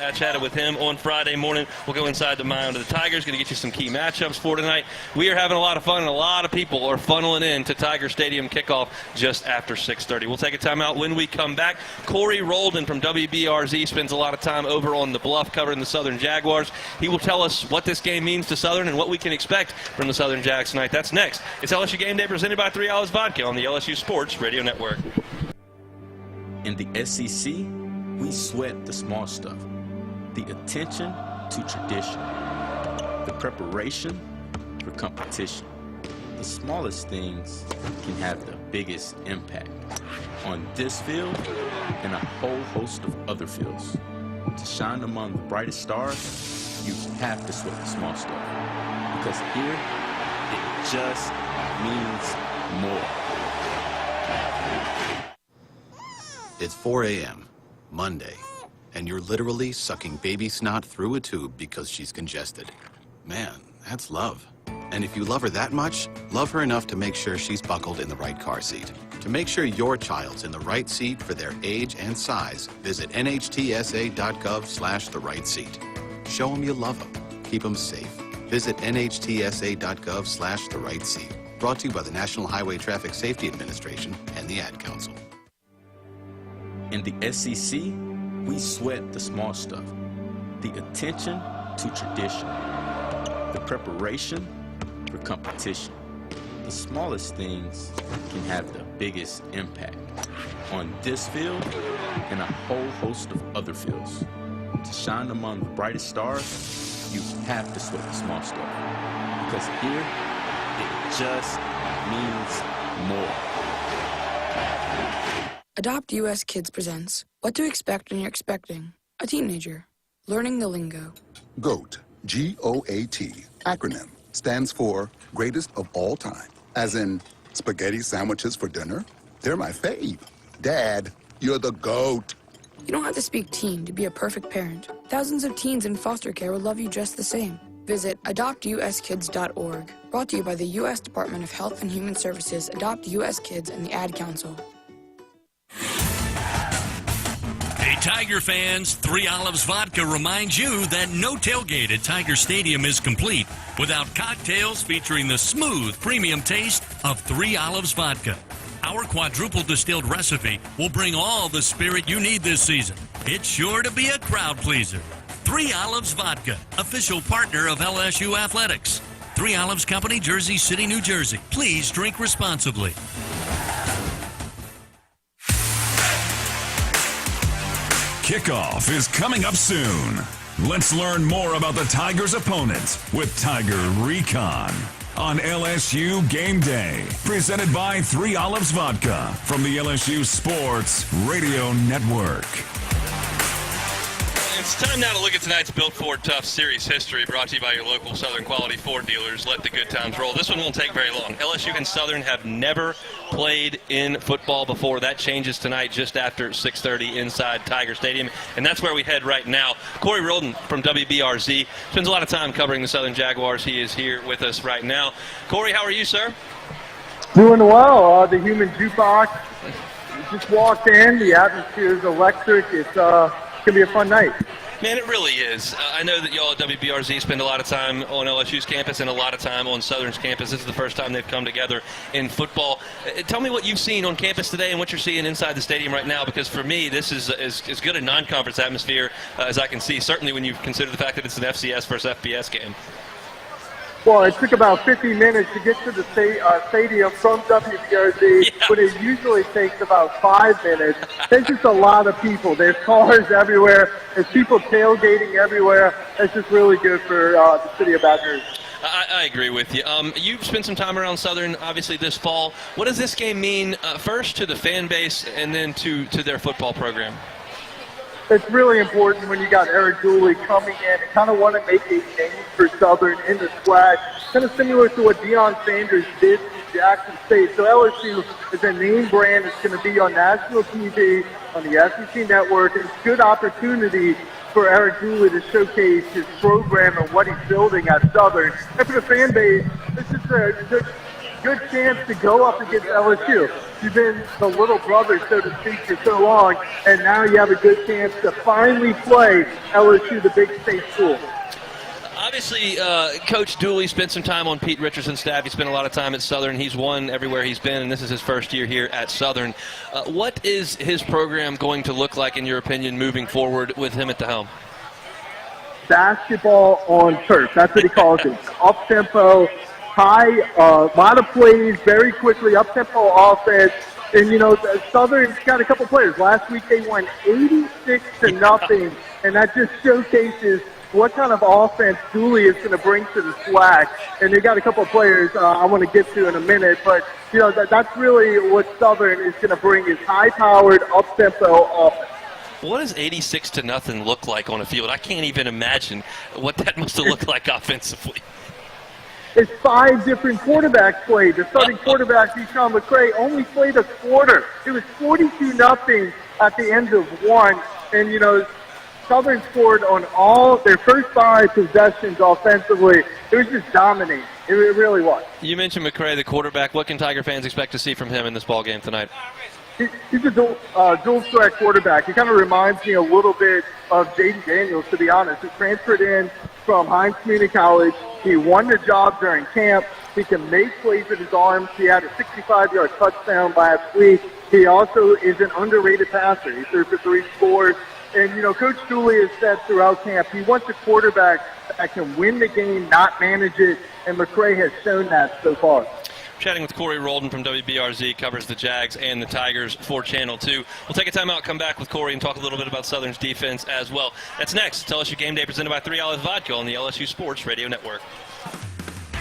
I chatted with him on Friday morning. We'll go inside the mind of the Tigers. Going to get you some key matchups for tonight. We are having a lot of fun, and a lot of people are funneling in to Tiger Stadium kickoff just after 6:30. We'll take a timeout. When we come back, Corey Roldan from WBRZ spends a lot of time over on the bluff covering the Southern Jaguars. He will tell us what this game means to Southern and what we can expect from the Southern Jags tonight. That's next. It's LSU Game Day presented by 3 Olives Vodka on the LSU Sports Radio Network. In the SEC, we sweat the small stuff. The attention to tradition, the preparation for competition. The smallest things can have the biggest impact on this field and a whole host of other fields. To shine among the brightest stars, you have to sweat the small stuff, because here, it just means more. It's 4 a.m., Monday. And you're literally sucking baby snot through a tube because she's congested. Man, that's love. And if you love her that much, love her enough to make sure she's buckled in the right car seat. To make sure your child's in the right seat for their age and size, visit nhtsa.gov/the right seat. Show them you love them. Keep them safe. Visit nhtsa.gov/the right seat. Brought to you by the National Highway Traffic Safety Administration and the Ad Council. In the SEC, we sweat the small stuff, the attention to tradition, the preparation for competition. The smallest things can have the biggest impact on this field and a whole host of other fields. To shine among the brightest stars, you have to sweat the small stuff, because here, it just means more. Adopt US Kids presents What to Expect When You're Expecting a Teenager. Learning the Lingo. GOAT, G-O-A-T, acronym, stands for Greatest of All Time. As in, spaghetti sandwiches for dinner? They're my fave. Dad, you're the GOAT. You don't have to speak teen to be a perfect parent. Thousands of teens in foster care will love you just the same. Visit adoptuskids.org. Brought to you by the U.S. Department of Health and Human Services, Adopt U.S. Kids, and the Ad Council. Hey, Tiger fans, 3 Olives Vodka reminds you that no tailgate at Tiger Stadium is complete without cocktails featuring the smooth, premium taste of 3 Olives Vodka. Our quadruple distilled recipe will bring all the spirit you need this season. It's sure to be a crowd pleaser. 3 Olives Vodka, official partner of LSU Athletics. 3 Olives Company, Jersey City, New Jersey. Please drink responsibly. Kickoff is coming up soon. Let's learn more about the Tigers' opponents with Tiger Recon on LSU Game Day. Presented by 3 Olives Vodka from the LSU Sports Radio Network. It's time now to look at tonight's Built Ford Tough Series history, brought to you by your local Southern Quality Ford dealers. Let the good times roll. This one won't take very long. LSU and Southern have never played in football before. That changes tonight just after 6:30 inside Tiger Stadium, and that's where we head right now. Corey Roldan from WBRZ spends a lot of time covering the Southern Jaguars. He is here with us right now. Corey, how are you, sir? Doing well. The human jukebox just walked in. The atmosphere is electric. It's going to be a fun night. Man, it really is. I know that y'all at WBRZ spend a lot of time on LSU's campus and a lot of time on Southern's campus. This is the first time they've come together in football. Tell me what you've seen on campus today and what you're seeing inside the stadium right now, because for me, this is as good a non-conference atmosphere as I can see, certainly when you consider the fact that it's an FCS versus FBS game. Well, it took about 50 minutes to get to the stadium from WBRZ, but it usually takes about 5 minutes. There's just a lot of people. There's cars everywhere. There's people tailgating everywhere. It's just really good for the city of Baton Rouge. I agree with you. You've spent some time around Southern, obviously, this fall. What does this game mean, first to the fan base and then to their football program? It's really important when you got Eric Dooley coming in and kind of want to make a name for Southern in the swag, kind of similar to what Deion Sanders did in Jackson State. So LSU is a name brand that's going to be on national TV, on the SEC network, and it's a good opportunity for Eric Dooley to showcase his program and what he's building at Southern. And for the fan base, it's just good chance to go up against LSU. You've been the little brother, so to speak, for so long, and now you have a good chance to finally play LSU, the big state school. Obviously, Coach Dooley spent some time on Pete Richardson's staff. He spent a lot of time at Southern. He's won everywhere he's been, and this is his first year here at Southern. What is his program going to look like, in your opinion, moving forward with him at the helm? Basketball on turf. That's what he calls it. Up-tempo, high, a lot of plays, very quickly, up-tempo offense. And, you know, Southern's got a couple players. Last week they won 86-0, and that just showcases what kind of offense Dooley is going to bring to the SWAC. And they got a couple of players I want to get to in a minute. But, you know, that's really what Southern is going to bring, is high-powered, up-tempo offense. What does 86-0 look like on a field? I can't even imagine what that must have looked like offensively. It's 5 different quarterbacks played. The starting quarterback, Deshaun McCray, only played a quarter. It was 42-0 at the end of one. And, you know, Southern scored on all their first 5 possessions offensively. It was just dominating. It really was. You mentioned McCray, the quarterback. What can Tiger fans expect to see from him in this ball game tonight? He's a dual threat quarterback. He kind of reminds me a little bit of Jaden Daniels, to be honest. He transferred in from Hines Community College. He won the job during camp. He can make plays with his arms. He had a 65-yard touchdown last week. He also is an underrated passer. He threw for 3 scores. And, you know, Coach Dooley has said throughout camp he wants a quarterback that can win the game, not manage it, and McCray has shown that so far. Chatting with Corey Roldan from WBRZ, covers the Jags and the Tigers for Channel 2. We'll take a timeout, come back with Corey, and talk a little bit about Southern's defense as well. That's next. LSU Game Day presented by 3 Olive Vodka on the LSU Sports Radio Network.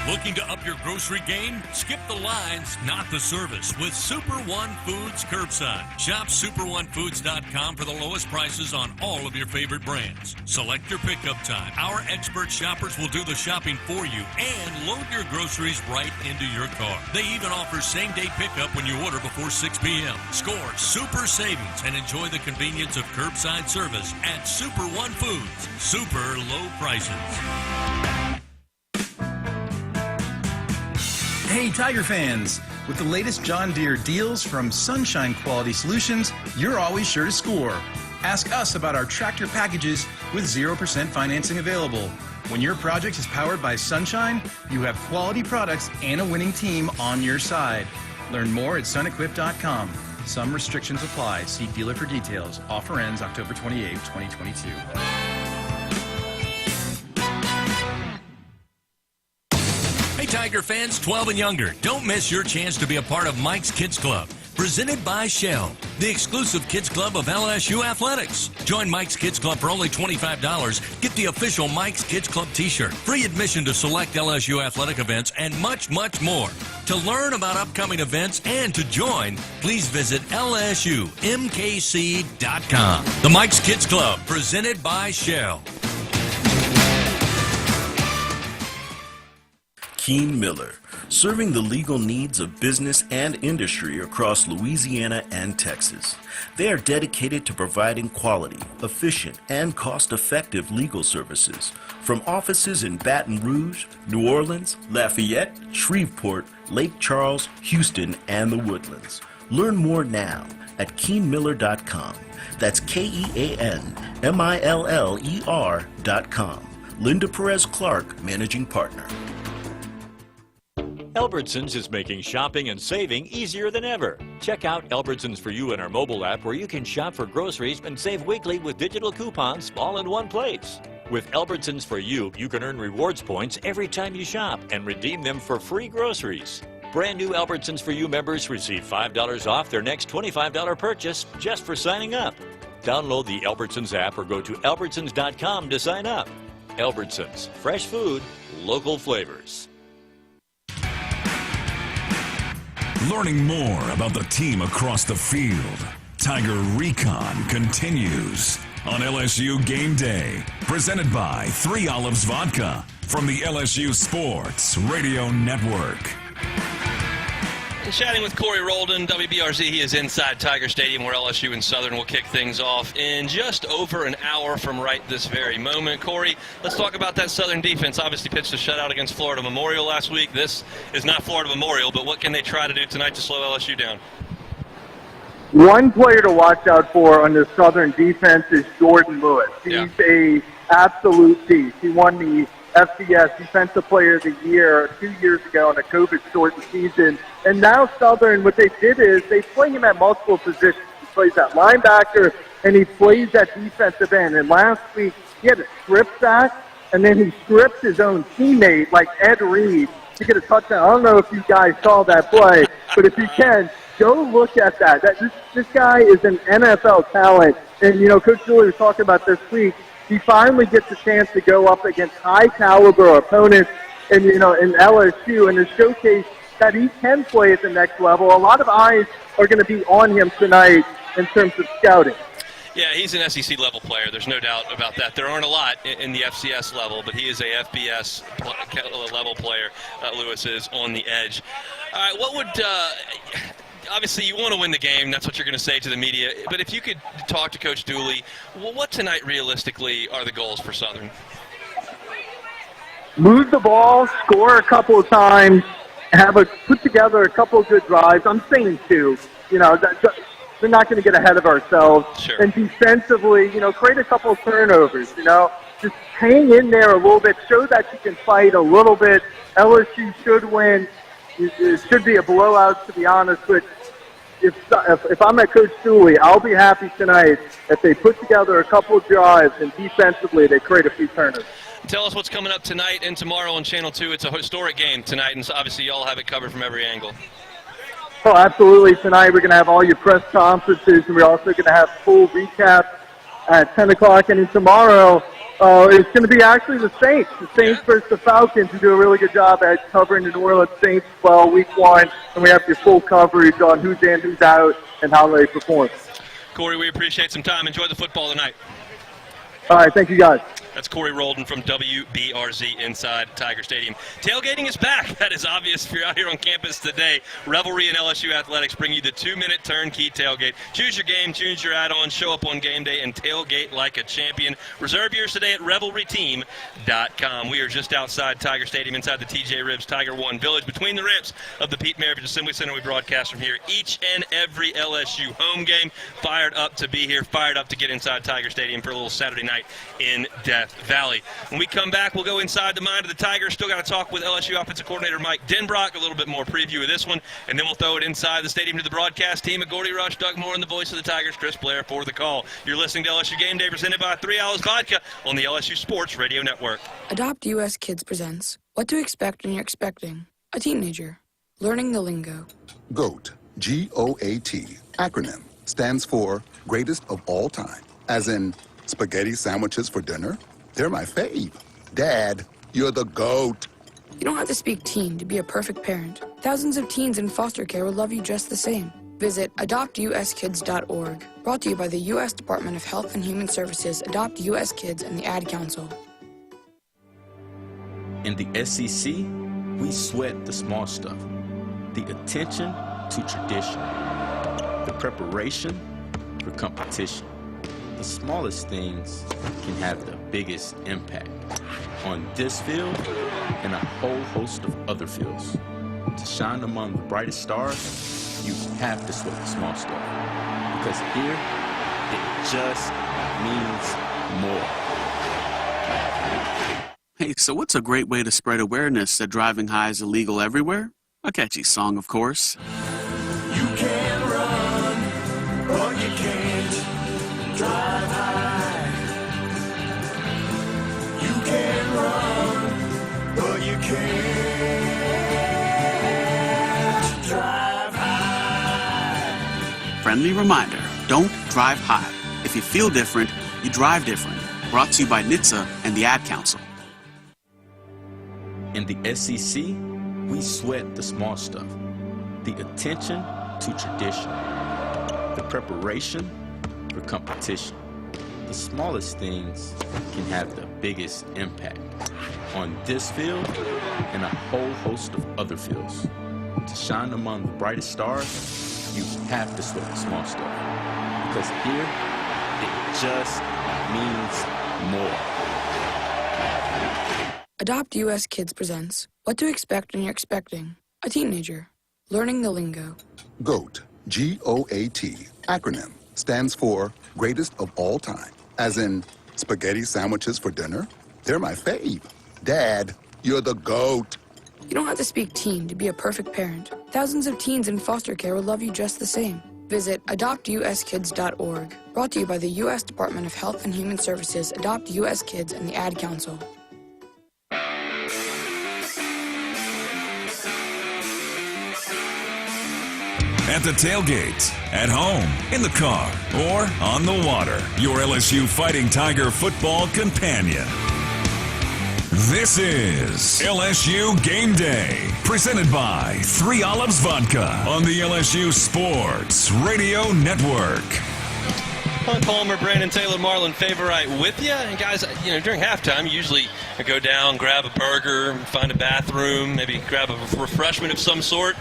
Looking to up your grocery game? Skip the lines, not the service, with Super One Foods Curbside. Shop super1foods.com for the lowest prices on all of your favorite brands. Select your pickup time. Our expert shoppers will do the shopping for you and load your groceries right into your car. They even offer same-day pickup when you order before 6 p.m. Score super savings and enjoy the convenience of curbside service at Super One Foods. Super low prices. Hey, Tiger fans! With the latest John Deere deals from Sunshine Quality Solutions, you're always sure to score. Ask us about our tractor packages with 0% financing available. When your project is powered by Sunshine, you have quality products and a winning team on your side. Learn more at sunequip.com. Some restrictions apply. See dealer for details. Offer ends October 28, 2022. Hey, Tiger fans, 12 and younger, don't miss your chance to be a part of Mike's Kids Club, presented by Shell, the exclusive kids club of LSU Athletics. Join Mike's Kids Club for only $25. Get the official Mike's Kids Club t-shirt, free admission to select LSU athletic events, and much, much more. To learn about upcoming events and to join, please visit LSUMKC.com. The Mike's Kids Club, presented by Shell. Kean Miller, serving the legal needs of business and industry across Louisiana and Texas. They are dedicated to providing quality, efficient, and cost-effective legal services from offices in Baton Rouge, New Orleans, Lafayette, Shreveport, Lake Charles, Houston, and the Woodlands. Learn more now at KeanMiller.com. That's KeanMiller.com. Linda Perez Clark, Managing Partner. Albertsons is making shopping and saving easier than ever. Check out Albertsons For You in our mobile app, where you can shop for groceries and save weekly with digital coupons all in one place. With Albertsons For You, you can earn rewards points every time you shop and redeem them for free groceries. Brand new Albertsons For You members receive $5 off their next $25 purchase just for signing up. Download the Albertsons app or go to albertsons.com to sign up. Albertsons, fresh food, local flavors. Learning more about the team across the field. Tiger Recon continues on LSU Game Day. Presented by 3 Olives Vodka from the LSU Sports Radio Network. and chatting with Corey Roldan, WBRZ. He is inside Tiger Stadium where LSU and Southern will kick things off in just over an hour from right this very moment. Corey, let's talk about that Southern defense. Obviously pitched a shutout against Florida Memorial last week. This is not Florida Memorial, but what can they try to do tonight to slow LSU down? One player to watch out for on the Southern defense is Jordan Lewis. He's a absolute beast. He won the FCS Defensive Player of the Year 2 years ago in a COVID-shortened season. And now Southern, what they did is they play him at multiple positions. He plays at linebacker, and he plays at defensive end. And last week, he had a strip sack, and then he stripped his own teammate, like Ed Reed, to get a touchdown. I don't know if you guys saw that play, but if you can, go look at that. This guy is an NFL talent. And, you know, Coach Julie was talking about this week. He finally gets a chance to go up against high-caliber opponents in LSU and to showcase that he can play at the next level. A lot of eyes are going to be on him tonight in terms of scouting. Yeah, he's an SEC-level player. There's no doubt about that. There aren't a lot in the FCS level, but he is a FBS level player. Lewis is on the edge. All right, what would obviously, you want to win the game. That's what you're going to say to the media. But if you could talk to Coach Dooley, what tonight realistically are the goals for Southern? Move the ball, score a couple of times, put together a couple of good drives. I'm saying two. You know, we're not going to get ahead of ourselves. Sure. And defensively, you know, create a couple of turnovers. You know, just hang in there a little bit. Show that you can fight a little bit. LSU should win. It should be a blowout, to be honest, but if I'm at Coach Dooley, I'll be happy tonight if they put together a couple of drives and defensively they create a few turnovers. Tell us what's coming up tonight and tomorrow on Channel 2. It's a historic game tonight, and so obviously you all have it covered from every angle. Oh, absolutely. Tonight we're going to have all your press conferences, and we're also going to have full recaps at 10 o'clock. And then tomorrow it's going to be actually the Saints. The Saints versus the Falcons, who do a really good job at covering the New Orleans Saints well week one. And we have your full coverage on who's in, who's out, and how they perform. Corey, we appreciate some time. Enjoy the football tonight. All right, thank you, guys. That's Corey Roldan from WBRZ inside Tiger Stadium. Tailgating is back. That is obvious if you're out here on campus today. Revelry and LSU Athletics bring you the 2-minute turnkey tailgate. Choose your game, choose your add-on, show up on game day, and tailgate like a champion. Reserve yours today at revelryteam.com. We are just outside Tiger Stadium inside the TJ Ribbs Tiger One Village. Between the ribs of the Pete Maravich Assembly Center, we broadcast from here each and every LSU home game. Fired up to be here, fired up to get inside Tiger Stadium for a little Saturday night in Death Valley. When we come back, we'll go inside the mind of the Tigers. Still got to talk with LSU offensive coordinator Mike Denbrock, a little bit more preview of this one, and then we'll throw it inside the stadium to the broadcast team at Gordy Rush, Doug Moore, and the voice of the Tigers, Chris Blair, for the call. You're listening to LSU Game Day presented by 3 Olives Vodka on the LSU Sports Radio Network. Adopt US Kids presents What to Expect When You're Expecting a Teenager. Learning the lingo. GOAT, G-O-A-T, acronym, stands for Greatest of All Time, as in spaghetti sandwiches for dinner? They're my fave. Dad, you're the GOAT. You don't have to speak teen to be a perfect parent. Thousands of teens in foster care will love you just the same. Visit adoptuskids.org. Brought to you by the U.S. Department of Health and Human Services, Adopt U.S. Kids, and the Ad Council. In the SEC, we sweat the small stuff. The attention to tradition. The preparation for competition. The smallest things can have the biggest impact on this field and a whole host of other fields. To shine among the brightest stars, you have to sweat the small stuff. Because here, it just means more. Hey, so what's a great way to spread awareness that driving high is illegal everywhere? A catchy song, of course. You can run, but you can't drive high. You can run, but you can't drive high. Friendly reminder, don't drive high. If you feel different, you drive different. Brought to you by NHTSA and the Ad Council. In the SEC, we sweat the small stuff. The attention to tradition. The preparation for competition. The smallest things can have the biggest impact on this field and a whole host of other fields. To shine among the brightest stars, you have to sweat the small stuff. Because here, it just means more. Adopt US Kids presents What to Expect When You're Expecting a Teenager. Learning the lingo. GOAT, G-O-A-T, acronym, stands for Greatest of All Time. As in, spaghetti sandwiches for dinner? They're my fave. Dad, you're the GOAT. You don't have to speak teen to be a perfect parent. Thousands of teens in foster care will love you just the same. Visit adoptuskids.org. Brought to you by the U.S. Department of Health and Human Services, Adopt U.S. Kids, and the Ad Council. At the tailgate, at home, in the car, or on the water, your LSU Fighting Tiger football companion. This is LSU Game Day, presented by 3 Olives Vodka on the LSU Sports Radio Network. Hunt Palmer, Brandon Taylor, Marlon Favorite with you. And guys, during halftime, usually I go down, grab a burger, find a bathroom, maybe grab a refreshment of some sort.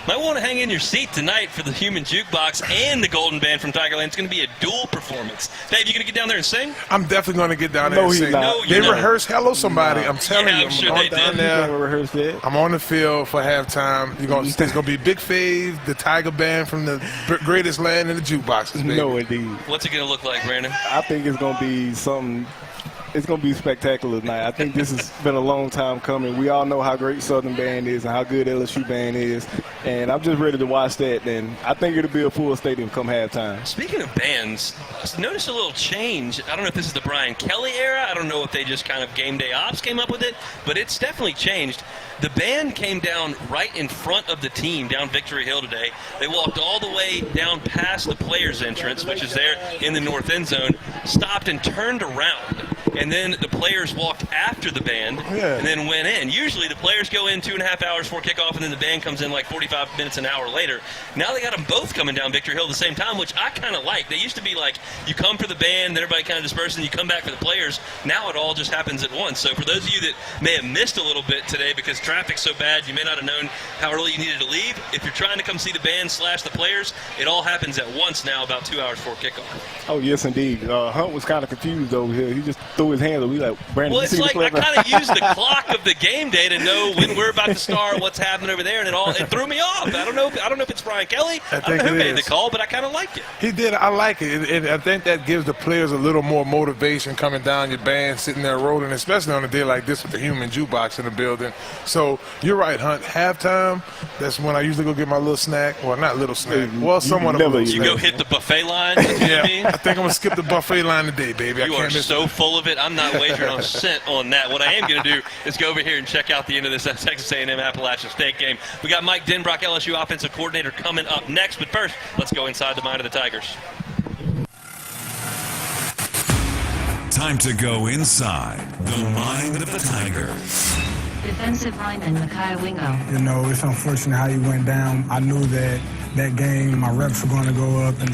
Might want to hang in your seat tonight for the Human Jukebox and the Golden Band from Tigerland. It's going to be a dual performance. Dave, you going to get down there and sing? I'm definitely going to get down there and sing. They rehearse Hello Somebody. I'm telling you. I'm sure they down did. there. I'm on the field for halftime. There's going to be Big Fave, the Tiger Band from the greatest land in the jukeboxes, baby. No, indeed. What's it going to look like, Brandon? I think it's going to be something. It's going to be spectacular tonight. I think this has been a long time coming. We all know how great Southern Band is and how good LSU Band is, and I'm just ready to watch that, and I think it'll be a full stadium come halftime. Speaking of bands, notice a little change. I don't know if this is the Brian Kelly era. I don't know if they just kind of game day ops came up with it, but it's definitely changed. The band came down right in front of the team down Victory Hill today. They walked all the way down past the players' entrance, which is there in the north end zone, stopped and turned around. And then the players walked after the band and then went in. Usually the players go in 2.5 hours before kickoff, and then the band comes in like 45 minutes, an hour later. Now they got them both coming down Victory Hill at the same time, which I kind of like. They used to be like, you come for the band, then everybody kind of disperses, and you come back for the players. Now it all just happens at once. So for those of you that may have missed a little bit today because traffic's so bad, you may not have known how early you needed to leave. If you're trying to come see the band / the players, it all happens at once now about 2 hours before kickoff. Oh, yes, indeed. Hunt was kind of confused over here. He just threw his hands up. We like, Brandon, well, it's like I kind of use the clock of the game day to know when we're about to start, what's happening over there, and it threw me off. I don't know if it's Brian Kelly. I don't know who made the call, but I kind of like it. He did. I like it. And I think that gives the players a little more motivation coming down your band, sitting there rolling, especially on a day like this with the Human Jukebox in the building. So you're right, Hunt. Halftime, that's when I usually go get my little snack. Well, not little snack. Well, somewhat of a little snack. You go hit the buffet line? That's what you mean? I think I'm going to skip the buffet line today, baby. You are so full of it. I'm not wagering on a cent on that. What I am going to do is go over here and check out the end of this Texas A&M Appalachian State game. We got Mike Denbrock, LSU offensive coordinator, coming up next. But first, let's go inside the mind of the Tigers. Time to go inside the mind of the Tigers. Defensive lineman Micaiah Wingo. It's unfortunate how he went down. I knew that game, my reps were going to go up, and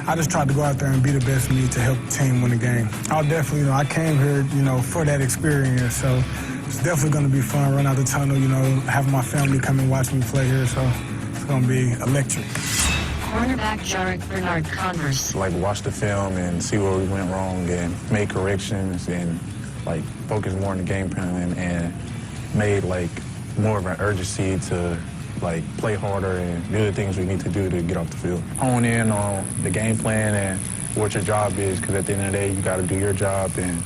I just tried to go out there and be the best of me to help the team win the game. I'll definitely, I came here, for that experience, so it's definitely going to be fun, run out the tunnel, have my family come and watch me play here, so it's going to be electric. Cornerback Jarek Bernard Converse. Watch the film and see where we went wrong and make corrections and, focus more on the game plan and made, more of an urgency to, play harder and do the things we need to do to get off the field. Hone in on the game plan and what your job is, because at the end of the day, you got to do your job and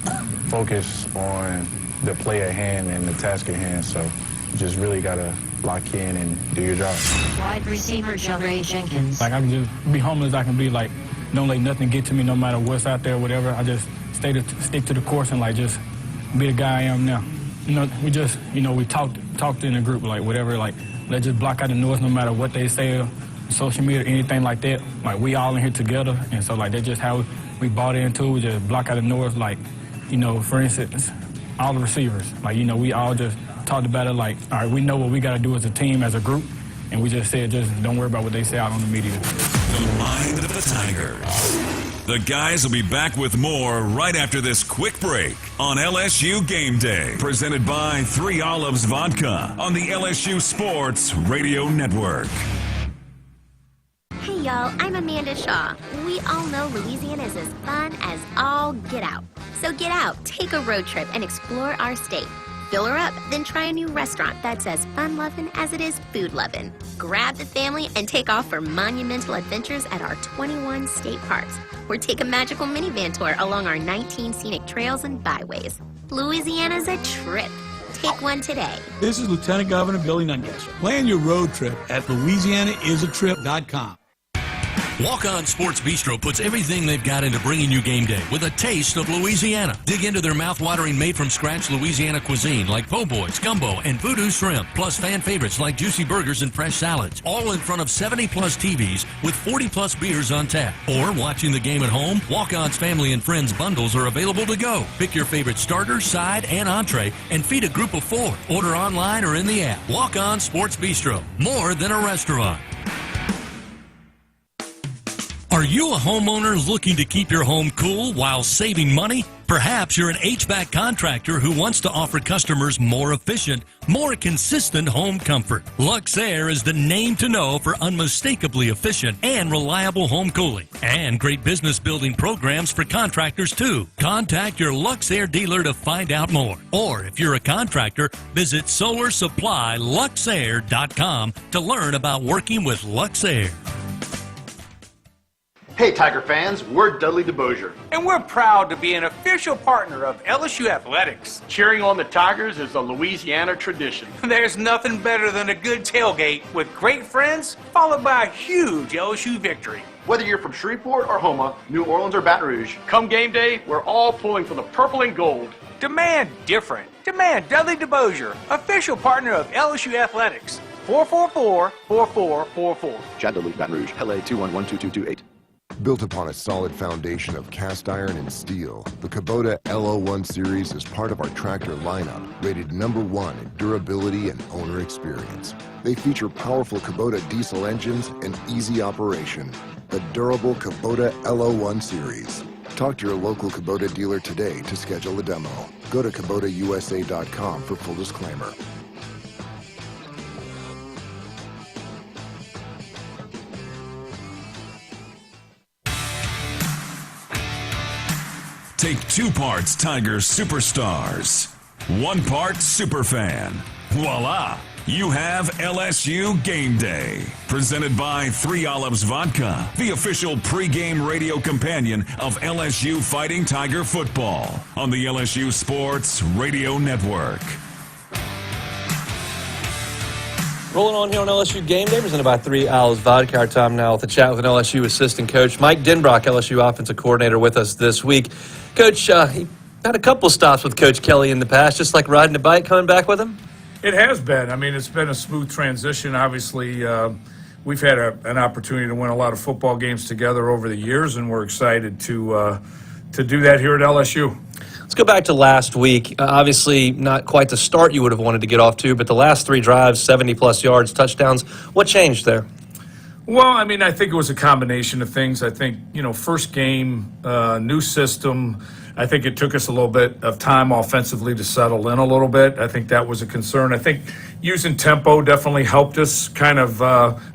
focus on the play at hand and the task at hand. So you just really got to lock in and do your job. Wide receiver Jalray Jenkins. I can just be humble as I can be. Don't let nothing get to me, no matter what's out there, whatever. I just stick to the course and just be the guy I am now. We just, we talked in a group, whatever, let's just block out the noise no matter what they say on social media, anything like that. We all in here together, and so, that's just how we bought into it. We just block out the noise, for instance, all the receivers. We all just talked about it, all right, we know what we got to do as a team, as a group, and we just said, just don't worry about what they say out on the media. The mind of the Tigers. The guys will be back with more right after this quick break on LSU Game Day, presented by 3 Olives Vodka on the LSU Sports Radio Network. Hey y'all, I'm Amanda Shaw. We all know Louisiana is as fun as all get out. So get out, take a road trip, and explore our state. Fill her up, then try a new restaurant that's as fun-loving as it is food-loving. Grab the family and take off for monumental adventures at our 21 state parks, or take a magical minivan tour along our 19 scenic trails and byways. Louisiana's a trip. Take one today. This is Lieutenant Governor Billy Nungesser. Plan your road trip at LouisianaIsATrip.com. Walk-On Sports Bistro puts everything they've got into bringing you game day with a taste of Louisiana. Dig into their mouth-watering made-from-scratch Louisiana cuisine like po' boys, gumbo, and voodoo shrimp, plus fan favorites like juicy burgers and fresh salads, all in front of 70-plus TVs with 40-plus beers on tap. Or watching the game at home, Walk-On's Family and Friends bundles are available to go. Pick your favorite starter, side, and entree and feed a group of 4. Order online or in the app. Walk-On Sports Bistro, more than a restaurant. Are you a homeowner looking to keep your home cool while saving money? Perhaps you're an HVAC contractor who wants to offer customers more efficient, more consistent home comfort. Luxaire is the name to know for unmistakably efficient and reliable home cooling. And great business building programs for contractors too. Contact your Luxaire dealer to find out more. Or if you're a contractor, visit SolarSupplyLuxaire.com to learn about working with Luxaire. Hey Tiger fans, we're Dudley DeBosier. And we're proud to be an official partner of LSU Athletics. Cheering on the Tigers is a Louisiana tradition. There's nothing better than a good tailgate with great friends, followed by a huge LSU victory. Whether you're from Shreveport or Houma, New Orleans or Baton Rouge, come game day, we're all pulling for the purple and gold. Demand different. Demand Dudley DeBosier, official partner of LSU Athletics. 444-4444. Chad Dudley, Baton Rouge, LA 2112228. Built upon a solid foundation of cast iron and steel, the Kubota LO1 series is part of our tractor lineup, rated #1 in durability and owner experience. They feature powerful Kubota diesel engines and easy operation. The durable Kubota LO1 series. Talk to your local Kubota dealer today to schedule a demo. Go to KubotaUSA.com for full disclaimer. Take 2 parts Tigers superstars, 1 part superfan. Voila! You have LSU Game Day. Presented by 3 Olives Vodka, the official pregame radio companion of LSU Fighting Tiger football on the LSU Sports Radio Network. Rolling on here on LSU Game Day, presented by 3 Olives Vodka. Our time now with a chat with an LSU assistant coach, Mike Denbrock, LSU offensive coordinator, with us this week. Coach, he had a couple stops with Coach Kelly in the past, just like riding a bike, coming back with him? It has been. I mean, it's been a smooth transition. Obviously, we've had an opportunity to win a lot of football games together over the years, and we're excited to do that here at LSU. Let's go back to last week. Obviously, not quite the start you would have wanted to get off to, but the last 3 drives, 70-plus yards, touchdowns. What changed there? Well, I mean, I think it was a combination of things. I think, first game, new system. I think it took us a little bit of time offensively to settle in a little bit. I think that was a concern. I think using tempo definitely helped us kind of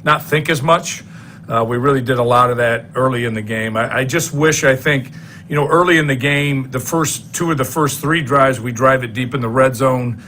not think as much. We really did a lot of that early in the game. I just wish, I think, early in the game, the first 2 of the first 3 drives, we drive it deep in the red zone.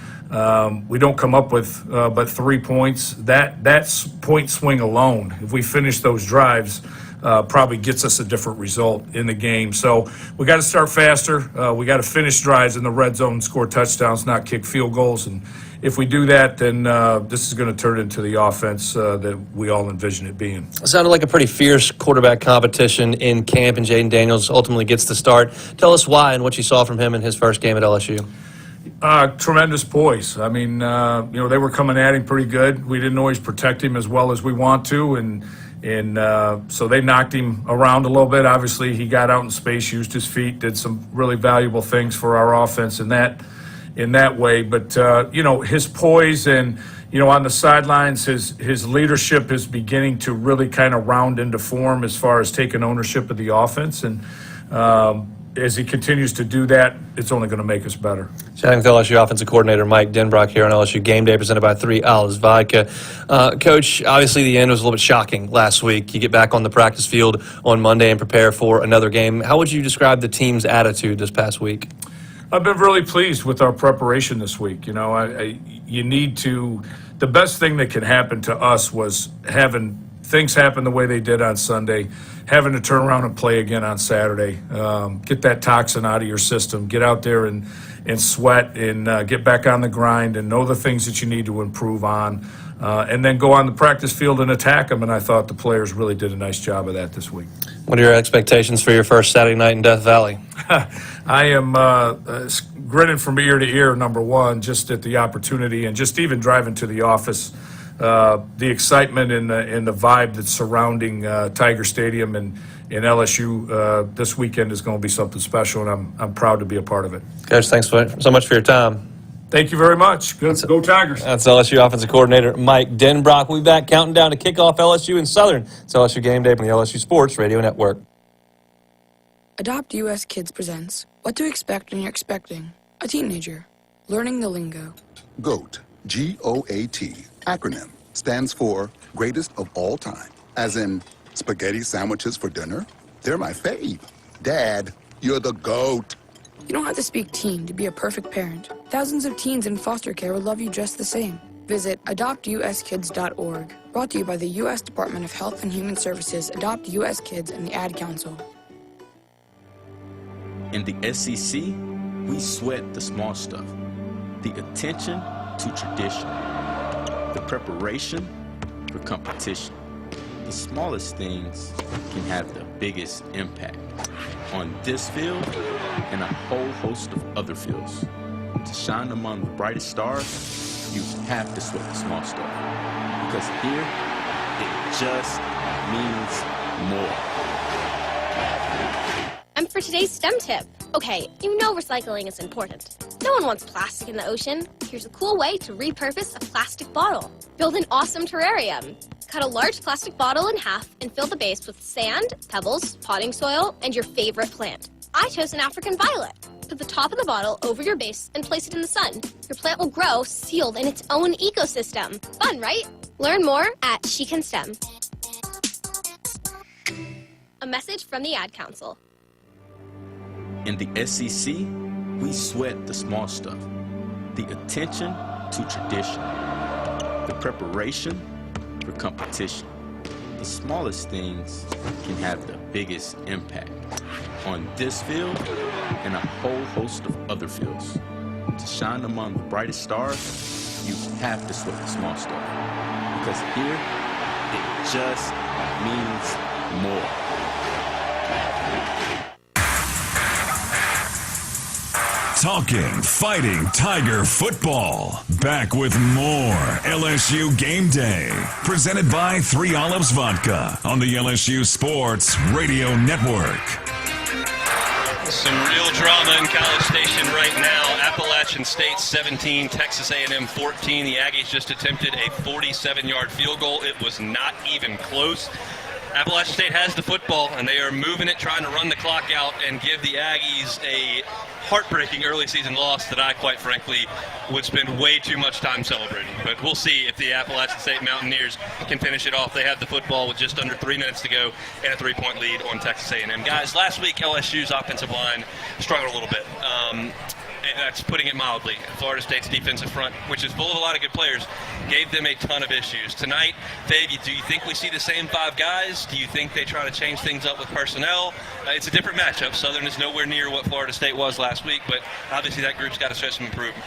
We don't come up with but 3 points. That's point swing alone, if we finish those drives, probably gets us a different result in the game. So we got to start faster. We got to finish drives in the red zone, score touchdowns, not kick field goals. And if we do that, then this is going to turn into the offense that we all envision it being. It sounded like a pretty fierce quarterback competition in camp, and Jaden Daniels ultimately gets the start. Tell us why and what you saw from him in his first game at LSU. Tremendous poise. I mean, they were coming at him pretty good. We didn't always protect him as well as we want to, and so they knocked him around a little bit. Obviously, he got out in space, used his feet, did some really valuable things for our offense in that way. But his poise and on the sidelines, his leadership is beginning to really kind of round into form as far as taking ownership of the offense. And as he continues to do that, it's only going to make us better. Chatting with LSU offensive coordinator Mike Denbrock here on LSU Game Day, presented by 3 Olives Vodka. Coach, obviously the end was a little bit shocking last week. You get back on the practice field on Monday and prepare for another game. How would you describe the team's attitude this past week? I've been really pleased with our preparation this week. You need to. The best thing that can happen to us was having things happen the way they did on Sunday, having to turn around and play again on Saturday. Get that toxin out of your system. Get out there and sweat and get back on the grind and know the things that you need to improve on. And then go on the practice field and attack them. And I thought the players really did a nice job of that this week. What are your expectations for your first Saturday night in Death Valley? I am grinning from ear to ear, number one, just at the opportunity and just even driving to the office. The excitement and the vibe that's surrounding Tiger Stadium and LSU this weekend is going to be something special, and I'm proud to be a part of it. Coach, thanks so much for your time. Thank you very much. Go Tigers. That's LSU offensive coordinator Mike Denbrock. We'll be back counting down to kickoff LSU in Southern. It's LSU Game Day from the LSU Sports Radio Network. Adopt US Kids presents What to Expect When You're Expecting a Teenager. Learning the Lingo. GOAT, G-O-A-T, acronym, stands for Greatest of All Time. As in, spaghetti sandwiches for dinner? They're my fave. Dad, you're the GOAT. You don't have to speak teen to be a perfect parent. Thousands of teens in foster care will love you just the same. Visit adoptuskids.org. Brought to you by the U.S. Department of Health and Human Services, Adopt U.S. Kids, and the Ad Council. In the SEC, we sweat the small stuff. The attention to tradition. The preparation for competition. The smallest things can have the biggest impact on this field and a whole host of other fields. To shine among the brightest stars, you have to sweat the small stuff. Because here, it just means more. And for today's STEM tip, okay, you know recycling is important. No one wants plastic in the ocean. Here's a cool way to repurpose a plastic bottle. Build an awesome terrarium. Cut a large plastic bottle in half and fill the base with sand, pebbles, potting soil, and your favorite plant. I chose an African violet. Put the top of the bottle over your base and place it in the sun. Your plant will grow sealed in its own ecosystem. Fun, right? Learn more at She Can STEM. A message from the Ad Council. In the SEC, we sweat the small stuff. The attention to tradition. The preparation for competition. The smallest things can have the biggest impact on this field and a whole host of other fields. To shine among the brightest stars, you have to sweat the small stuff. Because here, it just means more. Talking, fighting Tiger football. Back with more LSU Game Day. Presented by 3 Olives Vodka on the LSU Sports Radio Network. Some real drama in College Station right now. Appalachian State 17, Texas A&M 14. The Aggies just attempted a 47-yard field goal. It was not even close. Appalachian State has the football, and they are moving it, trying to run the clock out and give the Aggies a heartbreaking early season loss that I, quite frankly, would spend way too much time celebrating. But we'll see if the Appalachian State Mountaineers can finish it off. They have the football with just under 3 minutes to go and a 3-point lead on Texas A&M. Guys, last week LSU's offensive line struggled a little bit. That's putting it mildly. Florida State's defensive front, which is full of a lot of good players, gave them a ton of issues. Tonight, Dave, do you think we see the same 5 guys? Do you think they try to change things up with personnel? It's a different matchup. Southern is nowhere near what Florida State was last week, but obviously that group's got to show some improvement.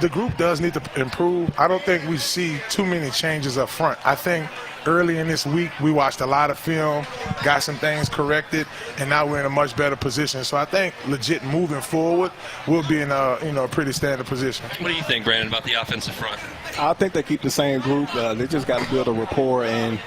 The group does need to improve. I don't think we see too many changes up front. I think early in this week, we watched a lot of film, got some things corrected, and now we're in a much better position. So I think legit moving forward, we'll be in a pretty standard position. What do you think, Brandon, about the offensive front? I think they keep the same group. They just got to build a rapport. And,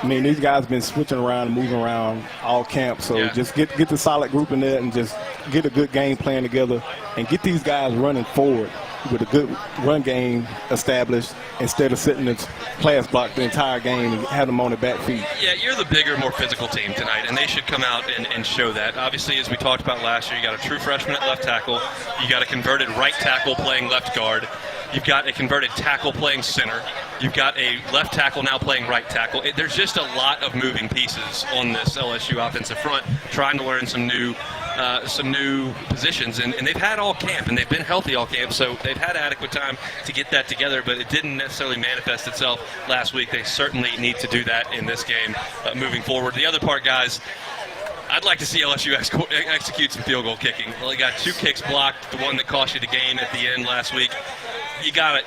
I mean, these guys have been switching around and moving around all camp. So just get the solid group in there and just get a good game plan together and get these guys running forward. with a good run game established instead of sitting in pass block the entire game and have them on their back feet. Yeah, you're the bigger, more physical team tonight, and they should come out and show that. Obviously, as we talked about last year, you got a true freshman at left tackle. You got a converted right tackle playing left guard. You've got a converted tackle playing center. You've got a left tackle now playing right tackle. There's just a lot of moving pieces on this LSU offensive front, trying to learn some new positions. And they've had all camp, and they've been healthy all camp, so they've had adequate time to get that together, but it didn't necessarily manifest itself last week. They certainly need to do that in this game moving forward. The other part, guys, I'd like to see LSU execute some field goal kicking. Well, you got 2 kicks blocked, the one that cost you the game at the end last week. You gotta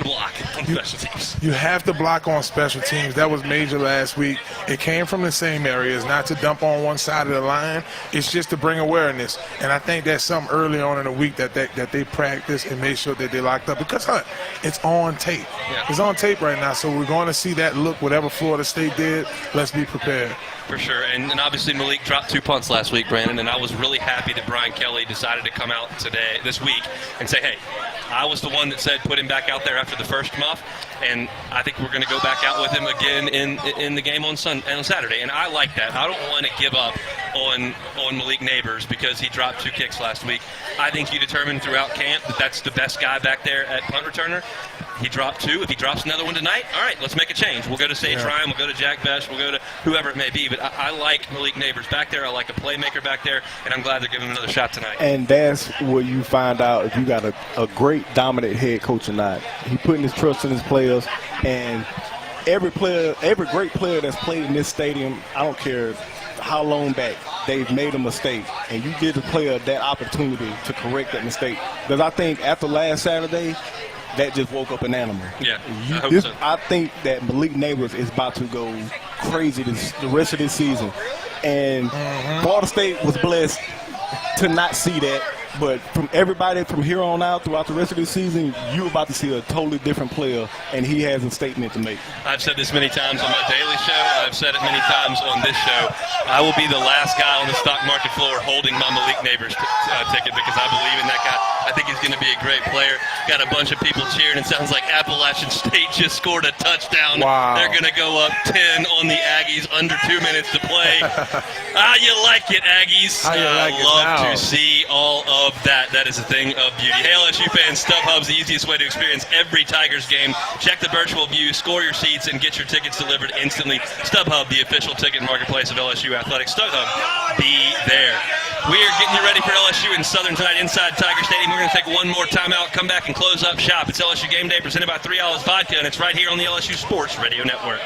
block on special teams. You have to block on special teams. That was major last week. It came from the same areas, not to dump on one side of the line. It's just to bring awareness. And I think that's something early on in the week that they practice and make sure that they locked up. Because, it's on tape. Yeah. It's on tape right now, so we're going to see that look, whatever Florida State did. Let's be prepared. For sure, and obviously Malik dropped 2 punts last week, Brandon, and I was really happy that Brian Kelly decided to come out this week, and say, hey, I was the one that said put him back out there after the first muff, and I think we're going to go back out with him again in the game on Saturday, and I like that. I don't want to give up on Malik Neighbors because he dropped 2 kicks last week. I think you determined throughout camp that that's the best guy back there at punt returner. He dropped 2. If he drops another one tonight, all right, let's make a change. We'll go to Sage Ryan, we'll go to Jack Besh, we'll go to whoever it may be. But I like Malik Neighbors back there. I like a playmaker back there, and I'm glad they're giving him another shot tonight. And that's where you find out if you got a great dominant head coach or not. He putting his trust in his players, and every great player that's played in this stadium, I don't care how long back, they've made a mistake, and you give the player that opportunity to correct that mistake. Because I think after last Saturday, that just woke up an animal. Yeah, I hope so. I think that Malik Neighbors is about to go crazy the rest of this season. And Florida State was blessed to not see that. But from everybody from here on out throughout the rest of this season, you're about to see a totally different player, and he has a statement to make. I've said this many times on my daily show. I've said it many times on this show. I will be the last guy on the stock market floor holding my Malik Neighbors ticket because I believe in that guy. I think he's going to be a great player. Got a bunch of people cheering. It sounds like Appalachian State just scored a touchdown. Wow. They're going to go up 10 on the Aggies, under 2 minutes to play. You like it, Aggies. I love to see all of that. That is a thing of beauty. Hey, LSU fans, StubHub's the easiest way to experience every Tigers game. Check the virtual view, score your seats, and get your tickets delivered instantly. StubHub, the official ticket marketplace of LSU Athletics. StubHub, be there. We are getting you ready for LSU in Southern tonight inside Tiger Stadium. We're going to take one more timeout, come back, and close up shop. It's LSU Game Day presented by 3 Olives Vodka, and it's right here on the LSU Sports Radio Network.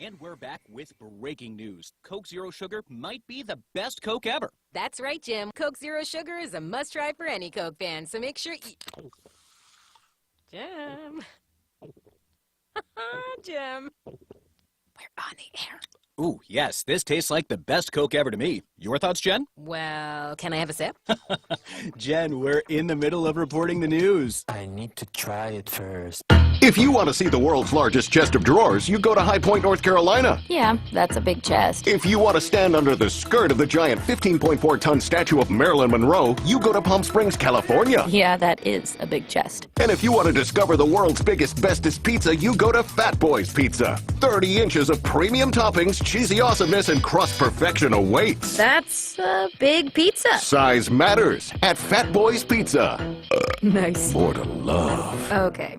And we're back with breaking news. Coke Zero Sugar might be the best Coke ever. That's right, Jim. Coke Zero Sugar is a must-try for any Coke fan, so make sure you... Jim. Jim. We're on the air. Ooh, yes, this tastes like the best Coke ever to me. Your thoughts, Jen? Well, can I have a sip? Jen, we're in the middle of reporting the news. I need to try it first. If you want to see the world's largest chest of drawers, you go to High Point, North Carolina. Yeah, that's a big chest. If you want to stand under the skirt of the giant 15.4-ton statue of Marilyn Monroe, you go to Palm Springs, California. Yeah, that is a big chest. And if you want to discover the world's biggest, bestest pizza, you go to Fat Boy's Pizza. 30 inches of premium toppings, cheesy awesomeness, and crust perfection awaits. That's a big pizza. Size matters at Fat Boy's Pizza. Nice. More to love. Okay.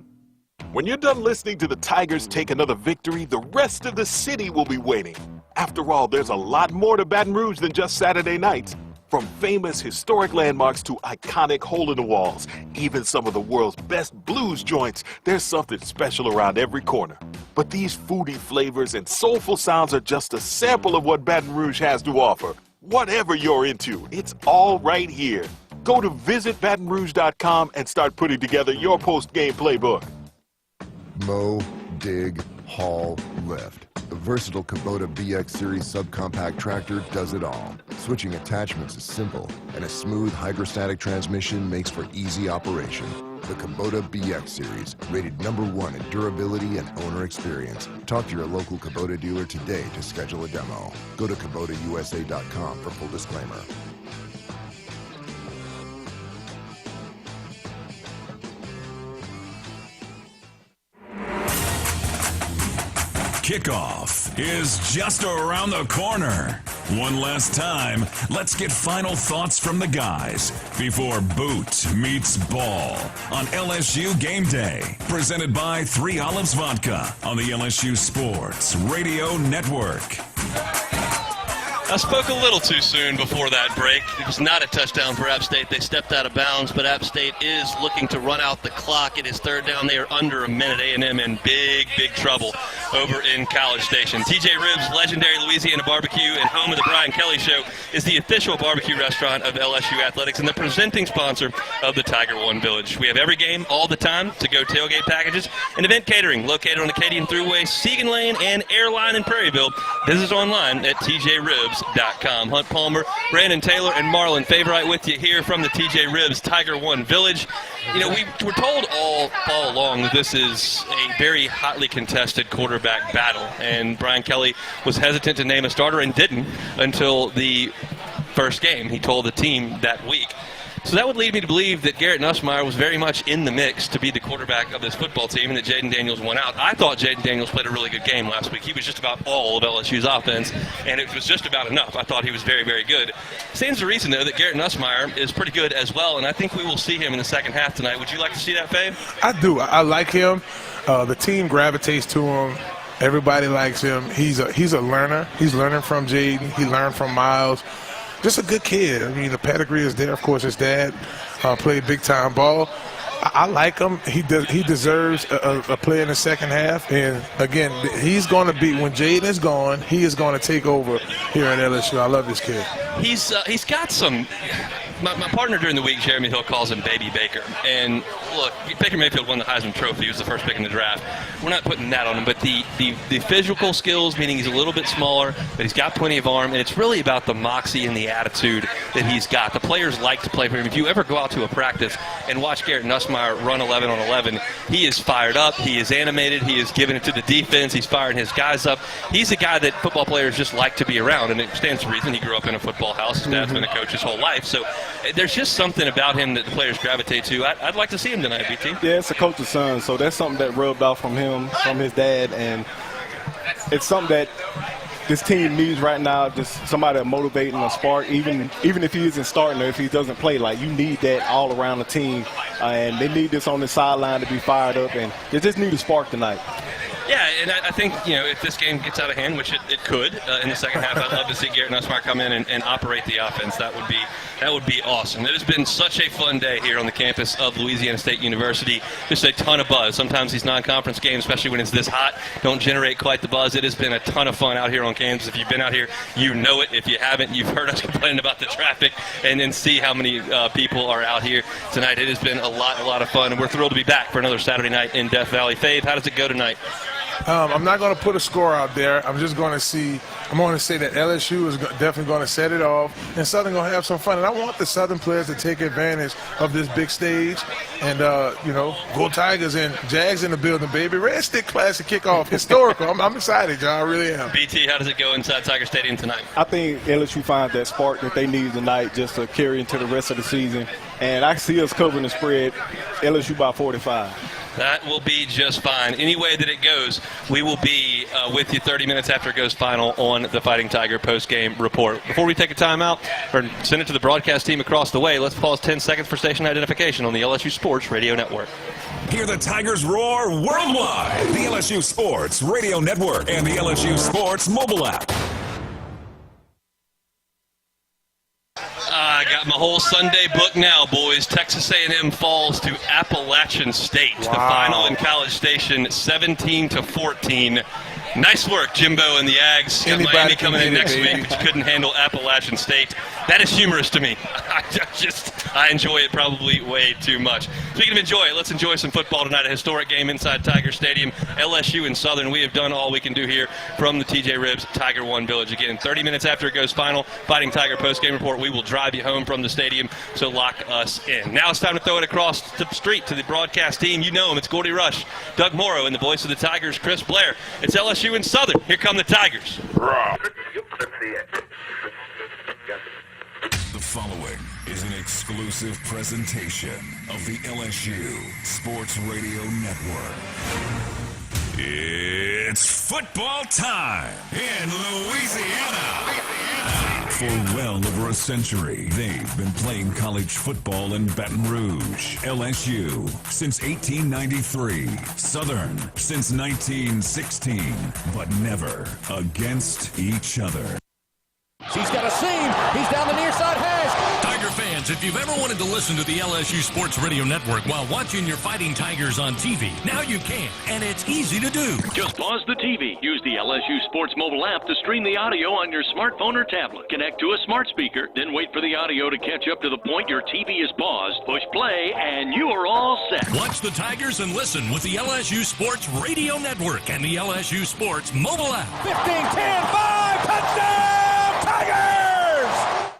When you're done listening to the Tigers take another victory, the rest of the city will be waiting. After all, there's a lot more to Baton Rouge than just Saturday nights. From famous historic landmarks to iconic hole-in-the-walls, even some of the world's best blues joints, there's something special around every corner. But these foodie flavors and soulful sounds are just a sample of what Baton Rouge has to offer. Whatever you're into, it's all right here. Go to visitbatonrouge.com and start putting together your post-game playbook. Mow, dig, haul, lift. The versatile Kubota BX Series subcompact tractor does it all. Switching attachments is simple, and a smooth hydrostatic transmission makes for easy operation. The Kubota BX Series, rated #1 in durability and owner experience. Talk to your local Kubota dealer today to schedule a demo. Go to KubotaUSA.com for full disclaimer. Kickoff is just around the corner. One last time, let's get final thoughts from the guys before boot meets ball on LSU Game Day. Presented by 3 Olives Vodka on the LSU Sports Radio Network. I spoke a little too soon before that break. It was not a touchdown for App State. They stepped out of bounds, but App State is looking to run out the clock. It is third down. They are under a minute. A&M in big, big trouble over in College Station. TJ Ribs, legendary Louisiana barbecue and home of the Brian Kelly Show, is the official barbecue restaurant of LSU Athletics and the presenting sponsor of the Tiger One Village. We have every game all the time to go tailgate packages and event catering located on Acadian Thruway, Segan Lane, and Airline in Prairieville. Visit online at tjribs.com. Hunt Palmer, Brandon Taylor, and Marlon Favorite with you here from the TJ Ribs Tiger One Village. You know, we were told all along that this is a very hotly contested quarterback battle, and Brian Kelly was hesitant to name a starter and didn't until the first game. He told the team that week. So that would lead me to believe that Garrett Nussmeier was very much in the mix to be the quarterback of this football team and that Jaden Daniels won out. I thought Jaden Daniels played a really good game last week. He was just about all of LSU's offense, and it was just about enough. I thought he was very, very good. Stands to reason, though, that Garrett Nussmeier is pretty good as well, and I think we will see him in the second half tonight. Would you like to see that, Faye? I do. I like him. The team gravitates to him. Everybody likes him. He's a learner. He's learning from Jaden. He learned from Miles. Just a good kid. I mean, the pedigree is there. Of course, his dad played big-time ball. I like him. He deserves a play in the second half. And, again, he's going to be – when Jaden is gone, he is going to take over here at LSU. I love this kid. He's got some – my partner during the week, Jeremy Hill, calls him Baby Baker. And, look, Baker Mayfield won the Heisman Trophy. He was the first pick in the draft. We're not putting that on him. But the physical skills, meaning he's a little bit smaller, but he's got plenty of arm. And it's really about the moxie and the attitude that he's got. The players like to play for him. If you ever go out to a practice and watch Garrett Nussmeier run 11 on 11, he is fired up. He is animated. He is giving it to the defense. He's firing his guys up. He's a guy that football players just like to be around. And it stands to reason he grew up in a football house. His dad's been a coach his whole life. So there's just something about him that the players gravitate to. I'd like to see him tonight, BT. Yeah, it's a coach's son, so that's something that rubbed off from him, from his dad, and it's something that this team needs right now, just somebody to motivate and a spark, even if he isn't starting or if he doesn't play. Like, you need that all around the team, and they need this on the sideline to be fired up, and they just need a spark tonight. Yeah, and I think, you know, if this game gets out of hand, which it could in the second half, I'd love to see Garrett Nussmeier come in and operate the offense. That would be awesome. It has been such a fun day here on the campus of Louisiana State University. Just a ton of buzz. Sometimes these non-conference games, especially when it's this hot, don't generate quite the buzz. It has been a ton of fun out here on campus. If you've been out here, you know it. If you haven't, you've heard us complaining about the traffic, and then see how many people are out here tonight. It has been a lot of fun, and we're thrilled to be back for another Saturday night in Death Valley. Fave, how does it go tonight? I'm not going to put a score out there. I'm just going to say that LSU is definitely going to set it off, and Southern going to have some fun. And I want the Southern players to take advantage of this big stage and, go Tigers and Jags in the building, baby. Red Stick Classic Kickoff, historical. I'm excited, John. I really am. BT, how does it go inside Tiger Stadium tonight? I think LSU finds that spark that they need tonight just to carry into the rest of the season. And I see us covering the spread, LSU by 45. That will be just fine. Any way that it goes, we will be with you 30 minutes after it goes final on the Fighting Tiger post-game report. Before we take a timeout or send it to the broadcast team across the way, let's pause 10 seconds for station identification on the LSU Sports Radio Network. Hear the Tigers roar worldwide. The LSU Sports Radio Network and the LSU Sports mobile app. I got my whole Sunday booked now, boys. Texas A&M falls to Appalachian State. Wow. The final in College Station, 17-14. Nice work, Jimbo and the Ags. Got Miami coming in next week, but you couldn't handle Appalachian State. That is humorous to me. I enjoy it probably way too much. Speaking of enjoy it, let's enjoy some football tonight. A historic game inside Tiger Stadium. LSU and Southern. We have done all we can do here from the TJ Ribs Tiger One Village. Again, 30 minutes after it goes final, Fighting Tiger post-game report. We will drive you home from the stadium, so lock us in. Now it's time to throw it across the street to the broadcast team. You know him. It's Gordy Rush, Doug Morrow, and the voice of the Tigers, Chris Blair. It's LSU and Southern. Here come the Tigers. The following is an exclusive presentation of the LSU Sports Radio Network. It's football time in Louisiana. For well over a century, they've been playing college football in Baton Rouge. LSU since 1893. Southern since 1916. But never against each other. He's got a seam. He's down the near side hash. Tiger fans, if you've ever wanted to listen to the LSU Sports Radio Network while watching your Fighting Tigers on TV, now you can, and it's easy to do. Just pause the TV. Use the LSU Sports mobile app to stream the audio on your smartphone or tablet. Connect to a smart speaker, then wait for the audio to catch up to the point your TV is paused. Push play, and you are all set. Watch the Tigers and listen with the LSU Sports Radio Network and the LSU Sports mobile app. 15-10-5, touchdown! Tigers!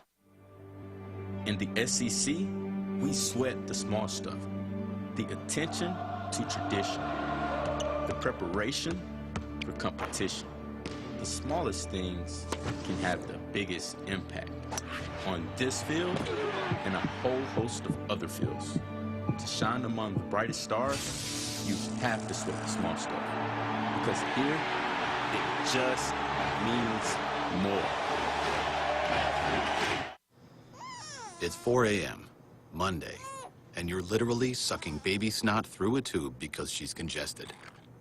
In the SEC, we sweat the small stuff. The attention to tradition. The preparation for competition. The smallest things can have the biggest impact on this field and a whole host of other fields. To shine among the brightest stars, you have to sweat the small stuff. Because here, it just means more. It's 4 a.m., Monday, and you're literally sucking baby snot through a tube because she's congested.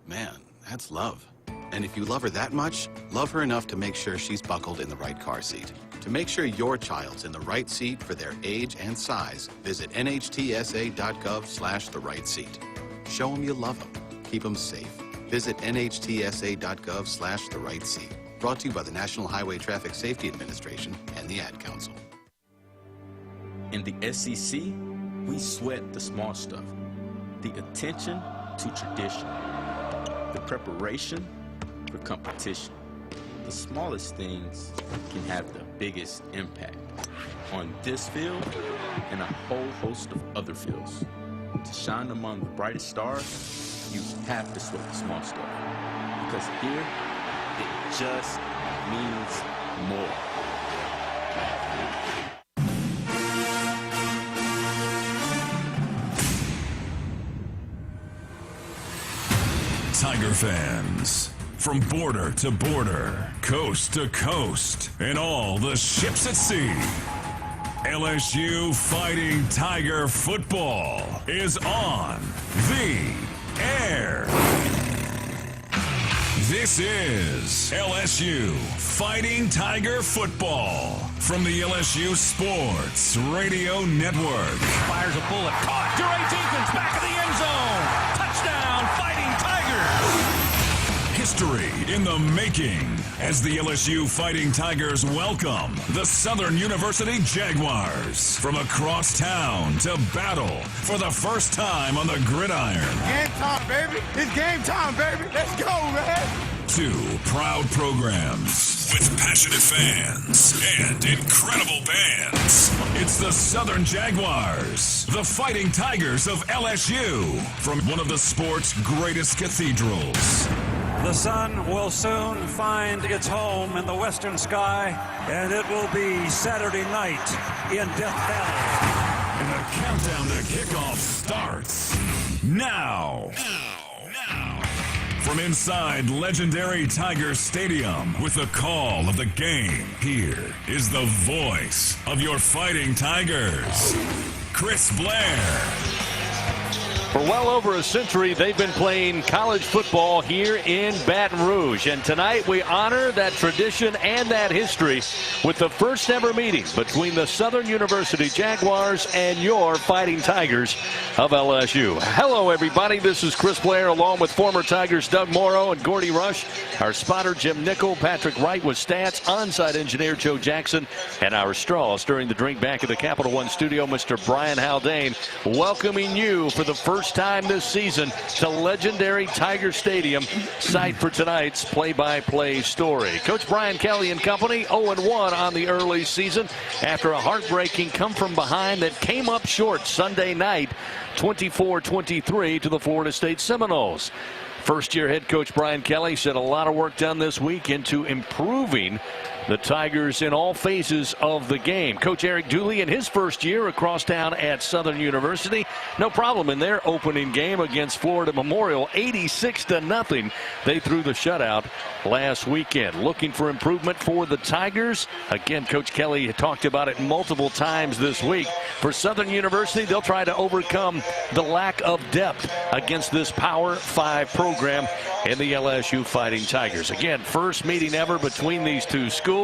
Man, that's love. And if you love her that much, love her enough to make sure she's buckled in the right car seat. To make sure your child's in the right seat for their age and size, visit nhtsa.gov/the right seat. Show them you love them. Keep them safe. Visit nhtsa.gov/the right seat. Brought to you by the National Highway Traffic Safety Administration and the Ad Council. In the SEC, we sweat the small stuff. The attention to tradition. The preparation for competition. The smallest things can have the biggest impact on this field and a whole host of other fields. To shine among the brightest stars, you have to sweat the small stuff. Because here, it just means more. Tiger fans, from border to border, coast to coast, and all the ships at sea, LSU Fighting Tiger football is on the air. This is LSU Fighting Tiger football from the LSU Sports Radio Network. Fires a bullet. Caught. DeRay Jenkins back of the end zone. Touchdown, Fighting Tigers. History in the making as the LSU Fighting Tigers welcome the Southern University Jaguars from across town to battle for the first time on the gridiron. Game time, baby. It's game time, baby. Let's go, man. Two proud programs with passionate fans and incredible bands. It's the Southern Jaguars, the Fighting Tigers of LSU, from one of the sport's greatest cathedrals. The sun will soon find its home in the western sky, and it will be Saturday night in Death Valley. And the countdown to kickoff starts now. From inside legendary Tiger Stadium with the call of the game, here is the voice of your Fighting Tigers, Chris Blair. For well over a century, they've been playing college football here in Baton Rouge. And tonight we honor that tradition and that history with the first ever meeting between the Southern University Jaguars and your Fighting Tigers of LSU. Hello, everybody. This is Chris Blair along with former Tigers Doug Morrow and Gordy Rush, our spotter Jim Nickel, Patrick Wright with stats, onside engineer Joe Jackson, and our straw stirring the drink back at the Capital One studio, Mr. Brian Haldane, welcoming you for the first time this season to legendary Tiger Stadium, site for tonight's play-by-play story. Coach Brian Kelly and company 0-1 on the early season after a heartbreaking come-from-behind that came up short Sunday night, 24-23 to the Florida State Seminoles. First-year head coach Brian Kelly said a lot of work done this week into improving the Tigers in all phases of the game. Coach Eric Dooley in his first year across town at Southern University. No problem in their opening game against Florida Memorial. 86-0. They threw the shutout last weekend. Looking for improvement for the Tigers. Again, Coach Kelly talked about it multiple times this week. For Southern University, they'll try to overcome the lack of depth against this Power 5 program in the LSU Fighting Tigers. Again, first meeting ever between these two schools.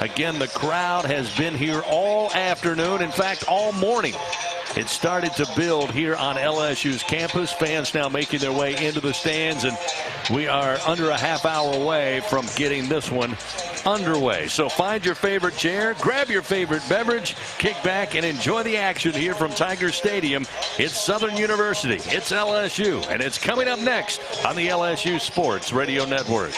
Again, the crowd has been here all afternoon. In fact, all morning. It started to build here on LSU's campus. Fans now making their way into the stands, and we are under a half hour away from getting this one underway. So find your favorite chair, grab your favorite beverage, kick back, and enjoy the action here from Tiger Stadium. It's Southern University, it's LSU, and it's coming up next on the LSU Sports Radio Network.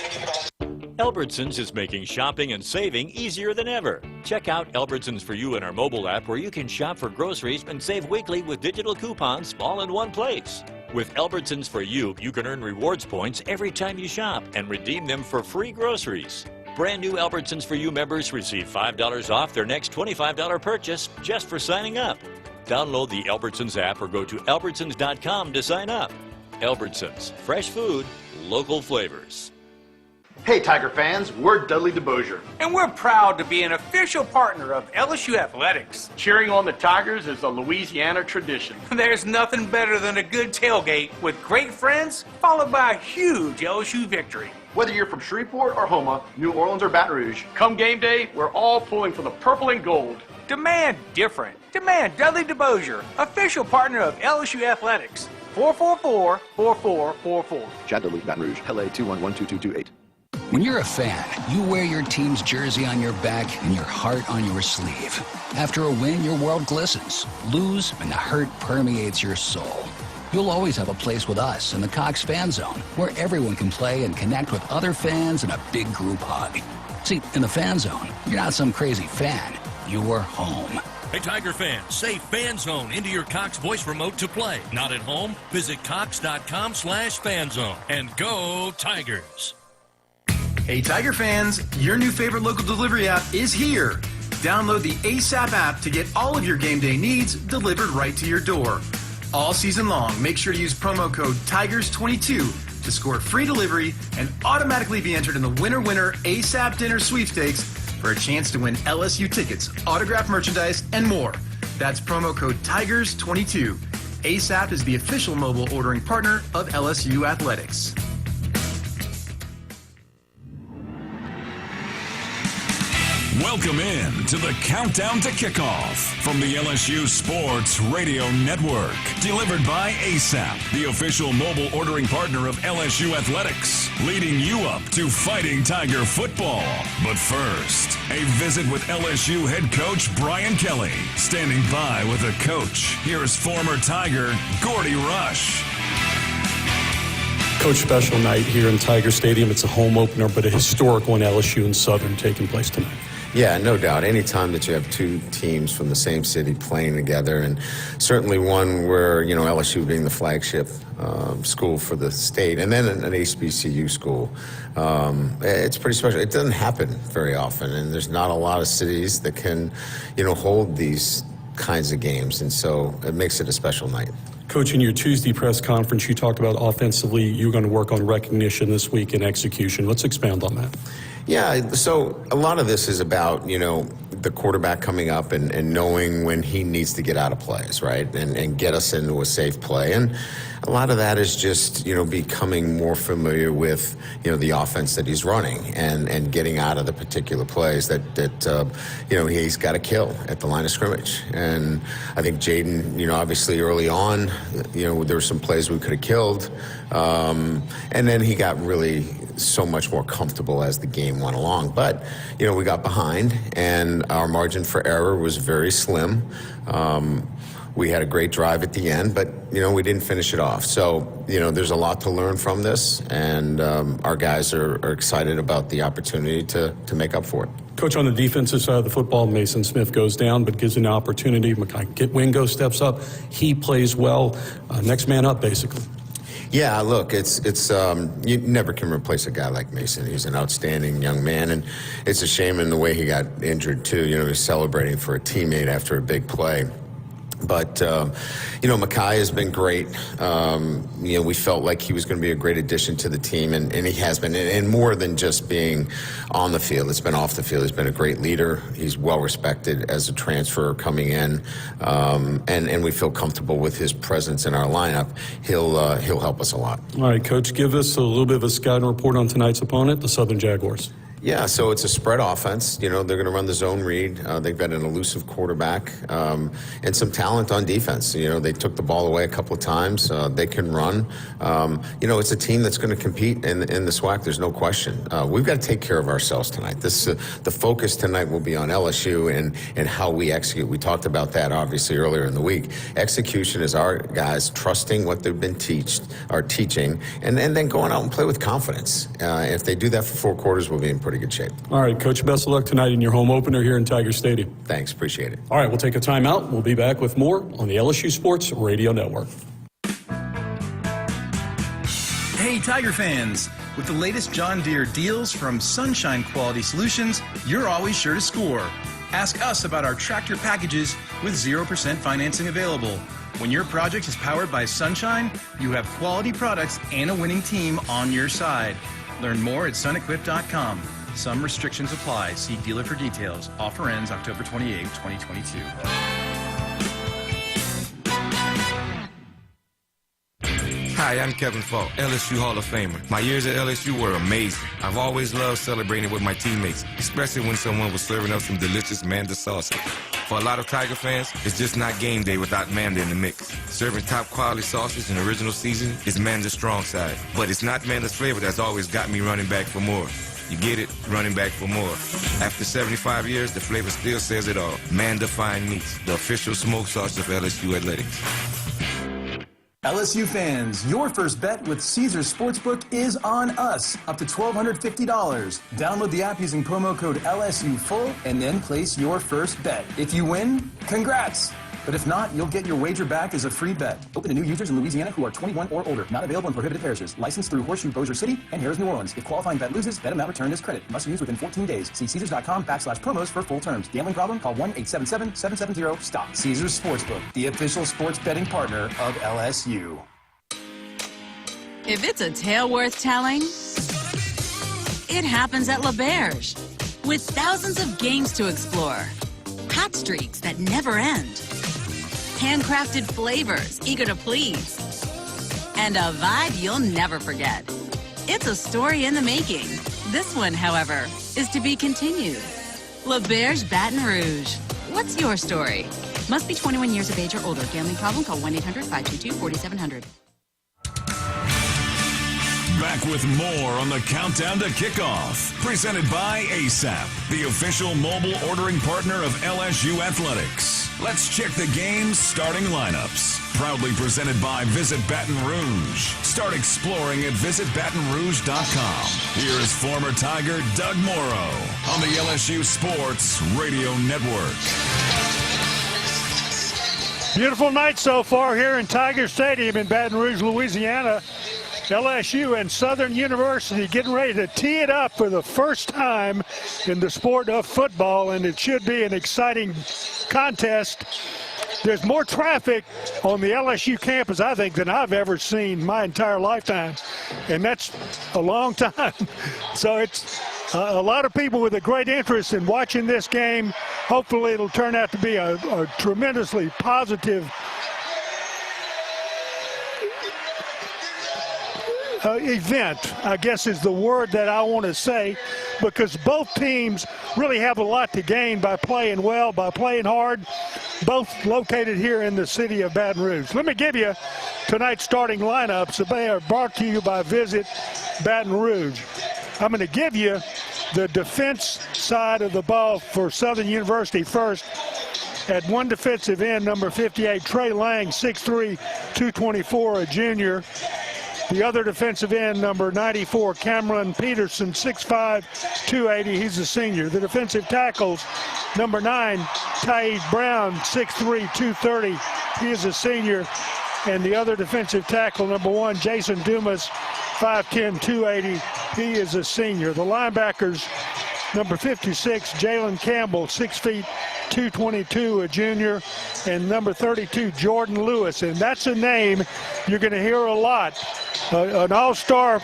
Albertsons is making shopping and saving easier than ever. Check out Albertsons for You in our mobile app, where you can shop for groceries and save weekly with digital coupons all in one place. With Albertsons for You, you can earn rewards points every time you shop and redeem them for free groceries. Brand new Albertsons for You members receive $5 off their next $25 purchase just for signing up. Download the Albertsons app or go to albertsons.com to sign up. Albertsons, fresh food, local flavors. Hey Tiger fans, we're Dudley DeBosier. And we're proud to be an official partner of LSU Athletics. Cheering on the Tigers is a Louisiana tradition. There's nothing better than a good tailgate with great friends, followed by a huge LSU victory. Whether you're from Shreveport or Houma, New Orleans or Baton Rouge, come game day, we're all pulling for the purple and gold. Demand different. Demand Dudley DeBosier, official partner of LSU Athletics. 444-4444. Chad Dudley, Baton Rouge, LA 2112228. When you're a fan, you wear your team's jersey on your back and your heart on your sleeve. After a win, your world glistens. Lose, and the hurt permeates your soul. You'll always have a place with us in the Cox Fan Zone, where everyone can play and connect with other fans in a big group hug. See, in the Fan Zone, you're not some crazy fan. You're home. Hey, Tiger fans, say Fan Zone into your Cox voice remote to play. Not at home? Visit cox.com/fanzone and go Tigers. Hey Tiger fans, your new favorite local delivery app is here. Download the ASAP app to get all of your game day needs delivered right to your door. All season long, make sure to use promo code TIGERS22 to score free delivery and automatically be entered in the Winner ASAP Dinner Sweepstakes for a chance to win LSU tickets, autographed merchandise, and more. That's promo code TIGERS22. ASAP is the official mobile ordering partner of LSU Athletics. Welcome in to the Countdown to Kickoff from the LSU Sports Radio Network. Delivered by ASAP, the official mobile ordering partner of LSU Athletics, leading you up to Fighting Tiger football. But first, a visit with LSU head coach Brian Kelly. Standing by with a coach, here's former Tiger Gordy Rush. Coach, special night here in Tiger Stadium. It's a home opener, but a historic one, LSU and Southern, taking place tonight. Yeah, no doubt. Anytime that you have two teams from the same city playing together, and certainly one where, you know, LSU being the flagship school for the state, and then an HBCU school, it's pretty special. It doesn't happen very often, and there's not a lot of cities that can, you know, hold these kinds of games, and so it makes it a special night. Coach, in your Tuesday press conference, you talked about offensively, you're going to work on recognition this week and execution. Let's expand on that. Yeah, so a lot of this is about, you know, the quarterback coming up and knowing when he needs to get out of plays, right, and get us into a safe play. And a lot of that is just, you know, becoming more familiar with, you know, the offense that he's running and getting out of the particular plays that you know, he's got to kill at the line of scrimmage. And I think Jaden, you know, obviously early on, you know, there were some plays we could have killed. And then he got really so much more comfortable as the game went along. But, you know, we got behind, and our margin for error was very slim. We had a great drive at the end, but, you know, we didn't finish it off. So, you know, there's a lot to learn from this, and our guys are excited about the opportunity to make up for it. Coach, on the defensive side of the football, Mason Smith goes down, but gives an opportunity. Wingo steps up. He plays well. Next man up, basically. Yeah, look, it's you never can replace a guy like Mason. He's an outstanding young man, and it's a shame in the way he got injured too. You know, he's celebrating for a teammate after a big play. But, you know, Mekhi has been great. You know, we felt like he was going to be a great addition to the team, and he has been. And more than just being on the field, it's been off the field. He's been a great leader. He's well respected as a transfer coming in, and we feel comfortable with his presence in our lineup. He'll help us a lot. All right, Coach, give us a little bit of a scouting report on tonight's opponent, the Southern Jaguars. Yeah, so it's a spread offense. You know, they're going to run the zone read. They've got an elusive quarterback and some talent on defense. You know, they took the ball away a couple of times. They can run. You know, it's a team that's going to compete in the SWAC. There's no question. We've got to take care of ourselves tonight. The focus tonight will be on LSU and how we execute. We talked about that, obviously, earlier in the week. Execution is our guys trusting what they've been teaching, and then going out and play with confidence. If they do that for 4 quarters, we'll be in pretty good shape. All right, Coach, best of luck tonight in your home opener here in Tiger Stadium. Thanks, appreciate it. All right, we'll take a timeout. We'll be back with more on the LSU Sports Radio Network. Hey, Tiger fans! With the latest John Deere deals from Sunshine Quality Solutions, you're always sure to score. Ask us about our tractor packages with 0% financing available. When your project is powered by Sunshine, you have quality products and a winning team on your side. Learn more at sunequip.com. Some restrictions apply. See dealer for details. Offer ends October 28, 2022. Hi, I'm Kevin Falk, LSU Hall of Famer. My years at LSU were amazing. I've always loved celebrating with my teammates, especially when someone was serving up some delicious Manda sauce. For a lot of Tiger fans, it's just not game day without Manda in the mix. Serving top quality sauces and original season is Manda's strong side. But it's not Manda's flavor that's always got me running back for more. You get it, running back for more. After 75 years, the flavor still says it all. Manda Fine Meats, the official smoke sauce of LSU Athletics. LSU fans, your first bet with Caesars Sportsbook is on us, up to $1,250. Download the app using promo code LSUFull and then place your first bet. If you win, congrats! But if not, you'll get your wager back as a free bet. Open to new users in Louisiana who are 21 or older. Not available in prohibited parishes. Licensed through Horseshoe Bossier City and Harrah's New Orleans. If qualifying bet loses, bet amount returned is credit. Must be used within 14 days. See Caesars.com/promos for full terms. Gambling problem? Call 1-877-770-STOP. Caesars Sportsbook, the official sports betting partner of LSU. If it's a tale worth telling, it happens at Berge. With thousands of games to explore, hot streaks that never end, handcrafted flavors eager to please, and a vibe you'll never forget. It's a story in the making. This one, however, is to be continued. Berge, Baton Rouge. What's your story? Must be 21 years of age or older. Gambling problem? Call 1-800-522-4700. Back with more on the Countdown to Kickoff, presented by ASAP, the official mobile ordering partner of LSU Athletics. Let's check the game's starting lineups. Proudly presented by Visit Baton Rouge. Start exploring at visitbatonrouge.com. Here is former Tiger Doug Morrow on the LSU Sports Radio Network. Beautiful night so far here in Tiger Stadium in Baton Rouge, Louisiana. LSU and Southern University getting ready to tee it up for the first time in the sport of football, and it should be an exciting contest. There's more traffic on the LSU campus, I think, than I've ever seen my entire lifetime, and that's a long time. So it's a lot of people with a great interest in watching this game. Hopefully it'll turn out to be a tremendously positive event, I guess is the word that I want to say, because both teams really have a lot to gain by playing well, by playing hard, both located here in the city of Baton Rouge. Let me give you tonight's starting lineups. They are brought to you by Visit Baton Rouge. I'm going to give you the defense side of the ball for Southern University first. At one defensive end, number 58, Trey Lang, 6'3", 224, a junior. The other defensive end, number 94, Cameron Peterson, 6'5", 280. He's a senior. The defensive tackles, number 9, Taid Brown, 6'3", 230. He is a senior. And the other defensive tackle, number 1, Jason Dumas, 5'10", 280. He is a senior. The linebackers, number 56, Jalen Campbell, 6 feet, 222, a junior. And number 32, Jordan Lewis. And that's a name you're going to hear a lot. An all-star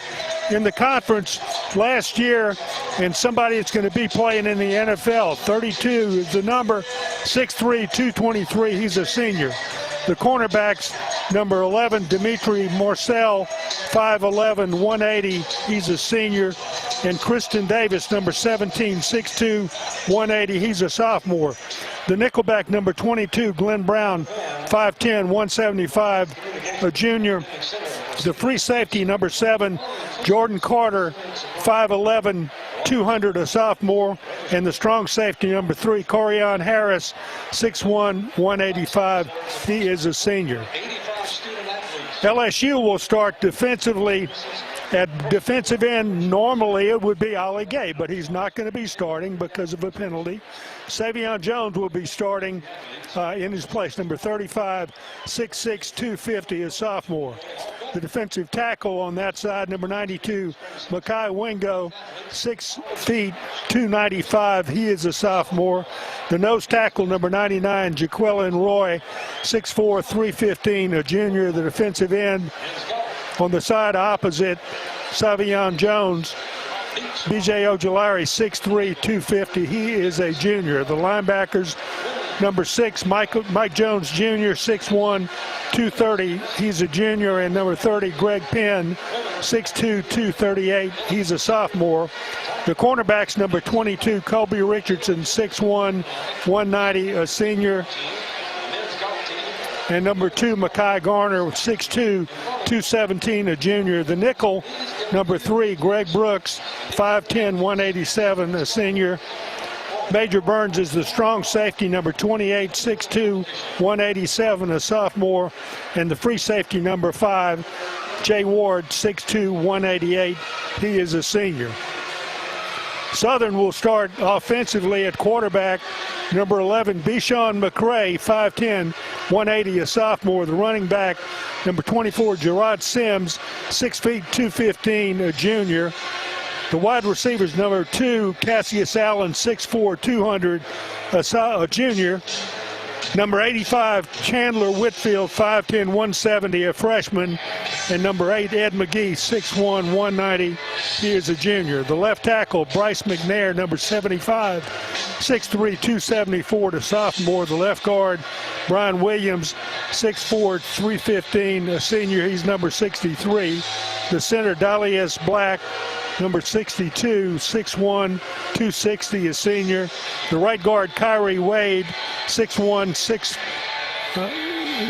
in the conference last year, and somebody that's going to be playing in the NFL. 32 is the number, 6'3", 223. He's a senior. The cornerbacks, number 11, Dimitri Morcel, 5'11", 180. He's a senior. And Kristen Davis, number 17, 6'2", 180. He's a sophomore. The nickelback, number 22, Glenn Brown, 5'10", 175, a junior. The free safety, number 7, Jordan Carter, 5'11", 200, a sophomore. And the strong safety, number 3, Corian Harris, 6'1", 185. He is a senior. LSU will start defensively. At defensive end, normally it would be Ollie Gay, but he's not going to be starting because of a penalty. Savion Jones will be starting in his place, number 35, 6'6", 250, a sophomore. The defensive tackle on that side, number 92, Makai Wingo, 6 feet, 295. He is a sophomore. The nose tackle, number 99, Jaquelin Roy, 6'4", 315, a junior. The defensive end on the side opposite, Savion Jones, B.J. Ojolari, 6'3", 250. He is a junior. The linebackers, number 6, Mike Jones Jr., 6'1", 230. He's a junior. And number 30, Greg Penn, 6'2", 238. He's a sophomore. The cornerbacks, number 22, Colby Richardson, 6'1", 190, a senior. And number 2, Makai Garner, 6'2", 217, a junior. The nickel, number 3, Greg Brooks, 5'10", 187, a senior. Major Burns is the strong safety, number 28, 6'2", 187, a sophomore. And the free safety, number 5, Jay Ward, 6'2", 188. He is a senior. Southern will start offensively at quarterback. Number 11, Bishon McRae, 5'10", 180, a sophomore. The running back, number 24, Gerard Sims, 6 feet, 215, a junior. The wide receivers, number 2, Cassius Allen, 6'4", 200, a junior. Number 85, Chandler Whitfield, 5'10", 170, a freshman. And number 8, Ed McGee, 6'1", 190. He is a junior. The left tackle, Bryce McNair, number 75, 6'3", 274, the sophomore. The left guard, Brian Williams, 6'4", 315, a senior. He's number 63. The center, Dalius Black, number 62, 6'1", 260, a senior. The right guard, Kyrie Wade, 6'1",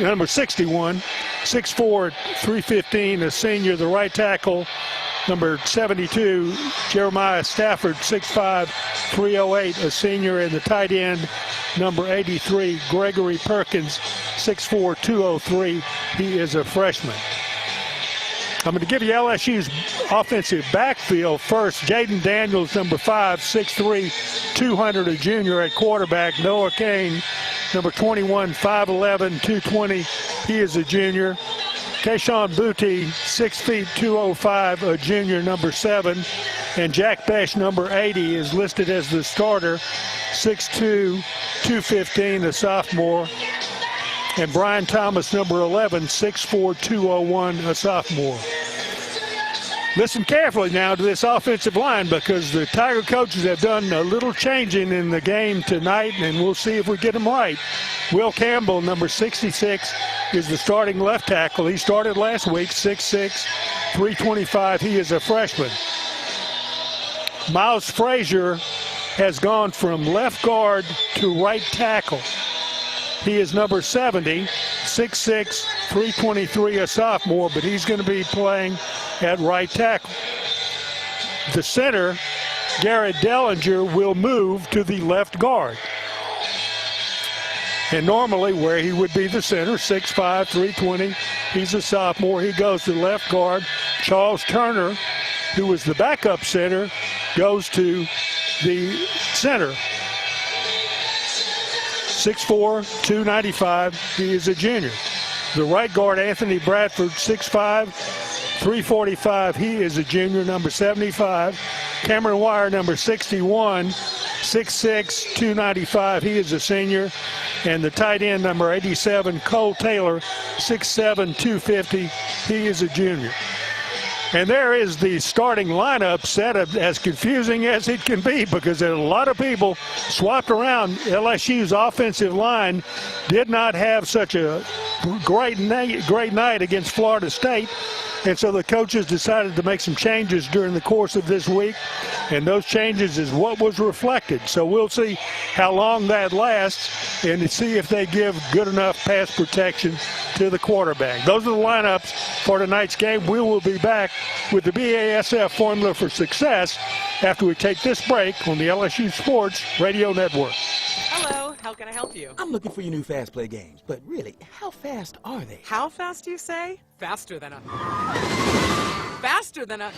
number 61, 6'4", 315, a senior. The right tackle, number 72, Jeremiah Stafford, 6'5", 308, a senior. And the tight end, number 83, Gregory Perkins, 6'4", 203. He is a freshman. I'm going to give you LSU's offensive backfield first. Jaden Daniels, number 5, 6'3", 200, a junior at quarterback. Noah Kane, number 21, 5'11", 220. He is a junior. Kayshawn Booty, 6 feet, 205, a junior, number 7. And Jack Besh, number 80, is listed as the starter, 6'2", 215, a sophomore. And Brian Thomas, number 11, 6'4", 201, a sophomore. Listen carefully now to this offensive line because the Tiger coaches have done a little changing in the game tonight, and we'll see if we get them right. Will Campbell, number 66, is the starting left tackle. He started last week, 6'6", 325. He is a freshman. Miles Frazier has gone from left guard to right tackle. He is number 70, 6'6", 323, a sophomore, but he's going to be playing at right tackle. The center, Garrett Dellinger, will move to the left guard. And normally where he would be the center, 6'5", 320, he's a sophomore. He goes to left guard. Charles Turner, who was the backup center, goes to the center. 6'4", 295. He is a junior. The right guard, Anthony Bradford, 6'5", 345. He is a junior, number 75. Cameron Wire, number 61, 6'6", 295. He is a senior. And the tight end, number 87, Cole Taylor, 6'7", 250. He is a junior. And there is the starting lineup set up, as confusing as it can be, because there are a lot of people swapped around. LSU's offensive line did not have such a great night against Florida State. And so the coaches decided to make some changes during the course of this week, and those changes is what was reflected. So we'll see how long that lasts and to see if they give good enough pass protection to the quarterback. Those are the lineups for tonight's game. We will be back with the BASF formula for success after we take this break on the LSU Sports Radio Network. Hello, how can I help you? I'm looking for your new fast play games, but really, how fast are they? How fast do you say? Faster than a... Faster than a...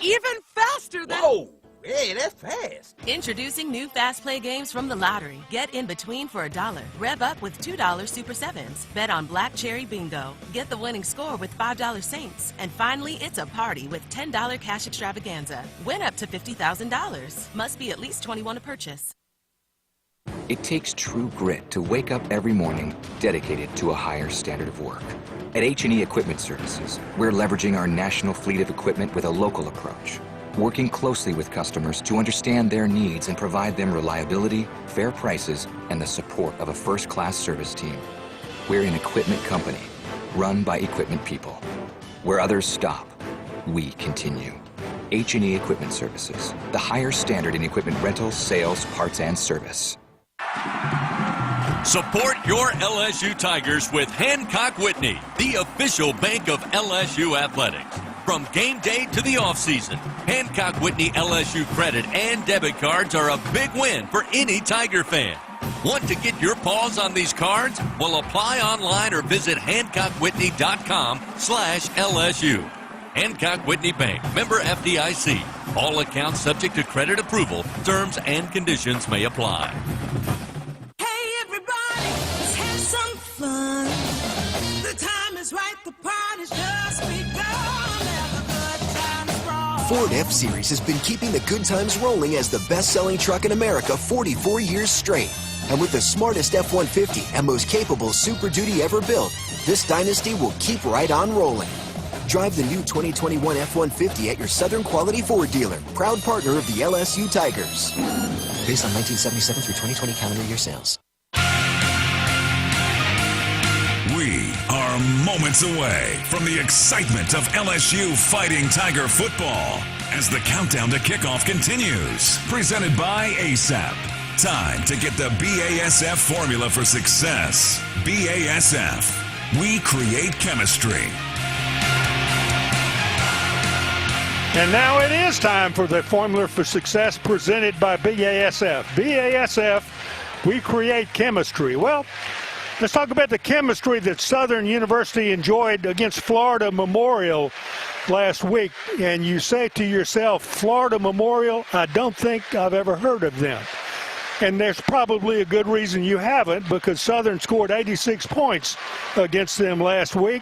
Even faster than... Whoa! Hey, that's fast. Introducing new Fast Play games from the lottery. Get in between for $1. Rev up with $2 Super 7s. Bet on Black Cherry Bingo. Get the winning score with $5 Saints. And finally, it's a party with $10 Cash Extravaganza. Win up to $50,000. Must be at least 21 to purchase. It takes true grit to wake up every morning dedicated to a higher standard of work. At H&E Equipment Services, we're leveraging our national fleet of equipment with a local approach, working closely with customers to understand their needs and provide them reliability, fair prices, and the support of a first-class service team. We're an equipment company, run by equipment people. Where others stop, we continue. H&E Equipment Services, the higher standard in equipment rentals, sales, parts, and service. Support your LSU Tigers with Hancock Whitney, the official bank of LSU athletics. From game day to the offseason, Hancock Whitney LSU credit and debit cards are a big win for any Tiger fan. Want to get your paws on these cards? Well, apply online or visit HancockWhitney.com/LSU. Hancock Whitney Bank, member FDIC. All accounts subject to credit approval. Terms and conditions may apply. Hey everybody, let's have some fun. The time is right, the party's just begun. Ford F-Series has been keeping the good times rolling as the best-selling truck in America 44 years straight. And with the smartest F-150 and most capable Super Duty ever built, this dynasty will keep right on rolling. Drive the new 2021 F-150 at your Southern Quality Ford dealer, proud partner of the LSU Tigers. Based on 1977 through 2020 calendar year sales. We are moments away from the excitement of LSU fighting Tiger football as the countdown to kickoff continues. Presented by ASAP. Time to get the BASF formula for success. BASF. We create chemistry. And now it is time for the formula for success presented by BASF. BASF, we create chemistry. Well, let's talk about the chemistry that Southern University enjoyed against Florida Memorial last week. And you say to yourself, Florida Memorial, I don't think I've ever heard of them. And there's probably a good reason you haven't, because Southern scored 86 points against them last week.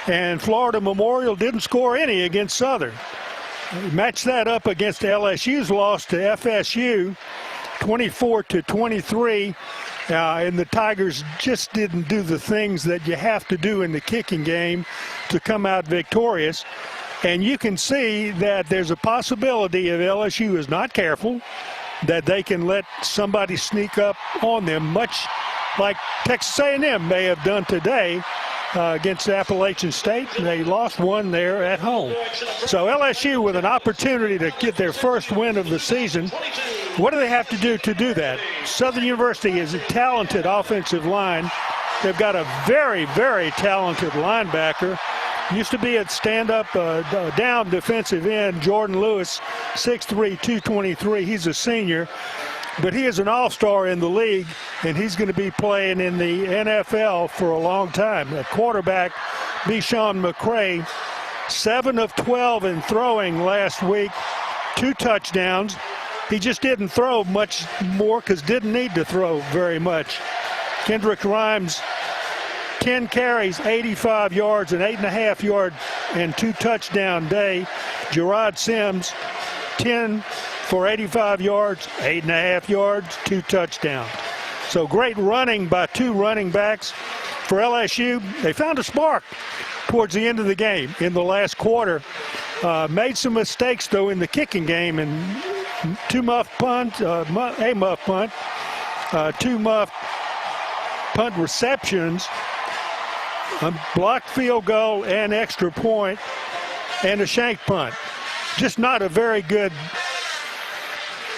And Florida Memorial didn't score any against Southern. Match that up against LSU's loss to FSU, 24-23. And the Tigers just didn't do the things that you have to do in the kicking game to come out victorious. And you can see that there's a possibility if LSU is not careful that they can let somebody sneak up on them, much like Texas A&M may have done today against Appalachian State. They lost one there at home. So LSU with an opportunity to get their first win of the season. What do they have to do that? Southern University is a talented offensive line. They've got a very, very talented linebacker. Used to be at stand-up, down defensive end, Jordan Lewis, 6'3", 223. He's a senior. But he is an all-star in the league, and he's going to be playing in the NFL for a long time. At quarterback, Bishawn McCray, 7 of 12 in throwing last week, 2 touchdowns. He just didn't throw much more because didn't need to throw very much. Kendrick Rhymes 10 carries, 85 yards, an 8.5-yard and 2 touchdown day. Gerard Sims, 10 for 85 yards, 8.5 yards, 2 touchdowns. So great running by 2 running backs. For LSU, they found a spark towards the end of the game in the last quarter. Made some mistakes, though, in the kicking game, and 2 muff punts, a muff punt, 2 muff punt receptions, a blocked field goal and extra point, and a shank punt. Just not a very good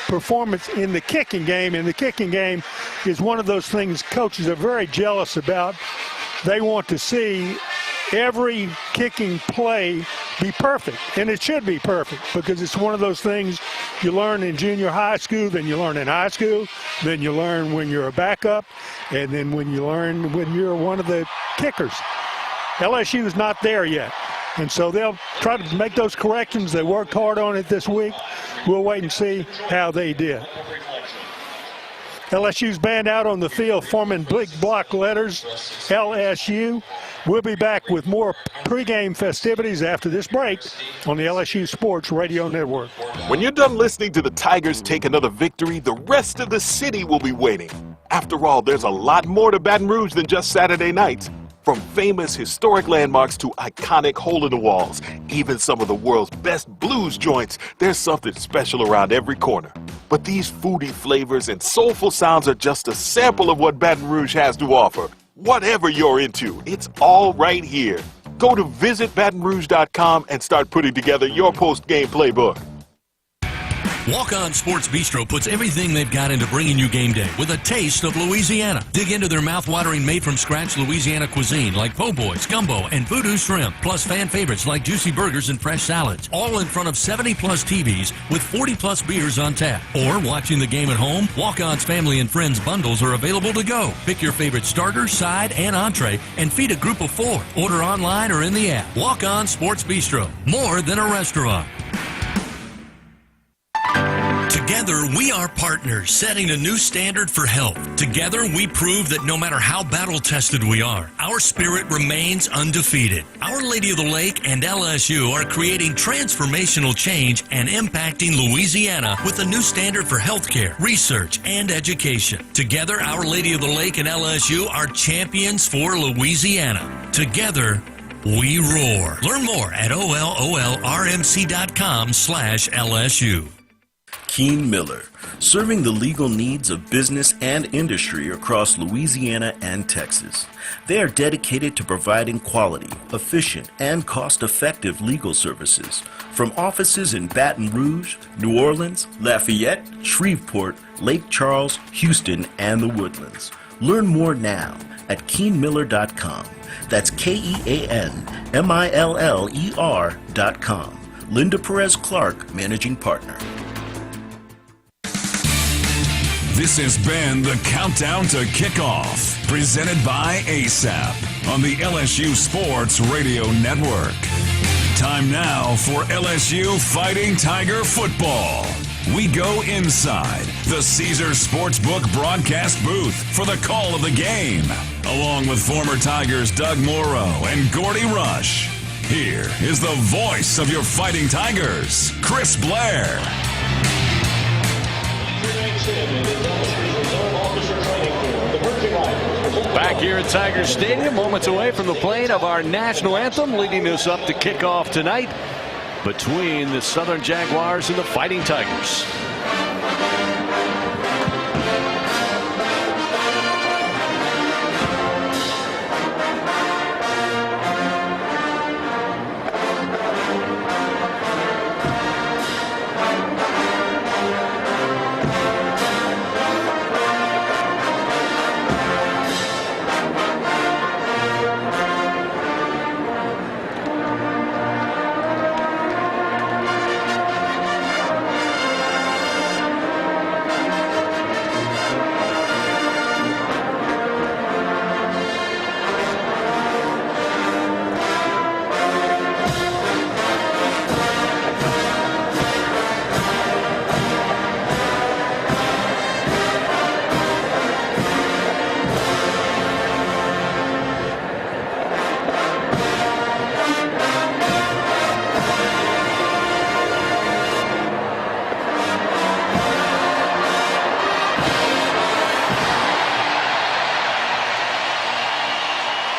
performance in the kicking game. And the kicking game is one of those things coaches are very jealous about. They want to see every kicking play be perfect, and it should be perfect, because it's one of those things you learn in junior high school, then you learn in high school, then you learn when you're a backup, and then when you learn when you're one of the kickers. LSU is not there yet, and so they'll try to make those corrections. They worked hard on it this week. We'll wait and see how they did. LSU's band out on the field forming big block letters, LSU. We'll be back with more pregame festivities after this break on the LSU Sports Radio Network. When you're done listening to the Tigers take another victory, the rest of the city will be waiting. After all, there's a lot more to Baton Rouge than just Saturday nights. From famous historic landmarks to iconic hole-in-the-walls, even some of the world's best blues joints, there's something special around every corner. But these foodie flavors and soulful sounds are just a sample of what Baton Rouge has to offer. Whatever you're into, it's all right here. Go to visitbatonrouge.com and start putting together your post-game playbook. Walk-On Sports Bistro puts everything they've got into bringing you game day with a taste of Louisiana. Dig into their mouth-watering made-from-scratch Louisiana cuisine like po' boys, gumbo, and voodoo shrimp, plus fan favorites like juicy burgers and fresh salads, all in front of 70-plus TVs with 40-plus beers on tap. Or watching the game at home, Walk-On's family and friends bundles are available to go. Pick your favorite starter, side, and entree and feed a group of 4. Order online or in the app. Walk-On Sports Bistro, more than a restaurant. Together, we are partners, setting a new standard for health. Together, we prove that no matter how battle-tested we are, our spirit remains undefeated. Our Lady of the Lake and LSU are creating transformational change and impacting Louisiana with a new standard for healthcare, research, and education. Together, Our Lady of the Lake and LSU are champions for Louisiana. Together, we roar. Learn more at ololrmc.com/LSU. Kean Miller, serving the legal needs of business and industry across Louisiana and Texas. They are dedicated to providing quality, efficient, and cost-effective legal services from offices in Baton Rouge, New Orleans, Lafayette, Shreveport, Lake Charles, Houston, and the Woodlands. Learn more now at KeanMiller.com. That's KeanMiller.com. Linda Perez Clark, Managing Partner. This has been the Countdown to Kickoff, presented by ASAP on the LSU Sports Radio Network. Time now for LSU Fighting Tiger football. We go inside the Caesars Sportsbook broadcast booth for the call of the game, along with former Tigers Doug Morrow and Gordy Rush. Here is the voice of your Fighting Tigers, Chris Blair. Back here at Tiger Stadium, moments away from the playing of our national anthem, leading us up to kickoff tonight between the Southern Jaguars and the Fighting Tigers.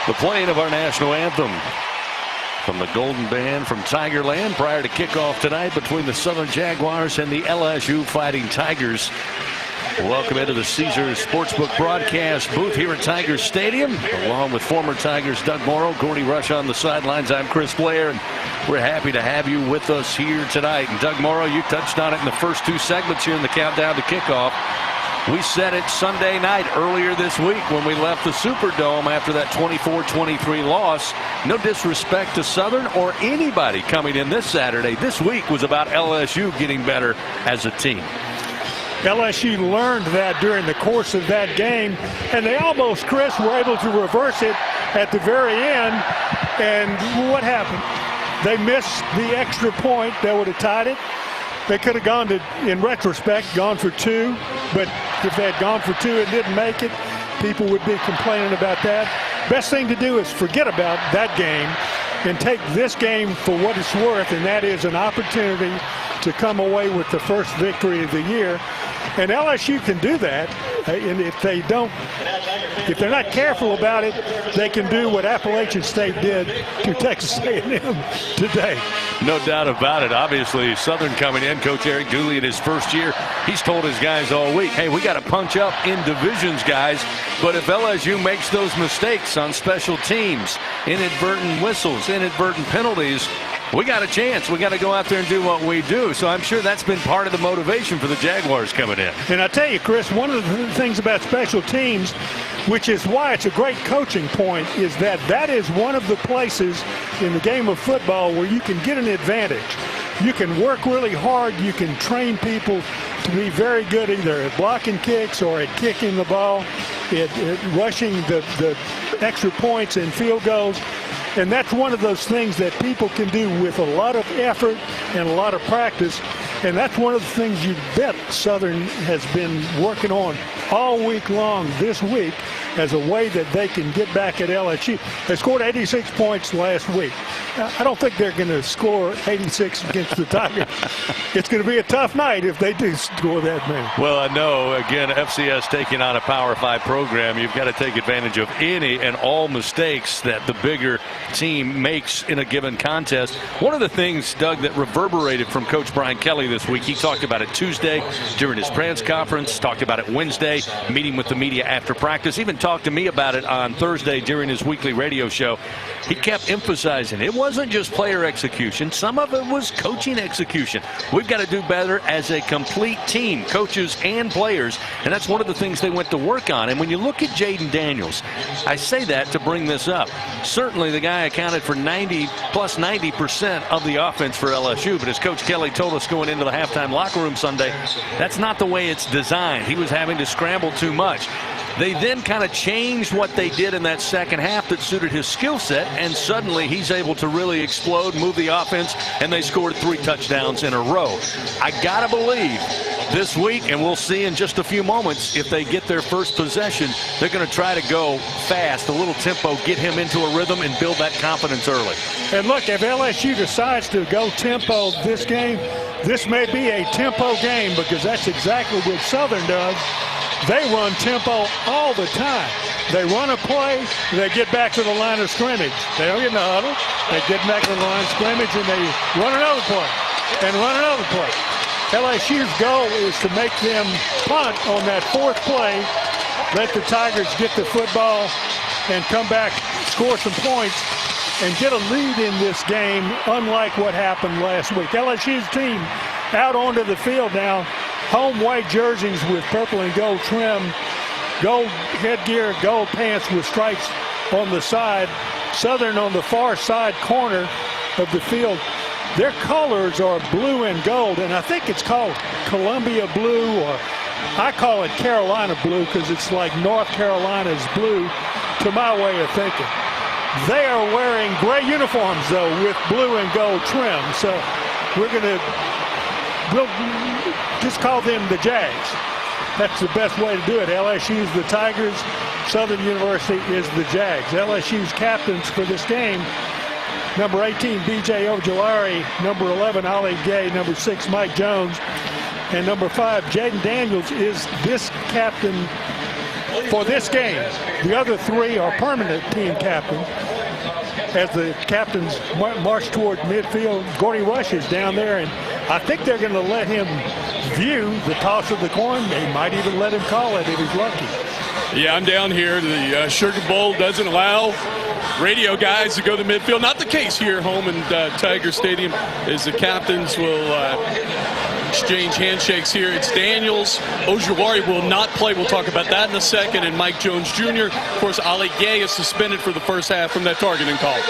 The playing of our national anthem from the Golden Band from Tigerland prior to kickoff tonight between the Southern Jaguars and the LSU Fighting Tigers. Welcome into the Caesars Sportsbook broadcast booth here at Tigers Stadium, along with former Tigers Doug Morrow, Gordy Rush on the sidelines. I'm Chris Blair, and we're happy to have you with us here tonight. And Doug Morrow, you touched on it in the first two segments here in the countdown to kickoff. We said it Sunday night earlier this week when we left the Superdome after that 24-23 loss. No disrespect to Southern or anybody coming in this Saturday. This week was about LSU getting better as a team. LSU learned that during the course of that game, and they almost, Chris, were able to reverse it at the very end. And what happened? They missed the extra point that would have tied it. They could have gone to, in retrospect, gone for two, but if they had gone for two and didn't make it, people would be complaining about that. Best thing to do is forget about that game and take this game for what it's worth, and that is an opportunity to come away with the first victory of the year. And LSU can do that, and if they're not careful about it, they can do what Appalachian State did to Texas A&M today. No doubt about it. Obviously, Southern coming in, Coach Eric Dooley in his first year, he's told his guys all week, hey, we got to punch up in divisions, guys. But if LSU makes those mistakes on special teams, inadvertent whistles, inadvertent penalties, we got a chance. We got to go out there and do what we do. So I'm sure that's been part of the motivation for the Jaguars coming in. And I tell you, Chris, one of the things about special teams, which is why it's a great coaching point, is that is one of the places in the game of football where you can get an advantage. You can work really hard. You can train people to be very good either at blocking kicks or at kicking the ball, at rushing the extra points and field goals. And that's one of those things that people can do with a lot of effort and a lot of practice. And that's one of the things you bet Southern has been working on all week long this week as a way that they can get back at LSU. They scored 86 points last week. I don't think they're going to score 86 against the Tigers. It's going to be a tough night if they do score that many. Well, I know, again, FCS taking on a Power 5 program, you've got to take advantage of any and all mistakes that the bigger team makes in a given contest. One of the things, Doug, that reverberated from Coach Brian Kelly this week, he talked about it Tuesday during his press conference, talked about it Wednesday, meeting with the media after practice, even talked to me about it on Thursday during his weekly radio show. He kept emphasizing it wasn't just player execution. Some of it was coaching execution. We've got to do better as a complete team, coaches and players, and that's one of the things they went to work on. And when you look at Jaden Daniels, I say that to bring this up. Certainly the guy accounted for 90% of the offense for LSU, but as Coach Kelly told us going into the halftime locker room Sunday, that's not the way it's designed. He was having to scramble too much. They then kind of changed what they did in that second half that suited his skill set, and suddenly he's able to really explode, move the offense, and they scored 3 touchdowns in a row. I got to believe this week, and we'll see in just a few moments, if they get their first possession, they're going to try to go fast, a little tempo, get him into a rhythm, and build that confidence early. And look, if LSU decides to go tempo this game, this may be a tempo game because that's exactly what Southern does. They run tempo all the time. They run a play, they get back to the line of scrimmage. They don't get in the huddle. They get back to the line of scrimmage, and they run another play and run another play. LSU's goal is to make them punt on that fourth play, let the Tigers get the football and come back, score some points, and get a lead in this game, unlike what happened last week. LSU's team out onto the field now. Home white jerseys with purple and gold trim, gold headgear, gold pants with stripes on the side. Southern on the far side corner of the field. Their colors are blue and gold, and I think it's called Columbia blue, or I call it Carolina blue because it's like North Carolina's blue to my way of thinking. They are wearing gray uniforms, though, with blue and gold trim. So we'll just call them the Jags. That's the best way to do it. LSU's the Tigers. Southern University is the Jags. LSU's captains for this game, number 18, B.J. Ojolari, number 11, Ollie Gay, number 6, Mike Jones, and number 5, Jaden Daniels is this captain for this game. The other 3 are permanent team captains. As the captains march toward midfield, Gordy Rush is down there, and I think they're going to let him view the toss of the coin. They might even let him call it if he's lucky. Yeah, I'm down here. The Sugar Bowl doesn't allow radio guys to go to midfield. Not the case here home in Tiger Stadium, as the captains will exchange handshakes here. It's Daniels. Ojulari will not play. We'll talk about that in a second. And Mike Jones Jr. Of course, Ali Gay is suspended for the first half from that targeting call.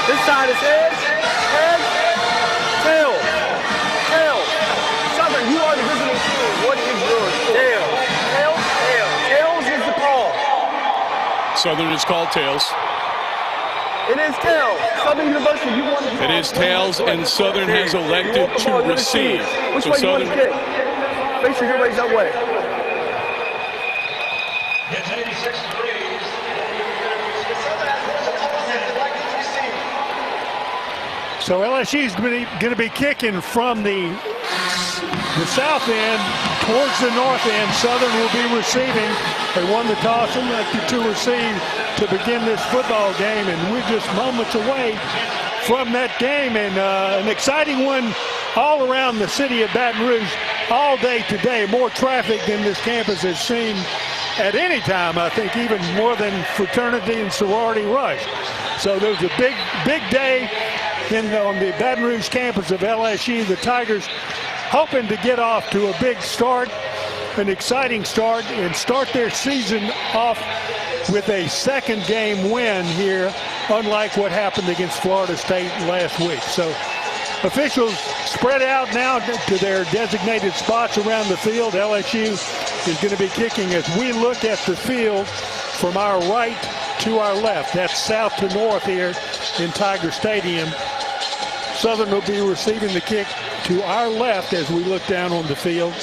This side is heads, tails, tails. Southern, you are the visiting team. What is yours? Tails. Tails is the call. Southern is called tails. It is tails. Southern University, you won the call. It is tails, and Southern has elected to receive. Which so way Southern, you want to kick? Make sure you raise that way. It's 86 degrees. So LSU is going to be kicking from the south end towards the north end. Southern will be receiving. They won the toss and elected to receive to begin this football game, and we're just moments away from that game, and an exciting one all around the city of Baton Rouge all day today. More traffic than this campus has seen at any time, I think, even more than fraternity and sorority rush. So there's a big day on the Baton Rouge campus of LSU. The Tigers hoping to get off to a big start, an exciting start, and start their season off with a second game win here, unlike what happened against Florida State last week. So officials spread out now to their designated spots around the field. LSU is going to be kicking as we look at the field from our right to our left. That's south to north here in Tiger Stadium. Southern will be receiving the kick to our left as we look down on the field.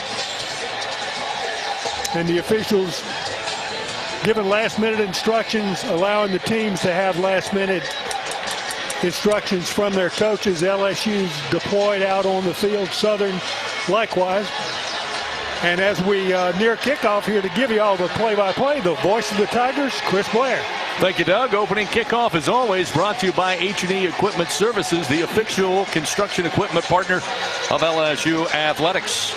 And the officials giving last-minute instructions, allowing the teams to have last-minute instructions from their coaches. LSU's deployed out on the field. Southern likewise. And as we near kickoff here to give you all the play-by-play, the voice of the Tigers, Chris Blair. Thank you, Doug. Opening kickoff, as always, brought to you by H&E Equipment Services, the official construction equipment partner of LSU Athletics.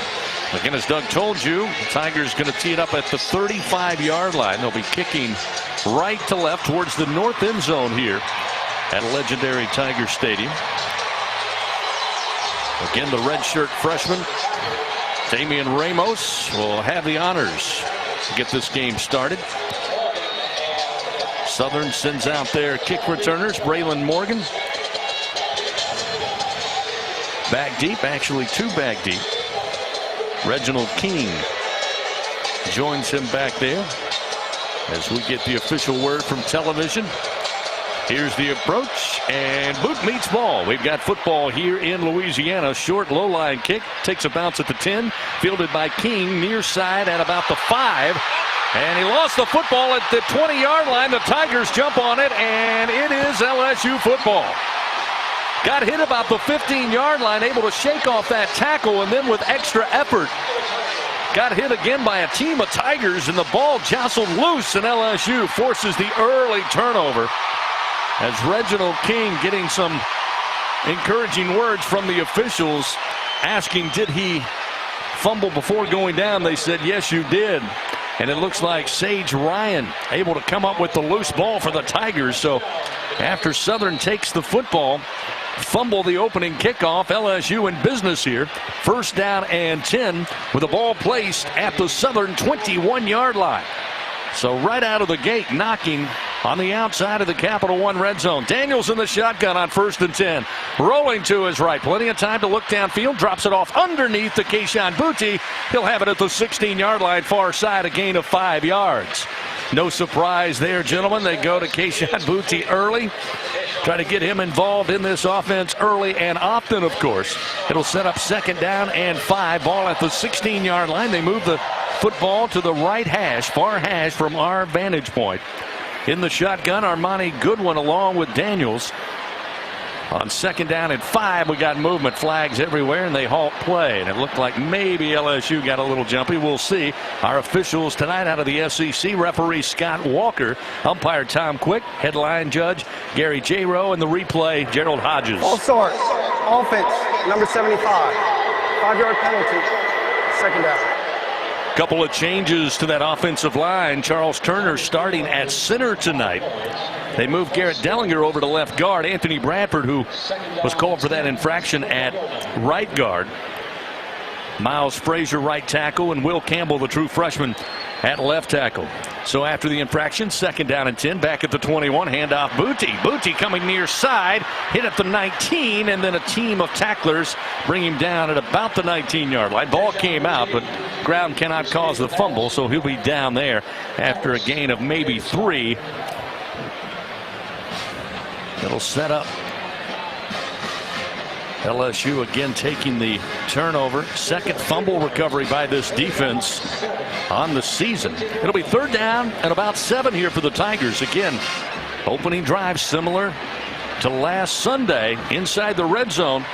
Again, as Doug told you, the Tigers going to tee it up at the 35-yard line. They'll be kicking right to left towards the north end zone here at legendary Tiger Stadium. Again, the redshirt freshman, Damian Ramos, will have the honors to get this game started. Southern sends out their kick returners, Braylon Morgan. Back deep, actually 2 back deep. Reginald Kean joins him back there as we get the official word from television. Here's the approach, and boot meets ball. We've got football here in Louisiana. Short, low-line kick. Takes a bounce at the 10. Fielded by King, near side at about the 5. And he lost the football at the 20-yard line. The Tigers jump on it, and it is LSU football. Got hit about the 15-yard line, able to shake off that tackle, and then with extra effort, got hit again by a team of Tigers, and the ball jostled loose, and LSU forces the early turnover. As Reginald King getting some encouraging words from the officials, asking, did he fumble before going down? They said, yes, you did. And it looks like Sage Ryan able to come up with the loose ball for the Tigers. So after Southern takes the football, fumble the opening kickoff, LSU in business here. First down and 10 with the ball placed at the Southern 21-yard line. So right out of the gate, knocking on the outside of the Capital One red zone. Daniels in the shotgun on 1st and 10. Rolling to his right. Plenty of time to look downfield. Drops it off underneath the Keishawn Booty. He'll have it at the 16-yard line, far side, a gain of 5 yards. No surprise there, gentlemen. They go to Keishawn Booty early. Try to get him involved in this offense early and often, of course. It'll set up 2nd down and 5. Ball at the 16-yard line. They move the football to the right hash, far hash from our vantage point. In the shotgun, Armani Goodwin along with Daniels. On 2nd down and 5, we got movement flags everywhere, and they halt play. And it looked like maybe LSU got a little jumpy. We'll see. Our officials tonight out of the SEC, referee Scott Walker, umpire Tom Quick, headline judge Gary J. Rowe, and the replay Gerald Hodges. All start. Offense, number 75. 5-yard penalty. 2nd down. Couple of changes to that offensive line. Charles Turner starting at center tonight. They moved Garrett Dellinger over to left guard. Anthony Bradford, who was called for that infraction, at right guard. Miles Frazier, right tackle, and Will Campbell, the true freshman, at left tackle. So after the infraction, 2nd down and 10, back at the 21, handoff Booty. Booty coming near side, hit at the 19, and then a team of tacklers bring him down at about the 19-yard line. Ball came out, but ground cannot cause the fumble, so he'll be down there after a gain of maybe 3. It'll set up LSU again taking the turnover. 2nd fumble recovery by this defense on the season. It'll be 3rd down and about 7 here for the Tigers. Again, opening drive similar to last Sunday inside the red zone.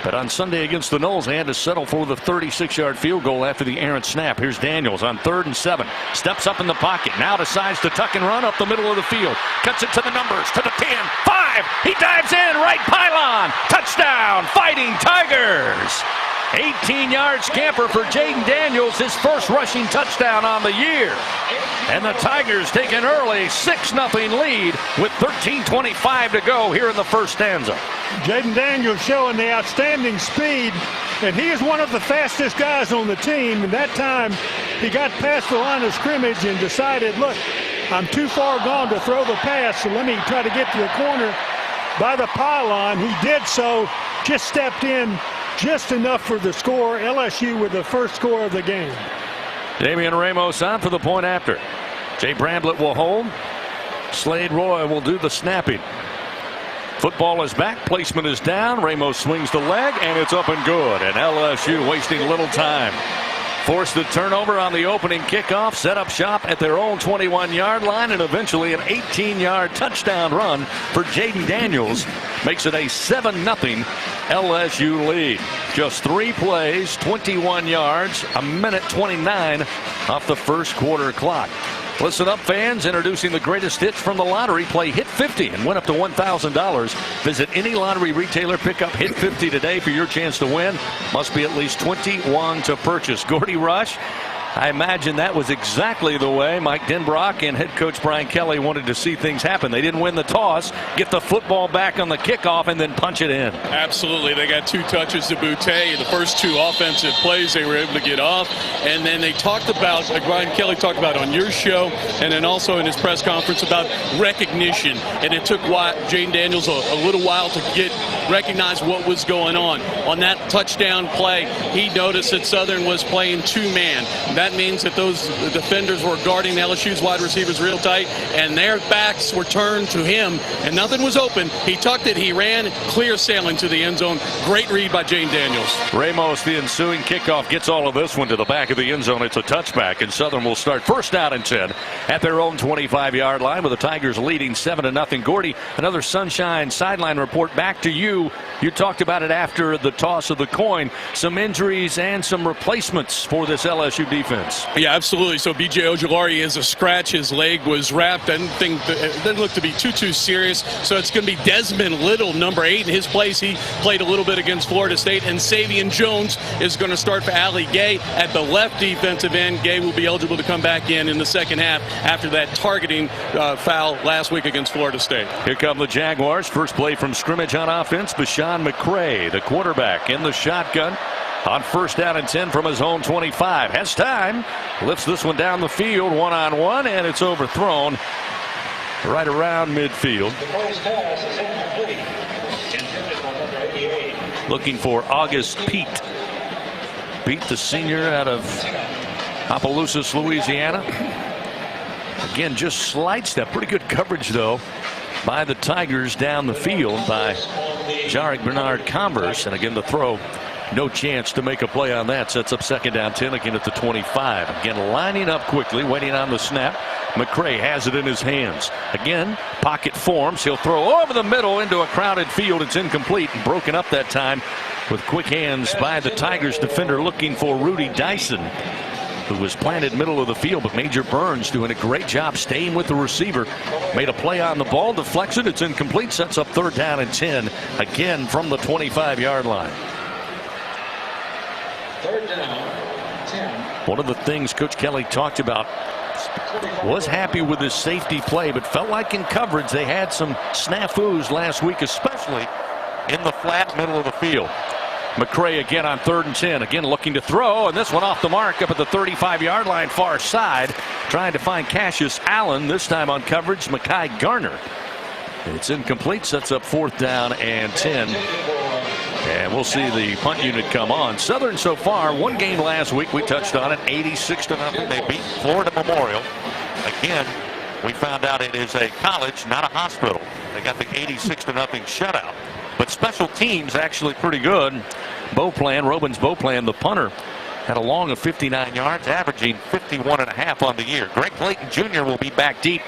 But on Sunday against the Noles, they had to settle for the 36-yard field goal after the errant snap. Here's Daniels on 3rd and 7. Steps up in the pocket. Now decides to tuck and run up the middle of the field. Cuts it to the numbers, to the 10, 5. He dives in, right pylon. Touchdown, Fighting Tigers. 18-yard scamper for Jaden Daniels, his first rushing touchdown on the year. And the Tigers take an early 6-0 lead with 13:25 to go here in the first stanza. Jaden Daniels showing the outstanding speed, and he is one of the fastest guys on the team. And that time he got past the line of scrimmage and decided, look, I'm too far gone to throw the pass, so let me try to get to the corner by the pylon. He did so, just stepped in just enough for the score. LSU with the first score of the game. Damian Ramos on for the point after. Jay Bramblett will hold. Slade Roy will do the snapping. Football is back. Placement is down. Ramos swings the leg, and it's up and good. And LSU wasting little time. Forced the turnover on the opening kickoff, set up shop at their own 21-yard line, and eventually an 18-yard touchdown run for Jaden Daniels makes it a 7-0 LSU lead. Just 3 plays, 21 yards, a minute 29 off the first quarter clock. Listen up, fans. Introducing the greatest hits from the lottery. Play Hit 50 and win up to $1,000. Visit any lottery retailer. Pick up Hit 50 today for your chance to win. Must be at least 21 to purchase. Gordy Rush, I imagine that was exactly the way Mike Denbrock and head coach Brian Kelly wanted to see things happen. They didn't win the toss, get the football back on the kickoff, and then punch it in. Absolutely. They got 2 touches to Boutte. The first 2 offensive plays they were able to get off. And then they talked about, like Brian Kelly talked about on your show, and then also in his press conference about recognition. And it took Jaden Daniels a little while to recognize what was going on. On that touchdown play, he noticed that Southern was playing 2-man. That means that those defenders were guarding LSU's wide receivers real tight, and their backs were turned to him, and nothing was open. He tucked it, he ran, clear sailing to the end zone. Great read by Jaden Daniels. Ramos, the ensuing kickoff, gets all of this one to the back of the end zone. It's a touchback, and Southern will start 1st down and 10 at their own 25-yard line with the Tigers leading 7-0. Gordy, another Sunshine sideline report back to you. You talked about it after the toss of the coin. Some injuries and some replacements for this LSU defense. Yeah, absolutely. So B.J. Ojulari has a scratch. His leg was wrapped. It doesn't look to be too serious. So it's going to be Desmond Little, number 8, in his place. He played a little bit against Florida State. And Savion Jones is going to start for Allie Gay at the left defensive end. Gay will be eligible to come back in the second half after that targeting foul last week against Florida State. Here come the Jaguars. First play from scrimmage on offense. Bashawn McCray, the quarterback, in the shotgun. On 1st down and 10 from his own 25. Has time. Lifts this one down the field one-on-one, and it's overthrown right around midfield. Looking for August Pete. Pete, the senior out of Opelousas, Louisiana. Again, just slight step. Pretty good coverage, though, by the Tigers down the field by Jarek Bernard Converse. And again, the throw No chance to make a play on that. Sets up second down 10 again at the 25. Again, lining up quickly, waiting on the snap. McCray has it in his hands. Again, pocket forms. He'll throw over the middle into a crowded field. It's incomplete and broken up that time with quick hands by the Tigers defender looking for Rudy Dyson, who was planted middle of the field, but Major Burns doing a great job staying with the receiver. Made a play on the ball, deflects it, it's incomplete, sets up third down and 10, again from the 25-yard line. Third down, 10. One of the things Coach Kelly talked about, was happy with his safety play, but felt like in coverage they had some snafus last week, especially in the flat middle of the field. McCray again on third and 10, again looking to throw, and this one off the mark up at the 35-yard line far side, trying to find Cassius Allen, this time on coverage Mekhi Garner. It's incomplete, sets up fourth down and 10. And we'll see the punt unit come on. Southern so far, one game last week, we touched on it, 86-0. They beat Florida Memorial. Again, we found out it is a college, not a hospital. They got the 86-0 shutout. But special teams actually pretty good. Robin's Beauplan, the punter, had a long of 59 yards, averaging 51.5 on the year. Greg Clayton Jr. will be back deep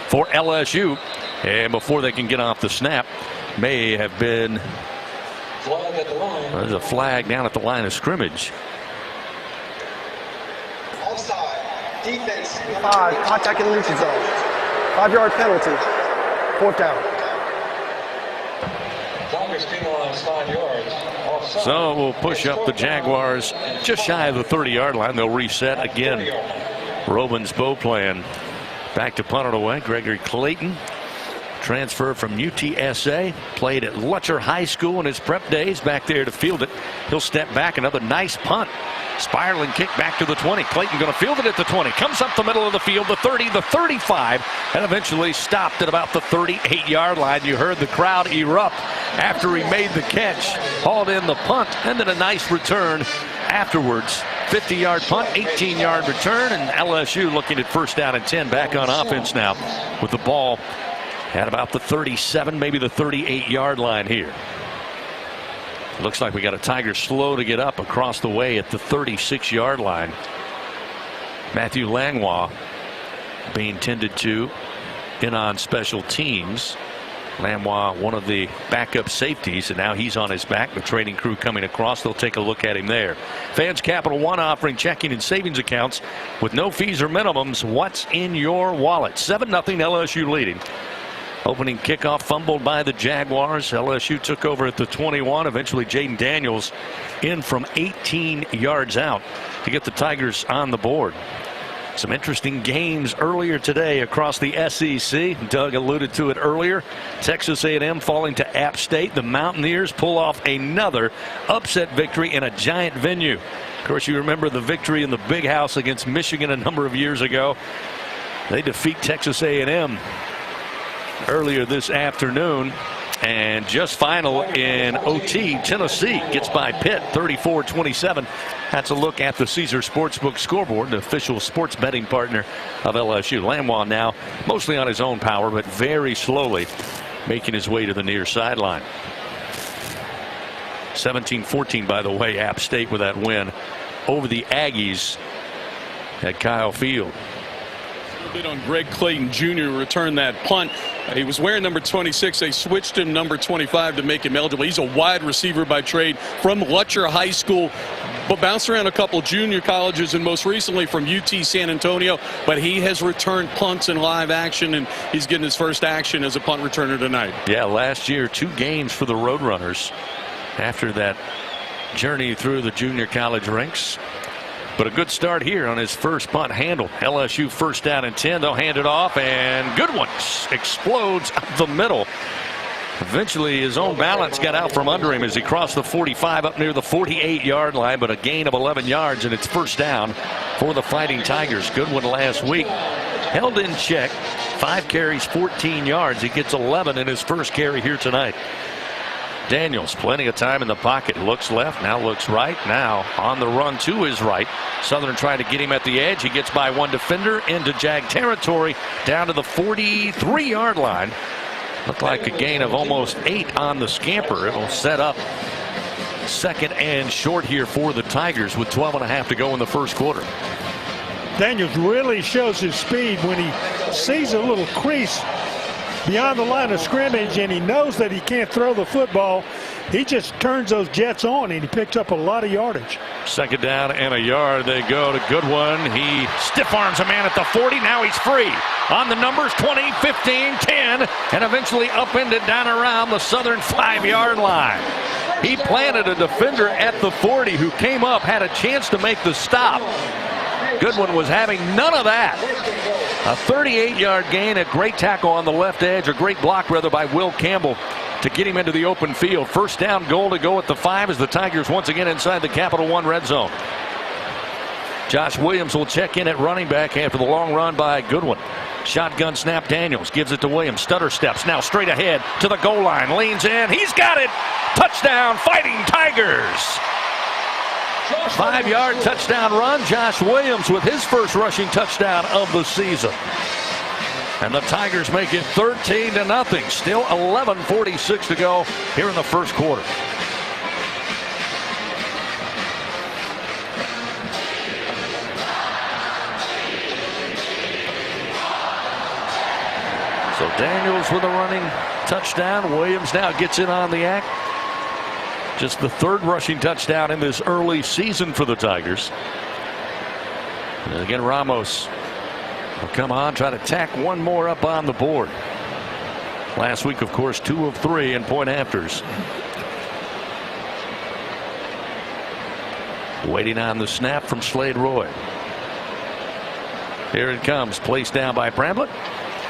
for LSU. And before they can get off the snap, may have been... There's a flag down at the line of scrimmage. Offside. Defense. 5. Contact in the neutral zone. 5-yard penalty. Fourth down. Tigers penalized 5 yards. Offside. So we'll push up the Jaguars just shy of the 30-yard line. They'll reset again. Robin's Beauplan back to punt it away. Gregory Clayton, transfer from UTSA, played at Luxaire High School in his prep days, back there to field it. He'll step back, another nice punt. Spiraling kick back to the 20. Clayton going to field it at the 20. Comes up the middle of the field, the 30, the 35, and eventually stopped at about the 38-yard line. You heard the crowd erupt after he made the catch. Hauled in the punt, and then a nice return afterwards. 50-yard punt, 18-yard return, and LSU looking at first down and 10, back on offense now with the ball at about the 37, maybe the 38-yard line here. Looks like we got a Tiger slow to get up across the way at the 36-yard line. Matthew Langlois being tended to in on special teams. Langlois, one of the backup safeties, and now he's on his back. The training crew coming across. They'll take a look at him there. Fans Capital One offering checking and savings accounts with no fees or minimums. What's in your wallet? 7-0 LSU leading. Opening kickoff fumbled by the Jaguars. LSU took over at the 21. Eventually Jaden Daniels in from 18 yards out to get the Tigers on the board. Some interesting games earlier today across the SEC. Doug alluded to it earlier. Texas A&M falling to App State. The Mountaineers pull off another upset victory in a giant venue. Of course, you remember the victory in the Big House against Michigan a number of years ago. They defeat Texas A&M earlier this afternoon, and just final in OT. Tennessee gets by Pitt 34-27. That's a look at the Caesar Sportsbook scoreboard, the official sports betting partner of LSU. Langlois now mostly on his own power, but very slowly making his way to the near sideline. 17-14, by the way, App State with that win over the Aggies at Kyle Field. Bit on Greg Clayton Jr. returned that punt. He was wearing number 26. They switched him number 25 to make him eligible. He's a wide receiver by trade from Luxaire High School, but bounced around a couple junior colleges and most recently from UT San Antonio. But he has returned punts in live action, and he's getting his first action as a punt returner tonight. Yeah, last year 2 games for the Roadrunners after that journey through the junior college ranks. But a good start here on his first punt handle. LSU first down and 10. They'll hand it off, and good one. Explodes up the middle. Eventually his own balance got out from under him as he crossed the 45 up near the 48-yard line, but a gain of 11 yards, and it's first down for the Fighting Tigers. Good one last week. Held in check. 5 carries, 14 yards. He gets 11 in his first carry here tonight. Daniels, plenty of time in the pocket. Looks left, now looks right. Now on the run to his right. Southern trying to get him at the edge. He gets by one defender into Jag territory down to the 43-yard line. Looked like a gain of almost 8 on the scamper. It will set up 2nd and short here for the Tigers with 12.5 to go in the first quarter. Daniels really shows his speed when he sees a little crease beyond the line of scrimmage and he knows that he can't throw the football. He just turns those jets on and he picks up a lot of yardage. 2nd down and a yard. They go to Goodwin. He stiff arms a man at the 40. Now he's free on the numbers 20, 15, 10, and eventually upended down around the southern 5-yard line. He planted a defender at the 40 who came up, had a chance to make the stop. Goodwin was having none of that. A 38-yard gain, a great tackle on the left edge, a great block rather by Will Campbell to get him into the open field. 1st down goal to go at the 5 as the Tigers once again inside the Capital One red zone. Josh Williams will check in at running back after the long run by Goodwin. Shotgun snap. Daniels gives it to Williams. Stutter steps now straight ahead to the goal line. Leans in. He's got it. Touchdown, Fighting Tigers. 5-yard touchdown run. Josh Williams with his first rushing touchdown of the season. And the Tigers make it 13-0. Still 11:46 to go here in the first quarter. So Daniels with a running touchdown. Williams now gets in on the act. Just the 3rd rushing touchdown in this early season for the Tigers. And again, Ramos will come on, try to tack one more up on the board. Last week, of course, 2 of 3 in point afters. Waiting on the snap from Slade Roy. Here it comes, placed down by Bramblett.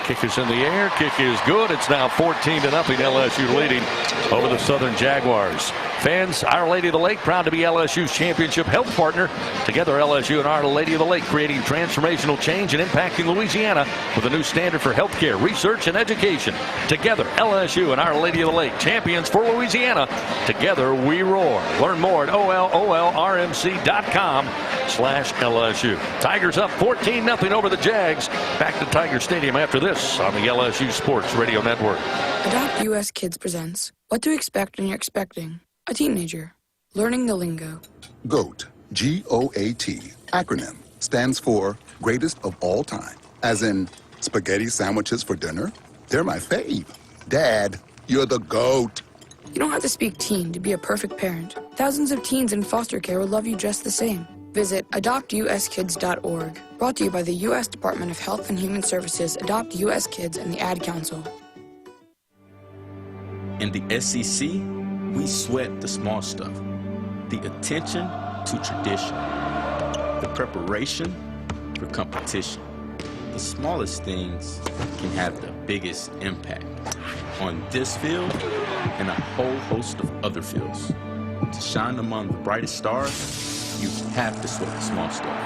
Kick is in the air. Kick is good. It's now 14-0. LSU leading over the Southern Jaguars. Fans, Our Lady of the Lake, proud to be LSU's championship health partner. Together, LSU and Our Lady of the Lake creating transformational change and impacting Louisiana with a new standard for healthcare, research, and education. Together, LSU and Our Lady of the Lake, champions for Louisiana. Together, we roar. Learn more at olrmc.com/LSU. Tigers up 14-0 over the Jags. Back to Tiger Stadium after this on the LSU Sports Radio Network. Adopt US Kids presents What to Expect When You're Expecting a Teenager. Learning the lingo. GOAT, G-O-A-T, acronym, stands for Greatest of All Time. As in, spaghetti sandwiches for dinner? They're my fave. Dad, you're the GOAT. You don't have to speak teen to be a perfect parent. Thousands of teens in foster care will love you just the same. Visit adoptuskids.org. Brought to you by the U.S. Department of Health and Human Services, Adopt U.S. Kids, and the Ad Council. In the SEC, we sweat the small stuff. The attention to tradition. The preparation for competition. The smallest things can have the biggest impact on this field and a whole host of other fields. To shine among the brightest stars, you have to sweat the small stuff.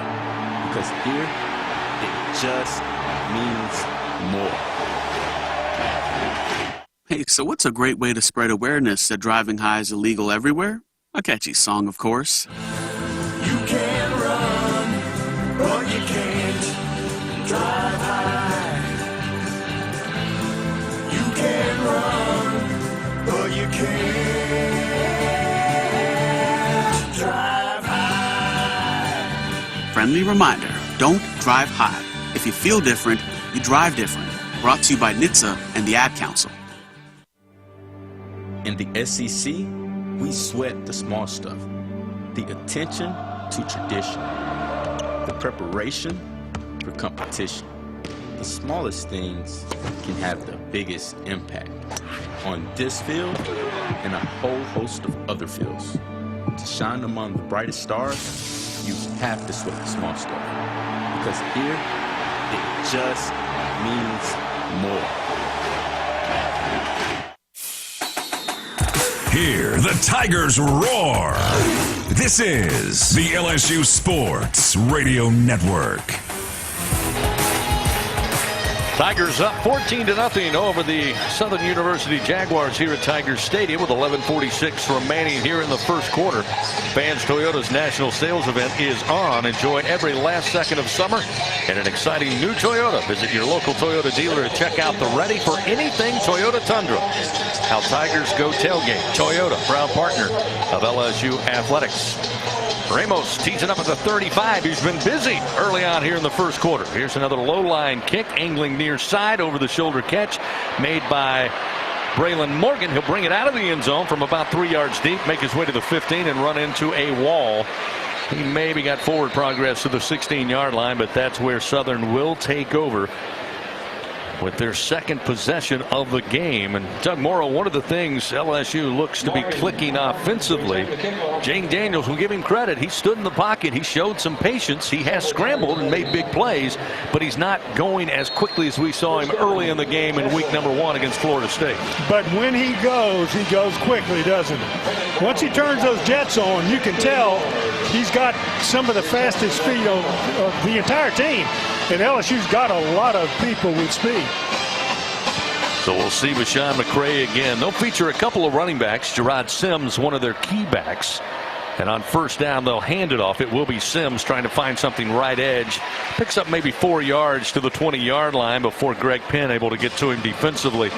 Because here, it just means more. Hey, so what's a great way to spread awareness that driving high is illegal everywhere? A catchy song, of course. You can run, but you can't drive high. You can run, but you can't drive high. Friendly reminder, don't drive high. If you feel different, you drive different. Brought to you by NHTSA and the Ad Council. In the SEC, we sweat the small stuff. The attention to tradition. The preparation for competition. The smallest things can have the biggest impact on this field and a whole host of other fields. To shine among the brightest stars, you have to sweat the small stuff. Because here, it just means more. Hear the Tigers roar. This is the LSU Sports Radio Network. Tigers up 14-0 over the Southern University Jaguars here at Tiger Stadium with 11:46 remaining here in the first quarter. Fans Toyota's national sales event is on. Enjoy every last second of summer and an exciting new Toyota. Visit your local Toyota dealer to check out the Ready for Anything Toyota Tundra. how Tigers go tailgate. Toyota, proud partner of LSU Athletics. Ramos tees it up at the 35. He's been busy early on here in the first quarter. Here's another low line kick, angling near side, over the shoulder catch made by Braylon Morgan. He'll bring it out of the end zone from about 3 yards deep, make his way to the 15 and run into a wall. He maybe got forward progress to the 16-yard line, but that's where Southern will take over with their second possession of the game. And Doug Morrow, one of the things LSU looks to be clicking offensively, Jane Daniels, will give him credit. He stood in the pocket. He showed some patience. He has scrambled and made big plays, but he's not going as quickly as we saw him early in the game in week number 1 against Florida State. But when he goes quickly, doesn't he? Once he turns those jets on, you can tell he's got some of the fastest speed of the entire team. And LSU's got a lot of people with speed. So we'll see Bashawn McCray again. They'll feature a couple of running backs. Gerard Sims, one of their key backs. And on first down, they'll hand it off. It will be Sims trying to find something right edge. Picks up maybe 4 yards to the 20-yard line before Greg Penn able to get to him defensively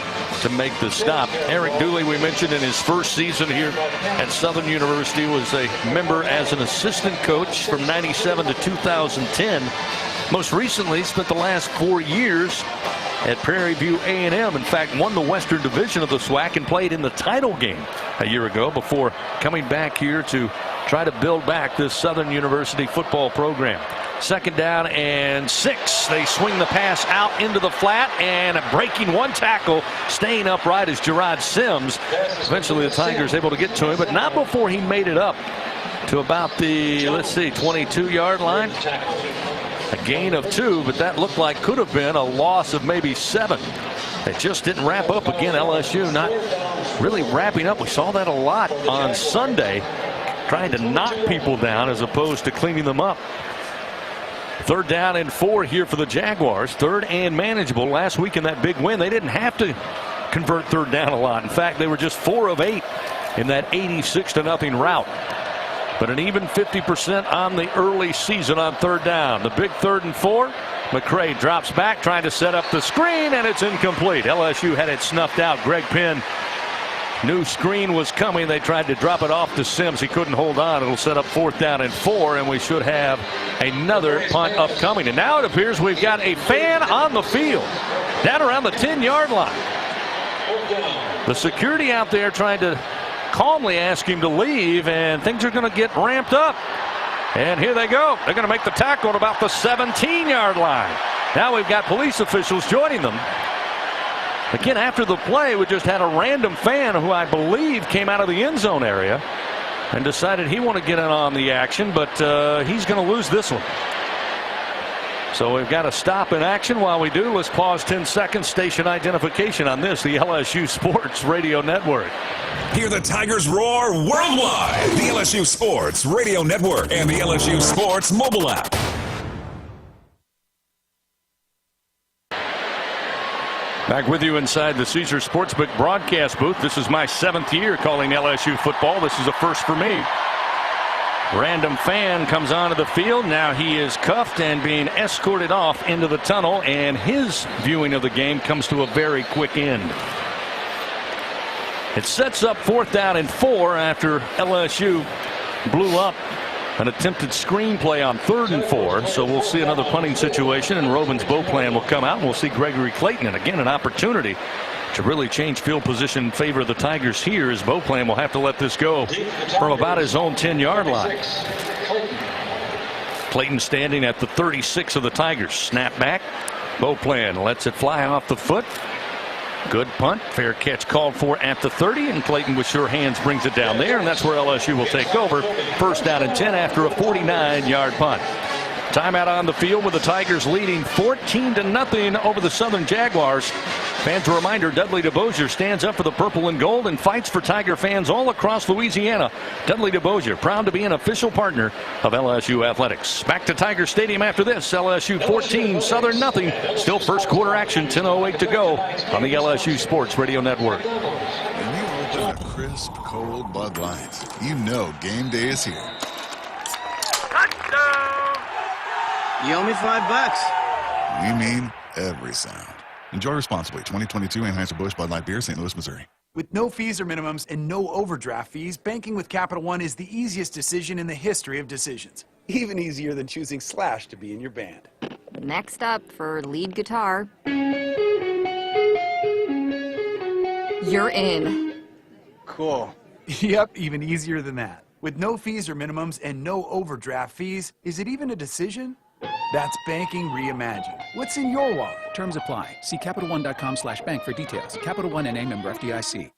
to make the stop. Eric Dooley, we mentioned in his first season here at Southern University, was a member as an assistant coach from 97 to 2010. Most recently, spent the last 4 years at Prairie View A&M. In fact, won the Western Division of the SWAC and played in the title game a year ago before coming back here to try to build back this Southern University football program. Second down and 6. They swing the pass out into the flat, and breaking one tackle, staying upright is Gerard Sims. Eventually the Tigers able to get to him, but not before he made it up to about the, 22-yard line. A gain of 2, but that looked like could have been a loss of maybe 7. It just didn't wrap up again. LSU not really wrapping up. We saw that a lot on Sunday, trying to knock people down as opposed to cleaning them up. Third down and 4 here for the Jaguars. Third and manageable. Last week in that big win, they didn't have to convert third down a lot. In fact, they were just 4 of 8 in that 86-0 rout. But an even 50% on the early season on third down. The big 3rd and 4. McCray drops back, trying to set up the screen, and it's incomplete. LSU had it snuffed out. Greg Penn knew screen was coming. They tried to drop it off to Sims. He couldn't hold on. It'll set up 4th down and 4, and we should have another punt upcoming. And now it appears we've got a fan on the field down around the 10-yard line. The security out there trying to calmly ask him to leave, and things are going to get ramped up. And here they go. They're going to make the tackle at about the 17-yard line. Now we've got police officials joining them. Again, after the play, we just had a random fan who I believe came out of the end zone area and decided he wanted to get in on the action, but he's going to lose this one. So we've got to stop in action. While we do, let's pause 10 seconds. Station identification on this, the LSU Sports Radio Network. Hear the Tigers roar worldwide. The LSU Sports Radio Network and the LSU Sports mobile app. Back with you inside the Caesar Sportsbook broadcast booth. This is my 7th year calling LSU football. This is a first for me. Random fan comes onto the field. Now he is cuffed and being escorted off into the tunnel, and his viewing of the game comes to a very quick end. It sets up 4th down and 4 after LSU blew up an attempted screen play on 3rd and 4. So we'll see another punting situation, and Robin's bow plan will come out, and we'll see Gregory Clayton. And again, an opportunity to really change field position in favor of the Tigers here, as Beauplan will have to let this go from about his own 10-yard line. Clayton standing at the 36 of the Tigers. Snap back. Beauplan lets it fly off the foot. Good punt. Fair catch called for at the 30, and Clayton with sure hands brings it down there, and that's where LSU will take over. 1st down and 10 after a 49-yard punt. Timeout on the field with the Tigers leading 14-0 over the Southern Jaguars. Fans, a reminder, Dudley DeBosier stands up for the purple and gold and fights for Tiger fans all across Louisiana. Dudley DeBosier, proud to be an official partner of LSU Athletics. Back to Tiger Stadium after this. LSU 14, Southern nothing. Still first quarter action, 10:08 to go on the LSU Sports Radio Network. When you open a crisp, cold Bud Light, you know game day is here. You owe me $5. We mean every sound. Enjoy responsibly. 2022 Anheuser-Busch Bud Light Beer, St. Louis, Missouri. With no fees or minimums and no overdraft fees, banking with Capital One is the easiest decision in the history of decisions. Even easier than choosing Slash to be in your band. Next up for lead guitar. You're in. Cool. Yep, even easier than that. With no fees or minimums and no overdraft fees, is it even a decision? That's banking reimagined. What's in your wallet? Terms apply. See CapitalOne.com/bank for details. Capital One N.A. member FDIC.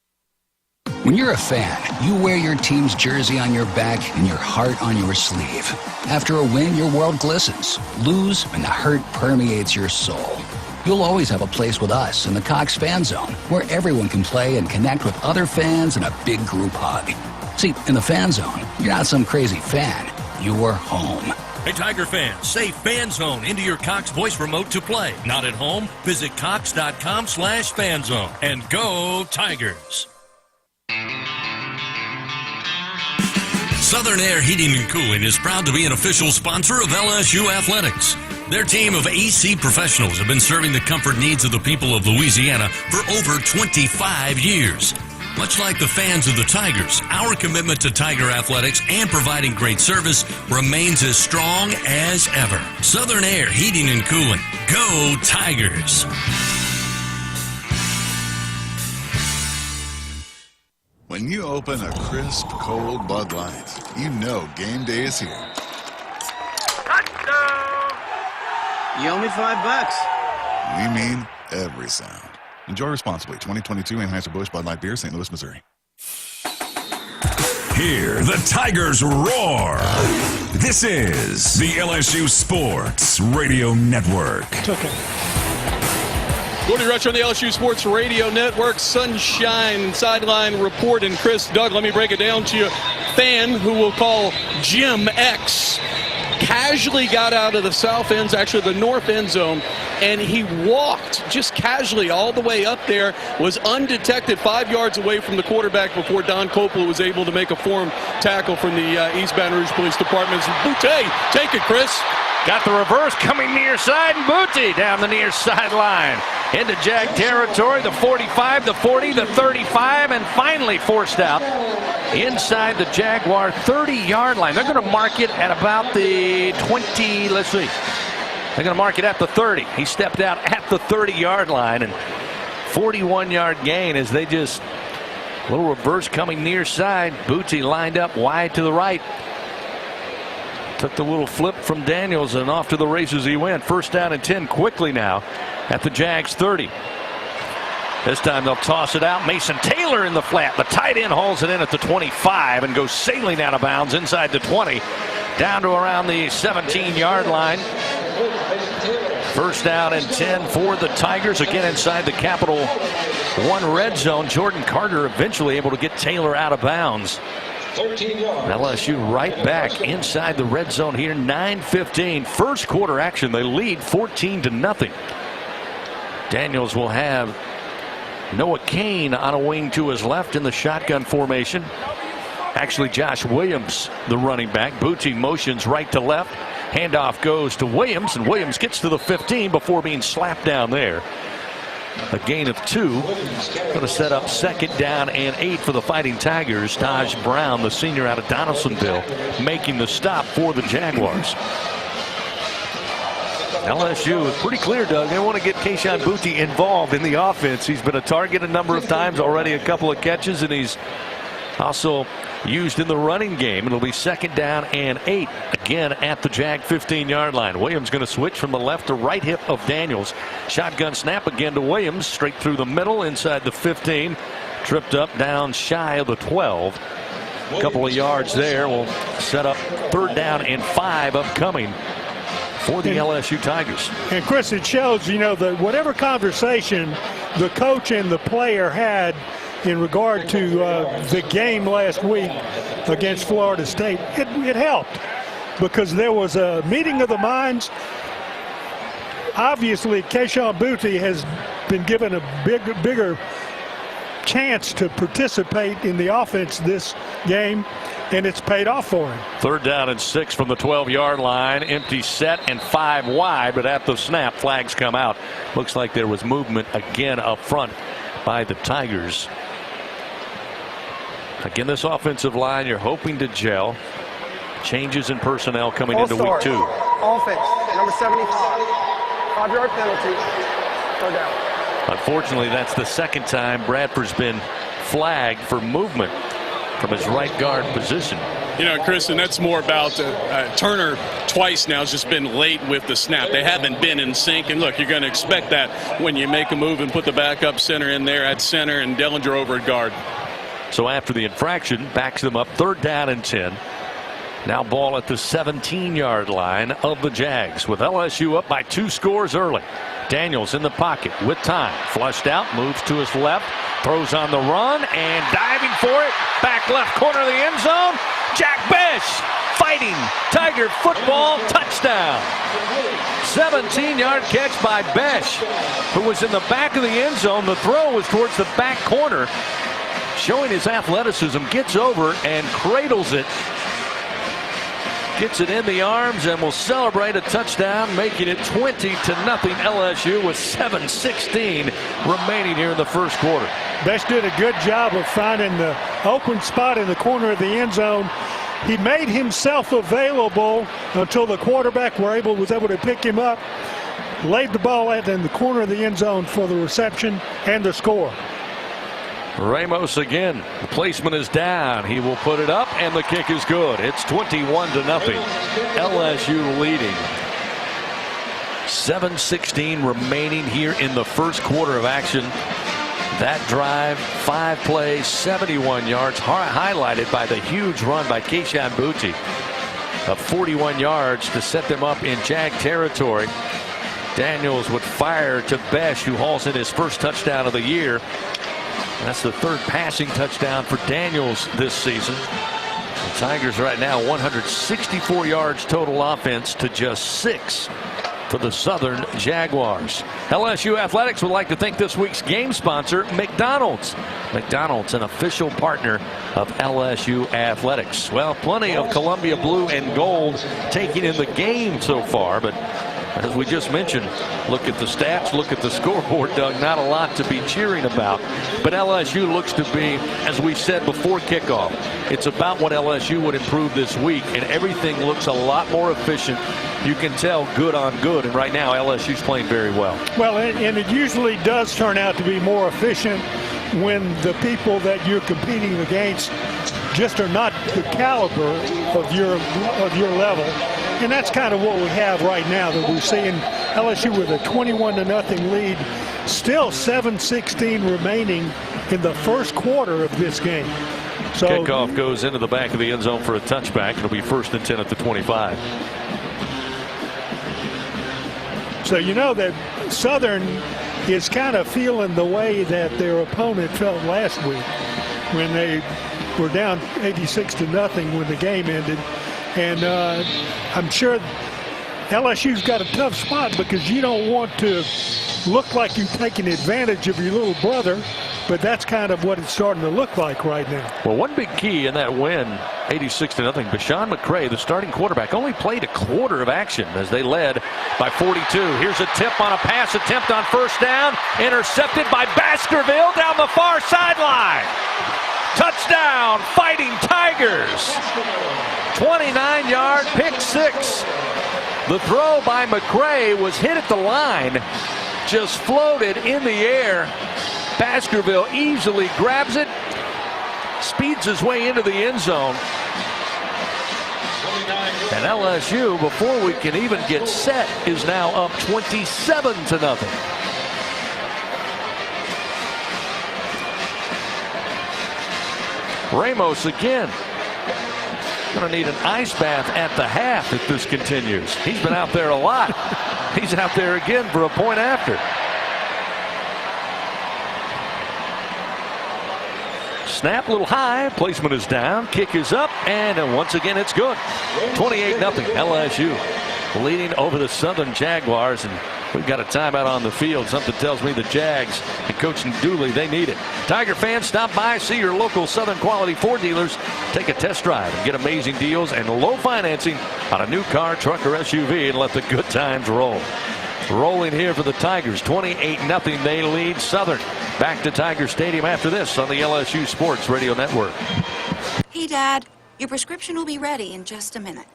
When you're a fan, you wear your team's jersey on your back and your heart on your sleeve. After a win, your world glistens. Lose, and the hurt permeates your soul. You'll always have a place with us in the Cox Fan Zone, where everyone can play and connect with other fans in a big group hug. See, in the Fan Zone, you're not some crazy fan. You're home. Hey, Tiger fans, say Fan Zone into your Cox voice remote to play. Not at home? Visit Cox.com/fanzone and go Tigers. Southern Air Heating and Cooling is proud to be an official sponsor of LSU Athletics. Their team of AC professionals have been serving the comfort needs of the people of Louisiana for over 25 years. Much like the fans of the Tigers, our commitment to Tiger athletics and providing great service remains as strong as ever. Southern Air Heating and Cooling. Go Tigers! When you open a crisp, cold Bud Light, you know game day is here. You owe me $5. We mean every sound. Enjoy responsibly. 2022 Anheuser-Busch Bud Light Beer, St. Louis, Missouri. Hear the Tigers roar. This is the LSU Sports Radio Network. Gordy Rush on the LSU Sports Radio Network. Sunshine Sideline Report. And Chris, Doug, let me break it down to you. Fan who we'll call Jim X casually got out of the south end, actually the north end zone, and he walked just casually all the way up there, was undetected 5 yards away from the quarterback before Don Coppola was able to make a form tackle from the East Baton Rouge Police Department. Boutte, take it, Chris. Got the reverse coming near side, and Boutte down the near sideline. Into Jag territory, the 45, the 40, the 35, and finally forced out inside the Jaguar 30-yard line. They're going to mark it at about the 20, let's see. They're going to mark it at the 30. He stepped out at the 30-yard line, and 41-yard gain as they just, a little reverse coming near side. Boutte lined up wide to the right. Took the little flip from Daniels, and off to the races he went. First down and 10 quickly now at the Jags 30. This time they'll toss it out. Mason Taylor in the flat. The tight end hauls it in at the 25 and goes sailing out of bounds inside the 20. Down to around the 17-yard line. First down and 10 for the Tigers. Again inside the Capital One red zone. Jordan Carter eventually able to get Taylor out of bounds. 13 yards. LSU right back inside the red zone here. 9:15. First quarter action. They lead 14-0. Daniels will have Noah Cain on a wing to his left in the shotgun formation. Actually, Josh Williams, the running back. Boutte motions right to left. Handoff goes to Williams, and Williams gets to the 15 before being slapped down there. A gain of 2. Going to set up second down and 8 for the Fighting Tigers. Taj Brown, the senior out of Donaldsonville, making the stop for the Jaguars. LSU is pretty clear, Doug. They want to get Keishawn Boutte involved in the offense. He's been a target a number of times already, a couple of catches, and he's also used in the running game. It'll be second down and 8 again at the Jag 15-yard line. Williams going to switch from the left to right hip of Daniels. Shotgun snap again to Williams, straight through the middle inside the 15. Tripped up down shy of the 12. A couple of yards there will set up third down and 5 upcoming for the LSU Tigers. And Chris, it shows, you know, that whatever conversation the coach and the player had in regard to the game last week against Florida State, it helped because there was a meeting of the minds. Obviously, Keishawn Boutte has been given a bigger chance to participate in the offense this game, and it's paid off for him. Third down and 6 from the 12-yard line. Empty set and 5 wide, but at the snap, flags come out. Looks like there was movement again up front by the Tigers. Again, this offensive line, you're hoping to gel. Changes in personnel coming into week 2. Offense, number 75. 5-yard penalty. Third down. Unfortunately, that's the second time Bradford's been flagged for movement from his right guard position. You know, Chris, and that's more about Turner twice now has just been late with the snap. They haven't been in sync. And look, you're going to expect that when you make a move and put the backup center in there at center and Dellinger over at guard. So after the infraction, backs them up 3rd down and 10. Now ball at the 17-yard line of the Jags with LSU up by 2 scores early. Daniels in the pocket with time. Flushed out, moves to his left, throws on the run, and diving for it. Back left corner of the end zone. Jack Besh fighting Tiger football touchdown. 17-yard catch by Besh, who was in the back of the end zone. The throw was towards the back corner. Showing his athleticism, gets over and cradles it. Gets it in the arms and will celebrate a touchdown, making it 20-0 LSU with 7:16 remaining here in the first quarter. Besh did a good job of finding the open spot in the corner of the end zone. He made himself available until the quarterback was able to pick him up, laid the ball in the corner of the end zone for the reception and the score. Ramos again. The placement is down. He will put it up, and the kick is good. It's 21-0. LSU leading. 7:16 remaining here in the first quarter of action. That drive, 5 plays, 71 yards, highlighted by the huge run by Keishan Boutte of 41 yards to set them up in Jag territory. Daniels would fire to Besh, who hauls in his first touchdown of the year. That's the 3rd passing touchdown for Daniels this season. The Tigers right now 164 yards total offense to just 6 for the Southern Jaguars. LSU Athletics would like to thank this week's game sponsor, McDonald's. McDonald's, an official partner of LSU Athletics. Well, plenty of Columbia blue and gold taking in the game so far, but as we just mentioned, look at the stats, look at the scoreboard, Doug. Not a lot to be cheering about. But LSU looks to be, as we said before kickoff, it's about what LSU would improve this week, and everything looks a lot more efficient. You can tell good on good, and right now LSU's playing very well. Well, and it usually does turn out to be more efficient when the people that you're competing against just are not the caliber of your level. And that's kind of what we have right now, that we're seeing LSU with a 21-0 lead. Still 7:16 remaining in the first quarter of this game. So Kickoff goes into the back of the end zone for a touchback. It'll be 1st and 10 at the 25. So you know that Southern is kind of feeling the way that their opponent felt last week when they were down 86-0 when the game ended. And I'm sure LSU's got a tough spot because you don't want to look like you're taking advantage of your little brother, but that's kind of what it's starting to look like right now. Well, one big key in that win, 86-0, Bashawn McCray, the starting quarterback, only played a quarter of action as they led by 42. Here's a tip on a pass attempt on 1st down, intercepted by Baskerville down the far sideline. Touchdown, Fighting Tigers. 29-yard pick 6. The throw by McCray was hit at the line, just floated in the air. Baskerville easily grabs it, speeds his way into the end zone. And LSU, before we can even get set, is now up 27-0. Ramos again. Going to need an ice bath at the half if this continues. He's been out there a lot. He's out there again for a point after. Snap a little high. Placement is down. Kick is up. And once again, it's good. 28-0 LSU leading over the Southern Jaguars. And we've got a timeout on the field. Something tells me the Jags and Coach Dudley, they need it. Tiger fans, stop by, see your local Southern quality Ford dealers. Take a test drive and get amazing deals and low financing on a new car, truck, or SUV, and let the good times roll. rolling here for the Tigers. 28-0 they lead Southern. Back to Tiger Stadium after this on the LSU Sports Radio Network. Hey, Dad, your prescription will be ready in just a minute.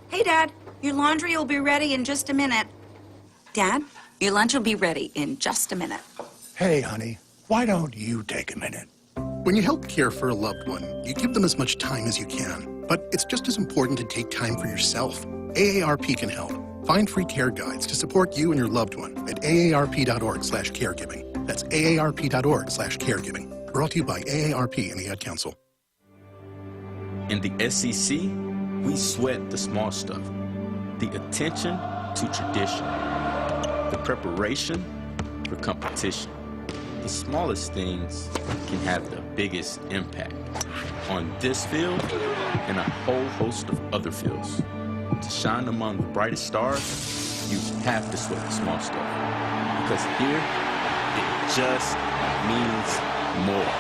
Hey, Dad, your laundry will be ready in just a minute. Dad, your lunch will be ready in just a minute. Hey, honey, why don't you take a minute? When you help care for a loved one, you give them as much time as you can. But it's just as important to take time for yourself. AARP can help. Find free care guides to support you and your loved one at aarp.org/caregiving. That's aarp.org/caregiving. Brought to you by AARP and the Ad Council. In the SEC, we sweat the small stuff. The attention to tradition. The preparation for competition. The smallest things can have the biggest impact on this field and a whole host of other fields. To shine among the brightest stars, you have to sweat the small stuff. Because here, it just means more.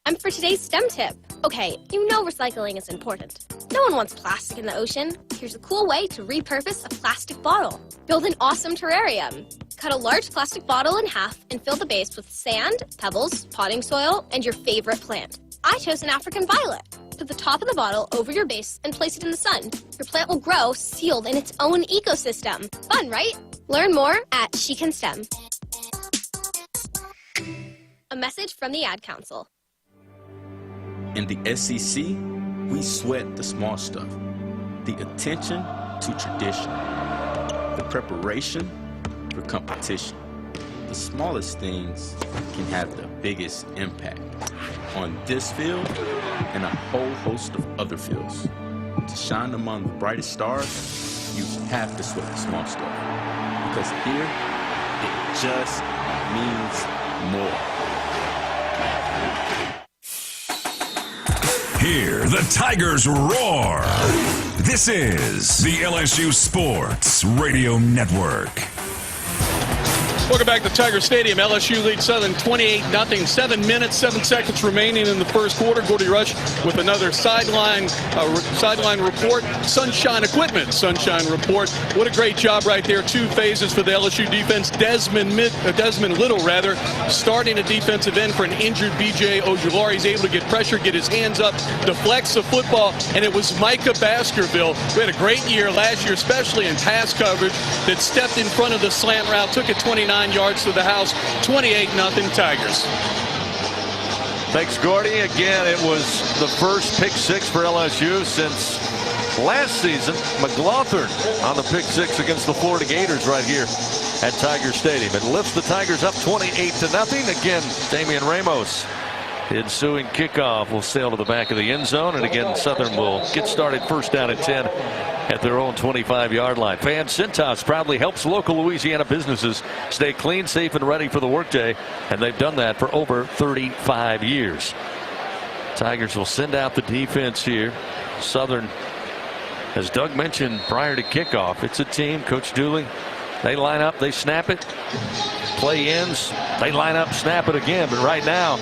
And for today's STEM tip, okay, you know recycling is important. No one wants plastic in the ocean. Here's a cool way to repurpose a plastic bottle. Build an awesome terrarium. Cut a large plastic bottle in half and fill the base with sand, pebbles, potting soil, and your favorite plant. I chose an African violet. Put the top of the bottle over your base and place it in the sun. Your plant will grow sealed in its own ecosystem. Fun, right? Learn more at She Can STEM. A message from the Ad Council. In the SEC, we sweat the small stuff. The attention to tradition. The preparation for competition. The smallest things can have the biggest impact on this field and a whole host of other fields. To shine among the brightest stars, you have to sweat the small stuff. Because here, it just means more. Hear the Tigers roar. This is the LSU Sports Radio Network. Welcome back to Tiger Stadium. LSU leads Southern 28-0. 7 minutes, 7 seconds remaining in the first quarter. Gordy Rush with another sideline report. Sunshine Equipment Sunshine report. What a great job right there. 2 phases for the LSU defense. Desmond Little, starting a defensive end for an injured B.J. Ojulari. He's able to get pressure, get his hands up, deflects the football, and it was Micah Baskerville, who had a great year last year, especially in pass coverage, that stepped in front of the slant route, took it 29 yards to the house. 28-0 Tigers. Thanks, Gordy. Again, it was the first pick six for LSU since last season. McLaughlin on the pick six against the Florida Gators right here at Tiger Stadium. It lifts the Tigers up 28-0. Again, Damian Ramos, the ensuing kickoff, will sail to the back of the end zone. And again, Southern will get started first down and 10 at their own 25-yard line. Van Cintas proudly helps local Louisiana businesses stay clean, safe, and ready for the workday, and they've done that for over 35 years. Tigers will send out the defense here. Southern, as Doug mentioned prior to kickoff, it's a team. Coach Dooley, they line up, they snap it. Play ends, they line up, snap it again. But right now,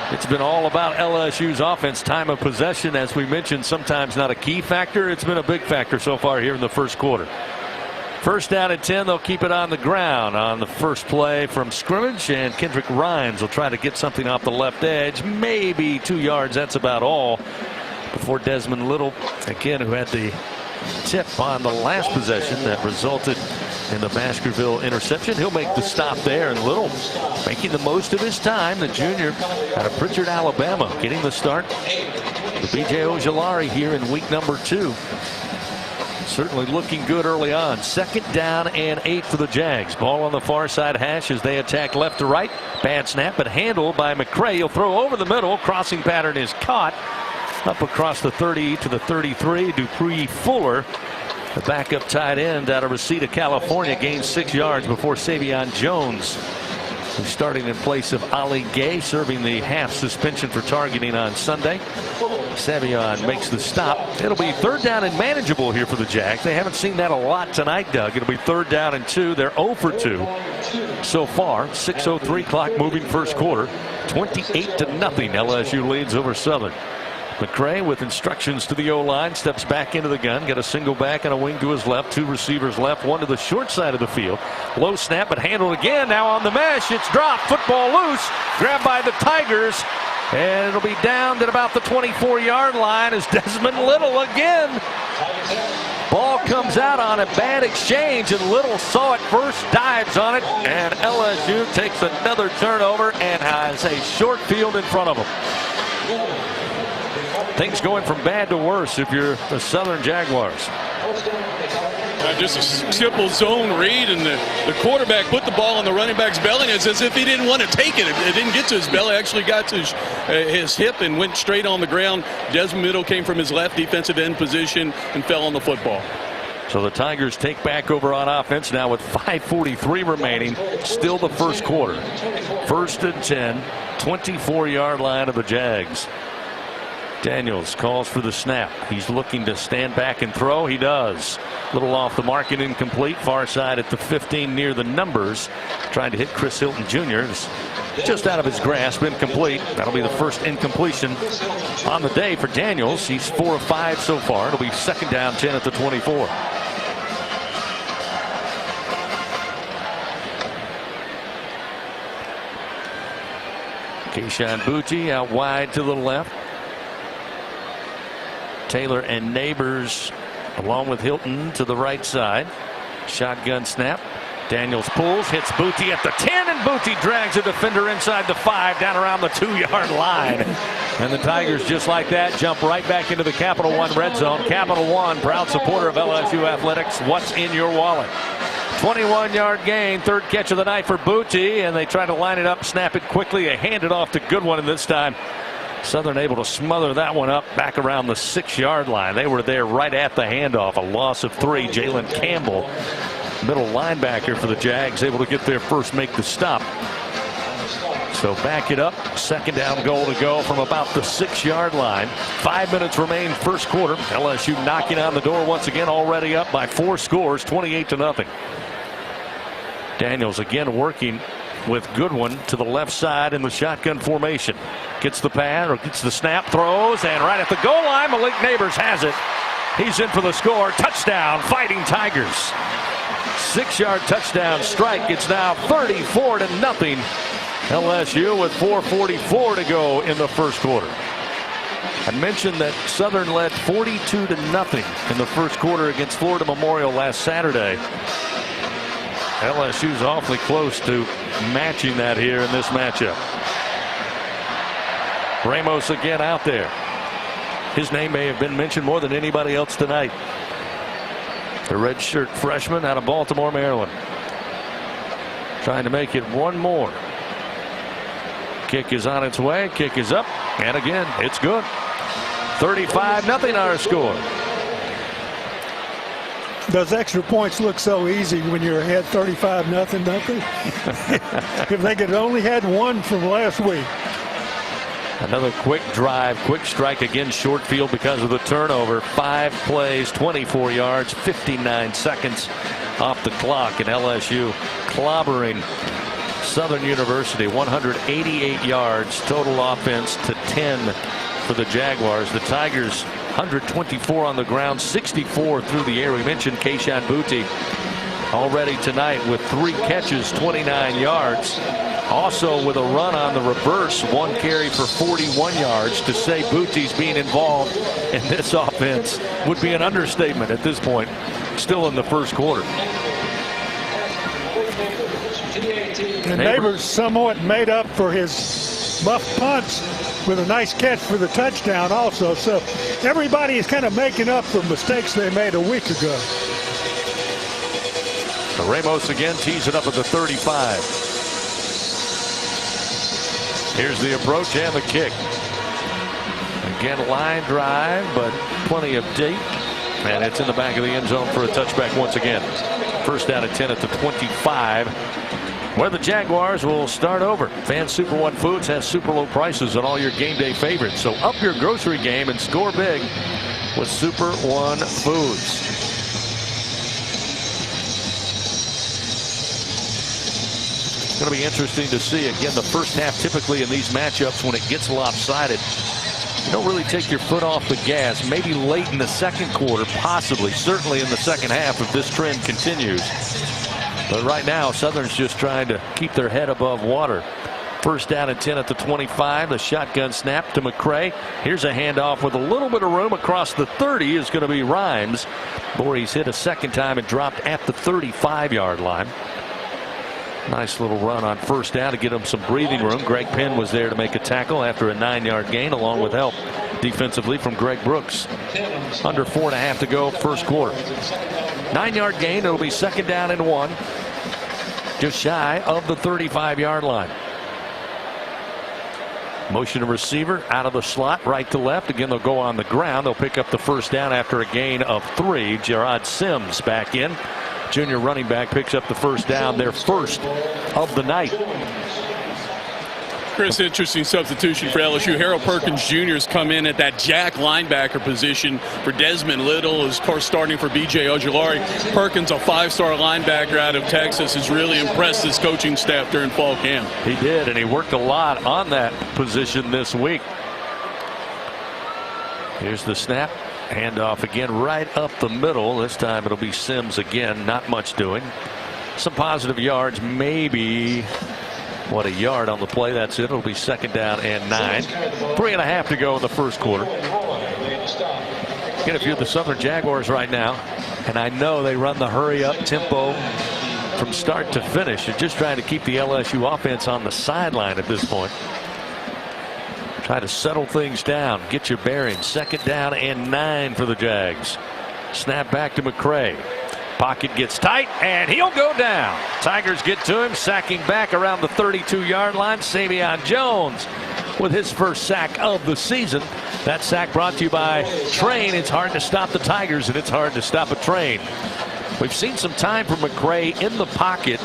it's been all about LSU's offense. Time of possession, as we mentioned, sometimes not a key factor. It's been a big factor so far here in the first quarter. First down and 10, they'll keep it on the ground on the first play from scrimmage, and Kendrick Rhymes will try to get something off the left edge, maybe 2 yards. That's about all. Before Desmond Little, again, who had the tip on the last possession that resulted in the Baskerville interception. He'll make the stop there, and Little making the most of his time. The junior out of Pritchard, Alabama, getting the start. The B.J. Ojulari here in week number 2. Certainly looking good early on. 2nd down and 8 for the Jags. Ball on the far side hash as they attack left to right. Bad snap, but handled by McCray. He'll throw over the middle. Crossing pattern is caught. Up across the 30 to the 33. Dupree Fuller, the backup tight end out of Reseda, California, gains 6 yards before Savion Jones, who's starting in place of Ali Gay, serving the half suspension for targeting on Sunday. Savion makes the stop. It'll be 3rd down and manageable here for the Jags. They haven't seen that a lot tonight, Doug. It'll be 3rd down and 2. They're 0 for 2 so far. 6:03 clock moving first quarter. 28-0 LSU leads over Southern. McCray with instructions to the O-line, steps back into the gun, got a single back and a wing to his left, 2 receivers left, 1 to the short side of the field. Low snap, but handled again. Now on the mesh, it's dropped, football loose, grabbed by the Tigers, and it'll be down at about the 24-yard line as Desmond Little again. Ball comes out on a bad exchange, and Little saw it first, dives on it, and LSU takes another turnover and has a short field in front of them. Things going from bad to worse if you're the Southern Jaguars. Just a simple zone read, and the quarterback put the ball on the running back's belly, and it's as if he didn't want to take it. It didn't get to his belly, actually got to his hip and went straight on the ground. Desmond Little came from his left defensive end position and fell on the football. So the Tigers take back over on offense now with 5:43 remaining. Still the first quarter. 1st and 10, 24-yard line of the Jags. Daniels calls for the snap. He's looking to stand back and throw. He does. Little off the mark and incomplete. Far side at the 15 near the numbers. Trying to hit Chris Hilton Jr. It's just out of his grasp. Incomplete. That'll be the first incompletion on the day for Daniels. He's 4 of 5 so far. It'll be 2nd down 10 at the 24. Keishawn Boutte out wide to the left. Taylor and Neighbors along with Hilton to the right side. Shotgun snap. Daniels pulls, hits Boutte at the 10, and Boutte drags a defender inside the 5 down around the 2-yard line. And the Tigers, just like that, jump right back into the Capital One red zone. Capital One, proud supporter of LSU athletics. What's in your wallet? 21-yard gain, 3rd catch of the night for Boutte, and they try to line it up, snap it quickly. They hand it off to Goodwin, and this time Southern able to smother that one up back around the 6-yard line. They were there right at the handoff. A loss of 3. Jalen Campbell, middle linebacker for the Jags, able to get there first, make the stop. So back it up. 2nd down goal to go from about the 6-yard line. 5 minutes remain first quarter. LSU knocking on the door once again, already up by 4 scores, 28-0. Daniels again working with Goodwin to the left side in the shotgun formation. Gets the pad, or gets the snap, throws, and right at the goal line, Malik Neighbors has it. He's in for the score. Touchdown, Fighting Tigers. 6-yard touchdown strike. It's now 34-0. LSU with 4:44 to go in the first quarter. I mentioned that Southern led 42-0 in the first quarter against Florida Memorial last Saturday. LSU's awfully close to matching that here in this matchup. Ramos again out there. His name may have been mentioned more than anybody else tonight. The redshirt freshman out of Baltimore, Maryland. Trying to make it one more. Kick is on its way. Kick is up. And again, it's good. 35-0 our score. Those extra points look so easy when you're ahead 35-0. If they could only had one from last week. Another quick drive, quick strike again, short field because of the turnover. 5 plays, 24 yards, 59 seconds off the clock, and LSU clobbering Southern University. 188 yards total offense to 10 for the Jaguars. The Tigers 124 on the ground, 64 through the air. We mentioned Keishawn Boutte already tonight with 3 catches, 29 yards. Also with a run on the reverse, 1 carry for 41 yards. To say Boutte's being involved in this offense would be an understatement at this point, still in the first quarter. And Neighbors somewhat made up for his muff punts with a nice catch for the touchdown also. So everybody is kind of making up for mistakes they made a week ago. Ramos again tees it up at the 35. Here's the approach and the kick. Again, line drive, but plenty of deep. And it's in the back of the end zone for a touchback once again. First down at 10 at the 25. Where the Jaguars will start over. Fan Super One Foods has super low prices on all your game day favorites. So up your grocery game and score big with Super One Foods. It's going to be interesting to see. Again, the first half typically in these matchups when it gets lopsided. you don't really take your foot off the gas. Maybe late in the second quarter, possibly, certainly in the second half if this trend continues. But right now, Southern's just trying to keep their head above water. First down and 10 at the 25. The shotgun snap to McCray. Here's a handoff with a little bit of room across the 30 is going to be Rhymes. Voorhees hit a second time and dropped at the 35-yard line. Nice little run on first down to get him some breathing room. Greg Penn was there to make a tackle after a 9-yard gain, along with help defensively from Greg Brooks. Under 4.5 to go first quarter. 9-yard gain. It'll be second down and 1. Just shy of the 35-yard line. Motion of receiver out of the slot, right to left. Again, they'll go on the ground. They'll pick up the first down after a gain of 3. Gerard Sims back in. Junior running back picks up the first down, their first of the night. Chris, interesting substitution for LSU. Harold Perkins Jr. has come in at that jack linebacker position for Desmond Little, is of course starting for B.J. Ojulari. Perkins, a 5-star linebacker out of Texas, has really impressed his coaching staff during fall camp. He did, and he worked a lot on that position this week. Here's the snap. Handoff again right up the middle. This time it'll be Sims again. Not much doing. Some positive yards, maybe. What, a yard on the play. That's it. It'll be second down and 9. 3.5 to go in the first quarter. Get a few of the Southern Jaguars right now, and I know they run the hurry up tempo from start to finish. They're just trying to keep the LSU offense on the sideline at this point. Try to settle things down, get your bearings. Second down and 9 for the Jags. Snap back to McCray. Pocket gets tight, and he'll go down. Tigers get to him, sacking back around the 32-yard line. Savion Jones with his first sack of the season. That sack brought to you by Train. It's hard to stop the Tigers, and it's hard to stop a train. We've seen some time from McCray in the pocket.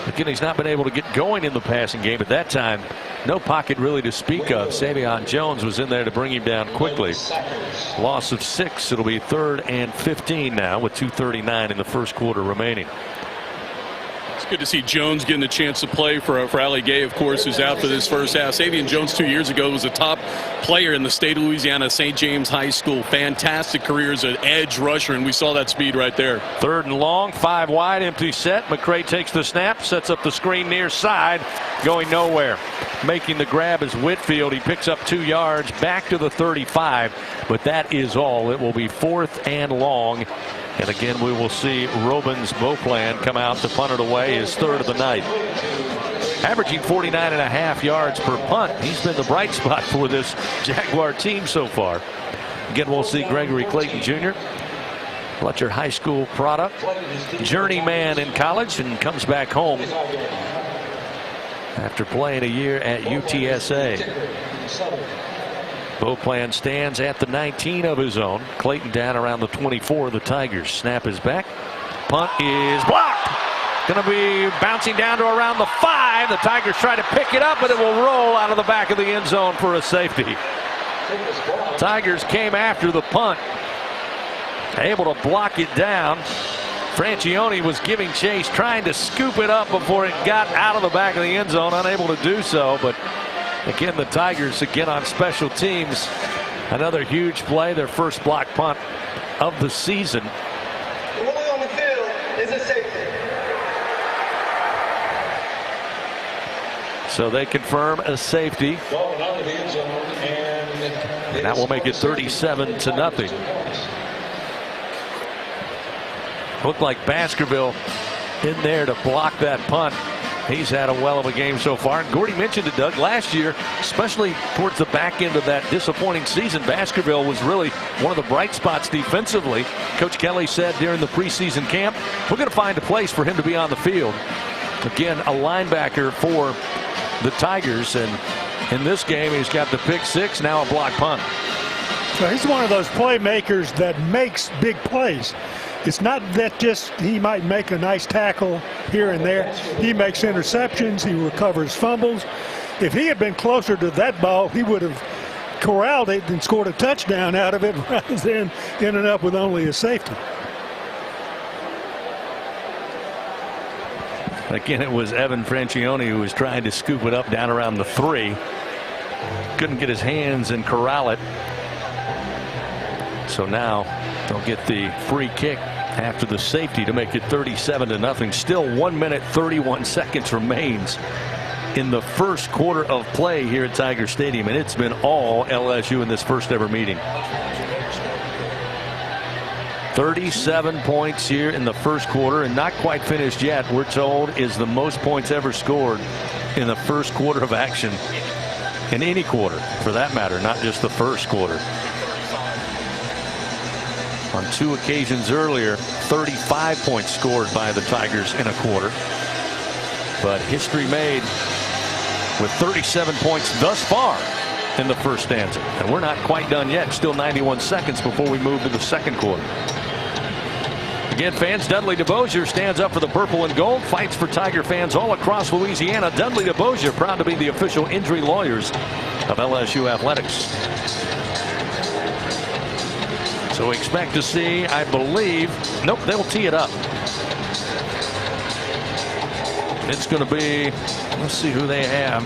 Again, he's not been able to get going in the passing game at that time. No pocket really to speak of. Savion Jones was in there to bring him down quickly. Loss of 6. It'll be 3rd and 15 now with 2:39 in the first quarter remaining. It's good to see Jones getting a chance to play for Ali Gay, of course, who's out for this first half. Savion Jones 2 years ago was a top player in the state of Louisiana, St. James High School. Fantastic career as an edge rusher, and we saw that speed right there. 3rd and long, 5 wide, empty set. McCray takes the snap, sets up the screen near side, going nowhere. Making the grab is Whitfield. He picks up 2 yards back to the 35, but that is all. It will be 4th and long. And again, we will see Robin's Beauplan come out to punt it away, his 3rd of the night. Averaging 49.5 yards per punt. He's been the bright spot for this Jaguar team so far. Again, we'll see Gregory Clayton Jr., Fletcher High School product, journeyman in college, and comes back home after playing a year at UTSA. Beauplan stands at the 19 of his own. Clayton down around the 24 of the Tigers. Snap is back. Punt is blocked. Going to be bouncing down to around the 5. The Tigers try to pick it up, but it will roll out of the back of the end zone for a safety. Tigers came after the punt, able to block it down. Francione was giving chase, trying to scoop it up before it got out of the back of the end zone, unable to do so. But again, the Tigers again on special teams. Another huge play, their first block punt of the season. The ruling on the field is a safety. So they confirm a safety. And that will make it 37-0. Looked like Baskerville in there to block that punt. He's had a well of a game so far. And Gordy mentioned it, Doug, last year, especially towards the back end of that disappointing season, Baskerville was really one of the bright spots defensively. Coach Kelly said during the preseason camp, we're going to find a place for him to be on the field. Again, a linebacker for the Tigers, and in this game he's got the pick 6, now a block punt. So he's one of those playmakers that makes big plays. It's not that just he might make a nice tackle here and there. He makes interceptions. He recovers fumbles. If he had been closer to that ball, he would have corralled it and scored a touchdown out of it rather than ending up with only a safety. Again, it was Evan Francione who was trying to scoop it up down around the 3. couldn't get his hands and corral it. So now they'll get the free kick after the safety to make it 37-0. Still 1 minute 31 seconds remains in the first quarter of play here at Tiger Stadium, and it's been all LSU in this first ever meeting. 37 points here in the first quarter, and not quite finished yet. We're told is the most points ever scored in the first quarter of action, in any quarter for that matter, not just the first quarter. On 2 occasions earlier, 35 points scored by the Tigers in a quarter. But history made with 37 points thus far in the first stanza. And we're not quite done yet. Still 91 seconds before we move to the second quarter. Again, fans, Dudley DeBosier stands up for the purple and gold, fights for Tiger fans all across Louisiana. Dudley DeBosier proud to be the official injury lawyers of LSU athletics. So we expect to see, I believe, nope, they'll tee it up. It's going to be, let's see who they have.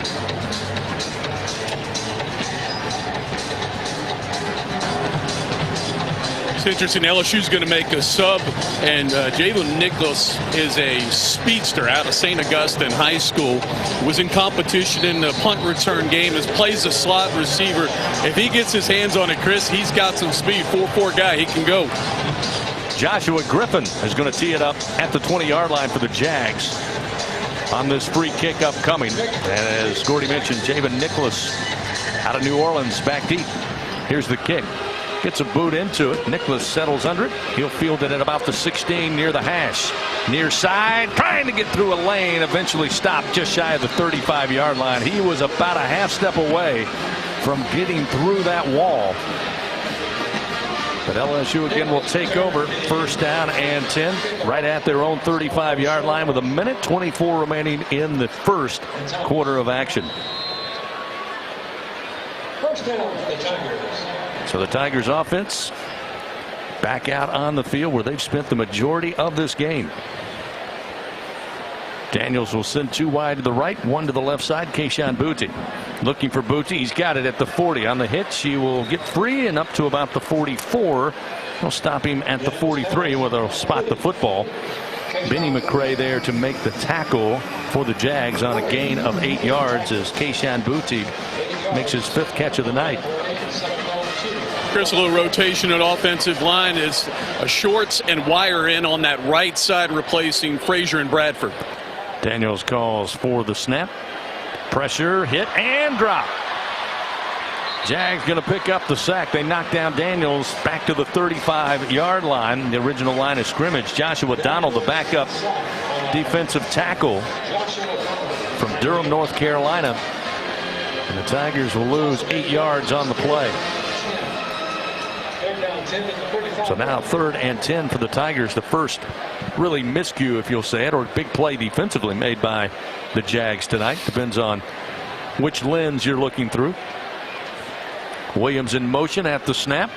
It's interesting. LSU's going to make a sub, and Jalen Nicholas is a speedster out of St. Augustine High School. Was in competition in the punt return game. Plays a slot receiver. If he gets his hands on it, Chris, he's got some speed. 4'4" guy, he can go. Joshua Griffin is going to tee it up at the 20-yard line for the Jags on this free kick upcoming. And as Gordy mentioned, Javen Nicholas out of New Orleans back deep. Here's the kick. Gets a boot into it. Nicholas settles under it. He'll field it at about the 16 near the hash. Near side, trying to get through a lane. Eventually stopped just shy of the 35-yard line. He was about a half step away from getting through that wall. But LSU again will take over. First down and 10 right at their own 35-yard line with 1:24 remaining in the first quarter of action. First down for the Tigers. So the Tigers offense back out on the field where they've spent the majority of this game. Daniels will send 2 wide to the right, 1 to the left side. Keishan Booty looking for Booty. He's got it at the 40. On the hitch, he will get free and up to about the 44. He'll stop him at the 43 where they'll spot the football. Benny McCray there to make the tackle for the Jags on a gain of 8 yards as Keishan Booty makes his 5th catch of the night. Chris, a little rotation at offensive line is a Shorts and Wire in on that right side, replacing Frazier and Bradford. Daniels calls for the snap. Pressure, hit, and drop. Jags going to pick up the sack. They knock down Daniels back to the 35-yard line, the original line of scrimmage. Joshua Donald, the backup defensive tackle from Durham, North Carolina. And the Tigers will lose 8 yards on the play. So now 3rd and 10 for the Tigers. The first really miscue, if you'll say it, or big play defensively made by the Jags tonight. Depends on which lens you're looking through. Williams in motion at the snap.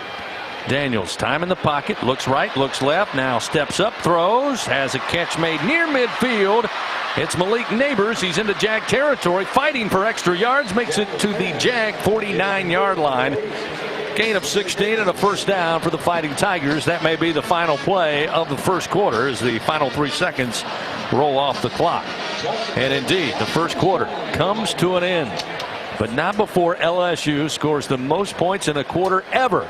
Daniels, time in the pocket, looks right, looks left, now steps up, throws, has a catch made near midfield. It's Malik Neighbors. He's into Jag territory, fighting for extra yards, makes it to the Jag 49-yard line. Gain of 16 and a first down for the Fighting Tigers. That may be the final play of the first quarter as the final 3 seconds roll off the clock. And indeed, the first quarter comes to an end, but not before LSU scores the most points in a quarter ever.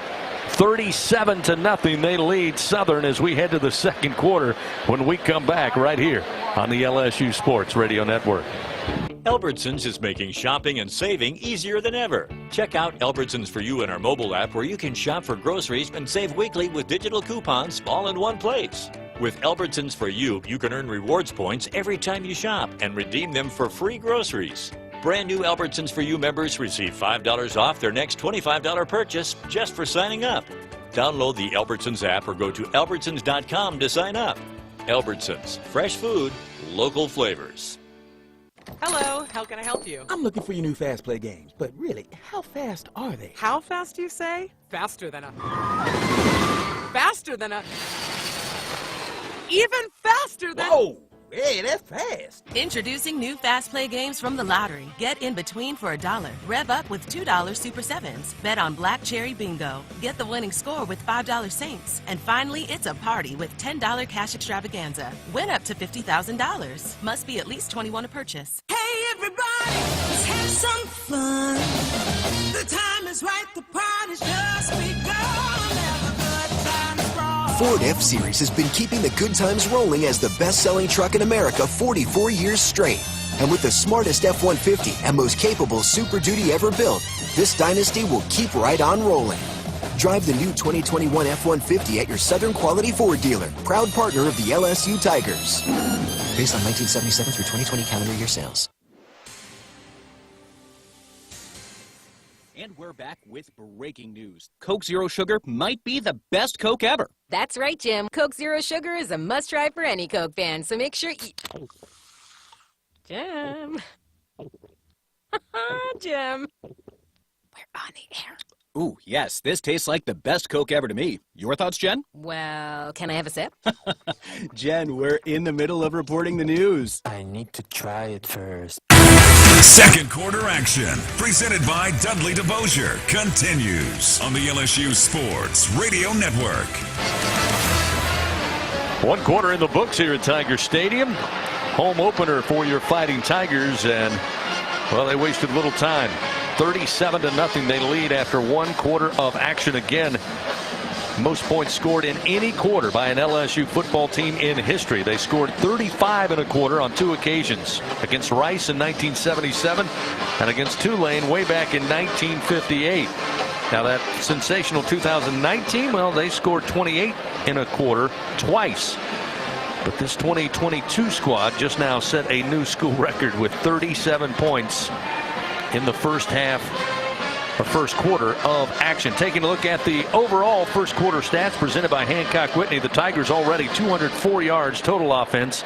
37-0. They lead Southern as we head to the second quarter when we come back right here on the LSU Sports Radio Network. Albertsons is making shopping and saving easier than ever. Check out Albertsons for You in our mobile app where you can shop for groceries and save weekly with digital coupons all in one place. With Albertsons for You, you can earn rewards points every time you shop and redeem them for free groceries. Brand new Albertsons for You members receive $5 off their next $25 purchase just for signing up. Download the Albertsons app or go to albertsons.com to sign up. Albertsons, fresh food, local flavors. Hello, how can I help you? I'm looking for your new Fast Play games, but really, how fast are they? How fast do you say? Faster than a... Even faster than... Whoa! Hey, that's fast. Introducing new Fast Play games from the lottery. Get in between for $1. Rev up with $2 Super 7s. Bet on Black Cherry Bingo. Get the winning score with $5 Saints. And finally, it's a party with $10 cash extravaganza. Win up to $50,000. Must be at least 21 to purchase. Hey, everybody, let's have some fun. The time is right, the party's just begun. Have a good time, strong. Ford F-Series has been keeping the good times rolling as the best-selling truck in America 44 years straight. And with the smartest F-150 and most capable Super Duty ever built, this dynasty will keep right on rolling. Drive the new 2021 F-150 at your Southern Quality Ford dealer, proud partner of the LSU Tigers. Based on 1977 through 2020 calendar year sales. And we're back with breaking news. Coke Zero Sugar might be the best Coke ever. That's right, Jim. Coke Zero Sugar is a must-try for any Coke fan, so make sure you... Jim. Jim. We're on the air. Ooh, yes, this tastes like the best Coke ever to me. Your thoughts, Jen? Well, can I have a sip? Jen, we're in the middle of reporting the news. I need to try it first. Second quarter action, presented by Dudley DeBosier, continues on the LSU Sports Radio Network. 1 quarter in the books here at Tiger Stadium. Home opener for your Fighting Tigers, and, well, they wasted little time. 37-0 they lead after 1 quarter of action again. Most points scored in any quarter by an LSU football team in history. They scored 35 in a quarter on 2 occasions, against Rice in 1977 and against Tulane way back in 1958. Now that sensational 2019, well, they scored 28 in a quarter twice. But this 2022 squad just now set a new school record with 37 points in the first quarter of action. Taking a look at the overall first quarter stats presented by Hancock Whitney. The Tigers already 204 yards total offense,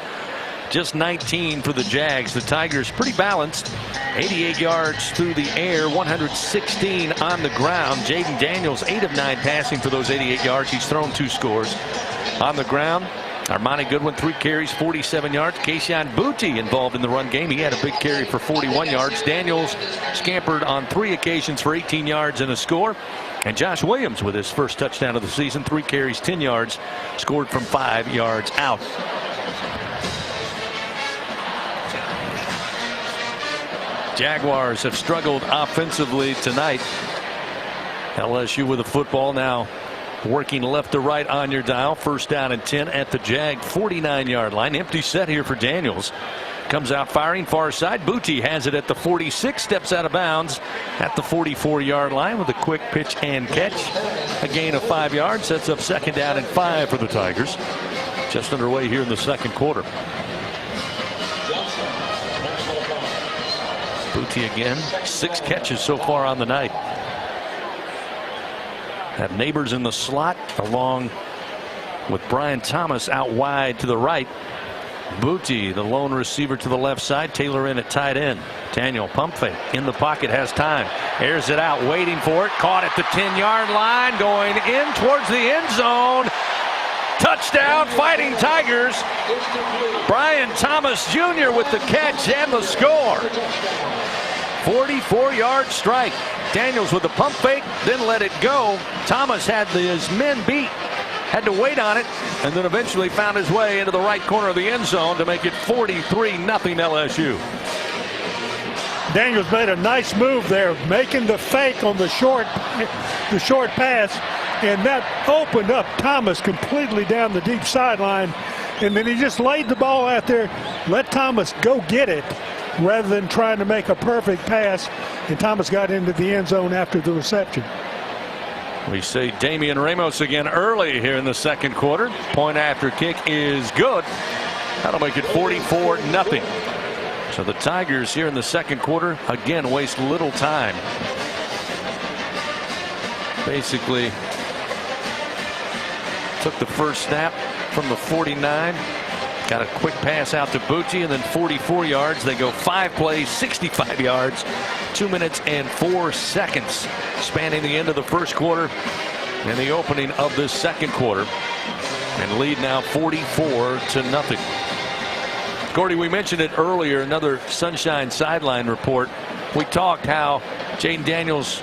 just 19 for the Jags. The Tigers pretty balanced, 88 yards through the air, 116 on the ground. Jaden Daniels 8 of 9 passing for those 88 yards. He's thrown 2 scores. On the ground, Armani Goodwin 3 carries, 47 yards. Keishawn Booty involved in the run game. He had a big carry for 41 yards. Daniels scampered on 3 occasions for 18 yards and a score. And Josh Williams with his first touchdown of the season, 3 carries, 10 yards, scored from 5 yards out. Jaguars have struggled offensively tonight. LSU with the football now, working left to right on your dial. First down and 10 at the Jag 49-yard line. Empty set here for Daniels. Comes out firing far side. Booty has it at the 46. Steps out of bounds at the 44-yard line with a quick pitch and catch. A gain of 5 yards. Sets up second down and 5 for the Tigers. Just underway here in the second quarter. Booty again. 6 catches so far on the night. Have Neighbors in the slot along with Brian Thomas out wide to the right. Booty, the lone receiver, to the left side. Taylor in at tight end. Daniel pump fake in the pocket, has time, airs it out, waiting for it, caught at the 10-yard line, going in towards the end zone. Touchdown, Fighting Tigers. Brian Thomas Jr. with the catch and the score. 44-yard strike. Daniels with the pump fake, then let it go. Thomas had his men beat, had to wait on it, and then eventually found his way into the right corner of the end zone to make it 43-0 LSU. Daniels made a nice move there, making the fake on the short pass, and that opened up Thomas completely down the deep sideline. And then he just laid the ball out there, let Thomas go get it, rather than trying to make a perfect pass, and Thomas got into the end zone after the reception. We see Damian Ramos again early here in the second quarter. Point after kick is good. That'll make it 44-0. So the Tigers here in the second quarter again waste little time. Basically took the first snap from the 49. Got a quick pass out to Booty, and then 44 yards. They go 5 plays, 65 yards, 2 minutes and 4 seconds, spanning the end of the first quarter and the opening of this second quarter. And lead now 44-0. Gordy, we mentioned it earlier, another Sunshine sideline report. We talked how Jaden Daniels,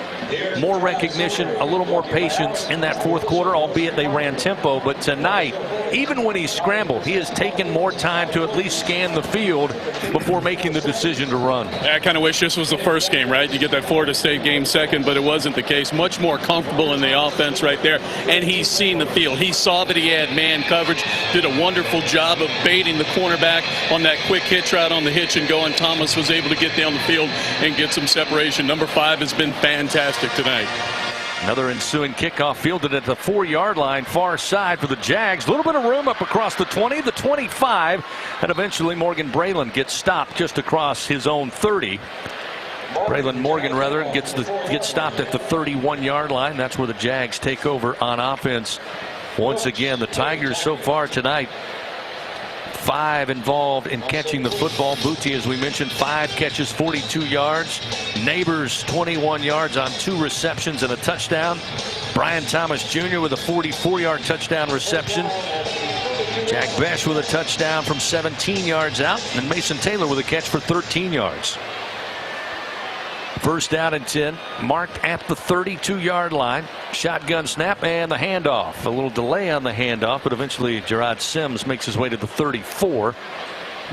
more recognition, a little more patience in that fourth quarter, albeit they ran tempo. But tonight, even when he scrambled, he has taken more time to at least scan the field before making the decision to run. Yeah, I kind of wish this was the first game, right? You get that Florida State game second, but it wasn't the case. Much more comfortable in the offense right there, and he's seen the field. He saw that he had man coverage, did a wonderful job of baiting the cornerback on that quick hitch route on the hitch and going. Thomas was able to get down the field and get some separation. Number 5 has been fantastic tonight. Another ensuing kickoff fielded at the 4-yard line, far side for the Jags. A little bit of room up across the 20, the 25, and eventually Morgan Braylon gets stopped just across his own 30. Braylon Morgan, rather, gets stopped at the 31-yard line. That's where the Jags take over on offense. Once again, the Tigers so far tonight, 5 involved in catching the football. Booty, as we mentioned, 5 catches, 42 yards. Neighbors, 21 yards on 2 receptions and a touchdown. Brian Thomas Jr. with a 44-yard touchdown reception. Jack Besh with a touchdown from 17 yards out. And Mason Taylor with a catch for 13 yards. First down and 10, marked at the 32-yard line. Shotgun snap and the handoff. A little delay on the handoff, but eventually Gerard Sims makes his way to the 34.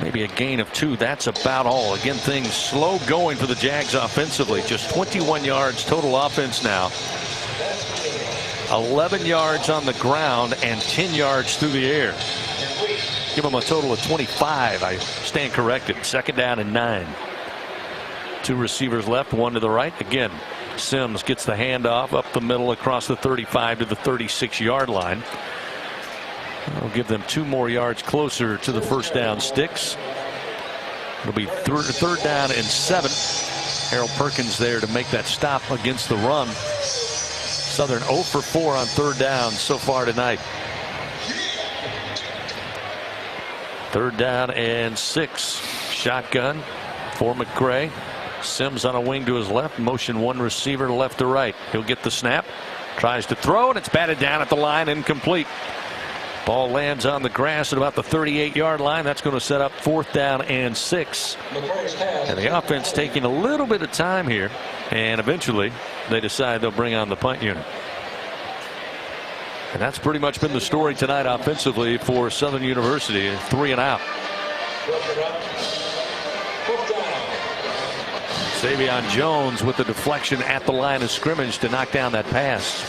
Maybe a gain of 2. That's about all. Again, things slow going for the Jags offensively. Just 21 yards total offense now. 11 yards on the ground and 10 yards through the air. Give them a total of 25. I stand corrected. Second down and 9. 2 receivers left, 1 to the right. Again, Sims gets the handoff up the middle across the 35 to the 36-yard line. We'll give them 2 more yards closer to the first down sticks. It'll be third down and 7. Harold Perkins there to make that stop against the run. Southern 0 for 4 on third down so far tonight. Third down and 6. Shotgun for McCray. Sims on a wing to his left. Motion 1 receiver left to right. He'll get the snap. Tries to throw, and it's batted down at the line, incomplete. Ball lands on the grass at about the 38-yard line. That's going to set up 4th down and 6. And the offense taking a little bit of time here. And eventually they decide they'll bring on the punt unit. And that's pretty much been the story tonight offensively for Southern University. 3 and out. Savion Jones with the deflection at the line of scrimmage to knock down that pass.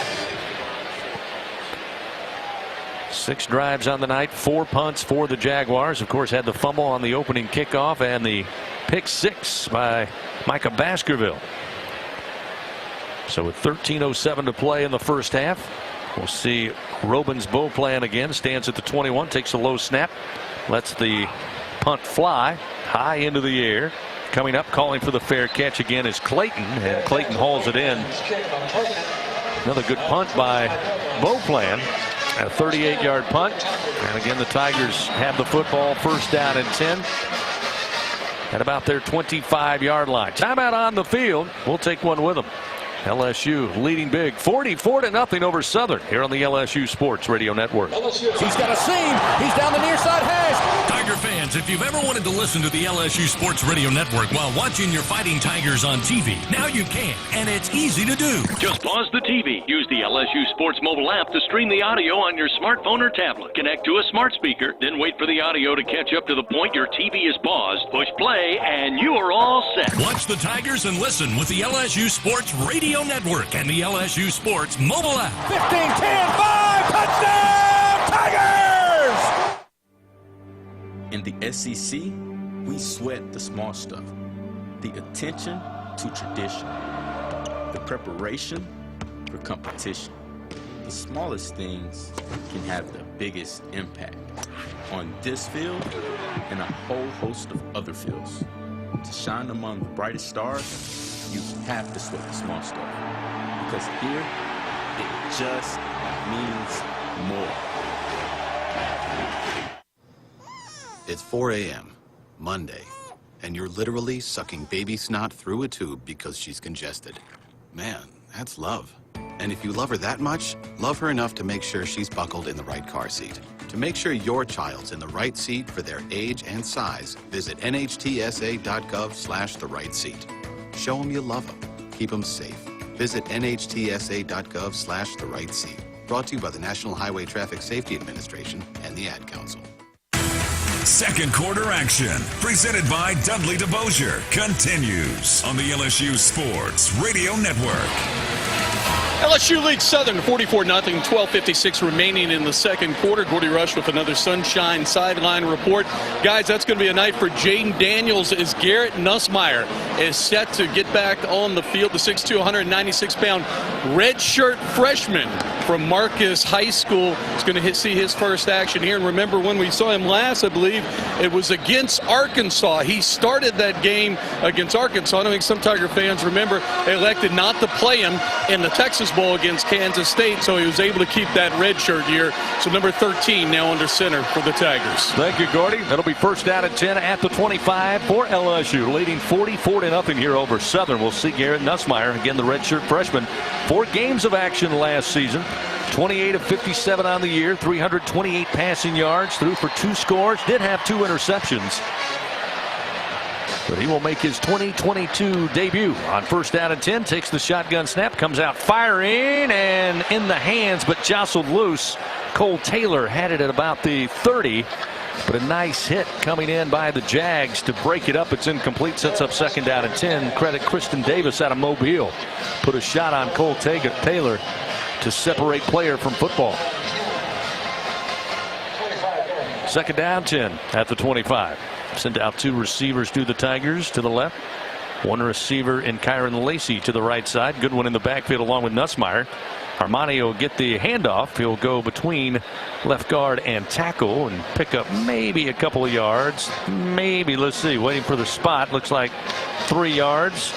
6 drives on the night, 4 punts for the Jaguars. Of course, had the fumble on the opening kickoff and the pick 6 by Micah Baskerville. So with 13:07 to play in the first half, we'll see Robin's bow plan again. Stands at the 21, takes a low snap, lets the punt fly high into the air. Coming up, calling for the fair catch again is Clayton, and Clayton hauls it in. Another good punt by Beauplan. A 38-yard punt. And again, the Tigers have the football, first down and 10. At about their 25-yard line. Timeout on the field. We'll take one with them. LSU leading big 44-0 over Southern here on the LSU Sports Radio Network. He's got a seam. He's down the near side hash. Tiger fans, if you've ever wanted to listen to the LSU Sports Radio Network while watching your Fighting Tigers on TV, now you can, and it's easy to do. Just pause the TV. Use the LSU Sports mobile app to stream the audio on your smartphone or tablet. Connect to a smart speaker, then wait for the audio to catch up to the point your TV is paused. Push play, and you are all set. Watch the Tigers and listen with the LSU Sports Radio Network and the LSU Sports mobile app. 15, 10, 5, touchdown, Tigers! In the SEC, we sweat the small stuff. The attention to tradition. The preparation for competition. The smallest things can have the biggest impact on this field and a whole host of other fields. To shine among the brightest stars, you have to sweat the small stuff. Because here, it just means more. It's 4 a.m., Monday, and you're literally sucking baby snot through a tube because she's congested. Man, that's love. And if you love her that much, love her enough to make sure she's buckled in the right car seat. To make sure your child's in the right seat for their age and size, visit nhtsa.gov/the-right-seat. Show them you love them. Keep them safe. Visit nhtsa.gov/the-right-seat. Brought to you by the National Highway Traffic Safety Administration and the Ad Council. Second quarter action, presented by Dudley DeBosier, continues on the LSU Sports Radio Network. LSU leads Southern 44-0, 12:56 remaining in the second quarter. Gordy Rush with another sunshine sideline report. Guys, that's going to be a night for Jaden Daniels as Garrett Nussmeier is set to get back on the field. The 6'2", 196-pound redshirt freshman from Marcus High School is going to see his first action here. And remember, when we saw him last, I believe it was against Arkansas. He started that game against Arkansas. I think some Tiger fans remember they elected not to play him in the Texas Bowl against Kansas State, so he was able to keep that red shirt here. So number 13 now under center for the Tigers. Thank you, Gordy. That'll be first down and 10 at the 25 for LSU, leading 44-0 here over Southern. We'll see Garrett Nussmeier, again the redshirt freshman, 4 games of action last season. 28 of 57 on the year, 328 passing yards, threw for 2 scores, did have 2 interceptions. But he will make his 2022 debut on first down and 10. Takes the shotgun snap, comes out firing, and in the hands, but jostled loose. Cole Taylor had it at about the 30. But a nice hit coming in by the Jags to break it up. It's incomplete, sets up second down and 10. Credit Kristen Davis out of Mobile. Put a shot on Cole Taylor to separate player from football. Second down, 10 at the 25. Send out 2 receivers to the Tigers to the left. 1 receiver in Kyron Lacey to the right side. Good one in the backfield along with Nussmeier. Armani will get the handoff. He'll go between left guard and tackle and pick up maybe a couple of yards. Maybe, let's see, waiting for the spot. Looks like 3 yards.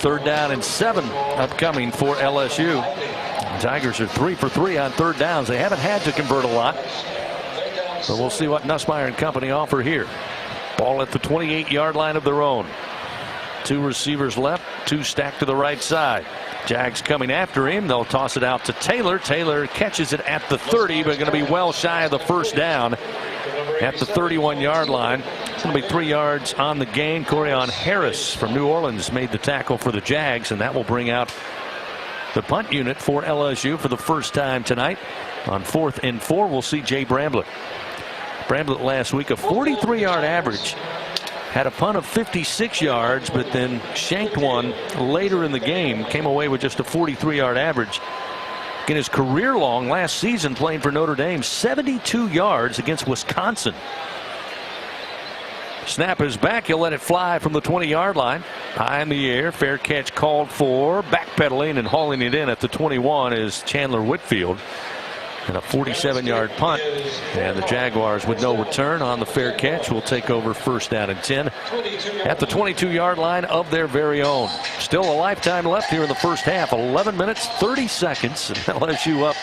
Third down and 7 upcoming for LSU. The Tigers are 3 for 3 on third downs. They haven't had to convert a lot. So we'll see what Nussmeier and company offer here. Ball at the 28-yard line of their own. 2 receivers left, 2 stacked to the right side. Jags coming after him. They'll toss it out to Taylor. Taylor catches it at the 30, but going to be well shy of the first down at the 31-yard line. It's going to be 3 yards on the gain. Corian Harris from New Orleans made the tackle for the Jags, and that will bring out the punt unit for LSU for the first time tonight. On 4th and 4, we'll see Jay Bramblett. Bramblett last week, a 43-yard average. Had a punt of 56 yards, but then shanked one later in the game. Came away with just a 43-yard average. In his career long last season playing for Notre Dame, 72 yards against Wisconsin. Snap is back. He'll let it fly from the 20-yard line. High in the air. Fair catch called for. Backpedaling and hauling it in at the 21 is Chandler Whitfield. And a 47-yard punt. And the Jaguars with no return on the fair catch will take over first down and 10 at the 22-yard line of their very own. Still a lifetime left here in the first half. 11 minutes, 30 seconds. And LSU up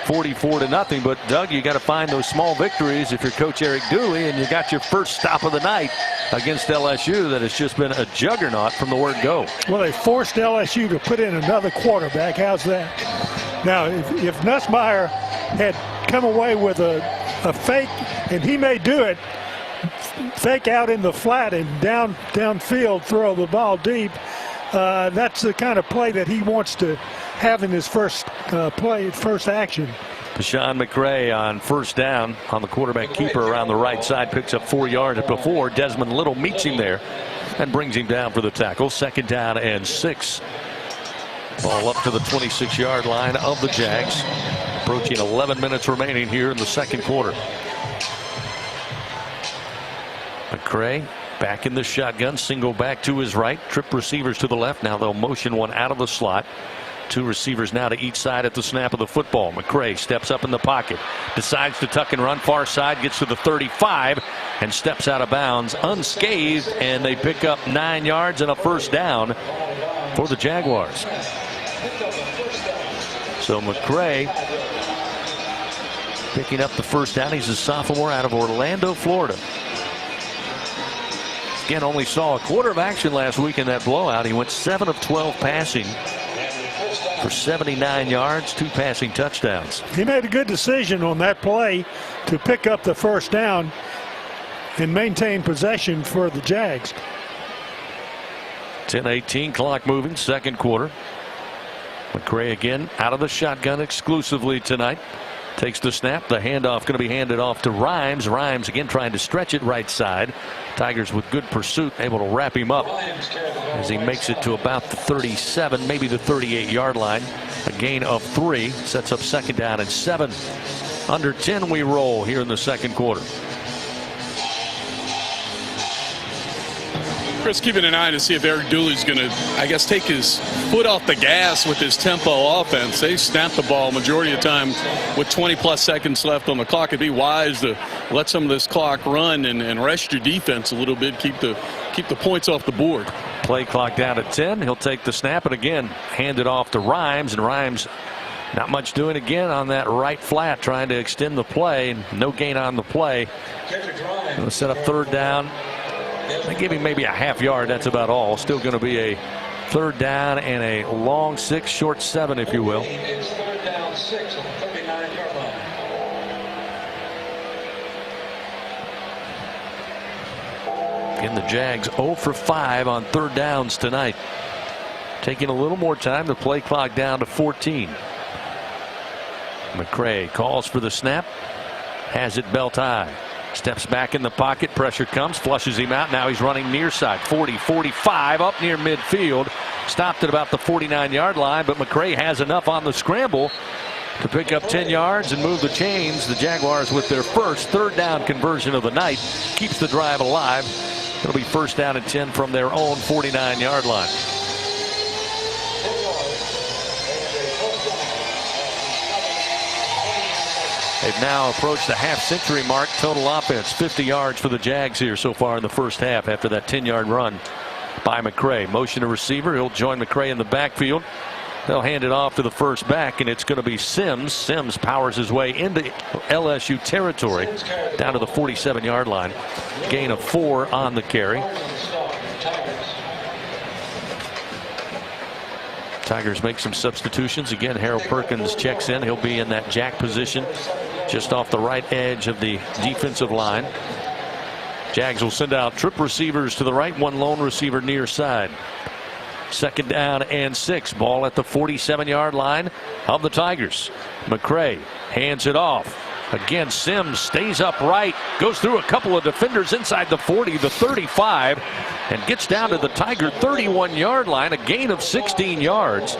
44-0. But, Doug, you got to find those small victories if you're Coach Eric Dooley, and you got your first stop of the night against LSU that has just been a juggernaut from the word go. Well, they forced LSU to put in another quarterback. How's that? Now, if Nussmeier had come away with a fake, and he may do it, fake out in the flat and downfield, throw the ball deep, that's the kind of play that he wants to have in his first action. Deshaun McCray on first down on the quarterback keeper around the right side, picks up 4 yards before Desmond Little meets him there and brings him down for the tackle. Second down and 6. Ball up to the 26-yard line of the Jags. Approaching 11 minutes remaining here in the second quarter. McCray back in the shotgun, single back to his right, trip receivers to the left. Now they'll motion one out of the slot. 2 receivers now to each side at the snap of the football. McCray steps up in the pocket, decides to tuck and run far side, gets to the 35 and steps out of bounds unscathed, and they pick up 9 yards and a first down for the Jaguars. So McCray picking up the first down. He's a sophomore out of Orlando, Florida. Again, only saw a quarter of action last week in that blowout. He went 7 of 12 passing. for 79 yards, 2 passing touchdowns. He made a good decision on that play to pick up the first down and maintain possession for the Jags. 10-18, clock moving, second quarter. McCray again out of the shotgun exclusively tonight. Takes the snap. The handoff going to be handed off to Rhymes. Rhymes again trying to stretch it right side. Tigers with good pursuit, able to wrap him up as he makes it to about the 37, maybe the 38-yard line. A gain of 3 sets up second down and 7. Under 10 we roll here in the second quarter. Chris, keeping an eye to see if Eric Dooley's going to, I guess, take his foot off the gas with his tempo offense. They snap the ball majority of the time with 20-plus seconds left on the clock. It'd be wise to let some of this clock run and rest your defense a little bit, keep the points off the board. Play clock down to 10. He'll take the snap and again hand it off to Rhymes, and Rhymes not much doing again on that right flat, trying to extend the play. No gain on the play. Going to set up third down. They give him maybe a half yard. That's about all. Still going to be a third down and a long 6, short 7, if you will. It's third down 6 on the 39-yard line. Again, the Jags 0 for 5 on third downs tonight. Taking a little more time. The play clock down to 14. McCray calls for the snap. Has it belt high. Steps back in the pocket. Pressure comes. Flushes him out. Now he's running near side. 40, 45 up near midfield. Stopped at about the 49-yard line. But McCray has enough on the scramble to pick up 10 yards and move the chains. The Jaguars with their first third down conversion of the night. Keeps the drive alive. It'll be first down and 10 from their own 49-yard line. They've now approached the half-century mark total offense. 50 yards for the Jags here so far in the first half after that 10-yard run by McCray. Motion to receiver. He'll join McCray in the backfield. They'll hand it off to the first back, and it's going to be Sims. Sims powers his way into LSU territory down to the 47-yard line. Gain of 4 on the carry. Tigers make some substitutions. Again, Harold Perkins checks in. He'll be in that jack position just off the right edge of the defensive line. Jags will send out trip receivers to the right, one lone receiver near side. Second down and 6. Ball at the 47-yard line of the Tigers. McCray hands it off. Again, Sims stays upright, goes through a couple of defenders inside the 40, the 35, and gets down to the Tiger 31-yard line, a gain of 16 yards.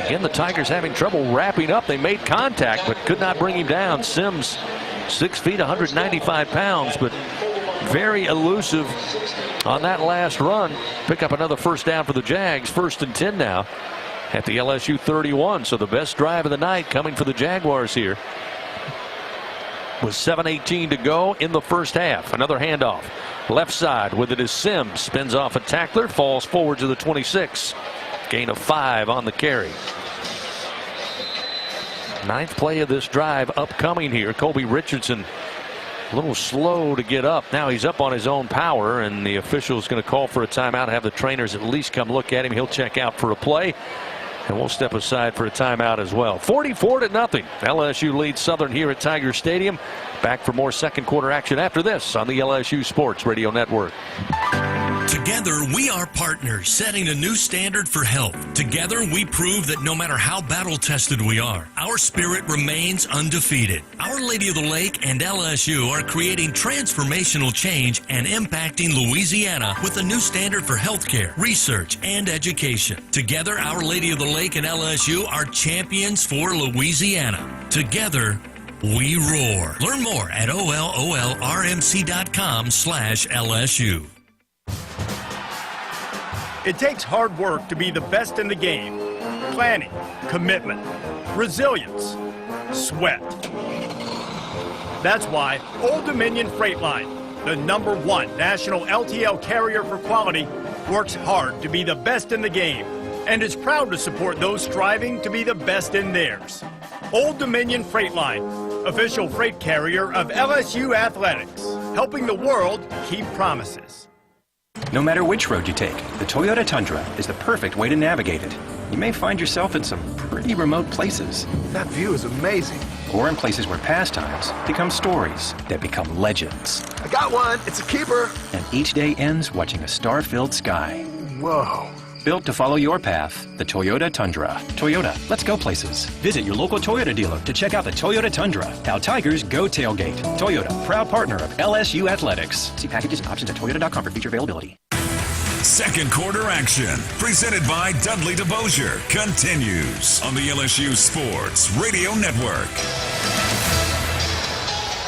Again, the Tigers having trouble wrapping up. They made contact, but could not bring him down. Sims, 6 feet, 195 pounds, but very elusive on that last run. Pick up another first down for the Jags. First and 10 now at the LSU 31. So the best drive of the night coming for the Jaguars here. With 7:18 to go in the first half. Another handoff. Left side with it is Sims. Spins off a tackler. Falls forward to the 26. Gain of 5 on the carry. 9th play of this drive upcoming here. Colby Richardson a little slow to get up. Now he's up on his own power, and the official is going to call for a timeout. Have the trainers at least come look at him. He'll check out for a play. And we'll step aside for a timeout as well. 44-0. LSU leads Southern here at Tiger Stadium. Back for more second quarter action after this on the LSU Sports Radio Network. Together, we are partners, setting a new standard for health. Together, we prove that no matter how battle-tested we are, our spirit remains undefeated. Our Lady of the Lake and LSU are creating transformational change and impacting Louisiana with a new standard for healthcare, research, and education. Together, Our Lady of the Lake and LSU are champions for Louisiana. Together, we roar. Learn more at ololrmc.com/LSU. It takes hard work to be the best in the game. Planning, commitment, resilience, sweat. That's why Old Dominion Freight Line, the #1 national LTL carrier for quality, works hard to be the best in the game and is proud to support those striving to be the best in theirs. Old Dominion Freight Line, official freight carrier of LSU Athletics, helping the world keep promises. No matter which road you take, the Toyota Tundra is the perfect way to navigate it. you may find yourself in some pretty remote places. That view is amazing. Or in places where pastimes become stories that become legends. I got one. It's a keeper. And each day ends watching a star-filled sky. Whoa. Built to follow your path, the Toyota Tundra. Toyota, let's go places. Visit your local Toyota dealer to check out the Toyota Tundra. How Tigers go tailgate. Toyota, proud partner of LSU Athletics. See packages and options at toyota.com for feature availability. Second quarter action, presented by Dudley DeBosier, continues on the LSU Sports Radio Network.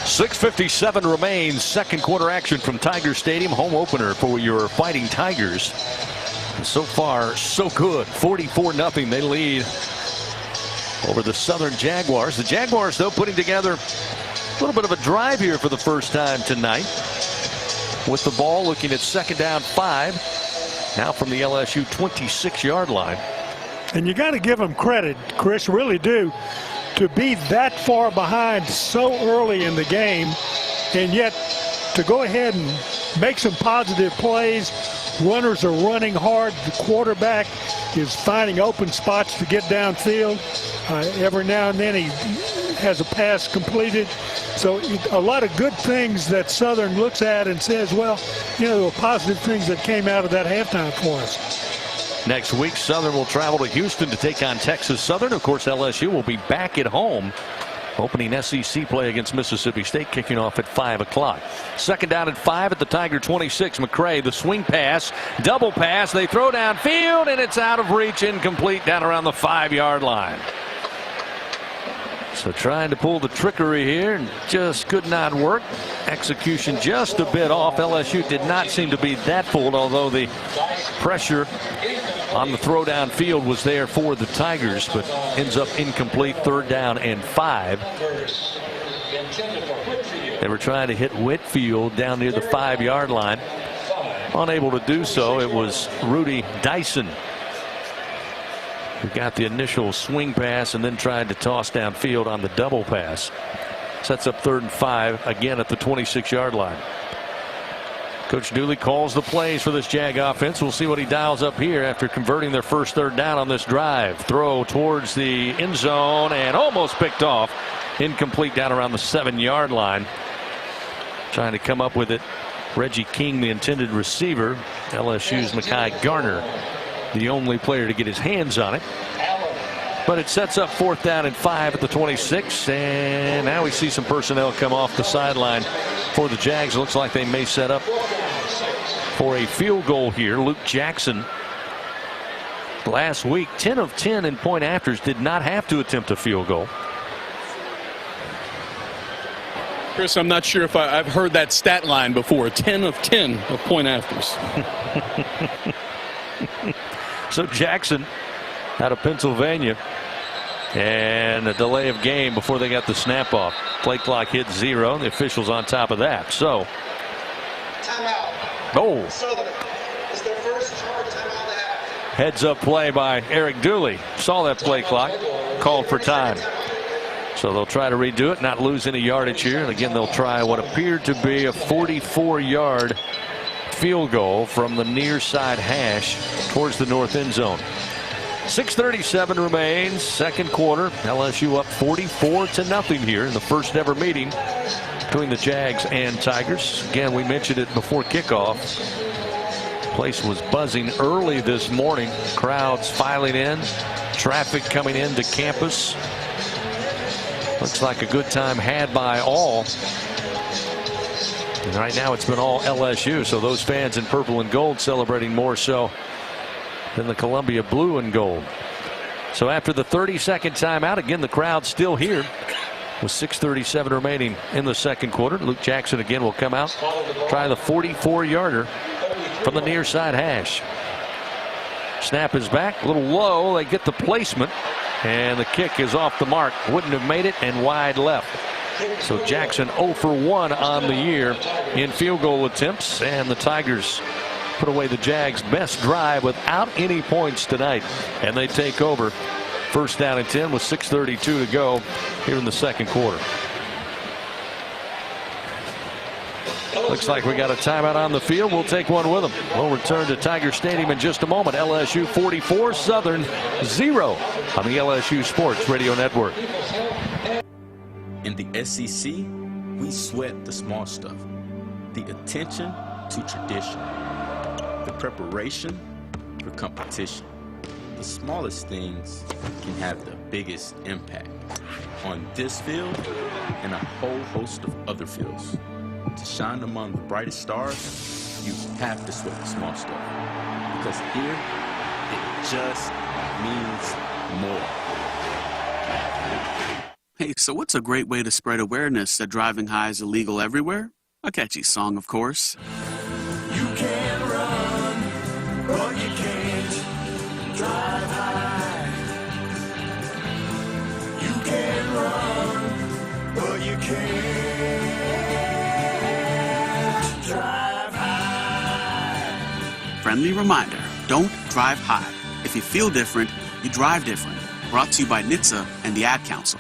6:57 remains. Second quarter action from Tiger Stadium. Home opener for your Fighting Tigers. And so far, so good. 44-0. They lead over the Southern Jaguars. The Jaguars, though, putting together a little bit of a drive here for the first time tonight. With the ball, looking at second down 5. Now from the LSU 26-yard line. And you got to give them credit, Chris, really do, to be that far behind so early in the game, and yet to go ahead and make some positive plays. Runners are running hard. The quarterback is finding open spots to get downfield. Every now and then he has a pass completed. So a lot of good things that Southern looks at and says, well, you know, there were positive things that came out of that halftime for us. Next week, Southern will travel to Houston to take on Texas Southern. Of course, LSU will be back at home. Opening SEC play against Mississippi State, kicking off at 5 o'clock. Second down at 5 at the Tiger 26. McCray, the swing pass, double pass. They throw downfield, and it's out of reach, incomplete down around the 5-yard line. So trying to pull the trickery here, and just could not work. Execution just a bit off. LSU did not seem to be that fooled, although the pressure on the throw downfield was there for the Tigers, but ends up incomplete. Third down and 5. They were trying to hit Whitfield down near the 5-yard line. Unable to do so. It was Rudy Dyson who got the initial swing pass and then tried to toss downfield on the double pass. Sets up 3rd and 5 again at the 26-yard line. Coach Dooley calls the plays for this Jag offense. We'll see what he dials up here after converting their first third down on this drive. Throw towards the end zone and almost picked off. Incomplete down around the 7-yard line. Trying to come up with it. Reggie King, the intended receiver. LSU's Mekhi Garner, the only player to get his hands on it. But it sets up 4th down and 5 at the 26. And now we see some personnel come off the sideline for the Jags. It looks like they may set up for a field goal here. Luke Jackson, last week, 10 of 10 in point afters, did not have to attempt a field goal. Chris, I'm not sure if I've heard that stat line before. 10 of 10 of point afters. So Jackson out of Pennsylvania, and a delay of game before they got the snap off. Play clock hit 0. The officials on top of that. So oh, heads up play by Eric Dooley. Saw that play clock, called for time. So they'll try to redo it, not lose any yardage here. And again, they'll try what appeared to be a 44-yard field goal from the near side hash towards the north end zone. 6:37 remains, second quarter. LSU up 44-0 here in the first ever meeting between the Jags and Tigers. Again, we mentioned it before kickoff. Place was buzzing early this morning. Crowds filing in, traffic coming into campus. Looks like a good time had by all. And right now it's been all LSU, so those fans in purple and gold celebrating more so than the Columbia blue and gold. So after the 30-second timeout, again, the crowd's still here with 6:37 remaining in the second quarter. Luke Jackson again will come out, try the 44-yarder from the near side hash. Snap is back, a little low. They get the placement, and the kick is off the mark. Wouldn't have made it, and wide left. So Jackson 0 for 1 on the year in field goal attempts, and the Tigers put away the Jags' best drive without any points tonight, and they take over. First down and 10 with 6:32 to go here in the second quarter. Looks like we got a timeout on the field. We'll take one with them. We'll return to Tiger Stadium in just a moment. LSU 44, Southern 0 on the LSU Sports Radio Network. In the SEC, we sweat the small stuff. The attention to tradition. The preparation for competition. The smallest things can have the biggest impact on this field and a whole host of other fields. To shine among the brightest stars, you have to sweat the small stuff. Because here, it just means more. Hey, so what's a great way to spread awareness that driving high is illegal everywhere? A catchy song, of course. You can run, but you can't drive high. You can run, but you can't drive high. Friendly reminder, don't drive high. If you feel different, you drive different. Brought to you by NHTSA and the Ad Council.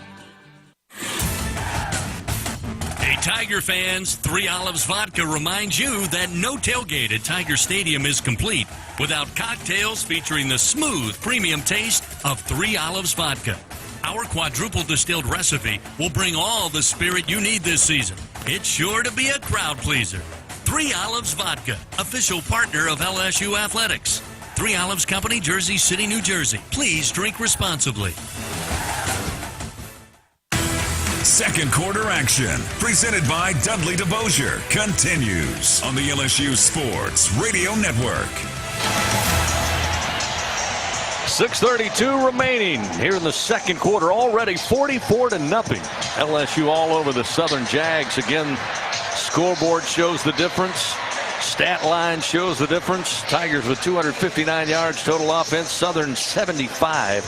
Hey, Tiger fans, 3 Olives Vodka reminds you that no tailgate at Tiger Stadium is complete without cocktails featuring the smooth, premium taste of 3 Olives Vodka. Our quadruple distilled recipe will bring all the spirit you need this season. It's sure to be a crowd pleaser. 3 Olives Vodka, official partner of LSU Athletics. 3 Olives Company, Jersey City, New Jersey. Please drink responsibly. Second quarter action, presented by Dudley DeBosier, continues on the LSU Sports Radio Network. 6:32 remaining here in the second quarter. Already 44-0. LSU all over the Southern Jags. Again, scoreboard shows the difference. Stat line shows the difference. Tigers with 259 yards total offense. Southern 75.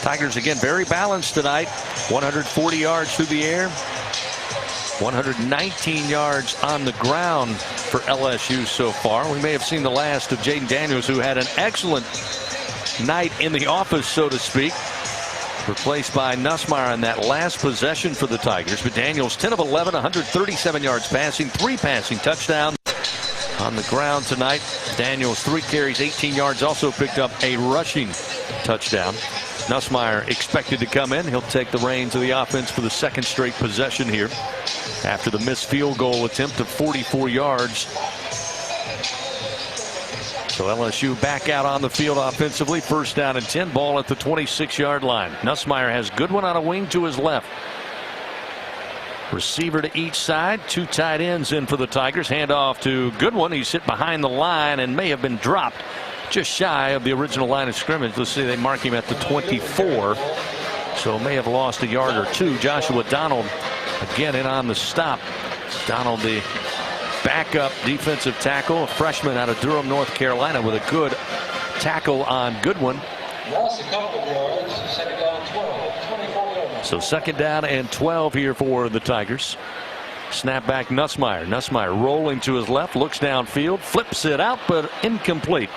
Tigers again very balanced tonight. 140 yards through the air. 119 yards on the ground for LSU so far. We may have seen the last of Jaden Daniels, who had an excellent night in the office, so to speak. Replaced by Nussmeier on that last possession for the Tigers. But Daniels 10 of 11, 137 yards passing, 3 passing touchdowns on the ground tonight. Daniels 3 carries, 18 yards, also picked up a rushing touchdown. Nussmeier expected to come in. He'll take the reins of the offense for the second straight possession here after the missed field goal attempt of 44 yards. So LSU back out on the field offensively. First down and 10. Ball at the 26-yard line. Nussmeier has Goodwin on a wing to his left. Receiver to each side. 2 tight ends in for the Tigers. Hand off to Goodwin. He's hit behind the line and may have been dropped just shy of the original line of scrimmage. Let's see, they mark him at the 24. So may have lost a yard or 2. Joshua Donald again in on the stop. Donald, the backup defensive tackle, a freshman out of Durham, North Carolina, with a good tackle on Goodwin. Lost a couple of yards. Second down 12. 24 yards. So second down and 12 here for the Tigers. Snap back Nussmeier. Nussmeier rolling to his left, looks downfield, flips it out, but incomplete.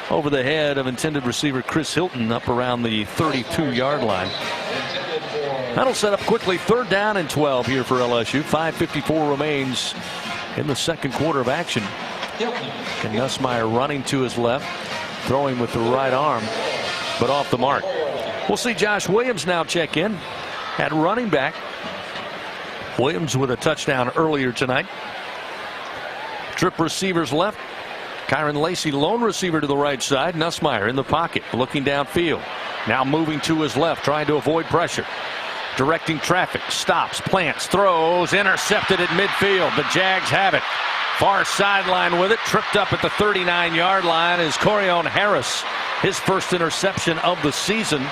Over the head of intended receiver Chris Hilton up around the 32-yard line. That'll set up quickly. Third down and 12 here for LSU. 5:54 remains in the second quarter of action. And Nussmeier running to his left, throwing with the right arm, but off the mark. We'll see Josh Williams now check in at running back. Williams with a touchdown earlier tonight. Trip receivers left. Kyron Lacey, lone receiver to the right side. Nussmeier in the pocket, looking downfield. Now moving to his left, trying to avoid pressure. Directing traffic, stops, plants, throws, intercepted at midfield. The Jags have it. Far sideline with it, tripped up at the 39-yard line is Corion Harris. His first interception of the season.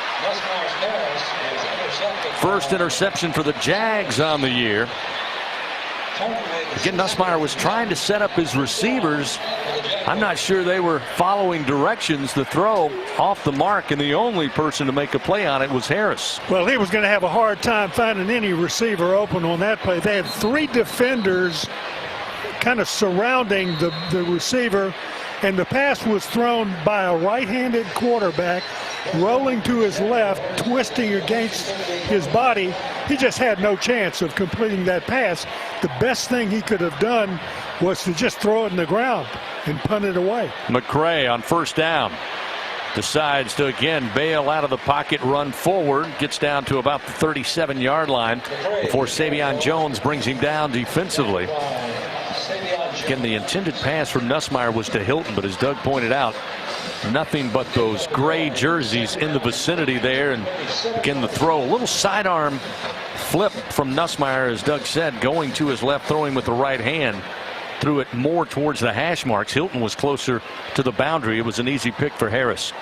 First interception for the Jags on the year. Again, Nussmeier was trying to set up his receivers. I'm not sure they were following directions. The throw off the mark, and the only person to make a play on it was Harris. Well, he was going to have a hard time finding any receiver open on that play. They had 3 defenders kind of surrounding the receiver, and the pass was thrown by a right-handed quarterback rolling to his left, twisting against his body. He just had no chance of completing that pass. The best thing he could have done was to just throw it in the ground and punt it away. McCray on first down decides to again bail out of the pocket, run forward, gets down to about the 37-yard line before Savion Jones brings him down defensively. Again, the intended pass from Nussmeier was to Hilton, but as Doug pointed out, nothing but those gray jerseys in the vicinity there. And again, the throw, a little sidearm flip from Nussmeier, as Doug said, going to his left, throwing with the right hand. Threw it more towards the hash marks. Hilton was closer to the boundary. It was an easy pick for Harris.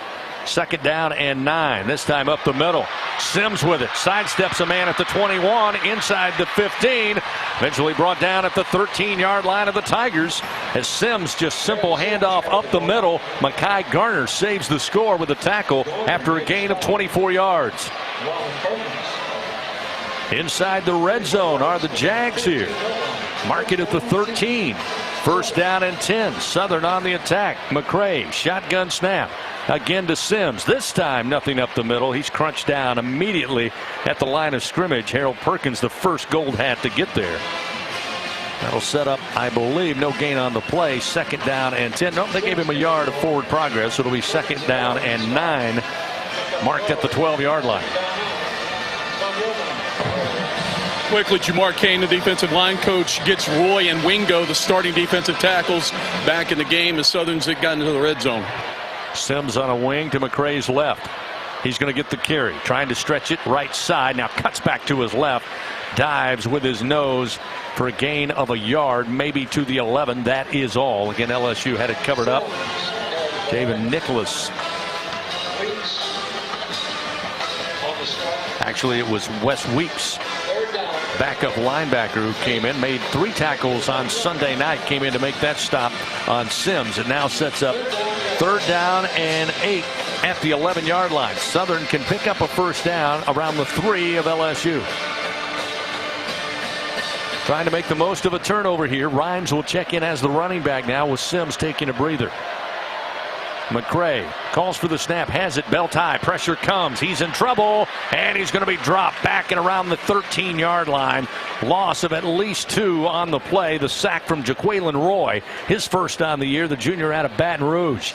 2nd down and 9. This time up the middle. Sims with it. Sidesteps a man at the 21. Inside the 15. Eventually brought down at the 13-yard line of the Tigers. As Sims just simple handoff up the middle. Mekhi Garner saves the score with a tackle after a gain of 24 yards. Inside the red zone are the Jags here. Mark it at the 13. 1st down and 10. Southern on the attack. McCray, shotgun snap. Again to Sims. This time nothing up the middle. He's crunched down immediately at the line of scrimmage. Harold Perkins, the first gold hat to get there. That'll set up, I believe, no gain on the play. 2nd down and 10. Nope, they gave him a yard of forward progress. So it'll be 2nd down and 9. Marked at the 12-yard line. Quickly, Jamar Cain, the defensive line coach, gets Roy and Wingo, the starting defensive tackles, back in the game as Southern's gotten into the red zone. Sims on a wing to McCray's left. He's going to get the carry, trying to stretch it right side. Now cuts back to his left, dives with his nose for a gain of a yard, maybe to the 11. That is all. Again, LSU had it covered up. David Nicholas. Actually, it was Wes Weeks, backup linebacker, who came in, made 3 tackles on Sunday night, came in to make that stop on Sims. It now sets up 3rd down and 8 at the 11-yard line. Southern can pick up a 1st down around the 3 of LSU. Trying to make the most of a turnover here. Rhymes will check in as the running back now, with Sims taking a breather. McCray calls for the snap, has it, belt high, pressure comes, he's in trouble, and he's going to be dropped back and around the 13-yard line. Loss of at least 2 on the play. The sack from Jaquelin Roy, his first on the year, the junior out of Baton Rouge.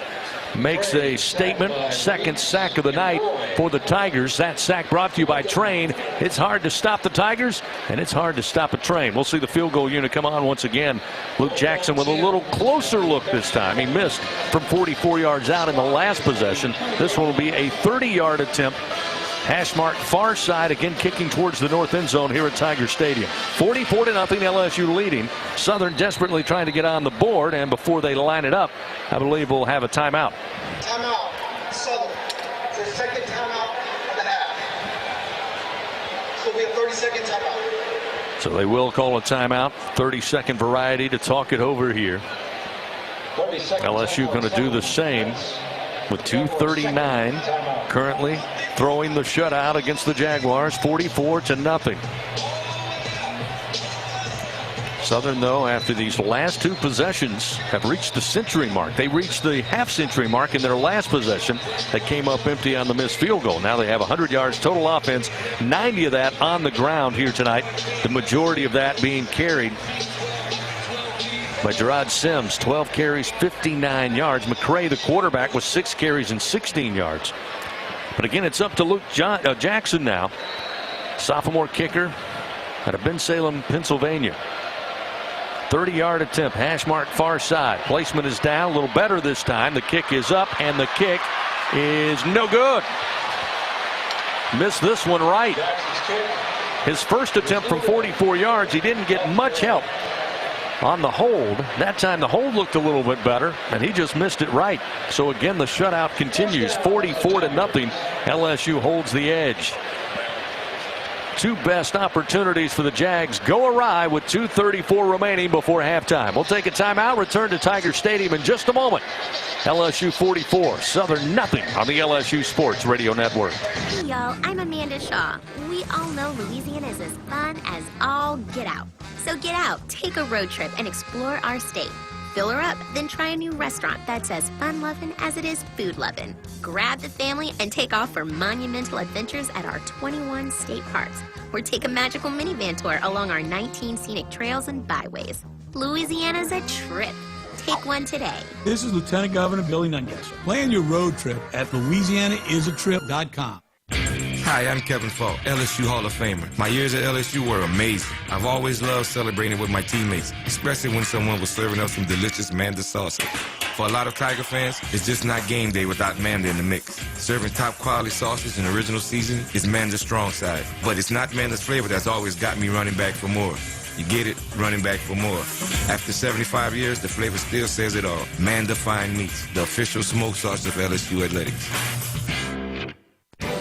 Makes a statement. 2nd sack of the night for the Tigers. That sack brought to you by Train. It's hard to stop the Tigers, and it's hard to stop a train. We'll see the field goal unit come on once again. Luke Jackson with a little closer look this time. He missed from 44 yards out in the last possession. This one will be a 30-yard attempt. Hash mark far side, again kicking towards the north end zone here at Tiger Stadium. 44-0 LSU leading. Southern desperately trying to get on the board, and before they line it up, I believe we'll have a timeout. Timeout, Southern. It's their 2nd timeout of the half. So we have 30-second timeout. So they will call a timeout. 30-second variety to talk it over here. LSU going to do the same with 2:39 currently throwing the shutout against the Jaguars, 44-0. Southern, though, after these last 2 possessions, have reached the century mark. They reached the half-century mark in their last possession. That came up empty on the missed field goal. Now they have 100 yards total offense, 90 of that on the ground here tonight, the majority of that being carried by Gerard Sims. 12 carries, 59 yards. McCray, the quarterback, was 6 carries and 16 yards. But again, it's up to Luke Jackson now, sophomore kicker out of Bensalem, Pennsylvania. 30-yard attempt, hash mark far side. Placement is down, a little better this time. The kick is up, and the kick is no good. Missed this one right. His first attempt from 44 yards, he didn't get much help on the hold. That time the hold looked a little bit better, and he just missed it right. So again, the shutout continues. 44-0. LSU holds the edge. 2 best opportunities for the Jags go awry with 2:34 remaining before halftime. We'll take a timeout, return to Tiger Stadium in just a moment. LSU 44, Southern nothing on the LSU Sports Radio Network. Hey y'all, I'm Amanda Shaw. We all know Louisiana is as fun as all get out. So get out, take a road trip, and explore our state. Fill her up, then try a new restaurant that's as fun-loving as it is food-loving. Grab the family and take off for monumental adventures at our 21 state parks, or take a magical minivan tour along our 19 scenic trails and byways. Louisiana's a trip. Take one today. This is Lieutenant Governor Billy Nungesser. Plan your road trip at LouisianaIsATrip.com. Hi, I'm Kevin Falk, LSU Hall of Famer. My years at LSU were amazing. I've always loved celebrating with my teammates, especially when someone was serving up some delicious Manda sauce. For a lot of Tiger fans, it's just not game day without Manda in the mix. Serving top quality sauces and original seasoning is Manda's strong side. But it's not Manda's flavor that's always got me running back for more. You get it? Running back for more. After 75 years, the flavor still says it all. Manda Fine Meats, the official smoke sauce of LSU Athletics.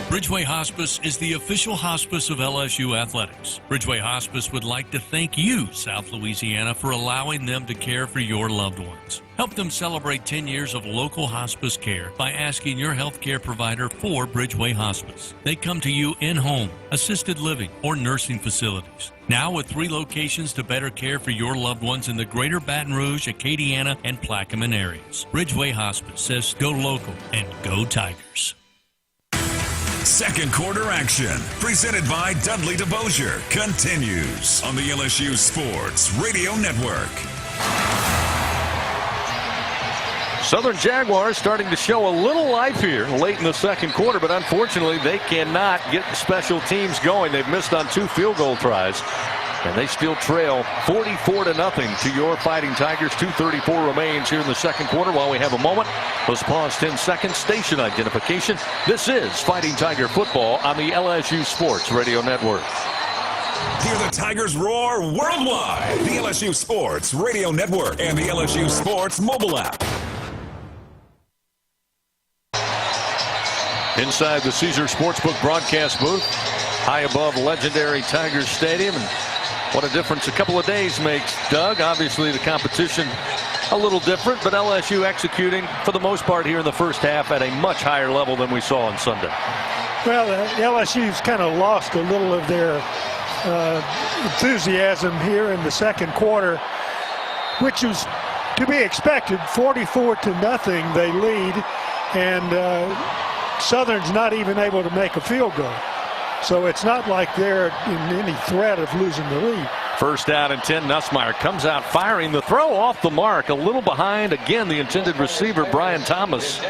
Bridgeway Hospice is the official hospice of LSU Athletics. Bridgeway Hospice would like to thank you, South Louisiana, for allowing them to care for your loved ones. Help them celebrate 10 years of local hospice care by asking your healthcare provider for Bridgeway Hospice. They come to you in-home, assisted living, or nursing facilities. Now with 3 locations to better care for your loved ones in the greater Baton Rouge, Acadiana, and Plaquemine areas. Bridgeway Hospice says go local and go Tigers. Second quarter action, presented by Dudley DeBosier, continues on the LSU Sports Radio Network. Southern Jaguars starting to show a little life here late in the second quarter, but unfortunately they cannot get special teams going. They've missed on 2 field goal tries, and they still trail 44-0 to your Fighting Tigers. 2:34 remains here in the second quarter. While we have a moment, let's pause 10 seconds. Station identification. This is Fighting Tiger football on the LSU Sports Radio Network. Hear the Tigers roar worldwide. The LSU Sports Radio Network and the LSU Sports mobile app. Inside the Caesar Sportsbook broadcast booth, high above legendary Tigers Stadium. And what a difference a couple of days makes, Doug. Obviously, the competition a little different, but LSU executing for the most part here in the first half at a much higher level than we saw on Sunday. Well, LSU's kind of lost a little of their enthusiasm here in the second quarter, which was to be expected. 44-0 they lead, and Southern's not even able to make a field goal. So it's not like they're in any threat of losing the lead. First down and 10. Nussmeier comes out firing. The throw off the mark. A little behind. Again, the intended receiver, Brian Thomas,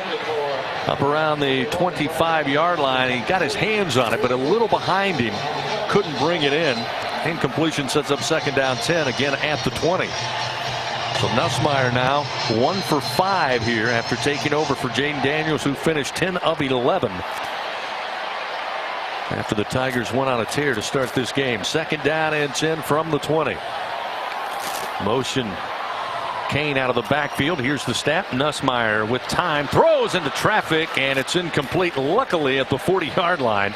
up around the 25-yard line. He got his hands on it, but a little behind him. Couldn't bring it in. Incompletion sets up second down 10, again at the 20. So Nussmeier now 1 for 5 here after taking over for Jaden Daniels, who finished 10 of 11. After the Tigers went on a tear to start this game. Second down and 10 from the 20. Motion Kane out of the backfield. Here's the snap. Nussmeier with time throws into traffic, and it's incomplete. Luckily at the 40-yard line.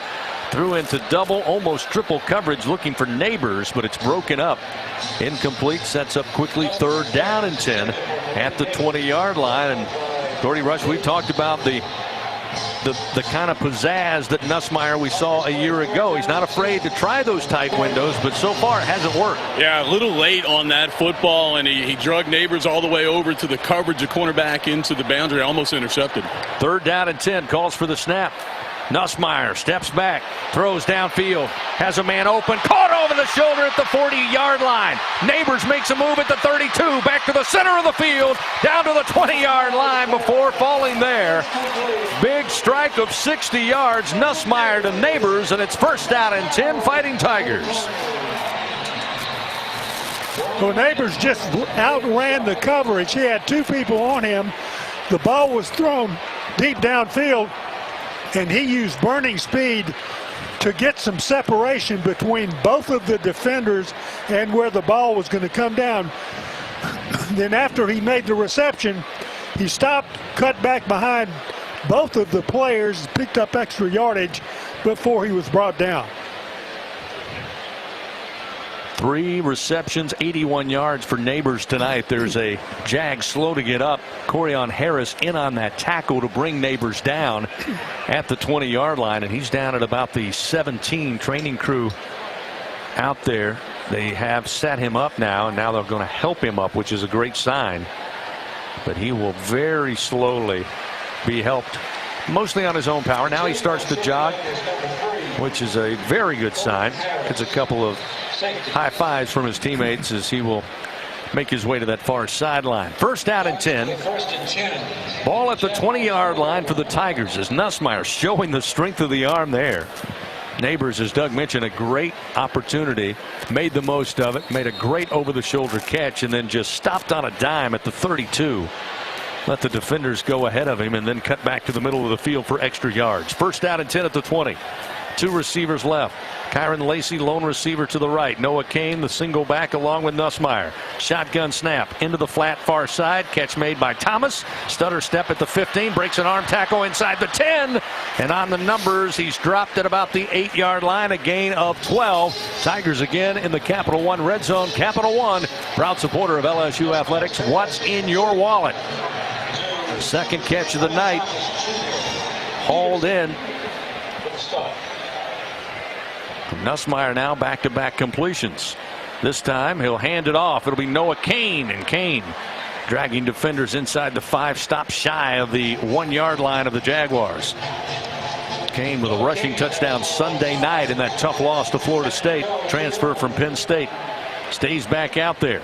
Threw into double, almost triple coverage looking for Neighbors, but it's broken up. Incomplete. Sets up quickly. Third down and 10 at the 20-yard line. And Gordy Rush, we talked about the kind of pizzazz that Nussmeier we saw a year ago. He's not afraid to try those tight windows, but so far it hasn't worked. Yeah, a little late on that football, and he drug Neighbors all the way over to the coverage, the cornerback into the boundary, almost intercepted. Third down and 10, calls for the snap. Nussmeier steps back, throws downfield, has a man open, caught over the shoulder at the 40-yard line. Neighbors makes a move at the 32, back to the center of the field, down to the 20-yard line before falling there. Big strike of 60 yards, Nussmeier to Neighbors, and it's first down and 10, Fighting Tigers. Well, Neighbors just outran the coverage. He had 2 people on him. The ball was thrown deep downfield, and he used burning speed to get some separation between both of the defenders and where the ball was going to come down. Then after he made the reception, he stopped, cut back behind both of the players, picked up extra yardage before he was brought down. 3 receptions, 81 yards for Neighbors tonight. There's a Jag slow to get up. Corian Harris in on that tackle to bring Neighbors down at the 20-yard line, and he's down at about the 17. Training crew out there. They have set him up now, and now they're going to help him up, which is a great sign. but he will very slowly be helped mostly on his own power. Now he starts to jog, which is a very good sign. Gets a couple of high fives from his teammates as he will make his way to that far sideline. First down and 10. Ball at the 20-yard line for the Tigers as Nussmeier showing the strength of the arm there. Neighbors, as Doug mentioned, a great opportunity, made the most of it, made a great over-the-shoulder catch, and then just stopped on a dime at the 32. Let the defenders go ahead of him and then cut back to the middle of the field for extra yards. First down and 10 at the 20. Two receivers left. Kyron Lacey, lone receiver to the right. Noah Kane, the single back along with Nussmeier. Shotgun snap into the flat far side. Catch made by Thomas. Stutter step at the 15. Breaks an arm tackle inside the 10. And on the numbers, he's dropped at about the 8-yard line. A gain of 12. Tigers again in the Capital One red zone. Capital One, proud supporter of LSU athletics. What's in your wallet? Second catch of the night. Hauled in. Nussmeier now back-to-back completions. This time he'll hand it off. It'll be Noah Kane, and Kane dragging defenders inside the 5, stop shy of the 1-yard line of the Jaguars. Kane with a rushing touchdown Sunday night in that tough loss to Florida State. Transfer from Penn State. Stays back out there.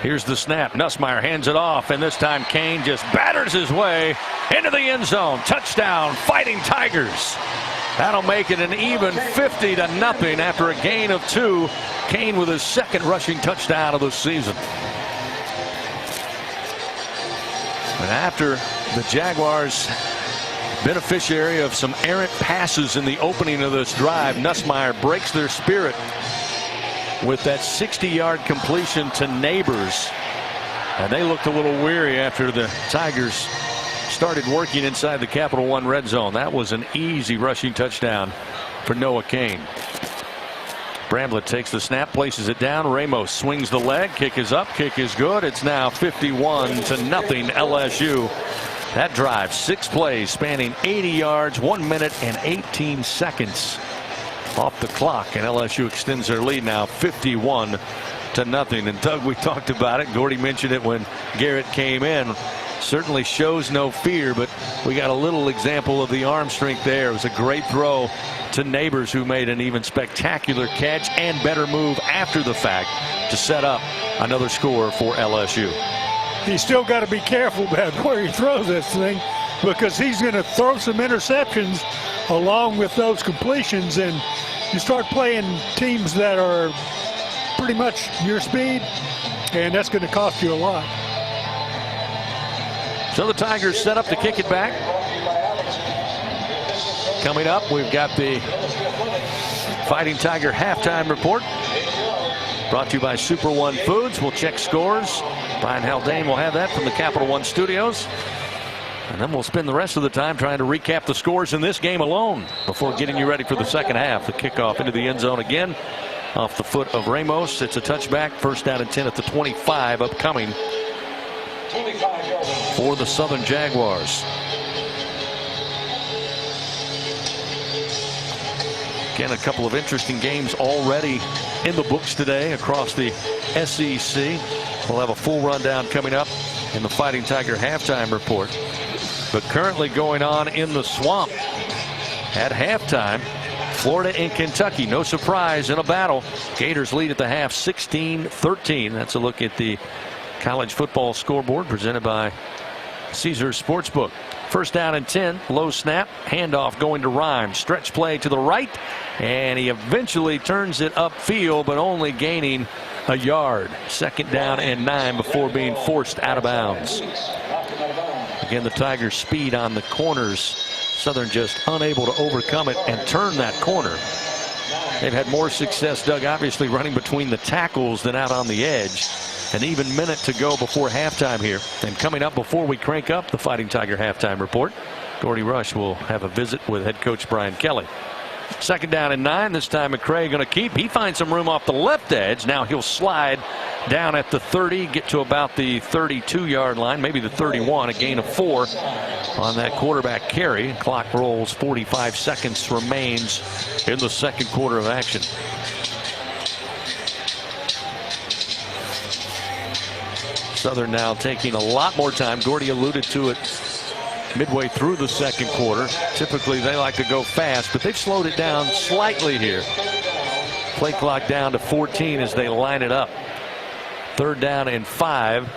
Here's the snap. Nussmeier hands it off, and this time Kane just batters his way into the end zone. Touchdown, Fighting Tigers. That'll make it an even 50-0 after a gain of 2. Kane with his second rushing touchdown of the season. And after the Jaguars beneficiary of some errant passes in the opening of this drive, Nussmeier breaks their spirit with that 60-yard completion to Neighbors. And they looked a little weary after the Tigers started working inside the Capital One red zone. That was an easy rushing touchdown for Noah Kane. Bramblett takes the snap, places it down. Ramos swings the leg. Kick is up. Kick is good. It's now 51-0 LSU. That drive, 6 plays spanning 80 yards, 1 minute and 18 seconds off the clock, and LSU extends their lead now 51-0. And Doug, we talked about it. Gordy mentioned it when Garrett came in. Certainly shows no fear, but we got a little example of the arm strength there. It was a great throw to Neighbors, who made an even spectacular catch and better move after the fact to set up another score for LSU. He's still got to be careful about where he throws this thing, because he's going to throw some interceptions along with those completions, and you start playing teams that are pretty much your speed, and that's going to cost you a lot. So the Tigers set up to kick it back. Coming up, we've got the Fighting Tiger halftime report, brought to you by Super One Foods. We'll check scores. Brian Haldane will have that from the Capital One studios. And then we'll spend the rest of the time trying to recap the scores in this game alone before getting you ready for the second half. The kickoff into the end zone again off the foot of Ramos. It's a touchback. First down and 10 at the 25 upcoming for the Southern Jaguars. Again, a couple of interesting games already in the books today across the SEC. We'll have a full rundown coming up in the Fighting Tiger halftime report. But currently going on in the swamp at halftime, Florida and Kentucky. No surprise in a battle. Gators lead at the half 16-13. That's a look at the college football scoreboard presented by Caesars Sportsbook. First down and 10. Low snap. Handoff going to Rhymes. Stretch play to the right. And he eventually turns it upfield, but only gaining a yard. Second down and 9 before being forced out of bounds. Again, the Tigers' speed on the corners. Southern just unable to overcome it and turn that corner. They've had more success, Doug, obviously running between the tackles than out on the edge. An even minute to go before halftime here. And coming up before we crank up the Fighting Tiger halftime report, Gordy Rush will have a visit with head coach Brian Kelly. Second down and 9. This time McCray going to keep. He finds some room off the left edge. Now he'll slide down at the 30, get to about the 32-yard line, maybe the 31. A gain of 4 on that quarterback carry. Clock rolls. 45 seconds remains in the second quarter of action. Southern now taking a lot more time. Gordy alluded to it midway through the second quarter. Typically they like to go fast, but they've slowed it down slightly here. Play clock down to 14 as they line it up. 3rd down and 5.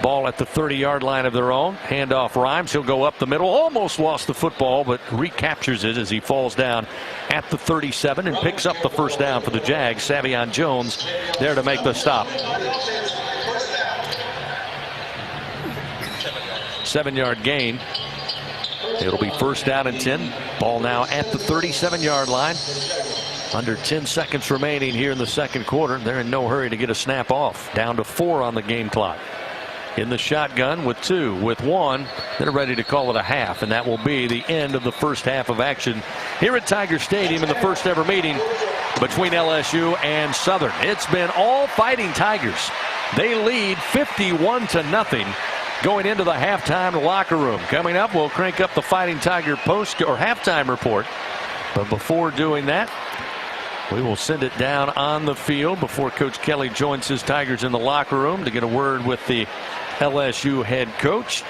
Ball at the 30-yard line of their own. Handoff Rhymes. He'll go up the middle. Almost lost the football, but recaptures it as he falls down at the 37 and picks up the first down for the Jags. Savion Jones there to make the stop. 7-yard gain. It'll be 1st down and 10. Ball now at the 37-yard line. Under 10 seconds remaining here in the second quarter. They're in no hurry to get a snap off. Down to 4 on the game clock. In the shotgun with 2, with 1. They're ready to call it a half, and that will be the end of the first half of action here at Tiger Stadium in the first ever meeting between LSU and Southern. It's been all Fighting Tigers. They lead 51-0 going into the halftime locker room. Coming up, we'll crank up the Fighting Tiger post or halftime report. But before doing that, we will send it down on the field before Coach Kelly joins his Tigers in the locker room to get a word with the LSU head coach.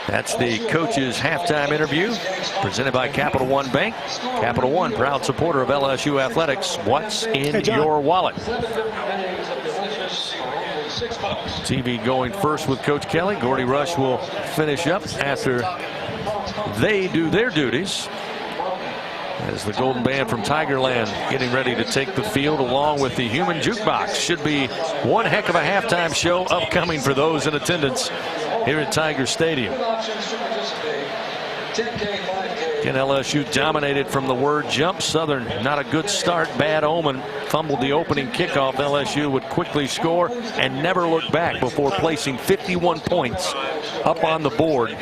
That's the coach's halftime interview presented by Capital One Bank. Capital One, proud supporter of LSU athletics. What's in your wallet? TV going first with Coach Kelly. Gordy Rush will finish up after they do their duties. As the Golden Band from Tigerland getting ready to take the field along with the Human Jukebox. Should be one heck of a halftime show upcoming for those in attendance here at Tiger Stadium. Again, LSU dominated from the word jump. Southern not a good start, bad omen. Fumbled the opening kickoff. LSU would quickly score and never look back before placing 51 points up on the board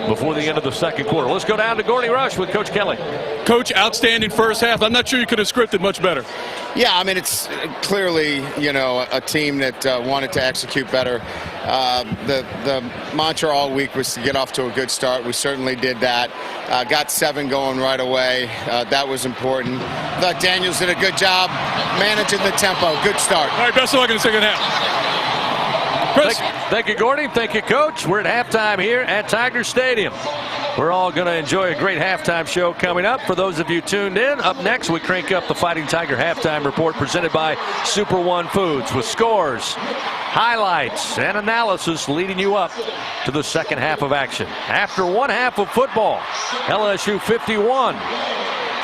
before the end of the second quarter. Let's go down to Gordy Rush with Coach Kelly. Coach, outstanding first half. I'm not sure you could have scripted much better. Yeah, I mean, it's clearly, you know, a team that wanted to execute better. The mantra all week was to get off to a good start. We certainly did that. Got 7 going right away. That was important. I thought Daniels did a good job managing the tempo. Good start. All right, best of luck in the second half. Chris. Thank you, Gordy. Thank you, Coach. We're at halftime here at Tiger Stadium. We're all going to enjoy a great halftime show coming up. For those of you tuned in, up next we crank up the Fighting Tiger halftime report presented by Super One Foods with scores, highlights, and analysis leading you up to the second half of action. After one half of football, LSU 51,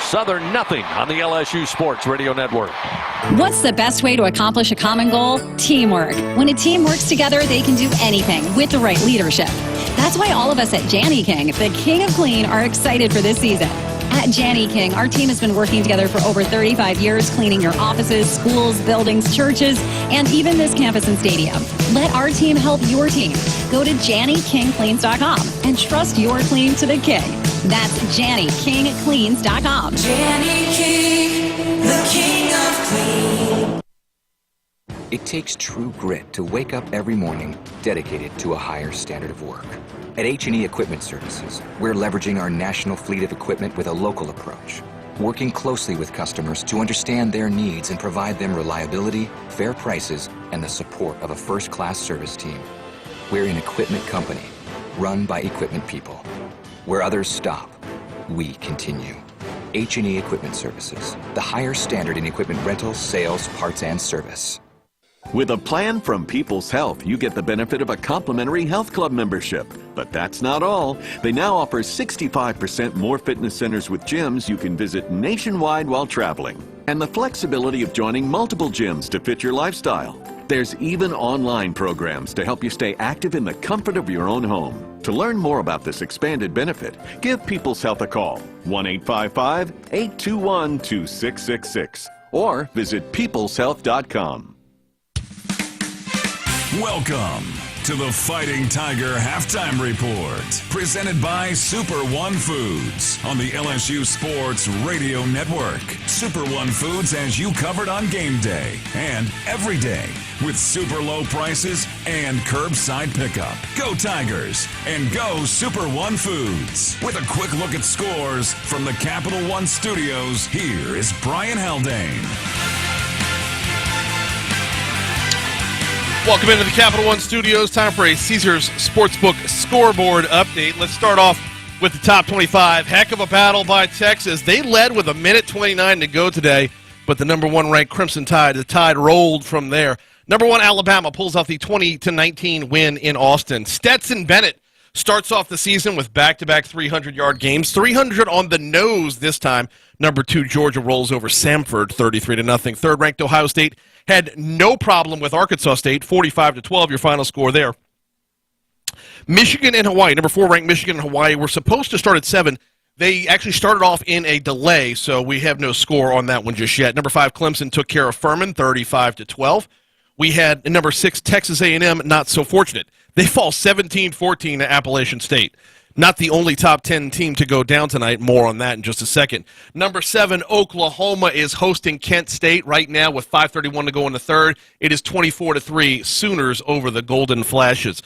Southern nothing on the LSU Sports Radio Network. What's the best way to accomplish a common goal? Teamwork. When a team works together, they can do anything with the right leadership. That's why all of us at Janney King, the King of Clean, are excited for this season. At Janney King, our team has been working together for over 35 years, cleaning your offices, schools, buildings, churches, and even this campus and stadium. Let our team help your team. Go to JannyKingCleans.com and trust your clean to the king. That's JannyKingCleans.com. Janney King, the King of Clean. It takes true grit to wake up every morning dedicated to a higher standard of work. At H&E Equipment Services, we're leveraging our national fleet of equipment with a local approach, working closely with customers to understand their needs and provide them reliability, fair prices, and the support of a first-class service team. We're an equipment company, run by equipment people. Where others stop, we continue. H&E Equipment Services, the higher standard in equipment rental, sales, parts, and service. With a plan from People's Health, you get the benefit of a complimentary health club membership. But that's not all. They now offer 65% more fitness centers with gyms you can visit nationwide while traveling. And the flexibility of joining multiple gyms to fit your lifestyle. There's even online programs to help you stay active in the comfort of your own home. To learn more about this expanded benefit, give People's Health a call, 1-855-821-2666, or visit peopleshealth.com. Welcome to the Fighting Tiger Halftime Report, presented by Super One Foods on the LSU Sports Radio Network. Super One Foods has you covered on game day and every day with super low prices and curbside pickup. Go Tigers and go Super One Foods. With a quick look at scores from the Capital One Studios, here is Brian Haldane. Welcome into the Capital One Studios. Time for a Caesars Sportsbook scoreboard update. Let's start off with the top 25. Heck of a battle by Texas. They led with 1:29 to go today, but the number one ranked Crimson Tide, the Tide rolled from there. Number one Alabama pulls off the 20-19 win in Austin. Stetson Bennett starts off the season with back-to-back 300-yard games. 300 on the nose this time. Number two Georgia rolls over Samford 33-0. Third-ranked Ohio State had no problem with Arkansas State, 45-12, your final score there. Michigan and Hawaii, number 4 ranked Michigan and Hawaii, were supposed to start at 7. They actually started off in a delay, so we have no score on that one just yet. Number 5 Clemson took care of Furman, 35-12. We had number 6 Texas A&M, not so fortunate. They fall 17-14 to Appalachian State. Not the only top 10 team to go down tonight. More on that in just a second. Number 7, Oklahoma is hosting Kent State right now with 5:31 to go in the third. It is 24-3 Sooners over the Golden Flashes.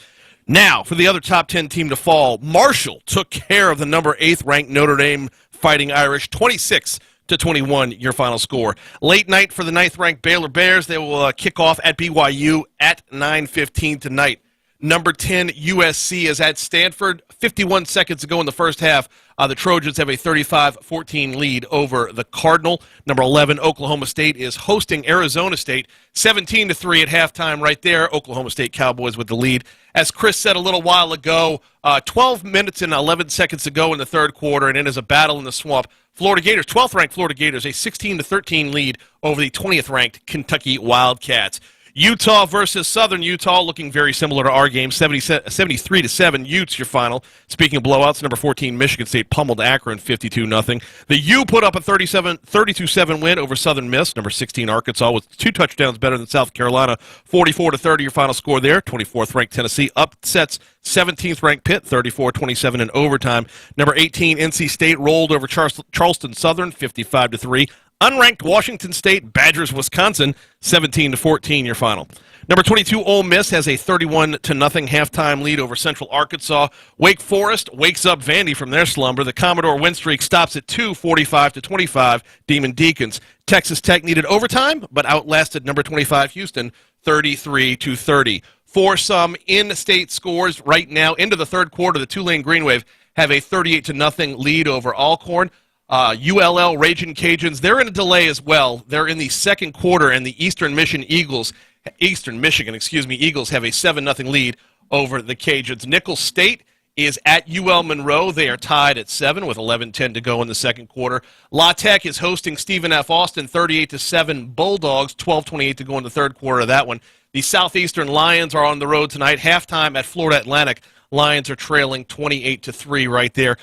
Now, for the other top 10 team to fall, Marshall took care of the number 8th ranked Notre Dame Fighting Irish, 26-21 your final score. Late night for the 9th ranked Baylor Bears. They will kick off at BYU at 9:15 tonight. Number 10, USC is at Stanford. 51 seconds to go in the first half. The Trojans have a 35-14 lead over the Cardinal. Number 11, Oklahoma State is hosting Arizona State. 17-3 at halftime right there. Oklahoma State Cowboys with the lead. As Chris said a little while ago, 12 minutes and 11 seconds to go in the third quarter, and it is a battle in the swamp. Florida Gators, 12th ranked Florida Gators, a 16-13 lead over the 20th ranked Kentucky Wildcats. Utah versus Southern Utah, looking very similar to our game, 73-7. Utes your final. Speaking of blowouts, number 14 Michigan State pummeled Akron 52-0. The U put up a 32-7 win over Southern Miss. Number 16 Arkansas with 2 touchdowns better than South Carolina, 44-30 your final score there. 24th ranked Tennessee upsets 17th ranked Pitt, 34-27 in overtime. Number 18 NC State rolled over Charleston Southern, 55-3. Unranked Washington State Badgers Wisconsin, 17-14 your final. Number 22 Ole Miss has a 31-0 halftime lead over Central Arkansas. Wake Forest wakes up Vandy from their slumber. The Commodore win streak stops at 2, 45-25 Demon Deacons. Texas Tech needed overtime, but outlasted number 25 Houston, 33-30. For some in-state scores right now into the third quarter, the Tulane Green Wave have a 38-0 lead over Alcorn. ULL Ragin' Cajuns, they're in a delay as well. They're in the second quarter, and the Eastern Michigan Eagles have a 7-0 lead over the Cajuns. Nicholls State is at UL Monroe. They are tied at 7 with 11:10 to go in the second quarter. La Tech is hosting Stephen F. Austin, 38-7 Bulldogs, 12:28 to go in the third quarter of that one. The Southeastern Lions are on the road tonight. Halftime at Florida Atlantic. Lions are trailing 28-3 right there.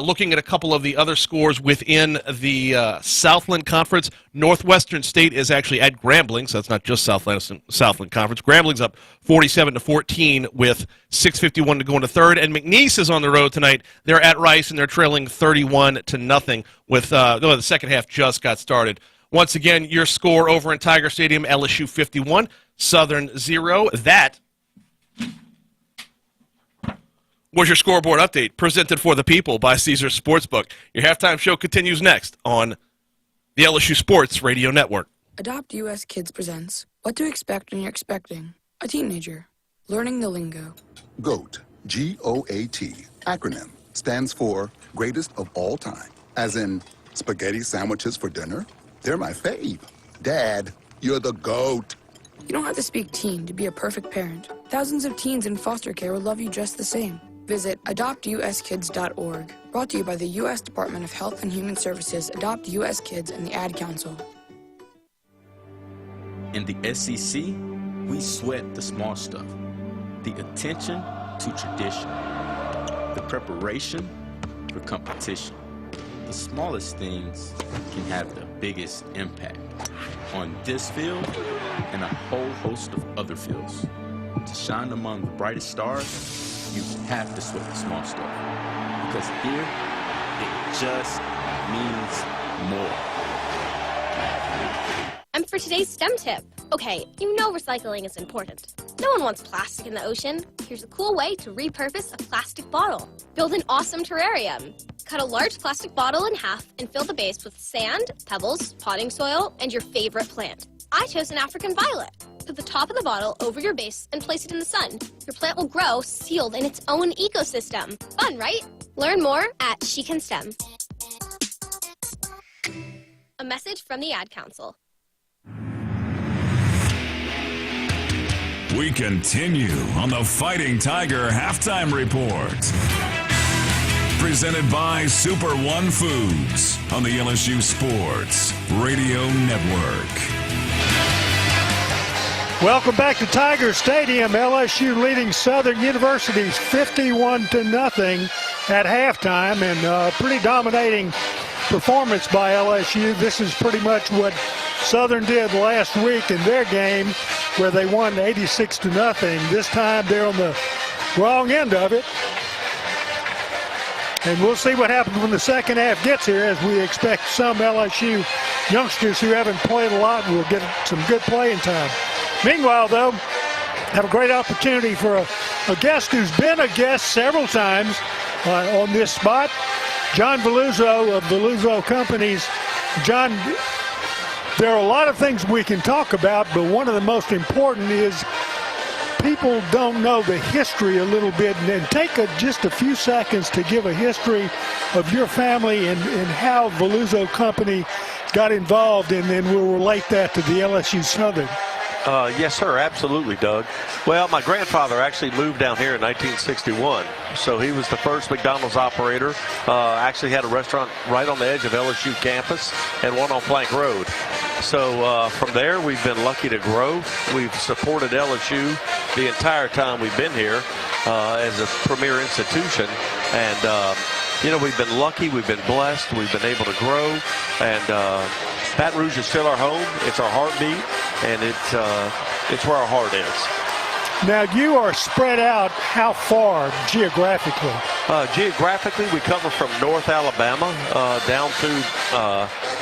Looking at a couple of the other scores within the Southland Conference, Northwestern State is actually at Grambling, so that's not just Southland Conference. Grambling's up 47-14 with 6:51 to go in the third, and McNeese is on the road tonight. They're at Rice, and they're trailing 31-0 with the second half just got started. Once again, your score over in Tiger Stadium, LSU 51, Southern 0. That was your scoreboard update presented for the people by Caesars Sportsbook. Your halftime show continues next on the LSU Sports Radio Network. Adopt US Kids presents What to Expect When You're Expecting a Teenager. Learning the lingo. GOAT, G-O-A-T, acronym, stands for Greatest of All Time. As in, spaghetti sandwiches for dinner? They're my fave. Dad, you're the GOAT. You don't have to speak teen to be a perfect parent. Thousands of teens in foster care will love you just the same. Visit adoptuskids.org. Brought to you by the U.S. Department of Health and Human Services, Adopt U.S. Kids, and the Ad Council. In the SEC, we sweat the small stuff. The attention to tradition. The preparation for competition. The smallest things can have the biggest impact on this field and a whole host of other fields. To shine among the brightest stars, you have to sweat the small stuff. Because here, it just means more. And for today's STEM tip, okay, you know recycling is important. No one wants plastic in the ocean. Here's a cool way to repurpose a plastic bottle. Build an awesome terrarium. Cut a large plastic bottle in half and fill the base with sand, pebbles, potting soil, and your favorite plant. I chose an African violet. Put the top of the bottle over your base and place it in the sun. Your plant will grow sealed in its own ecosystem. Fun, right? Learn more at She Can STEM. A message from the Ad Council. We continue on the Fighting Tiger Halftime Report. Presented by Super One Foods on the LSU Sports Radio Network. Welcome back to Tiger Stadium. LSU leading Southern University's 51-0 at halftime, and pretty dominating performance by LSU. This is pretty much what Southern did last week in their game, where they won 86-0. This time they're on the wrong end of it. And we'll see what happens when the second half gets here, as we expect some LSU youngsters who haven't played a lot will get some good playing time. Meanwhile, though, have a great opportunity for a guest who's been a guest several times on this spot, John Veluzzo of Veluzzo Companies. John, there are a lot of things we can talk about, but one of the most important is people don't know the history a little bit, and then take just a few seconds to give a history of your family and how Veluzzo Company got involved, and then we'll relate that to the LSU Southern. Yes, sir, absolutely, Doug. Well, my grandfather actually moved down here in 1961, so he was the first McDonald's operator. Actually had a restaurant right on the edge of LSU campus and one on Plank Road. So from there, we've been lucky to grow. We've supported LSU the entire time we've been here as a premier institution. And, you know, we've been lucky. We've been blessed. We've been able to grow. And Baton Rouge is still our home. It's our heartbeat. And it's where our heart is. Now, you are spread out how far geographically? Geographically, we cover from North Alabama down to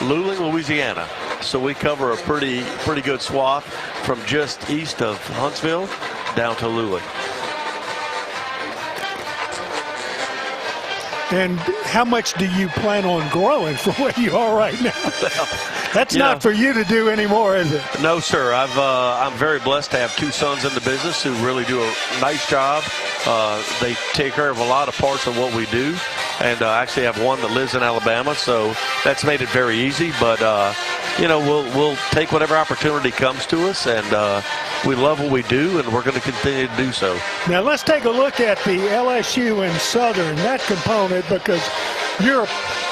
Luling, Louisiana. So we cover a pretty good swath from just east of Huntsville down to Luling. And how much do you plan on growing from where you are right now? Well, that's not for you to do anymore, is it? No, sir. I'm very blessed to have two sons in the business who really do a nice job. They take care of a lot of parts of what we do. And I actually have one that lives in Alabama, so that's made it very easy. But, you know, we'll take whatever opportunity comes to us, and we love what we do, and we're going to continue to do so. Now, let's take a look at the LSU and Southern, that component, because you're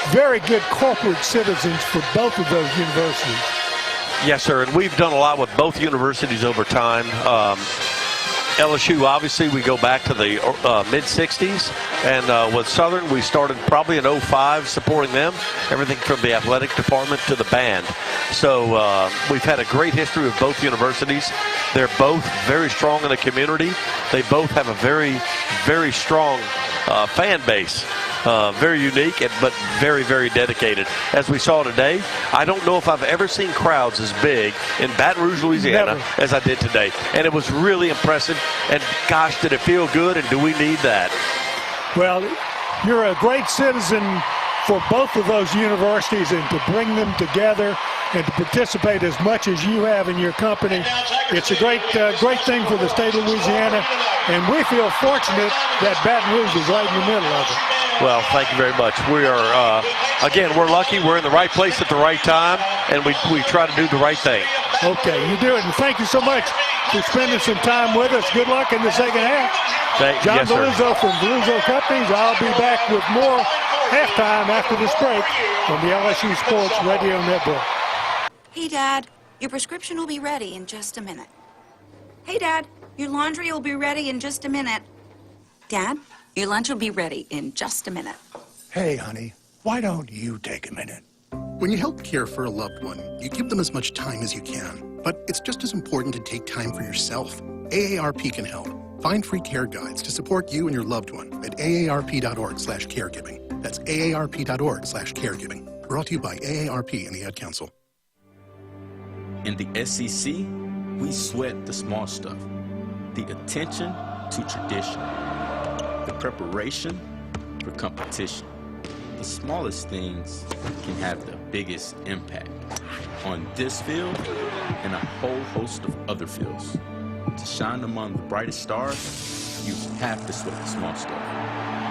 very good corporate citizens for both of those universities. Yes, sir, and we've done a lot with both universities over time. LSU, obviously, we go back to the mid-'60s, and with Southern, we started probably in '05 supporting them, everything from the athletic department to the band. So we've had a great history with both universities. They're both very strong in the community. They both have a very, very strong fan base. Very unique, but very, very dedicated. As we saw today, I don't know if I've ever seen crowds as big in Baton Rouge, Louisiana, as I did today. And it was really impressive. And gosh, did it feel good, and do we need that? Well, you're a great citizen for both of those universities, and to bring them together and to participate as much as you have in your company, it's a great thing for the state of Louisiana, and we feel fortunate that Baton Rouge is right in the middle of it. Well, thank you very much. We are, again, we're lucky. We're in the right place at the right time, and we try to do the right thing. Okay, you do it, and thank you so much for spending some time with us. Good luck in the second half. John Veluzzo from Veluzzo Companies. I'll be back with more halftime after this break on the LSU Sports Radio Network. Hey, Dad, your prescription will be ready in just a minute. Hey, Dad, your laundry will be ready in just a minute. Dad, your lunch will be ready in just a minute. Hey, honey, why don't you take a minute? When you help care for a loved one, you give them as much time as you can. But it's just as important to take time for yourself. AARP can help. Find free care guides to support you and your loved one at aarp.org/caregiving. That's aarp.org/caregiving. Brought to you by AARP and the Ad Council. In the SEC, we sweat the small stuff. The attention to tradition. The preparation for competition. The smallest things can have the biggest impact. on this field and a whole host of other fields. To shine among the brightest stars, you have to sweat the small stuff.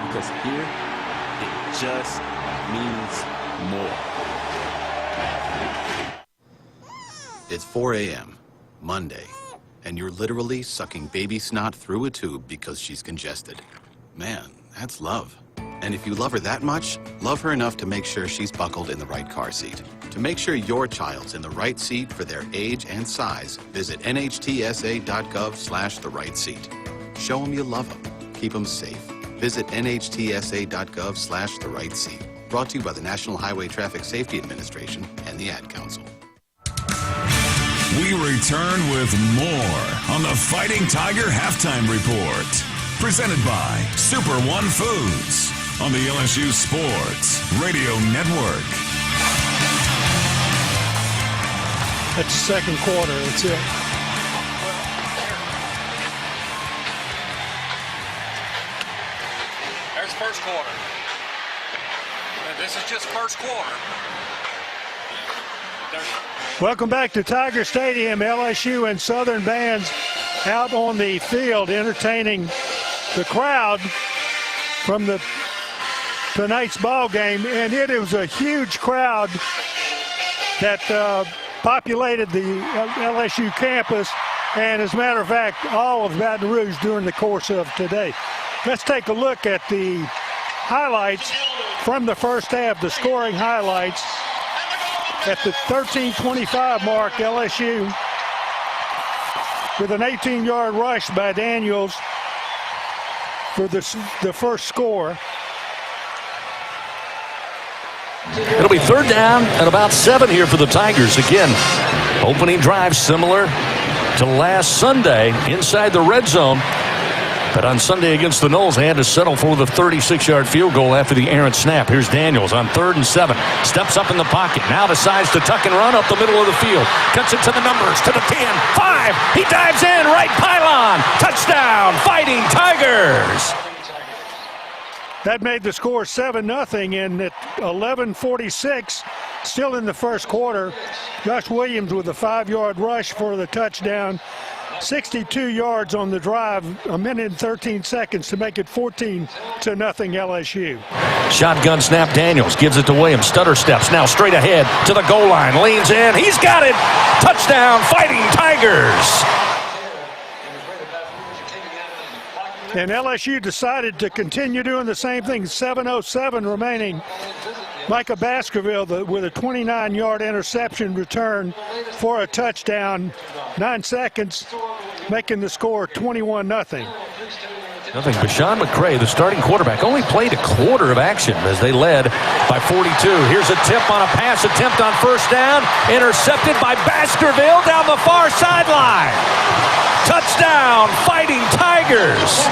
Because here, it just means more. It's 4 a.m., Monday, and you're literally sucking baby snot through a tube because she's congested. Man, that's love. And if you love her that much, love her enough to make sure she's buckled in the right car seat. To make sure your child's in the right seat for their age and size, visit NHTSA.gov/the right seat. Show them you love them. Keep them safe. Visit NHTSA.gov/the right seat. Brought to you by the National Highway Traffic Safety Administration and the Ad Council. We return with more on the Fighting Tiger Halftime Report. Presented by Super One Foods on the LSU Sports Radio Network. That's the second quarter. That's it. There's first quarter. This is just first quarter. Welcome back to Tiger Stadium. LSU and Southern bands out on the field entertaining the crowd from tonight's ball game, and it was a huge crowd that populated the LSU campus, and as a matter of fact, all of Baton Rouge during the course of today. Let's take a look at the highlights from the first half, the scoring highlights. At the 13:25 mark, LSU with an 18-yard rush by Daniels for the first score. It'll be third down and about 7 here for the Tigers. Again, opening drive similar to last Sunday inside the red zone. But on Sunday against the Noles, they had to settle for the 36-yard field goal after the errant snap. Here's Daniels on 3rd and 7. Steps up in the pocket. Now decides to tuck and run up the middle of the field. Cuts it to the numbers, to the 10, 5. He dives in, right pylon. Touchdown, Fighting Tigers. That made the score 7-0, and at 11:46, still in the first quarter, Josh Williams with a 5-yard rush for the touchdown. 62 yards on the drive, a minute and 13 seconds to make it 14-0 LSU. Shotgun snap, Daniels gives it to Williams. Stutter steps now straight ahead to the goal line. Leans in. He's got it. Touchdown, Fighting Tigers. And LSU decided to continue doing the same thing. 7:07 remaining. Micah Baskerville with a 29-yard interception return for a touchdown. 9 seconds, making the score 21-0. Nothing. Bashawn McCray, the starting quarterback, only played a quarter of action as they led by 42. Here's a tip on a pass attempt on first down. Intercepted by Baskerville down the far sideline. Touchdown, Fighting Tigers.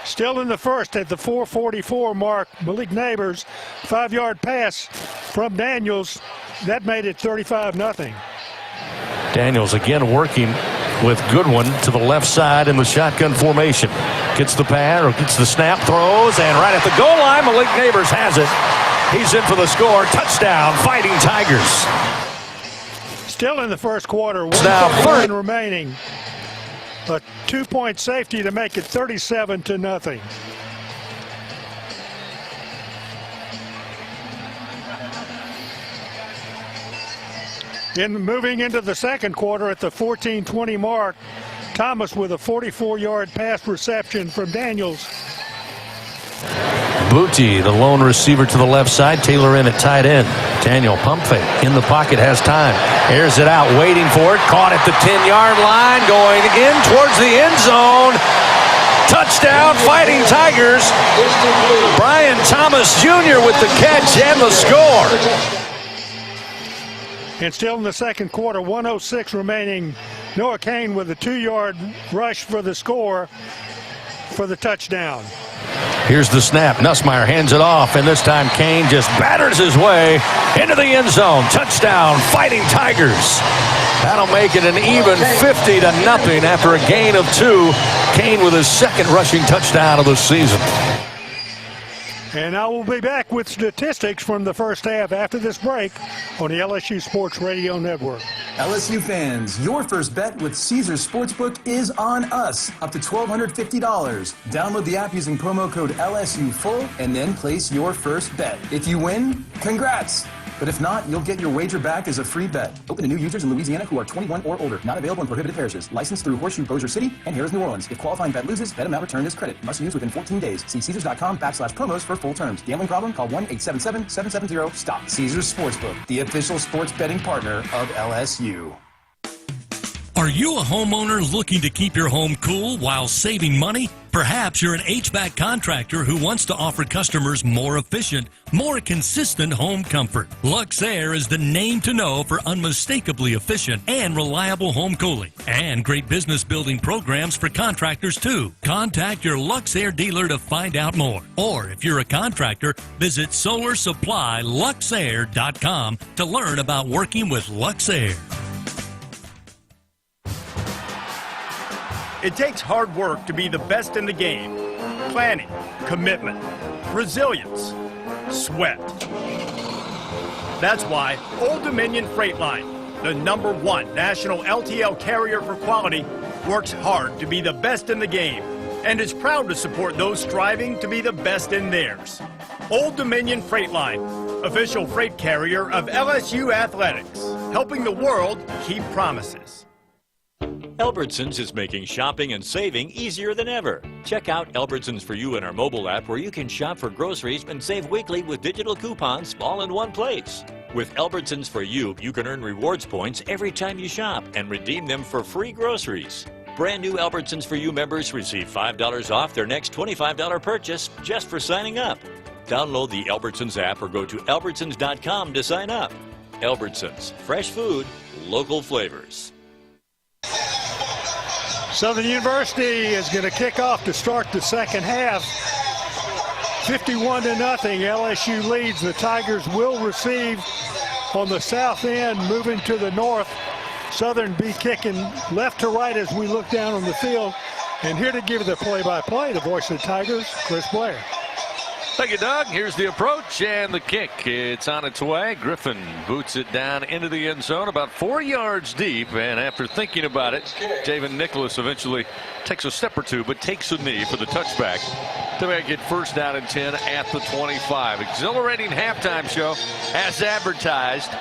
Still in the first at the 4:44 mark, Malik Neighbors, 5-yard pass from Daniels. That made it 35-0. Daniels again working with Goodwin to the left side in the shotgun formation. Gets the pad, or gets the snap, throws, and right at the goal line, Malik Neighbors has it. He's in for the score. Touchdown, Fighting Tigers. Still in the first quarter, 1:31 remaining. A 2-point safety to make it 37-0. Moving into the second quarter at the 14:20 mark, Thomas with a 44-yard pass reception from Daniels. Booty, the lone receiver to the left side. Taylor in at tight end. Daniel pump fake in the pocket, has time. Airs it out, waiting for it. Caught at the 10-yard line, going in towards the end zone. Touchdown, Fighting Tigers. Brian Thomas Jr. with the catch and the score. And still in the second quarter, 1:06 remaining. Noah Cain with a 2-yard rush for the score for the touchdown. Here's the snap. Nussmeier hands it off, and this time Cain just batters his way into the end zone. Touchdown, Fighting Tigers. That'll make it an even 50-0 after a gain of 2. Cain with his second rushing touchdown of the season. And I will be back with statistics from the first half after this break on the LSU Sports Radio Network. LSU fans, your first bet with Caesars Sportsbook is on us, up to $1,250. Download the app using promo code LSUFull and then place your first bet. If you win, congrats! But if not, you'll get your wager back as a free bet. Open to new users in Louisiana who are 21 or older. Not available in prohibited parishes. Licensed through Horseshoe Bossier City and Harrah's New Orleans. If qualifying bet loses, bet amount returned is credit. Must use within 14 days. See Caesars.com/promos for full terms. Gambling problem? Call 1-877-770-STOP. Caesars Sportsbook, the official sports betting partner of LSU. Are you a homeowner looking to keep your home cool while saving money? Perhaps you're an HVAC contractor who wants to offer customers more efficient, more consistent home comfort. Luxaire is the name to know for unmistakably efficient and reliable home cooling. And great business building programs for contractors too. Contact your Luxaire dealer to find out more. Or if you're a contractor, visit solarsupplyluxaire.com to learn about working with Luxaire. It takes hard work to be the best in the game. Planning, commitment, resilience, sweat. That's why Old Dominion Freight Line, the #1 national LTL carrier for quality, works hard to be the best in the game and is proud to support those striving to be the best in theirs. Old Dominion Freight Line, official freight carrier of LSU Athletics, helping the world keep promises. Albertsons is making shopping and saving easier than ever. Check out Albertsons For You in our mobile app, where you can shop for groceries and save weekly with digital coupons all in one place. With Albertsons For You, you can earn rewards points every time you shop and redeem them for free groceries. Brand new Albertsons For You members receive $5 off their next $25 purchase just for signing up. Download the Albertsons app or go to albertsons.com to sign up. Albertsons, fresh food, local flavors. Southern University is going to kick off to start the second half. 51-0, LSU leads. The Tigers will receive on the south end, moving to the north. Southern be kicking left to right as we look down on the field. And here to give the play-by-play, the voice of the Tigers, Chris Blair. Thank you, Doug. Here's the approach and the kick. It's on its way. Griffin boots it down into the end zone about 4 yards deep. And after thinking about it, Javen Nicholas eventually takes a step or two, but takes a knee for the touchback to make it first down and 10 at the 25. Exhilarating halftime show as advertised.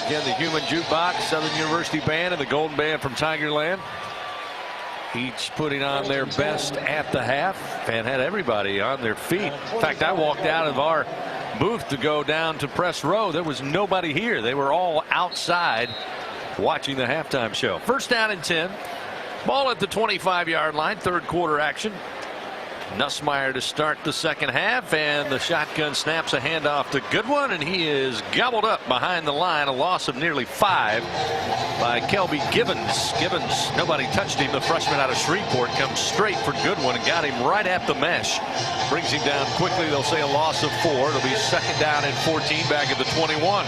Again, the Human Jukebox, Southern University Band, and the Golden Band from Tigerland. Each putting on their best at the half and had everybody on their feet. In fact, I walked out of our booth to go down to press row. There was nobody here. They were all outside watching the halftime show. First down and 10. Ball at the 25-yard line. Third quarter action. Nussmeier to start the second half, and the shotgun snaps a handoff to Goodwin, and he is gobbled up behind the line. A loss of nearly 5 by Kelby Gibbons. Gibbons, nobody touched him. The freshman out of Shreveport comes straight for Goodwin and got him right at the mesh. Brings him down quickly. They'll say a loss of 4. It'll be second down and 14 back at the 21.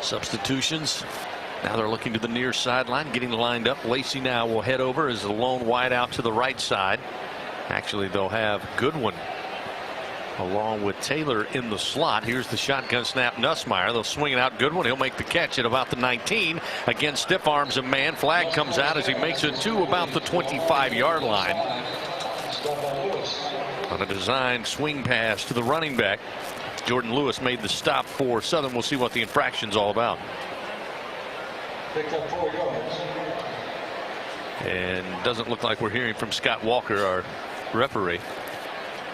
Substitutions. Now they're looking to the near sideline, getting lined up. Lacey now will head over as the lone wide out to the right side. Actually, they'll have Goodwin along with Taylor in the slot. Here's the shotgun snap. Nussmeier. They'll swing it out. Goodwin. He'll make the catch at about the 19. Again, stiff arms a man. Flag comes out as he makes it to about the 25-yard line. On a designed swing pass to the running back. Jordan Lewis made the stop for Southern. We'll see what the infraction's all about. Picked up 4 yards. And doesn't look like we're hearing from Scott Walker, our referee.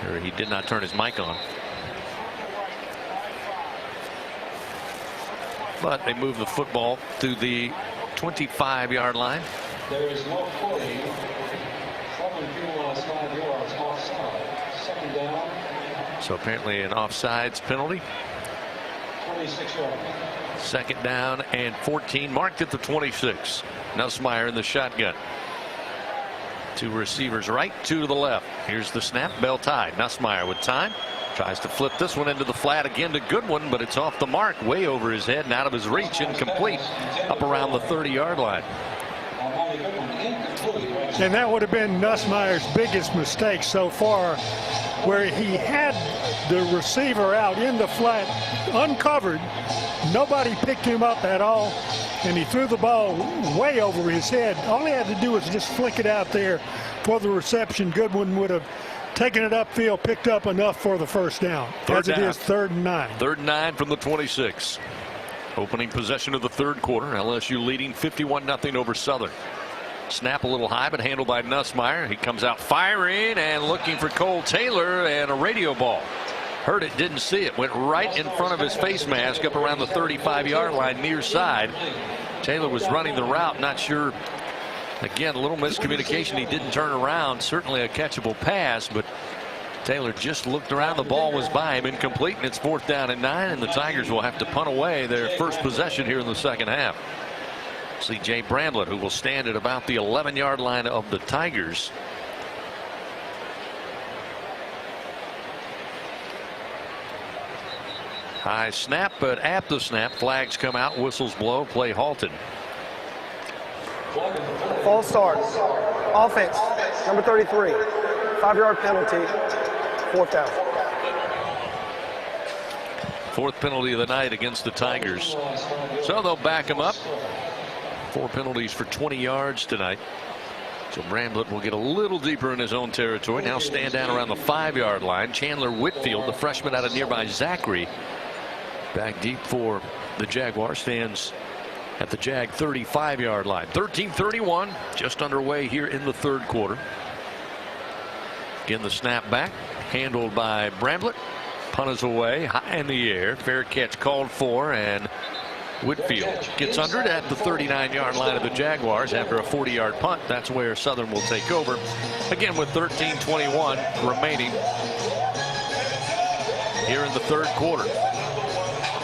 Or he did not turn his mic on. But they move the football to the 25-yard line. There is no play. Southern penalized 5 yards offside. Second down. So apparently an offsides penalty. 26 yards. Second down and 14, marked at the 26. Nussmeier in the shotgun. 2 receivers right, 2 to the left. Here's the snap. Bell tied. Nussmeier with time. Tries to flip this one into the flat again to Goodwin, but it's off the mark, way over his head and out of his reach. Incomplete. Up around the 30-yard line. And that would have been Nussmeier's biggest mistake so far, where he had the receiver out in the flat, uncovered. Nobody picked him up at all, and he threw the ball way over his head. All he had to do was just flick it out there for the reception. Goodwin would have taken it upfield, picked up enough for the first down. As it is 3rd and 9. 3rd and 9 from the 26. Opening possession of the 3rd quarter. LSU leading 51-0 over Southern. Snap a little high, but handled by Nussmeier. He comes out firing and looking for Cole Taylor, and a radio ball. Heard it, didn't see it. Went right in front of his face mask up around the 35-yard line near side. Taylor was running the route, not sure. Again, a little miscommunication. He didn't turn around. Certainly a catchable pass, but Taylor just looked around. The ball was by him, incomplete, and it's 4th down and 9, and the Tigers will have to punt away their first possession here in the second half. C.J. Bramblett, who will stand at about the 11-yard line of the Tigers. High snap, but at the snap, flags come out, whistles blow, play halted. False start. Offense, number 33. 5-yard penalty, 4th down. 4th penalty of the night against the Tigers. So they'll back him up. 4 penalties for 20 yards tonight. So Bramblett will get a little deeper in his own territory. Now stand down around the 5-yard line. Chandler Whitfield, the freshman out of nearby Zachary, back deep for the Jaguars, stands at the Jag 35-yard line. 13:31 just underway here in the 3rd quarter. Again, the snap back handled by Bramblett. Punt is away, high in the air. Fair catch called for, and Whitfield gets under it at the 39-yard line of the Jaguars after a 40-yard punt. That's where Southern will take over. Again, with 13:21 remaining here in the 3rd quarter.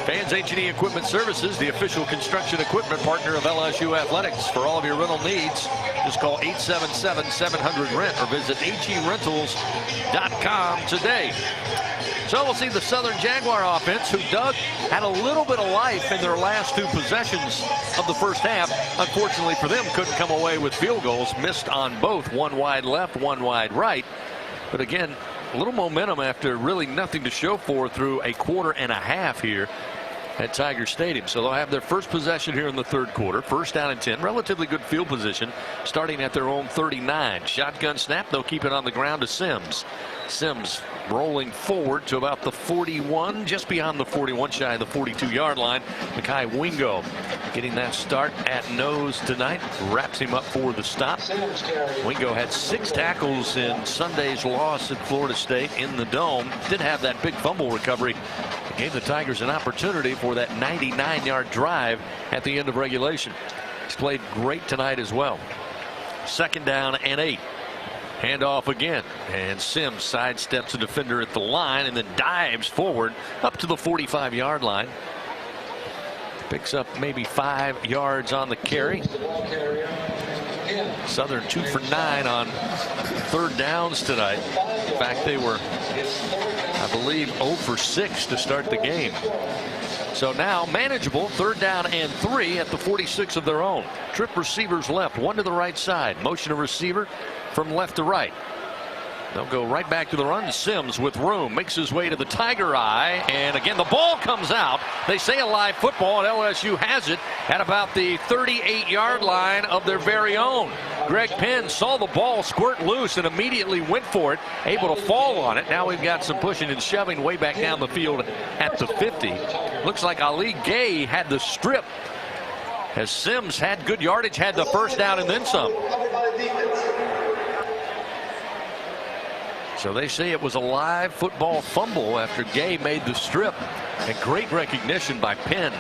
Fans H&E Equipment Services, the official construction equipment partner of LSU Athletics. For all of your rental needs, just call 877-700-RENT or visit HERentals.com today. So we'll see the Southern Jaguar offense, who, Doug, had a little bit of life in their last 2 possessions of the first half. Unfortunately for them, couldn't come away with field goals. Missed on both, 1 wide left, 1 wide right. But again, a little momentum after really nothing to show for through a quarter and a half here at Tiger Stadium. So they'll have their first possession here in the 3rd quarter. 1st down and 10. Relatively good field position starting at their own 39. Shotgun snap. They'll keep it on the ground to Sims. Sims rolling forward to about the 41, just beyond the 41, shy of the 42-yard line. Mekhi Wingo getting that start at nose tonight. Wraps him up for the stop. Wingo had 6 tackles in Sunday's loss at Florida State in the Dome. Did have that big fumble recovery. Gave the Tigers an opportunity for that 99-yard drive at the end of regulation. He's played great tonight as well. 2nd down and 8. Handoff again, and Sims sidesteps a defender at the line and then dives forward up to the 45-yard line. Picks up maybe 5 yards on the carry. Southern 2 for 9 on 3rd downs tonight. In fact, they were, I believe, 0 for 6 to start the game. So now manageable, 3rd down and 3 at the 46 of their own. Trip receivers left, 1 to the right side. Motion a receiver from left to right. They'll go right back to the run. Sims with room makes his way to the Tiger Eye, and again the ball comes out. They say a live football, and LSU has it at about the 38-yard line of their very own. Greg Penn saw the ball squirt loose and immediately went for it, able to fall on it. Now we've got some pushing and shoving way back down the field at the 50. Looks like Ali Gay had the strip, as Sims had good yardage, had the first down and then some. So they say it was a live football fumble after Gay made the strip, and great recognition by Penn.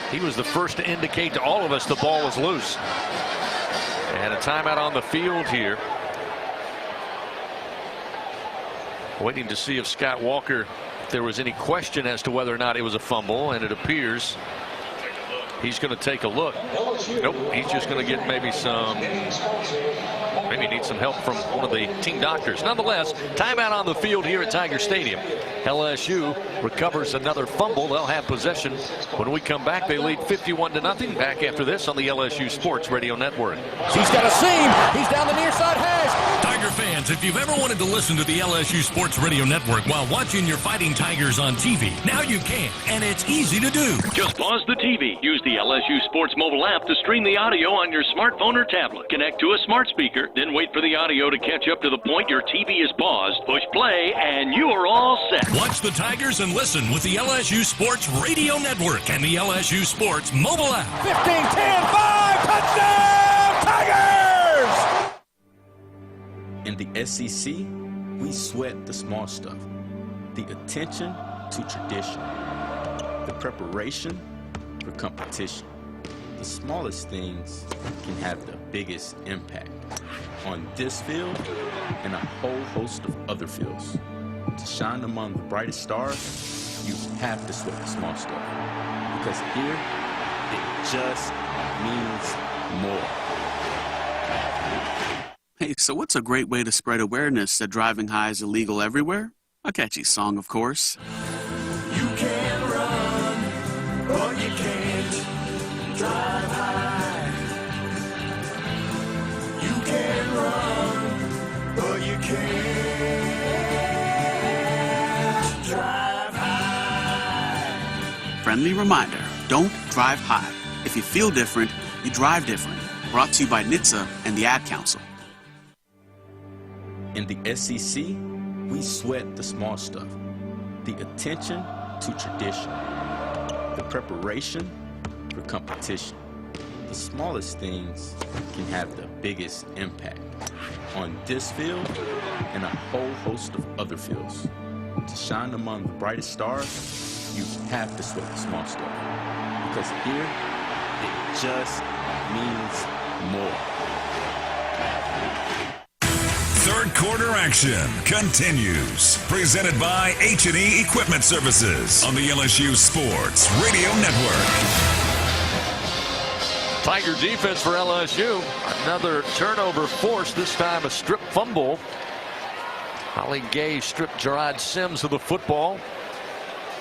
He was the first to indicate to all of us the ball was loose. And a timeout on the field here. Waiting to see if Scott Walker, if there was any question as to whether or not it was a fumble, and it appears he's going to take a look. Nope, he's just going to get maybe some Maybe need some help from one of the team doctors. Nonetheless, timeout on the field here at Tiger Stadium. LSU recovers another fumble. They'll have possession when we come back. They lead 51-0. Back after this on the LSU Sports Radio Network. He's got a seam. He's down the near side hash. Tiger fans, if you've ever wanted to listen to the LSU Sports Radio Network while watching your Fighting Tigers on TV, now you can, and it's easy to do. Just pause the TV. Use the LSU Sports mobile app to stream the audio on your smartphone or tablet. Connect to a smart speaker, then wait for the audio to catch up to the point your TV is paused. Push play, and you are all set. Watch the Tigers and listen with the LSU Sports Radio Network and the LSU Sports mobile app. 15, 10, 5, touchdown, Tigers! In the SEC, we sweat the small stuff. The attention to tradition. The preparation for competition. The smallest things can have the biggest impact on this field and a whole host of other fields. To shine among the brightest stars, you have to sweat the small stuff. Because here, it just means more. Hey, so what's a great way to spread awareness that driving high is illegal everywhere? A catchy song, of course. You can run, but you can't drive high. You can run, but you can't drive high. Friendly reminder, don't drive high. If you feel different, you drive different. Brought to you by NHTSA and the Ad Council. In the SEC, we sweat the small stuff. The attention to tradition. The preparation for competition. The smallest things can have the biggest impact on this field and a whole host of other fields. To shine among the brightest stars, you have to sweat the small stuff. Because here, it just means more. Third quarter action continues. Presented by H&E Equipment Services on the LSU Sports Radio Network. Tiger defense for LSU. Another turnover forced, this time a strip fumble. Holly Gay stripped Gerard Sims of the football.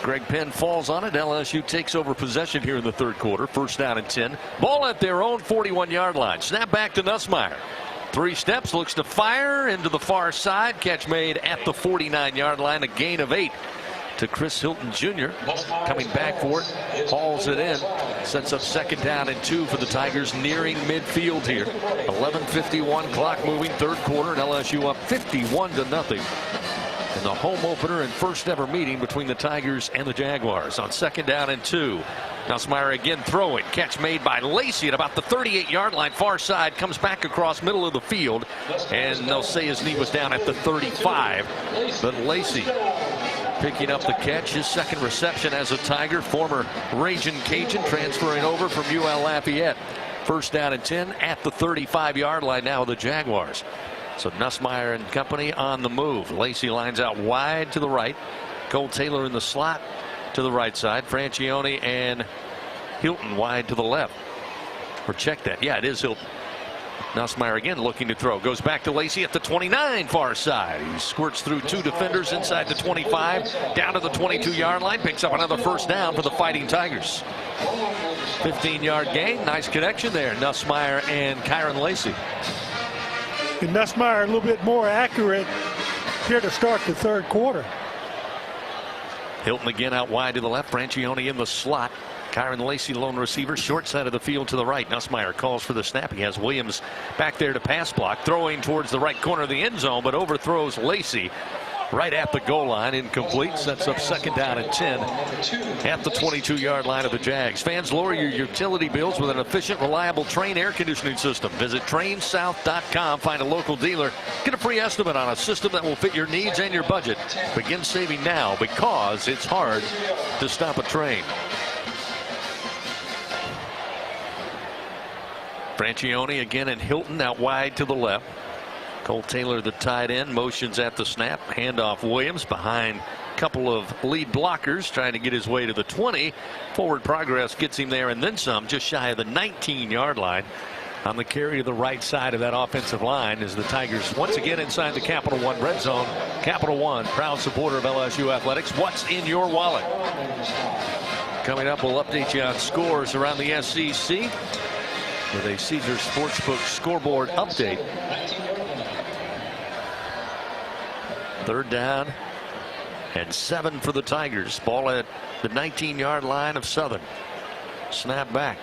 Greg Penn falls on it. LSU takes over possession here in the third quarter. First down and 10. Ball at their own 41-yard line. Snap back to Nussmeier. 3 steps, looks to fire into the far side. Catch made at the 49-yard line. A gain of 8 to Chris Hilton Jr. Coming back for it, hauls it in. Sets up second down and 2 for the Tigers nearing midfield here. 11:51 clock moving, third quarter, and LSU up 51-0. In the home opener and first ever meeting between the Tigers and the Jaguars on second down and 2. Nussmeier again throwing. Catch made by Lacey at about the 38-yard line. Far side, comes back across middle of the field. And they'll say his knee was down at the 35. But Lacey picking up the catch. His second reception as a Tiger. Former Ragin' Cajun transferring over from UL Lafayette. First down and 10 at the 35-yard line now of the Jaguars. So Nussmeier and company on the move. Lacey lines out wide to the right. Cole Taylor in the slot to the right side. Francione and Hilton wide to the left. Or check that. Yeah, it is Hilton. Nussmeier again looking to throw. Goes back to Lacey at the 29 far side. He squirts through 2 defenders inside the 25. Down to the 22-yard line. Picks up another first down for the Fighting Tigers. 15-yard gain. Nice connection there. Nussmeier and Kyron Lacey. And Nussmeier a little bit more accurate here to start the third quarter. Hilton again out wide to the left. Francione in the slot. Kyron Lacey, lone receiver, short side of the field to the right. Nussmeier calls for the snap. He has Williams back there to pass block. Throwing towards the right corner of the end zone, but overthrows Lacey right at the goal line. Incomplete. Sets up second down and 10 at the 22-yard line of the Jags. Fans, lower your utility bills with an efficient, reliable Trane air conditioning system. Visit TraneSouth.com. Find a local dealer. Get a free estimate on a system that will fit your needs and your budget. Begin saving now because it's hard to stop a train. Francione again and Hilton out wide to the left. Cole Taylor, the tight end, motions at the snap. Handoff Williams behind a couple of lead blockers, trying to get his way to the 20. Forward progress gets him there and then some, just shy of the 19-yard line on the carry to the right side of that offensive line as the Tigers once again inside the Capital One red zone. Capital One, proud supporter of LSU athletics. What's in your wallet? Coming up, we'll update you on scores around the SEC with a Caesars Sportsbook scoreboard update. 3rd down and 7 for the Tigers. Ball at the 19-yard line of Southern. Snap back.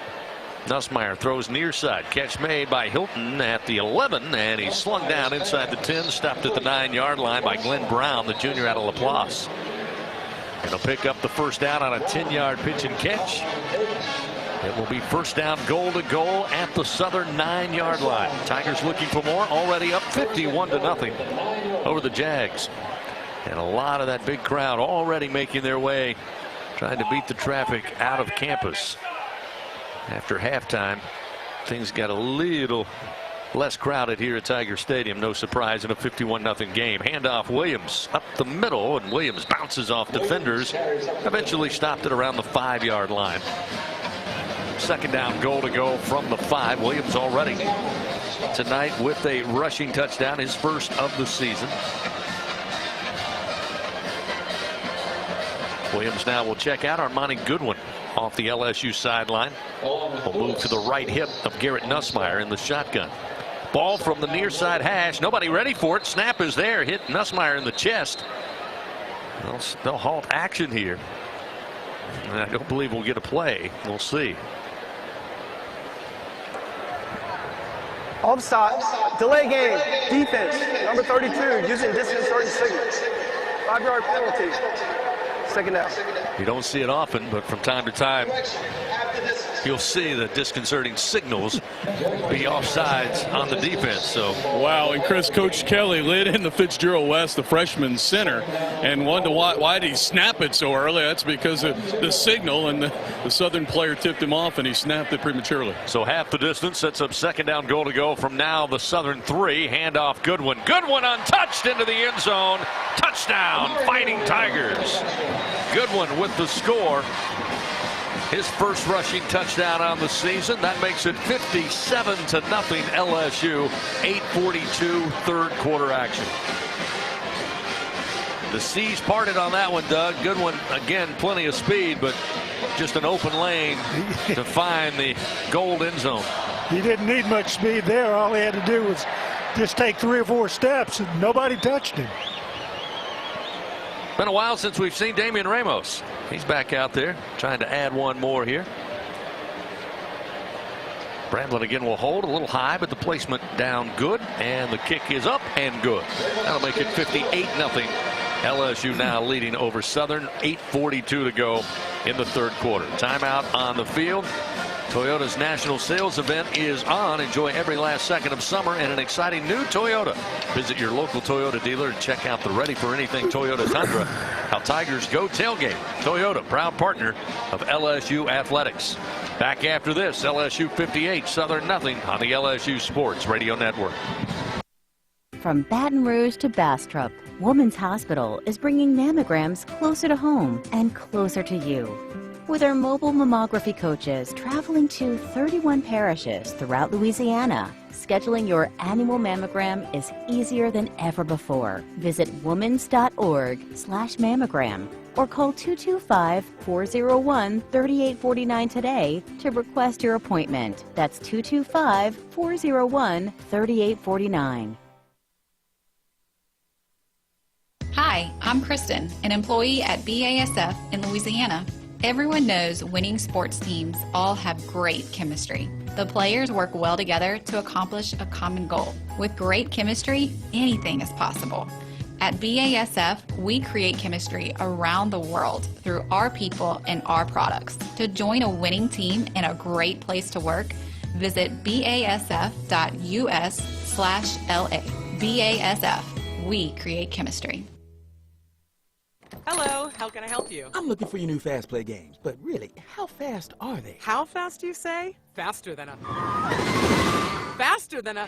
Nussmeier throws near side. Catch made by Hilton at the 11, and he's slung down inside the 10. Stopped at the 9-yard line by Glenn Brown, the junior out of Laplace. And he'll pick up the 1st down on a 10-yard pitch and catch. It will be 1st down, goal to goal at the Southern 9-yard line. Tigers looking for more. Already up 51-0 over the Jags. And a lot of that big crowd already making their way, trying to beat the traffic out of campus. After halftime, things got a little less crowded here at Tiger Stadium. No surprise in a 51-0 game. Handoff Williams up the middle, and Williams bounces off defenders. Eventually stopped at around the 5-yard line. 2nd down, goal to go from the 5. Williams already tonight with a rushing touchdown, his 1st of the season. Williams now will check out. Armani Goodwin off the LSU sideline. Will move to the right hip of Garrett Nussmeier in the shotgun. Ball from the near side hash. Nobody ready for it. Snap is there. Hit Nussmeier in the chest. They'll halt action here. And I don't believe we'll get a play. We'll see. Offside. Delay game. Defense. Number 32. Using disconcerting signals. 5-yard penalty. 2nd down. You don't see it often, but from time to time you'll see the disconcerting signals be offsides on the defense. So wow. And Chris, Coach Kelly lit in the Fitzgerald West, the freshman center, and wondered why did he snap it so early. That's because of the signal, and the Southern player tipped him off and he snapped it prematurely. So half the distance, sets up 2nd down, goal to go from now the Southern 3. Handoff Goodwin. Goodwin untouched into the end zone. Touchdown, Fighting Tigers. Goodwin with the score. His 1st rushing touchdown on the season. That makes it 57-0 LSU. 8:42 3rd quarter action. The seas parted on that one, Doug. Goodwin, again, plenty of speed, but just an open lane to find the gold end zone. He didn't need much speed there. All he had to do was just take 3 or 4 steps, and nobody touched him. Been a while since we've seen Damian Ramos. He's back out there trying to add one more here. Bramblin again will hold a little high, but the placement down good, and the kick is up and good. That'll make it 58-0. LSU now leading over Southern. 8:42 to go in the 3rd quarter. Timeout on the field. Toyota's national sales event is on. Enjoy every last second of summer and an exciting new Toyota. Visit your local Toyota dealer and check out the Ready for Anything Toyota Tundra. How Tigers go tailgate. Toyota, proud partner of LSU athletics. Back after this, LSU 58, Southern nothing on the LSU Sports Radio Network. From Baton Rouge to Bastrop, Woman's Hospital is bringing mammograms closer to home and closer to you. With our mobile mammography coaches traveling to 31 parishes throughout Louisiana, scheduling your annual mammogram is easier than ever before. Visit womans.org/mammogram or call 225-401-3849 today to request your appointment. That's 225-401-3849. Hi, I'm Kristen, an employee at BASF in Louisiana. Everyone knows winning sports teams all have great chemistry. The players work well together to accomplish a common goal. With great chemistry, anything is possible. At BASF, we create chemistry around the world through our people and our products. To join a winning team and a great place to work, visit basf.us/LA. BASF, we create chemistry. Hello, how can I help you? I'm looking for your new Fast Play games, but really, how fast are they? How fast do you say? Faster than a... Faster than a...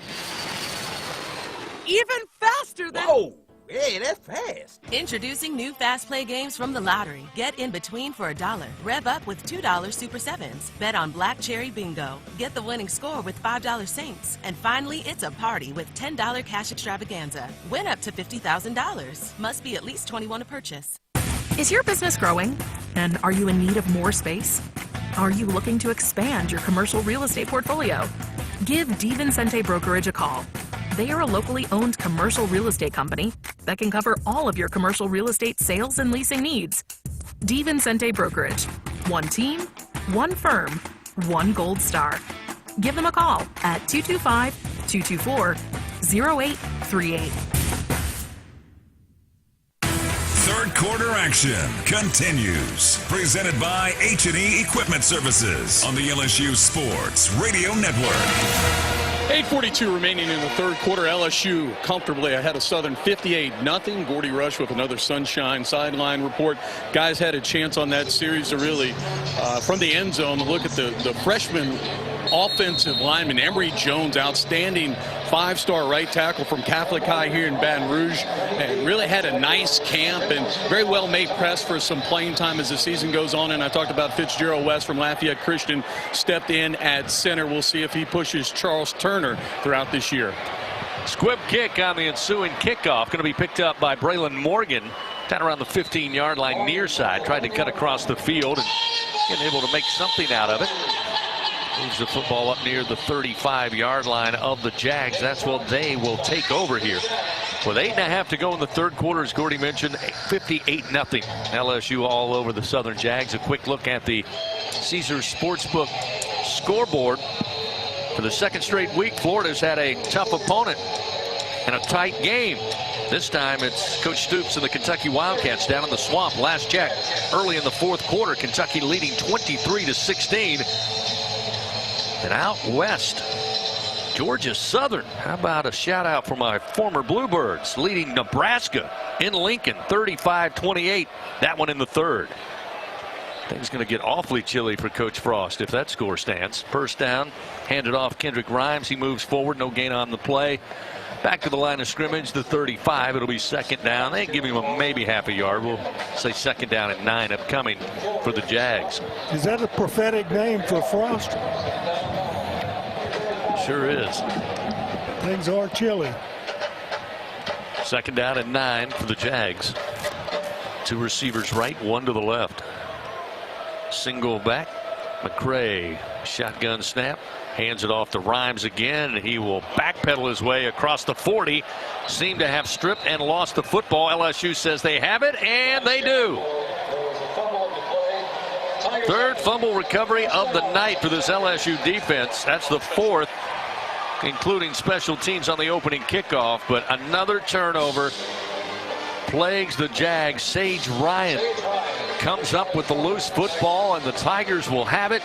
Even faster than... Whoa! Hey, that's fast. Introducing new Fast Play games from the lottery. Get in between for $1. Rev up with $2 Super 7s. Bet on Black Cherry Bingo. Get the winning score with $5 Saints. And finally, it's a party with $10 Cash Extravaganza. Win up to $50,000. Must be at least 21 to purchase. Is your business growing? And are you in need of more space? Are you looking to expand your commercial real estate portfolio? Give DiVincente Brokerage a call. They are a locally owned commercial real estate company that can cover all of your commercial real estate sales and leasing needs. DiVincente Brokerage. One team, one firm, one gold star. Give them a call at 225-224-0838. Third quarter action continues. Presented by H&E Equipment Services on the LSU Sports Radio Network. 8:42 remaining in the third quarter. LSU comfortably ahead of Southern 58-0. Gordy Rush with another sunshine sideline report. Guys had a chance on that series to really, from the end zone, look at the freshman offensive lineman, Emory Jones, outstanding five-star right tackle from Catholic High here in Baton Rouge, and really had a nice camp and very well made press for some playing time as the season goes on. And I talked about Fitzgerald West from Lafayette Christian stepped in at center. We'll see if he pushes Charles Turner throughout this year. Squib kick on the ensuing kickoff, going to be picked up by Braylon Morgan down around the 15-yard line near side. Tried to cut across the field and getting able to make something out of it. Moves the football up near the 35-yard line of the Jags. That's what they will take over here. With 8.5 to go in the third quarter, as Gordy mentioned, 58-0. LSU all over the Southern Jags. A quick look at the Caesars Sportsbook scoreboard. For the second straight week, Florida's had a tough opponent and a tight game. This time it's Coach Stoops and the Kentucky Wildcats down in the swamp. Last check early in the fourth quarter, Kentucky leading 23-16. And out west, Georgia Southern. How about a shout out for my former Bluebirds, leading Nebraska in Lincoln 35-28. That one in the third. Things going to get awfully chilly for Coach Frost if that score stands. First down, handed off Kendrick Rhymes. He moves forward, no gain on the play. Back to the line of scrimmage, the 35. It'll be second down. They give him maybe half a yard. We'll say second down at 9 upcoming for the Jags. Is that a prophetic name for Frost? Sure is. Things are chilly. Second down at 9 for the Jags. Two receivers right, one to the left. Single back. McCray, shotgun snap. Hands it off to Rhymes again, and he will backpedal his way across the 40. Seemed to have stripped and lost the football. LSU says they have it, and they do. Third fumble recovery of the night for this LSU defense. That's the fourth, including special teams on the opening kickoff. But another turnover plagues the Jags. Sage Ryan comes up with the loose football, and the Tigers will have it.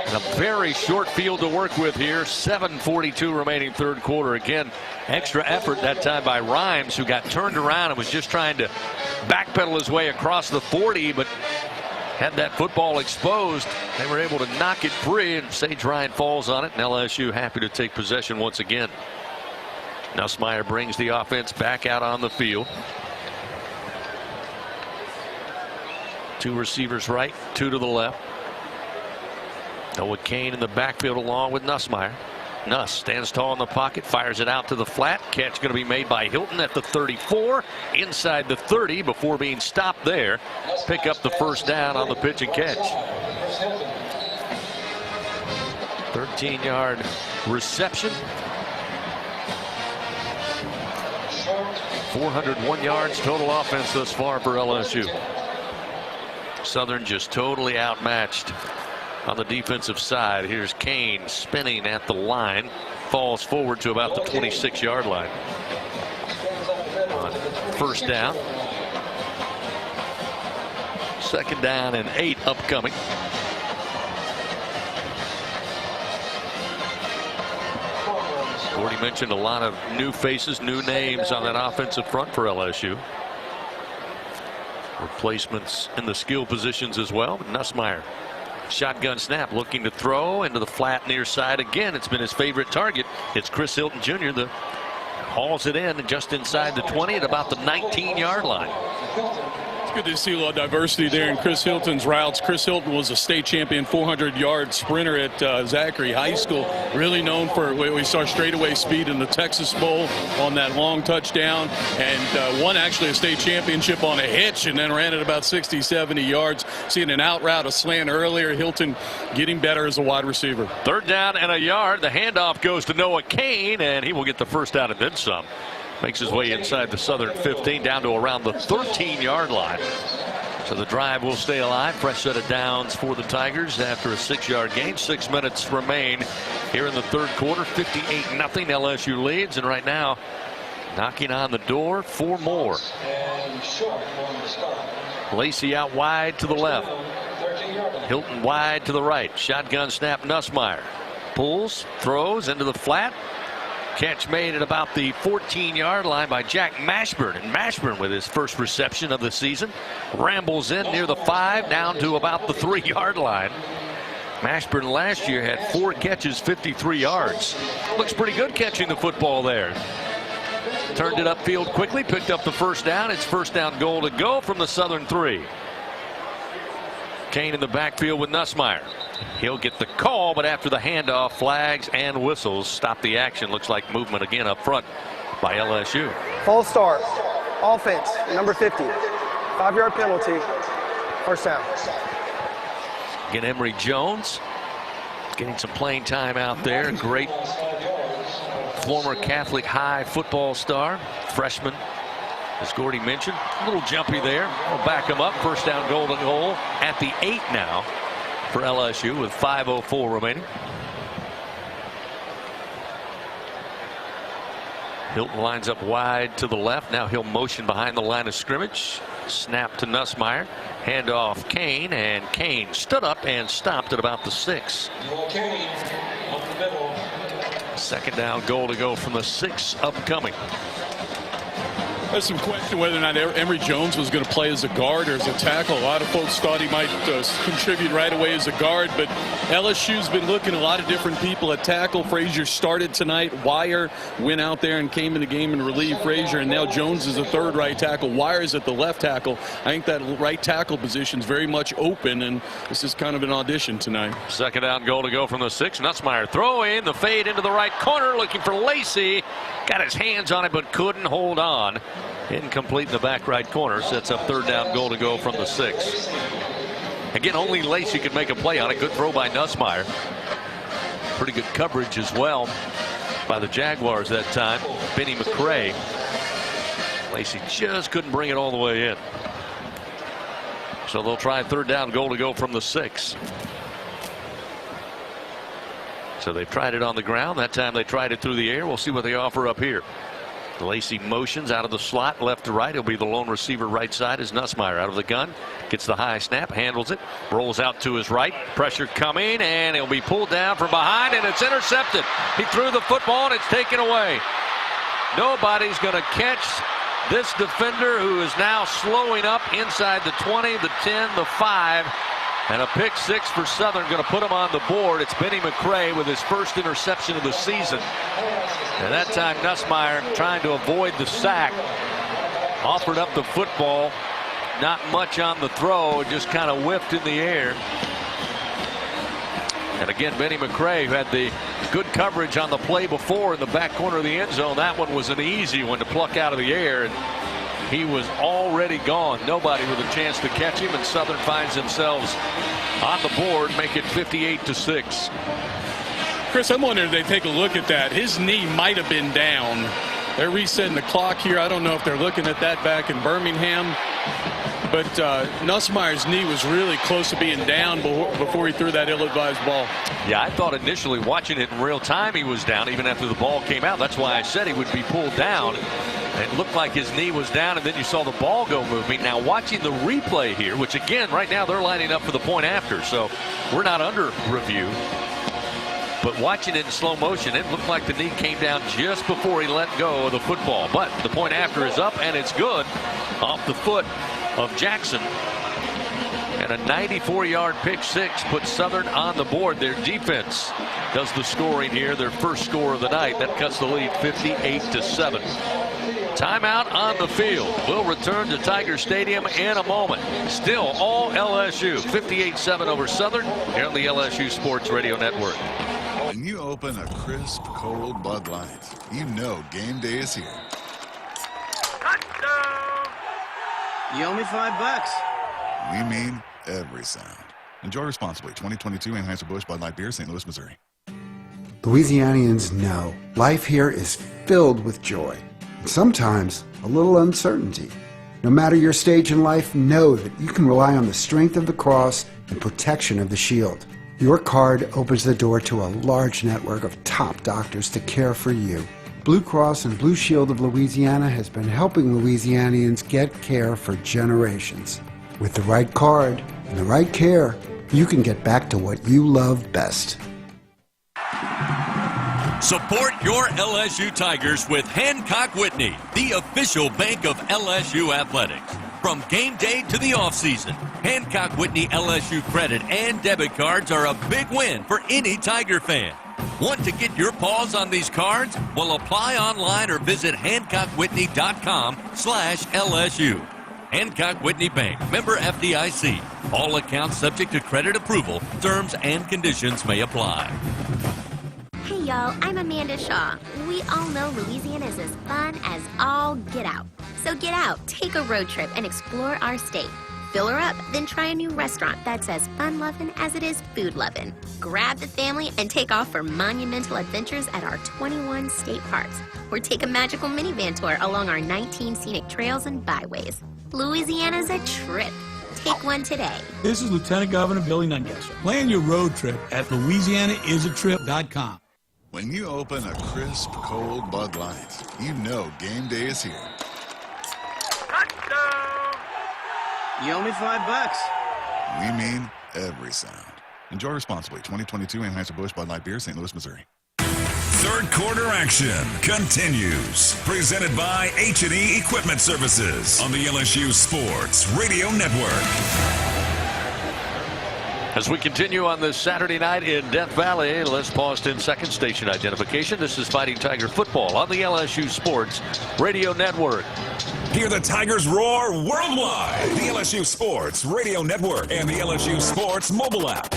And a very short field to work with here. 7:42 remaining third quarter. Again, extra effort that time by Rhymes, who got turned around and was just trying to backpedal his way across the 40, but had that football exposed. They were able to knock it free, and Sage Ryan falls on it, and LSU happy to take possession once again. Nussmeier brings the offense back out on the field. Two receivers right, two to the left. Noah Cain in the backfield along with Nussmeier. Nuss stands tall in the pocket, fires it out to the flat. Catch going to be made by Hilton at the 34, inside the 30 before being stopped there. Pick up the first down on the pitch and catch. 13-yard reception. 401 yards total offense thus far for LSU. Southern just totally outmatched on the defensive side. Here's Cain spinning at the line, falls forward to about the 26-yard line. On first down. Second down and 8 upcoming. Already mentioned a lot of new faces, new names on that offensive front for LSU. Replacements in the skill positions as well. Nussmeier, shotgun snap, looking to throw into the flat near side again. It's been his favorite target. It's Chris Hilton Jr., the hauls it in just inside the 20 at about the 19-yard line. It's good to see a lot of diversity there in Chris Hilton's routes. Chris Hilton was a state champion 400-yard sprinter at Zachary High School. Really known for, we saw straightaway speed in the Texas Bowl on that long touchdown, and won actually a state championship on a hitch, and then ran it about 60, 70 yards. Seeing an out route, a slant earlier. Hilton getting better as a wide receiver. 3rd down and a yard. The handoff goes to Noah Kean, and he will get the first down and then some. Makes his way inside the Southern 15 down to around the 13-yard line. So the drive will stay alive. Fresh set of downs for the Tigers after a 6-yard gain. 6 minutes remain here in the 3rd quarter. 58-0 LSU leads, and right now knocking on the door for more. Lacey out wide to the left. Hilton wide to the right. Shotgun snap, Nussmeier. Pulls, throws into the flat. Catch made at about the 14-yard line by Jack Mashburn. And Mashburn, with his first reception of the season, rambles in near the 5 down to about the 3-yard line. Mashburn last year had 4 catches, 53 yards. Looks pretty good catching the football there. Turned it upfield quickly, picked up the first down. It's first down goal to go from the Southern 3. Kean in the backfield with Nussmeier. He'll get the call, but after the handoff, flags and whistles stop the action. Looks like movement again up front by LSU. False start. Offense, number 50. 5-yard penalty. First down. Again, Emory Jones getting some playing time out there. Great former Catholic high football star. Freshman, as Gordy mentioned. A little jumpy there. We'll back him up. First down goal to goal at the 8 now for LSU with 5:04 remaining. Hilton lines up wide to the left. Now he'll motion behind the line of scrimmage. Snap to Nussmeier. Hand off Kean, and Kean stood up and stopped at about the 6. Second down goal to go from the 6 upcoming. There's some question whether or not Emory Jones was going to play as a guard or as a tackle. A lot of folks thought he might contribute right away as a guard, but LSU's been looking at a lot of different people at tackle. Frazier started tonight. Wire went out there and came in the game and relieved Frazier, and now Jones is a 3rd right tackle. Wire's at the left tackle. I think that right tackle position is very much open, and this is kind of an audition tonight. Second down goal to go from the 6. Nussmeier throwing the fade into the right corner, looking for Lacey. Got his hands on it but couldn't hold on. Incomplete in the back right corner. Sets up 3rd down goal to go from the 6. Again, only Lacey could make a play on it. Good throw by Nussmeier. Pretty good coverage as well by the Jaguars that time. Benny McCray. Lacey just couldn't bring it all the way in. So they'll try 3rd down goal to go from the 6. So they've tried it on the ground. That time they tried it through the air. We'll see what they offer up here. Lacey motions out of the slot left to right. He'll be the lone receiver right side as Nussmeier out of the gun. Gets the high snap, handles it, rolls out to his right. Pressure coming, and he'll be pulled down from behind, and it's intercepted. He threw the football, and it's taken away. Nobody's going to catch this defender, who is now slowing up inside the 20, the 10, the 5. And a pick 6 for Southern, going to put him on the board. It's Benny McCray with his first interception of the season. And that time Nussmeier, trying to avoid the sack, offered up the football. Not much on the throw, just kind of whipped in the air. And again, Benny McCray, who had the good coverage on the play before in the back corner of the end zone. That one was an easy one to pluck out of the air. And he was already gone. Nobody with a chance to catch him, and Southern finds themselves on the board, make it 58-6. Chris, I'm wondering if they take a look at that. His knee might have been down. They're resetting the clock here. I don't know if they're looking at that back in Birmingham. But Nussmeier's knee was really close to being down before he threw that ill-advised ball. Yeah, I thought initially watching it in real time he was down even after the ball came out. That's why I said he would be pulled down. It looked like his knee was down, and then you saw the ball go moving. Now watching the replay here, which again right now they're lining up for the point after, so we're not under review. But watching it in slow motion, it looked like the knee came down just before he let go of the football. But the point after is up, and it's good off the foot of Jackson. And a 94-yard pick six puts Southern on the board. Their defense does the scoring here. Their first score of the night. That cuts the lead 58-7. Timeout on the field. We'll return to Tiger Stadium in a moment. Still all LSU. 58-7 over Southern here on the LSU Sports Radio Network. When you open a crisp, cold Bud Light, you know game day is here. You owe me $5. We mean every sound. Enjoy responsibly. 2022 Anheuser-Busch Bud Light Beer, St. Louis, Missouri. Louisianians know life here is filled with joy, and sometimes a little uncertainty. No matter your stage in life, know that you can rely on the strength of the cross and protection of the shield. Your card opens the door to a large network of top doctors to care for you. Blue Cross and Blue Shield of Louisiana has been helping Louisianians get care for generations. With the right card and the right care, you can get back to what you love best. Support your LSU Tigers with Hancock Whitney, the official bank of LSU athletics. From game day to the offseason, Hancock Whitney LSU credit and debit cards are a big win for any Tiger fan. Want to get your paws on these cards? Well, apply online or visit HancockWhitney.com/LSU. Hancock Whitney Bank, member FDIC. All accounts subject to credit approval. Terms and conditions may apply. Hey y'all, I'm Amanda Shaw. We all know Louisiana is as fun as all get out. So get out, take a road trip, and explore our state. Fill her up, then try a new restaurant that's as fun-loving as it is food-loving. Grab the family and take off for monumental adventures at our 21 state parks. Or take a magical minivan tour along our 19 scenic trails and byways. Louisiana's a trip. Take one today. This is Lieutenant Governor Billy Nungesser. Plan your road trip at LouisianaIsATrip.com. When you open a crisp, cold Bud Light, you know game day is here. You owe me $5. We mean every sound. Enjoy responsibly. 2022 Anheuser-Busch Bud Light Beer, St. Louis, Missouri. Third quarter action continues. Presented by H&E Equipment Services on the LSU Sports Radio Network. As we continue on this Saturday night in Death Valley, let's pause 10 seconds. Station identification. This is Fighting Tiger football on the LSU Sports Radio Network. Hear the Tigers roar worldwide. The LSU Sports Radio Network and the LSU Sports mobile app.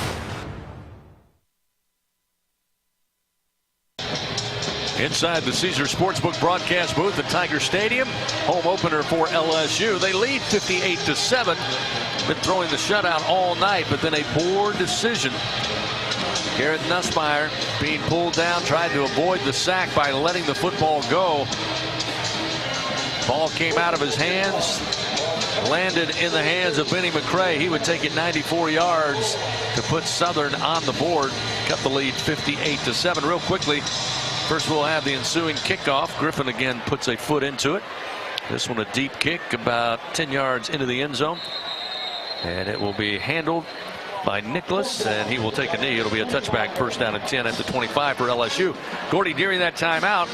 Inside the Caesar Sportsbook broadcast booth at Tiger Stadium, home opener for LSU. They lead 58-7. Been throwing the shutout all night, but then a poor decision. Garrett Nussmeier being pulled down, tried to avoid the sack by letting the football go. Ball came out of his hands, landed in the hands of Benny McCray. He would take it 94 yards to put Southern on the board, cut the lead 58-7. Real quickly, first we'll have the ensuing kickoff. Griffin again puts a foot into it. This one a deep kick about 10 yards into the end zone. And it will be handled by Nicholas, and he will take a knee. It'll be a touchback, first down and 10 at the 25 for LSU. Gordy, during that timeout,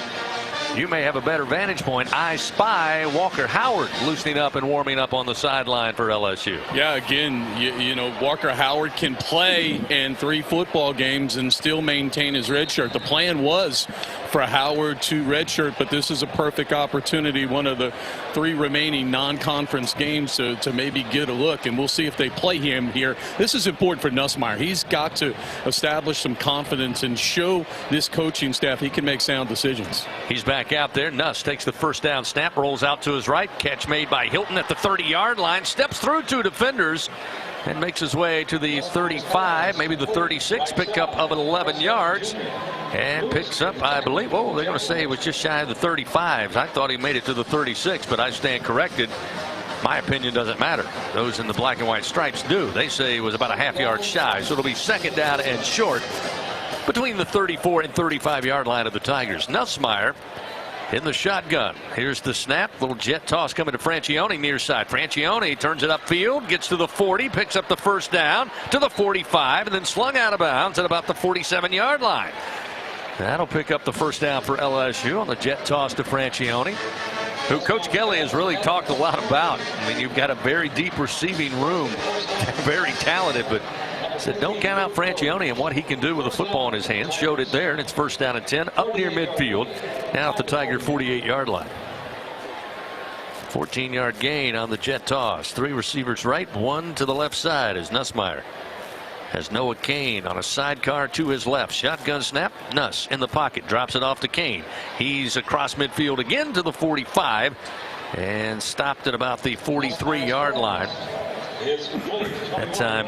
you may have a better vantage point. I spy Walker Howard loosening up and warming up on the sideline for LSU. Yeah, again, you know, Walker Howard can play in 3 football games and still maintain his red shirt. The plan was for Howard to redshirt, but this is a perfect opportunity, one of the 3 remaining non-conference games to maybe get a look, and we'll see if they play him here. This is important for Nussmeier. He's got to establish some confidence and show this coaching staff he can make sound decisions. He's back out there. Nuss takes the first down snap, rolls out to his right. Catch made by Hilton at the 30-yard line, steps through 2 defenders and makes his way to the 35, maybe the 36, pickup of 11 yards. And picks up, I believe, they're going to say it was just shy of the 35. I thought he made it to the 36, but I stand corrected. My opinion doesn't matter. Those in the black and white stripes do. They say it was about a half-yard shy, so it'll be second down and short between the 34 and 35-yard line of the Tigers. Nussmeier in the shotgun. Here's the snap. Little jet toss coming to Francione near side. Francione turns it upfield, gets to the 40, picks up the first down to the 45, and then slung out of bounds at about the 47-yard line. That'll pick up the first down for LSU on the jet toss to Francione, who Coach Kelly has really talked a lot about. I mean, you've got a very deep receiving room very talented, but said don't count out Francione and what he can do with a football in his hands. Showed it there, and it's first down and 10 up near midfield. Now at the Tiger 48-yard line. 14-yard gain on the jet toss. 3 receivers right, 1 to the left side as Nussmeier has Noah Cain on a sidecar to his left. Shotgun snap. Nuss in the pocket. Drops it off to Cain. He's across midfield again to the 45 and stopped at about the 43-yard line. That time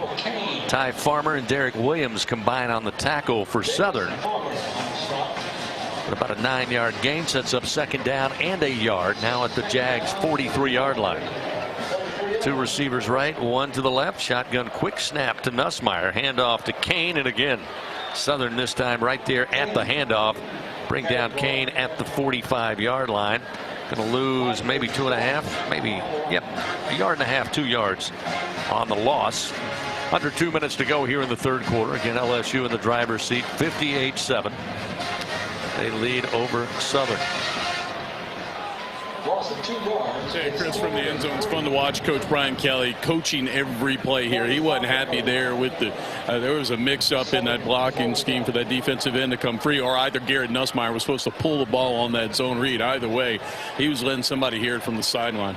Ty Farmer and Derek Williams combine on the tackle for Southern. But about a 9-yard gain sets up second down and a yard now at the Jags 43-yard line. 2 receivers right, 1 to the left. Shotgun quick snap to Nussmeier. Handoff to Cain, and again Southern this time right there at the handoff. Bring down Cain at the 45-yard line. Going to lose maybe 2.5, maybe, yep, 1.5 yards, 2 yards on the loss. Under 2 minutes to go here in the third quarter. Again, LSU in the driver's seat, 58-7. They lead over Southern. Hey, Chris, from the end zone, it's fun to watch Coach Brian Kelly coaching every play here. He wasn't happy there with the there was a mix-up in that blocking scheme for that defensive end to come free, or either Garrett Nussmeier was supposed to pull the ball on that zone read. Either way, he was letting somebody hear it from the sideline.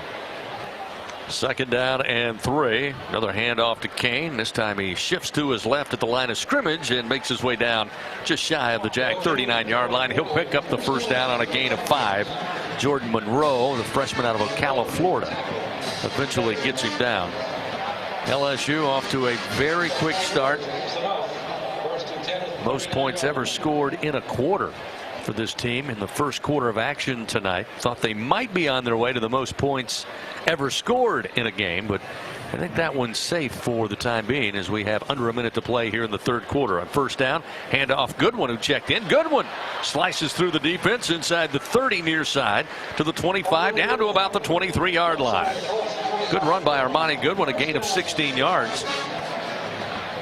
Second down and 3. Another handoff to Cain. This time he shifts to his left at the line of scrimmage and makes his way down just shy of the Jag 39-yard line. He'll pick up the first down on a gain of 5. Jordan Monroe, the freshman out of Ocala, Florida, eventually gets him down. LSU off to a very quick start. Most points ever scored in a quarter for this team in the first quarter of action tonight. Thought they might be on their way to the most points ever scored in a game, but I think that one's safe for the time being as we have under a minute to play here in the third quarter. On first down, handoff Goodwin, who checked in. Goodwin slices through the defense inside the 30 near side to the 25 down to about the 23-yard line. Good run by Armani Goodwin, a gain of 16 yards.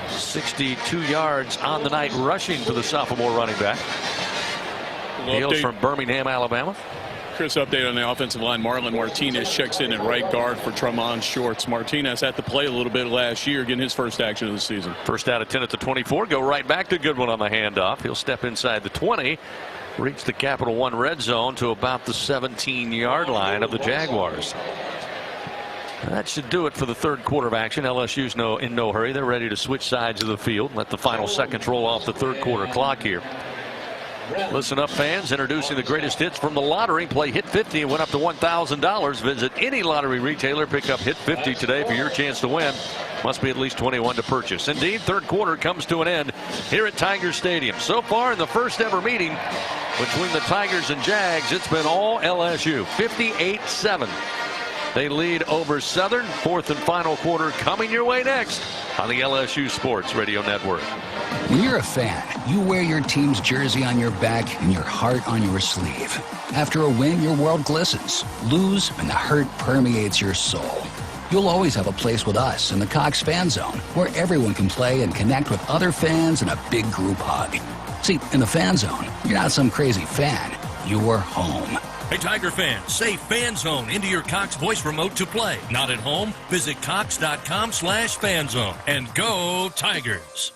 62 yards on the night rushing for the sophomore running back. Hails from Birmingham, Alabama. Chris, update on the offensive line. Marlon Martinez checks in at right guard for Tremont Shorts. Martinez had to play a little bit last year, getting his first action of the season. First out of 10 at the 24. Go right back to Goodwin on the handoff. He'll step inside the 20. Reach the Capital One red zone to about the 17-yard line of the Jaguars. That should do it for the third quarter of action. LSU's in no hurry. They're ready to switch sides of the field. Let the final seconds roll off the third quarter clock here. Listen up, fans. Introducing the greatest hits from the lottery. Play Hit 50 and win up to $1,000. Visit any lottery retailer. Pick up Hit 50 today for your chance to win. Must be at least 21 to purchase. Indeed, third quarter comes to an end here at Tiger Stadium. So far in the first ever meeting between the Tigers and Jags, it's been all LSU. 58-7. They lead over Southern. Fourth and final quarter coming your way next on the LSU Sports Radio Network. When you're a fan, you wear your team's jersey on your back and your heart on your sleeve. After a win, your world glistens. Lose, and the hurt permeates your soul. You'll always have a place with us in the Cox Fan Zone, where everyone can play and connect with other fans in a big group hug. See, in the Fan Zone, you're not some crazy fan. You're home. Hey, Tiger fans, say Fan Zone into your Cox voice remote to play. Not at home? Visit cox.com/fanzone and go Tigers.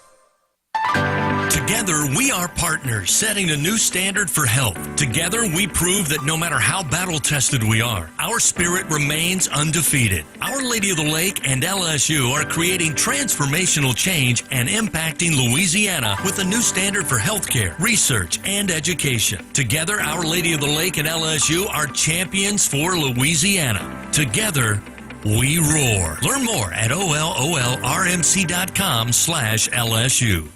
Together, we are partners, setting a new standard for health. Together, we prove that no matter how battle-tested we are, our spirit remains undefeated. Our Lady of the Lake and LSU are creating transformational change and impacting Louisiana with a new standard for healthcare, research, and education. Together, Our Lady of the Lake and LSU are champions for Louisiana. Together, we roar. Learn more at ololrmc.com/LSU.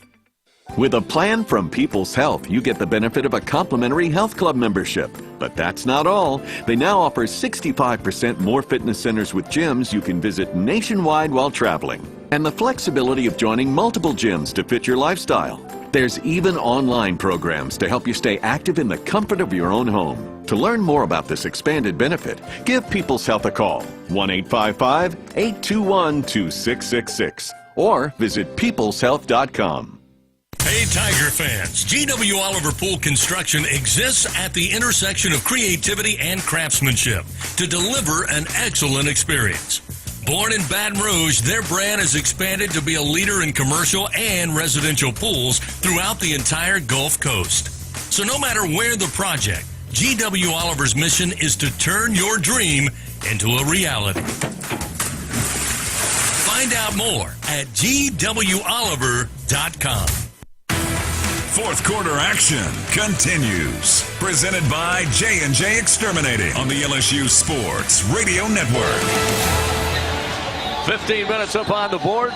With a plan from People's Health, you get the benefit of a complimentary health club membership. But that's not all. They now offer 65% more fitness centers with gyms you can visit nationwide while traveling. And the flexibility of joining multiple gyms to fit your lifestyle. There's even online programs to help you stay active in the comfort of your own home. To learn more about this expanded benefit, give People's Health a call. 1-855-821-2666. Or visit peopleshealth.com. Hey, Tiger fans, G.W. Oliver Pool Construction exists at the intersection of creativity and craftsmanship to deliver an excellent experience. Born in Baton Rouge, their brand has expanded to be a leader in commercial and residential pools throughout the entire Gulf Coast. So no matter where the project, G.W. Oliver's mission is to turn your dream into a reality. Find out more at gwoliver.com. Fourth quarter action continues. Presented by J&J Exterminating on the LSU Sports Radio Network. 15 minutes up on the board.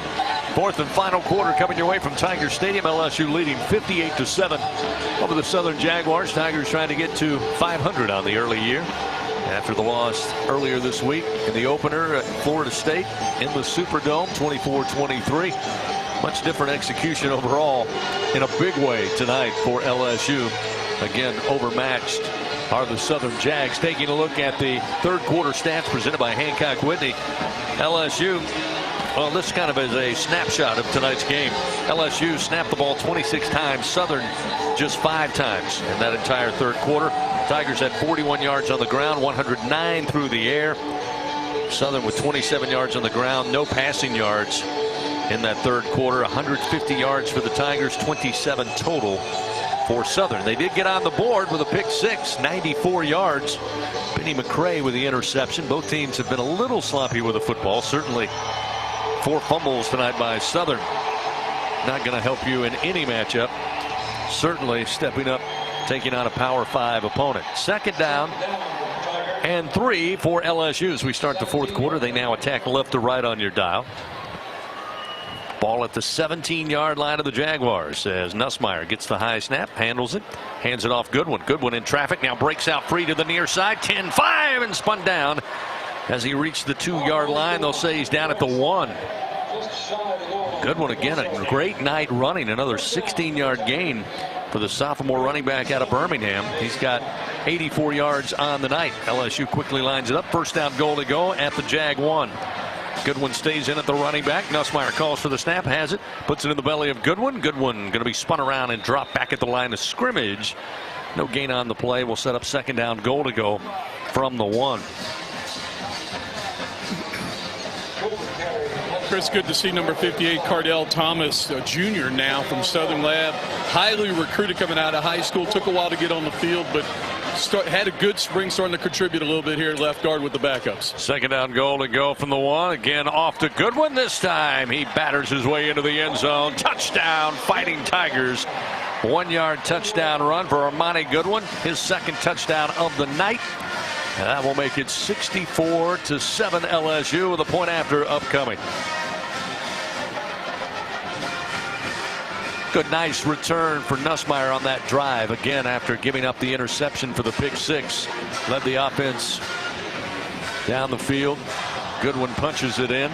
Fourth and final quarter coming your way from Tiger Stadium. LSU leading 58-7 over the Southern Jaguars. Tigers trying to get to 500 on the early year after the loss earlier this week in the opener at Florida State in the Superdome, 24-23. Much different execution overall in a big way tonight for LSU. Again, overmatched are the Southern Jags. Taking a look at the third quarter stats presented by Hancock Whitney. LSU, well, this kind of is a snapshot of tonight's game. LSU snapped the ball 26 times. Southern just 5 times in that entire third quarter. Tigers had 41 yards on the ground, 109 through the air. Southern with 27 yards on the ground, no passing yards in that third quarter. 150 yards for the Tigers, 27 total for Southern. They did get on the board with a pick six, 94 yards. Benny McCray with the interception. Both teams have been a little sloppy with the football. Certainly 4 fumbles tonight by Southern. Not going to help you in any matchup. Certainly stepping up, taking on a Power 5 opponent. Second down and 3 for LSU as we start the fourth quarter. They now attack left to right on your dial. Ball at the 17-yard line of the Jaguars as Nussmeier gets the high snap, handles it, hands it off Goodwin. Goodwin in traffic, now breaks out free to the near side, 10-5, and spun down as he reached the 2-yard line. They'll say he's down at the 1. Goodwin again, a great night running, another 16-yard gain for the sophomore running back out of Birmingham. He's got 84 yards on the night. LSU quickly lines it up. First down goal to go at the Jag 1. Goodwin stays in at the running back. Nussmeier calls for the snap, has it, puts it in the belly of Goodwin. Goodwin going to be spun around and dropped back at the line of scrimmage. No gain on the play. Will set up second down goal to go from the 1. Chris, good to see number 58 Cardell Thomas, a junior now from Southern Lab. Highly recruited coming out of high school. Took a while to get on the field, but had a good spring, starting to contribute a little bit here at left guard with the backups. Second down goal to go from the 1. Again off to Goodwin. This time he batters his way into the end zone. Touchdown, Fighting Tigers. 1-yard touchdown run for Armani Goodwin. His second touchdown of the night. And that will make it 64-7 LSU with a point after upcoming. Good, nice return for Nussmeier on that drive. Again, after giving up the interception for the pick six, led the offense down the field. Goodwin punches it in.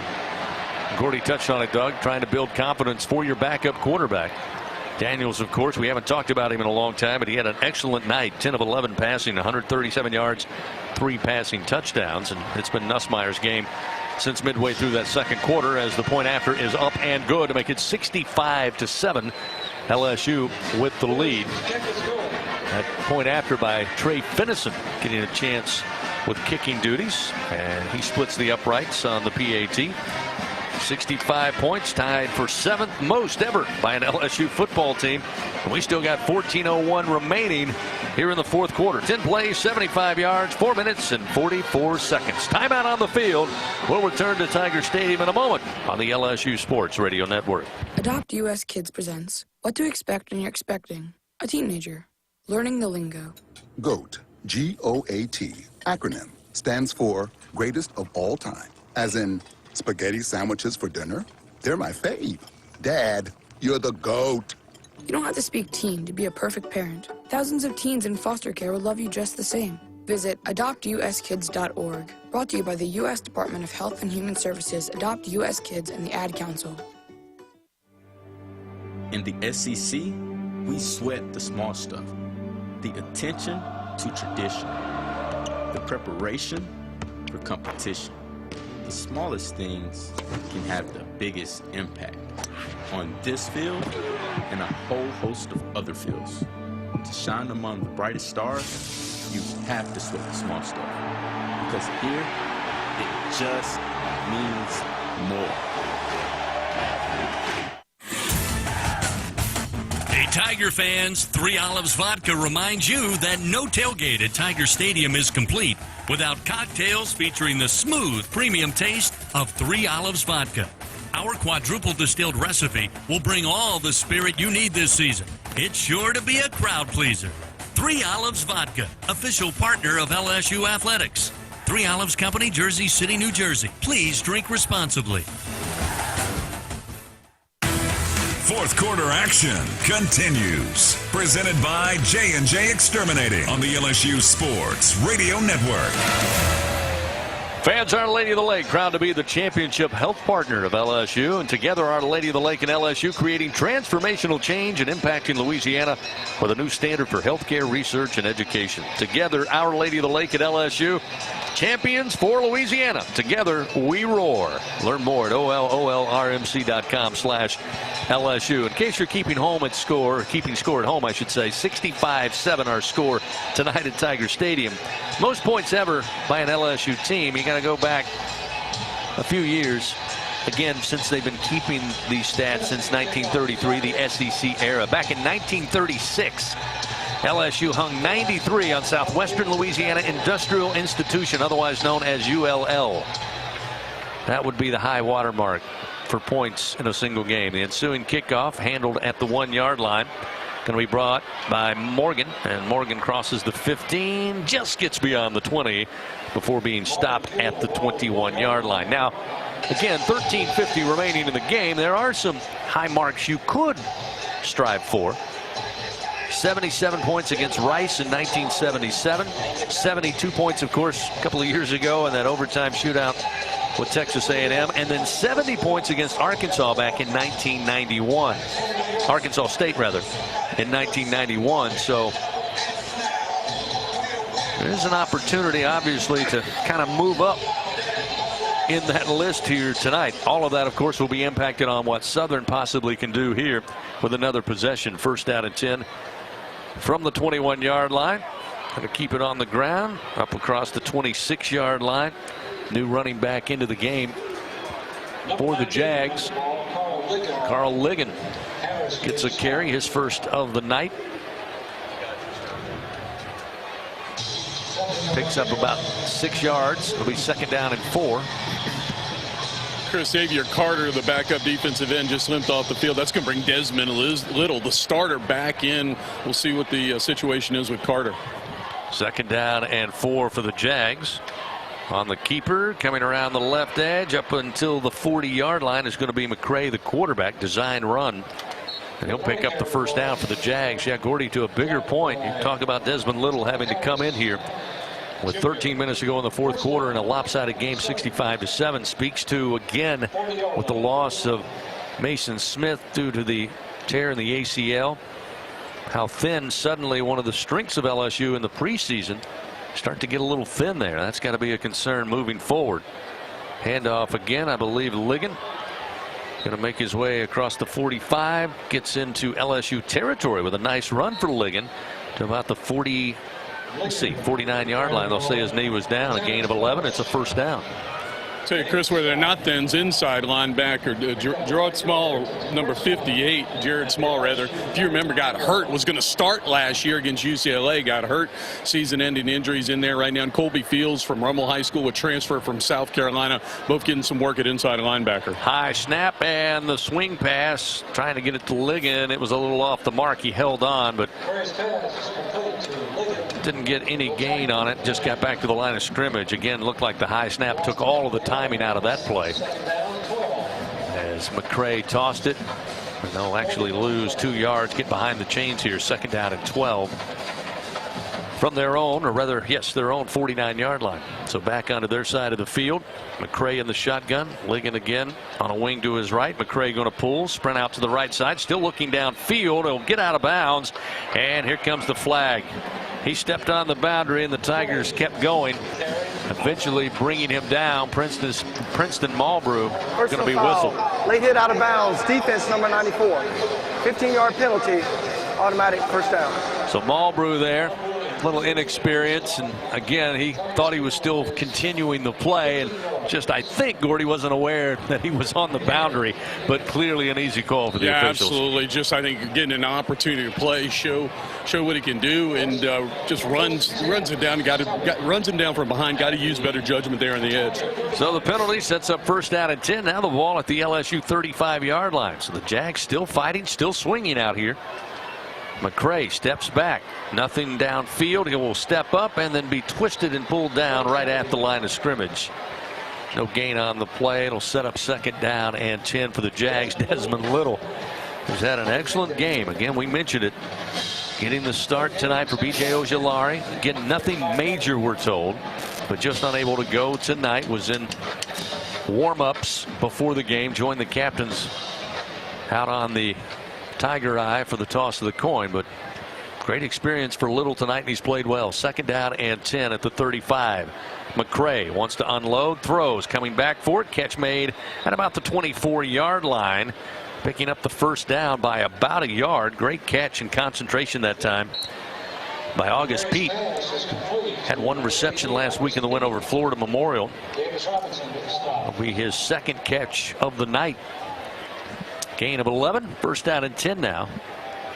Gordy touched on it, Doug, trying to build confidence for your backup quarterback. Daniels, of course, we haven't talked about him in a long time, but he had an excellent night. 10 of 11 passing, 137 yards, 3 passing touchdowns, and it's been Nussmeier's game since midway through that second quarter as the point after is up and good to make it 65-7. LSU with the lead. That point after by Trey Finnison getting a chance with kicking duties, and he splits the uprights on the PAT. 65 points, tied for 7th most ever by an LSU football team. And we still got 14:01 remaining here in the fourth quarter. 10 plays, 75 yards, 4 minutes and 44 seconds. Timeout on the field. We'll return to Tiger Stadium in a moment on the LSU Sports Radio Network. Adopt US Kids presents What to Expect When You're Expecting a Teenager. Learning the lingo. GOAT, G-O-A-T, acronym, stands for Greatest of All Time, as in spaghetti sandwiches for dinner? They're my fave. Dad, you're the GOAT. You don't have to speak teen to be a perfect parent. Thousands of teens in foster care will love you just the same. Visit adoptuskids.org. Brought to you by the U.S. Department of Health and Human Services, Adopt U.S. Kids, and the Ad Council. In the SEC, we sweat the small stuff. The attention to tradition. The preparation for competition. The smallest things can have the biggest impact on this field and a whole host of other fields. To shine among the brightest stars, you have to sweat the small stuff. Because here, it just means more. Hey, Tiger fans, 3 Olives Vodka reminds you that no tailgate at Tiger Stadium is complete without cocktails featuring the smooth, premium taste of 3 Olives Vodka. Our quadruple distilled recipe will bring all the spirit you need this season. It's sure to be a crowd pleaser. 3 Olives Vodka, official partner of LSU Athletics. 3 Olives Company, Jersey City, New Jersey. Please drink responsibly. Fourth quarter action continues. Presented by J&J Exterminating on the LSU Sports Radio Network. Fans, Our Lady of the Lake, proud to be the championship health partner of LSU. And together, Our Lady of the Lake and LSU creating transformational change and impacting Louisiana with a new standard for healthcare research and education. Together, Our Lady of the Lake and LSU, champions for Louisiana. Together, we roar. Learn more at olrmc.com/LSU. In case you're keeping score at home, I should say, 65-7 our score tonight at Tiger Stadium. Most points ever by an LSU team. You got to go back a few years, again, since they've been keeping these stats since 1933, the SEC era. Back in 1936, LSU hung 93 on Southwestern Louisiana Industrial Institution, otherwise known as ULL. That would be the high water mark for points in a single game. The ensuing kickoff handled at the 1-yard line. Going to be brought by Morgan, and Morgan crosses the 15, just gets beyond the 20 before being stopped at the 21-yard line. Now, again, 13:50 remaining in the game. There are some high marks you could strive for. 77 points against Rice in 1977. 72 points, of course, a couple of years ago in that overtime shootout with Texas A&M. And then 70 points against Arkansas back in 1991. Arkansas State, rather, in 1991. So there's an opportunity, obviously, to kind of move up in that list here tonight. All of that, of course, will be impacted on what Southern possibly can do here with another possession. First down and 10 from the 21-yard line. Going to keep it on the ground up across the 26-yard line. New running back into the game for the Jags. Carl Ligon gets a carry, his first of the night. Picks up about 6 yards. It'll be second down and 4. Chris, Xavier Carter, the backup defensive end, just limped off the field. That's going to bring Desmond Little, the starter, back in. We'll see what the situation is with Carter. Second down and 4 for the Jags. On the keeper, coming around the left edge up until the 40-yard line is going to be McCray, the quarterback. Design run. And he'll pick up the first down for the Jags. Yeah, Gordy, to a bigger point, you talk about Desmond Little having to come in here with 13 minutes to go in the fourth quarter in a lopsided game, 65-7. Speaks to, again, with the loss of Mason Smith due to the tear in the ACL, how thin suddenly one of the strengths of LSU in the preseason start to get a little thin there. That's got to be a concern moving forward. Handoff again, I believe Ligon going to make his way across the 45, gets into LSU territory with a nice run for Ligon to about the 49-yard line. They'll say his knee was down. A gain of 11. It's a first down. Tell you, Chris, where they're not thin's inside linebacker. Jared Small, number 58, Jared Small, rather, if you remember, got hurt, was going to start last year against UCLA, got hurt. Season-ending injuries in there right now. And Colby Fields from Rummel High School, a transfer from South Carolina, both getting some work at inside linebacker. High snap and the swing pass, trying to get it to Ligon. It was a little off the mark. He held on, but didn't get any gain on it. Just got back to the line of scrimmage. Again, looked like the high snap took all of the timing out of that play. As McCray tossed it, and they'll actually lose 2 yards, get behind the chains here. Second down and 12 from their own, or rather, yes, their own 49-yard line. So back onto their side of the field. McCray in the shotgun. Ligon again on a wing to his right. McCray going to pull, sprint out to the right side, still looking downfield. He'll get out of bounds, and here comes the flag. He stepped on the boundary, and the Tigers kept going, eventually bringing him down. Princeton Malbrew going to be whistled. Late hit out of bounds. Defense number 94. 15-yard penalty. Automatic first down. So Malbrew there little inexperience, and again, he thought he was still continuing the play, and just I think Gordy wasn't aware that he was on the boundary, but clearly an easy call for the officials. Absolutely. Just I think getting an opportunity to play, show what he can do, and just runs it down. Runs him down from behind. Got to use better judgment there on the edge. So the penalty sets up 1st down and 10. Now the ball at the LSU 35-yard line. So the Jags still fighting, still swinging out here. McCray steps back, nothing downfield. He will step up and then be twisted and pulled down right at the line of scrimmage. No gain on the play. It'll set up 2nd down and 10 for the Jags. Desmond Little has had an excellent game. Again, we mentioned it. Getting the start tonight for B.J. Ojulari. Again, nothing major, we're told, but just unable to go tonight. Was in warm-ups before the game. Joined the captains out on the Tiger Eye for the toss of the coin, but great experience for Little tonight, and he's played well. 2nd down and 10 at the 35. McCray wants to unload, throws, coming back for it. Catch made at about the 24-yard line, picking up the 1st down by about a yard. Great catch and concentration that time by August Pete. Had 1 reception last week in the win over Florida Memorial. It'll be his 2nd catch of the night. Gain of 11, 1st down and 10 now.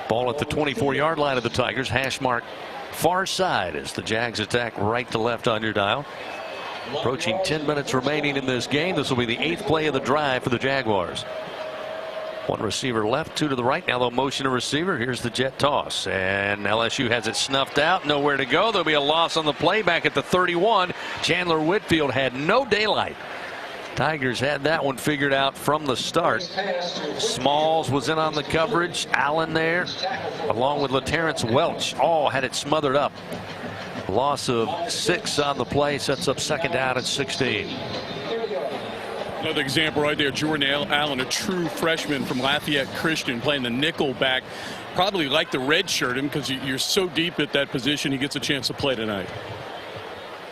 Ball at the 24-yard line of the Tigers. Hash mark far side as the Jags attack right to left on your dial. Approaching 10 minutes remaining in this game. This will be the 8th play of the drive for the Jaguars. 1 receiver left, 2 to the right. Now they'll motion a receiver. Here's the jet toss, and LSU has it snuffed out. Nowhere to go. There'll be a loss on the play back at the 31. Chandler Whitfield had no daylight. Tigers had that one figured out from the start. Smalls was in on the coverage. Allen there, along with LaTerrence Welch, all had it smothered up. Loss of 6 on the play sets up 2nd down and 16. Another example right there, Jordan Allen, a true freshman from Lafayette Christian, playing the nickel back. Probably like the red shirt him because you're so deep at that position, he gets a chance to play tonight.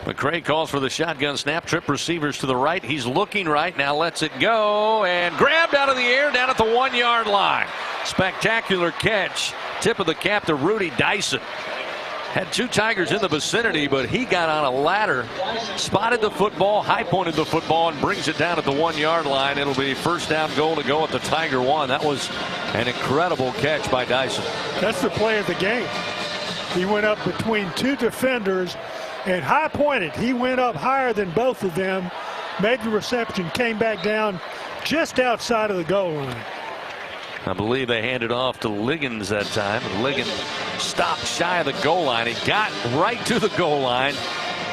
McCray calls for the shotgun snap. Trip receivers to the right. He's looking right. Now lets it go and grabbed out of the air down at the 1-yard line. Spectacular catch. Tip of the cap to Rudy Dyson. Had 2 Tigers in the vicinity, but he got on a ladder, spotted the football, high pointed the football, and brings it down at the 1-yard line. It'll be 1st down goal to go at the Tiger 1. That was an incredible catch by Dyson. That's the play of the game. He went up between 2 defenders and high pointed. He went up higher than both of them, made the reception, came back down just outside of the goal line. I believe they handed off to Liggins that time. Liggins stopped shy of the goal line. He got right to the goal line,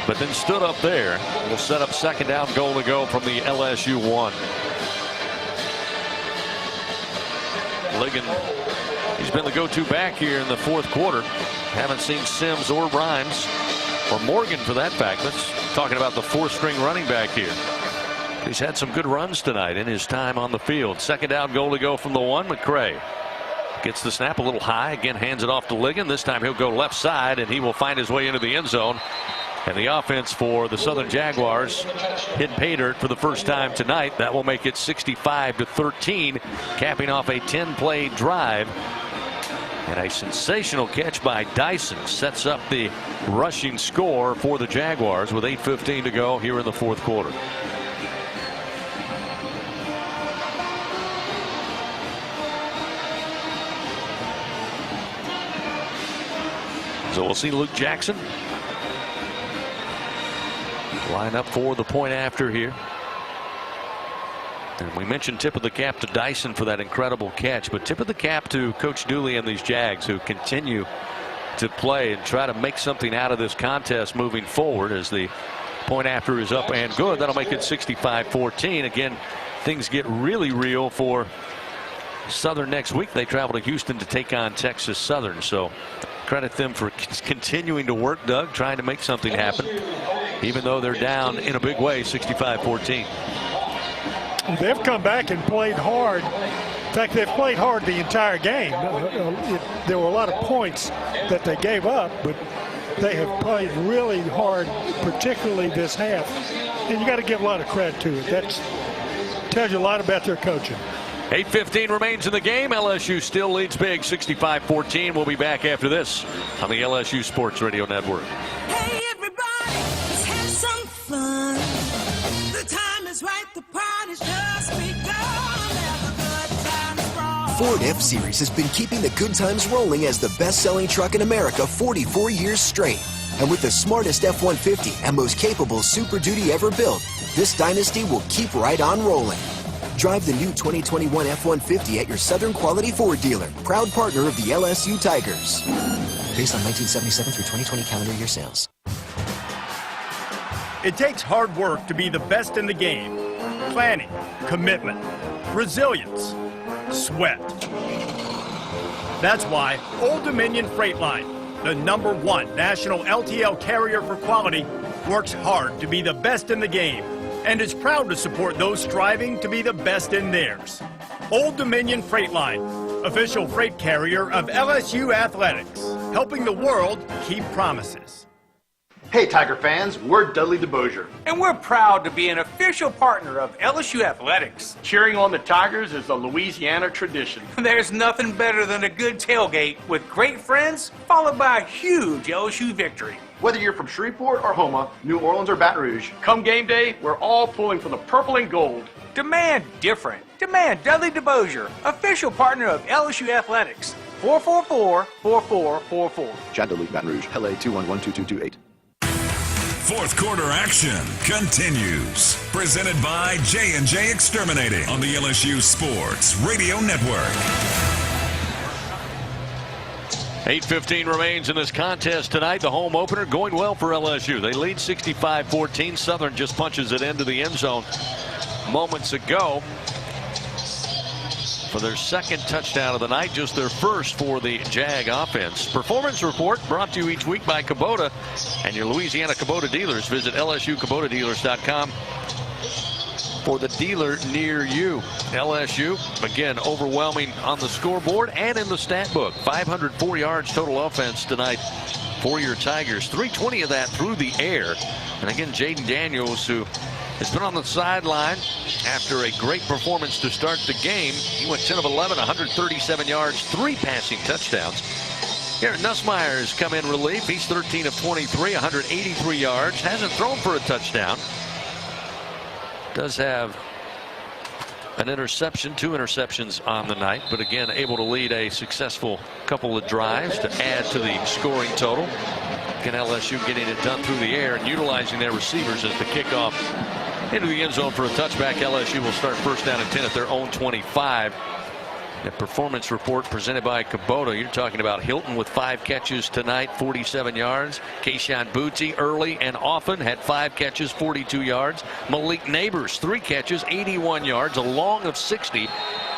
but then stood up there. Will set up 2nd down goal to go from the LSU 1. Liggins, he's been the go-to back here in the 4th quarter. Haven't seen Sims or Rhymes, or Morgan for that fact. Let's talking about the 4th-string running back here. He's had some good runs tonight in his time on the field. 2nd down goal to go from the 1. McCray gets the snap a little high. Again, hands it off to Ligon. This time he'll go left side, and he will find his way into the end zone. And the offense for the Southern Jaguars hit pay dirt for the first time tonight. That will make it 65-13, capping off a 10-play drive. And a sensational catch by Dyson sets up the rushing score for the Jaguars with 8:15 to go here in the 4th quarter. So we'll see Luke Jackson line up for the point after here. And we mentioned tip of the cap to Dyson for that incredible catch, but tip of the cap to Coach Dooley and these Jags, who continue to play and try to make something out of this contest moving forward, as the point after is up and good. That'll make it 65-14. Again, things get really real for Southern next week. They travel to Houston to take on Texas Southern. So credit them for continuing to work, Doug, trying to make something happen, even though they're down in a big way, 65-14. They've come back and played hard. In fact, they've played hard the entire game. There were a lot of points that they gave up, but they have played really hard, particularly this half. And you got to give a lot of credit to it. That tells you a lot about their coaching. 8:15 remains in the game. LSU still leads big, 65-14. We'll be back after this on the LSU Sports Radio Network. Hey everybody, let's have some fun. The time is right, the party's just begun. Have a good time. Ford F-Series has been keeping the good times rolling as the best-selling truck in America 44 years straight. And with the smartest F-150 and most capable Super Duty ever built, this dynasty will keep right on rolling. Drive the new 2021 F-150 at your Southern Quality Ford dealer, proud partner of the LSU Tigers. Based on 1977 through 2020 calendar year sales. It takes hard work to be the best in the game. Planning, commitment, resilience, sweat. That's why Old Dominion Freight Line, the #1 national LTL carrier for quality, works hard to be the best in the game and is proud to support those striving to be the best in theirs. Old Dominion Freight Line, official freight carrier of LSU Athletics, helping the world keep promises. Hey Tiger fans, we're Dudley DeBosier. And we're proud to be an official partner of LSU Athletics. Cheering on the Tigers is a Louisiana tradition. There's nothing better than a good tailgate with great friends, followed by a huge LSU victory. Whether you're from Shreveport or Houma, New Orleans or Baton Rouge, come game day, we're all pulling for the purple and gold. Demand different. Demand Dudley DeBosier, official partner of LSU Athletics. 444-4444. Chad Dudley, Baton Rouge, LA 2112228. Fourth quarter action continues. Presented by J&J Exterminating on the LSU Sports Radio Network. 8:15 remains in this contest tonight. The home opener going well for LSU. They lead 65-14. Southern just punches it into the end zone moments ago for their second touchdown of the night, just their first for the Jag offense. Performance report brought to you each week by Kubota and your Louisiana Kubota dealers. Visit LSUKubotaDealers.com for the dealer near you. LSU, again, overwhelming on the scoreboard and in the stat book. 504 yards total offense tonight for your Tigers. 320 of that through the air. And again, Jaden Daniels, who has been on the sideline after a great performance to start the game. He went 10 of 11, 137 yards, 3 passing touchdowns. Garrett Nussmeier has come in relief. He's 13 of 23, 183 yards. Hasn't thrown for a touchdown. Does have an interception, 2 interceptions on the night, but again, able to lead a successful couple of drives to add to the scoring total. Again, LSU getting it done through the air and utilizing their receivers as the kickoff into the end zone for a touchback. LSU will start first down and 10 at their own 25. The performance report presented by Kubota. You're talking about Hilton with 5 catches tonight, 47 yards. Keishawn Booty early and often had 5 catches, 42 yards. Malik Neighbors 3 catches, 81 yards, a long of 60.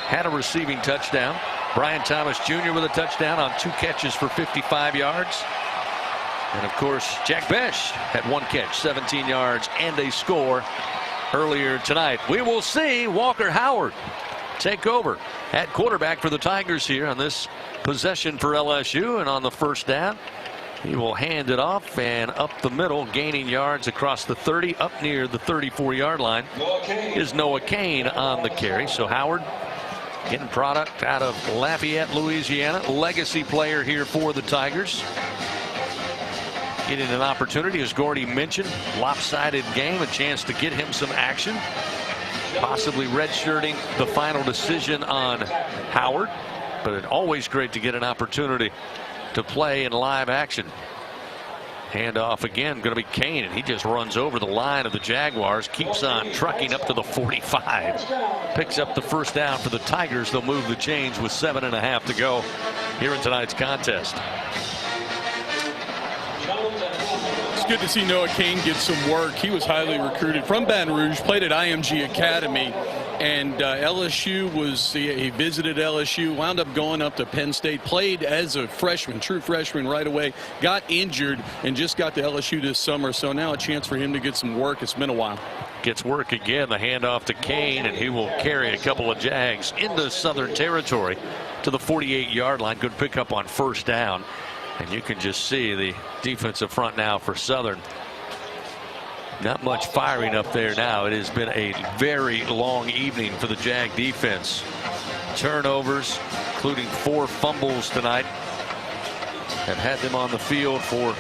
Had a receiving touchdown. Brian Thomas Jr. with a touchdown on 2 catches for 55 yards. And of course, Jack Besh had 1 catch, 17 yards, and a score earlier tonight. We will see Walker Howard take over at quarterback for the Tigers here on this possession for LSU. And on the first down, he will hand it off and up the middle, gaining yards across the 30, up near the 34-yard line is Noah Kane on the carry. So Howard getting product out of Lafayette, Louisiana, legacy player here for the Tigers. Getting an opportunity, as Gordy mentioned, lopsided game, a chance to get him some action. Possibly redshirting the final decision on Howard, but it's always great to get an opportunity to play in live action. Handoff again, going to be Kane, and he just runs over the line of the Jaguars, keeps on trucking up to the 45. Picks up the first down for the Tigers. They'll move the chains with 7.5 to go here in tonight's contest. It's good to see Noah Kane get some work. He was highly recruited from Baton Rouge, played at IMG Academy, and LSU he visited LSU, wound up going up to Penn State, played as a freshman, true freshman right away, got injured, and just got to LSU this summer. So now a chance for him to get some work. It's been a while. Gets work again, the handoff to Kane, and he will carry a couple of Jags into Southern territory to the 48-yard line. Good pickup on first down. And you can just see the defensive front now for Southern. Not much firing up there now. It has been a very long evening for the Jag defense. turnovers, including 4 fumbles tonight. Have had them on the field for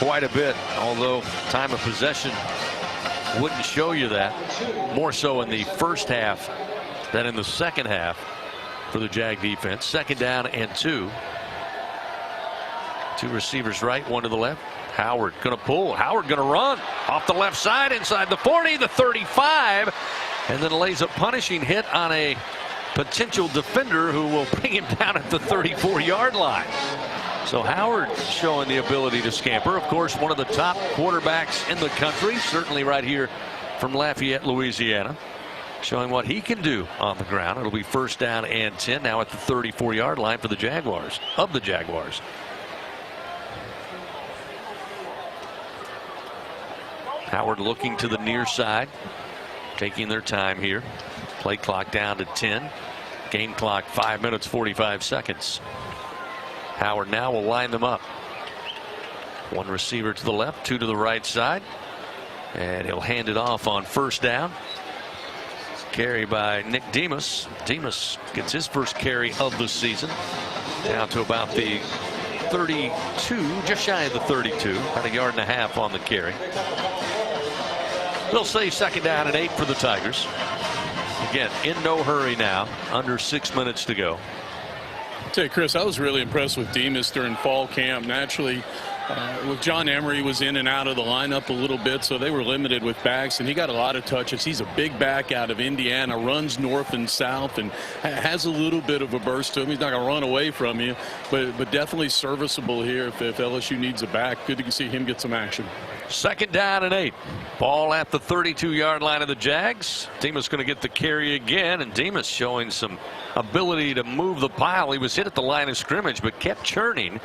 quite a bit, although time of possession wouldn't show you that. More so in the first half than in the second half for the Jag defense. 2nd down and 2. 2 receivers right, 1 to the left. Howard going to pull. Howard going to run off the left side inside the 40, the 35, and then lays a punishing hit on a potential defender who will bring him down at the 34-yard line. So Howard showing the ability to scamper. Of course, one of the top quarterbacks in the country, certainly right here from Lafayette, Louisiana, showing what he can do on the ground. It'll be 1st down and 10 now at the 34-yard line for the Jaguars, of the Jaguars. Howard looking to the near side, taking their time here. Play clock down to 10. Game clock 5 minutes 45 seconds. Howard now will line them up. 1 receiver to the left, 2 to the right side, and he'll hand it off on 1st down. Carry by Nick Demas. Demas gets his first carry of the season, down to about the 32, just shy of the 32, about 1.5 yards on the carry. They'll say 2nd down and 8 for the Tigers. Again, in no hurry now, under 6 minutes to go. I'll tell you, Chris, I was really impressed with Demas during fall camp. Naturally, with John Emery was in and out of the lineup a little bit, so they were limited with backs, and he got a lot of touches. He's a big back out of Indiana, runs north and south, and has a little bit of a burst to him. He's not going to run away from you, but definitely serviceable here if LSU needs a back. Good to see him get some action. 2nd down and 8. Ball at the 32-yard line of the Jags. Demas going to get the carry again, and Demas showing some ability to move the pile. He was hit at the line of scrimmage, but kept churning.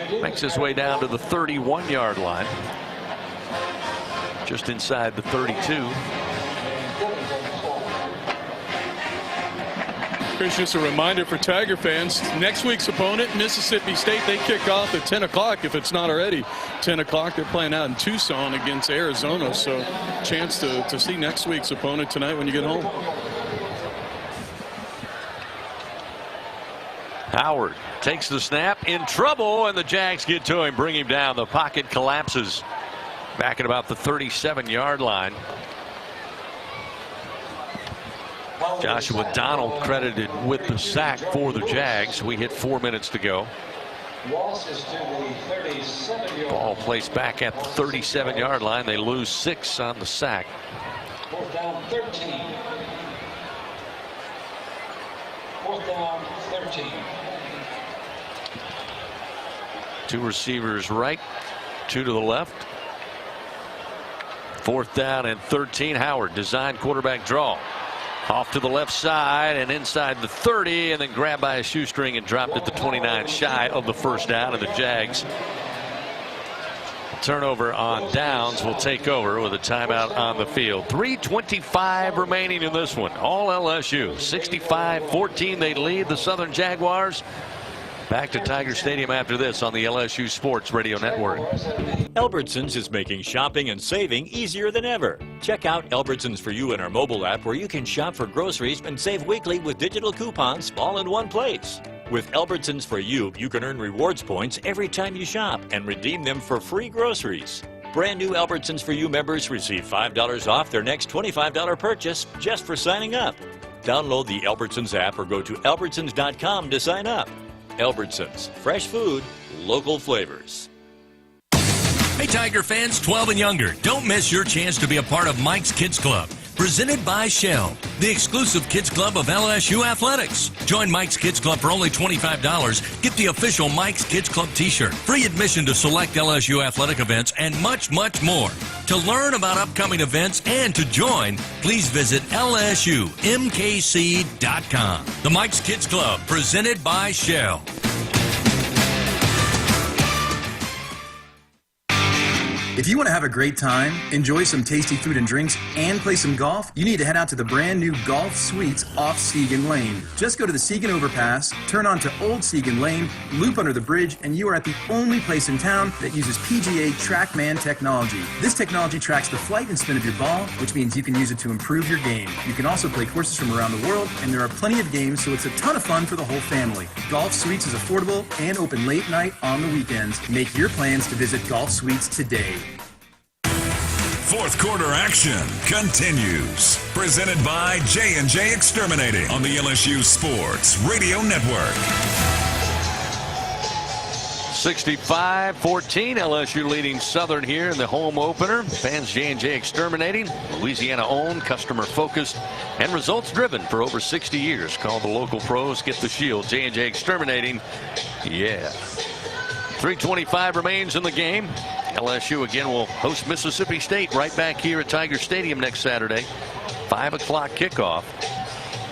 Makes his way down to the 31-yard line. Just inside the 32. Chris, just a reminder for Tiger fans, next week's opponent, Mississippi State, they kick off at 10 o'clock if it's not already 10 o'clock. They're playing out in Tucson against Arizona, so chance to see next week's opponent tonight when you get home. Howard takes the snap, in trouble, and the Jags get to him, bring him down. The pocket collapses back at about the 37-yard line. Joshua Donald credited with the sack for the Jags. We hit 4 minutes to go. Ball placed back at the 37-yard line. They lose 6 on the sack. 4th down 13. 4th down 13. 2 receivers right, 2 to the left. 4th down and 13. Howard design quarterback draw. Off to the left side and inside the 30, and then grabbed by a shoestring and dropped at the 29, shy of the 1st down. And the Jags, turnover on downs, will take over with a timeout on the field. 3:25 remaining in this one. All LSU. 65-14 they lead the Southern Jaguars. Back to Tiger Stadium after this on the LSU Sports Radio Network. Albertsons is making shopping and saving easier than ever. Check out Albertsons for You in our mobile app, where you can shop for groceries and save weekly with digital coupons all in one place. With Albertsons for You, you can earn rewards points every time you shop and redeem them for free groceries. Brand new Albertsons for You members receive $5 off their next $25 purchase just for signing up. Download the Albertsons app or go to albertsons.com to sign up. Albertsons, fresh food, local flavors. Hey, Tiger fans 12 and younger, don't miss your chance to be a part of Mike's Kids Club. Presented by Shell, the exclusive kids club of LSU Athletics. Join Mike's Kids Club for only $25. Get the official Mike's Kids Club t-shirt, free admission to select LSU athletic events, and much, much more. To learn about upcoming events and to join, please visit LSUMKC.com. The Mike's Kids Club, presented by Shell. If you want to have a great time, enjoy some tasty food and drinks, and play some golf, you need to head out to the brand new Golf Suites off Segan Lane. Just go to the Segan Overpass, turn onto Old Segan Lane, loop under the bridge, and you are at the only place in town that uses PGA TrackMan technology. This technology tracks the flight and spin of your ball, which means you can use it to improve your game. You can also play courses from around the world, and there are plenty of games, so it's a ton of fun for the whole family. Golf Suites is affordable and open late night on the weekends. Make your plans to visit Golf Suites today. Fourth quarter action continues. Presented by J&J Exterminating on the LSU Sports Radio Network. 65-14, LSU leading Southern here in the home opener. Fans J&J Exterminating, Louisiana-owned, customer-focused, and results-driven for over 60 years. Call the local pros, get the shield. J&J Exterminating, yeah. 3:25 remains in the game. LSU again will host Mississippi State right back here at Tiger Stadium next Saturday. 5 o'clock kickoff.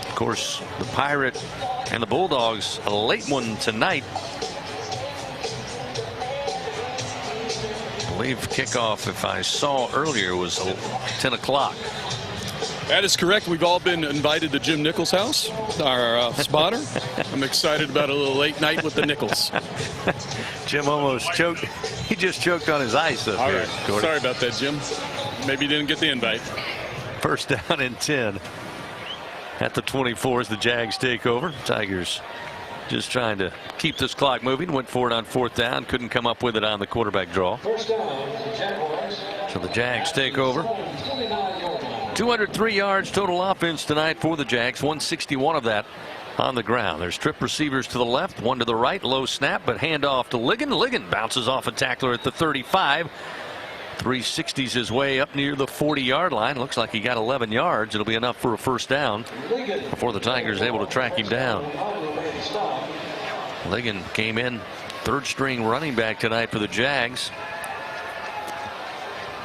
Of course, the Pirate and the Bulldogs, a late one tonight. I believe kickoff, if I saw earlier, was 10 o'clock. That is correct. We've all been invited to Jim Nichols' house, our spotter. I'm excited about a little late night with the Nichols. Jim almost choked. He just choked on his ice up here. Right. Sorry about that, Jim. Maybe you didn't get the invite. First down and 10. At the 24 as the Jags take over. Tigers just trying to keep this clock moving. Went for it on 4th down. Couldn't come up with it on the quarterback draw. First down, Jaguars. So the Jags take over. 203 yards total offense tonight for the Jags. 161 of that on the ground. There's trip receivers to the left, one to the right. Low snap, but handoff to Ligon. Ligon bounces off a tackler at the 35. 360s his way up near the 40-yard line. Looks like he got 11 yards. It'll be enough for a first down before the Tigers are able to track him down. Ligon came in third-string running back tonight for the Jags.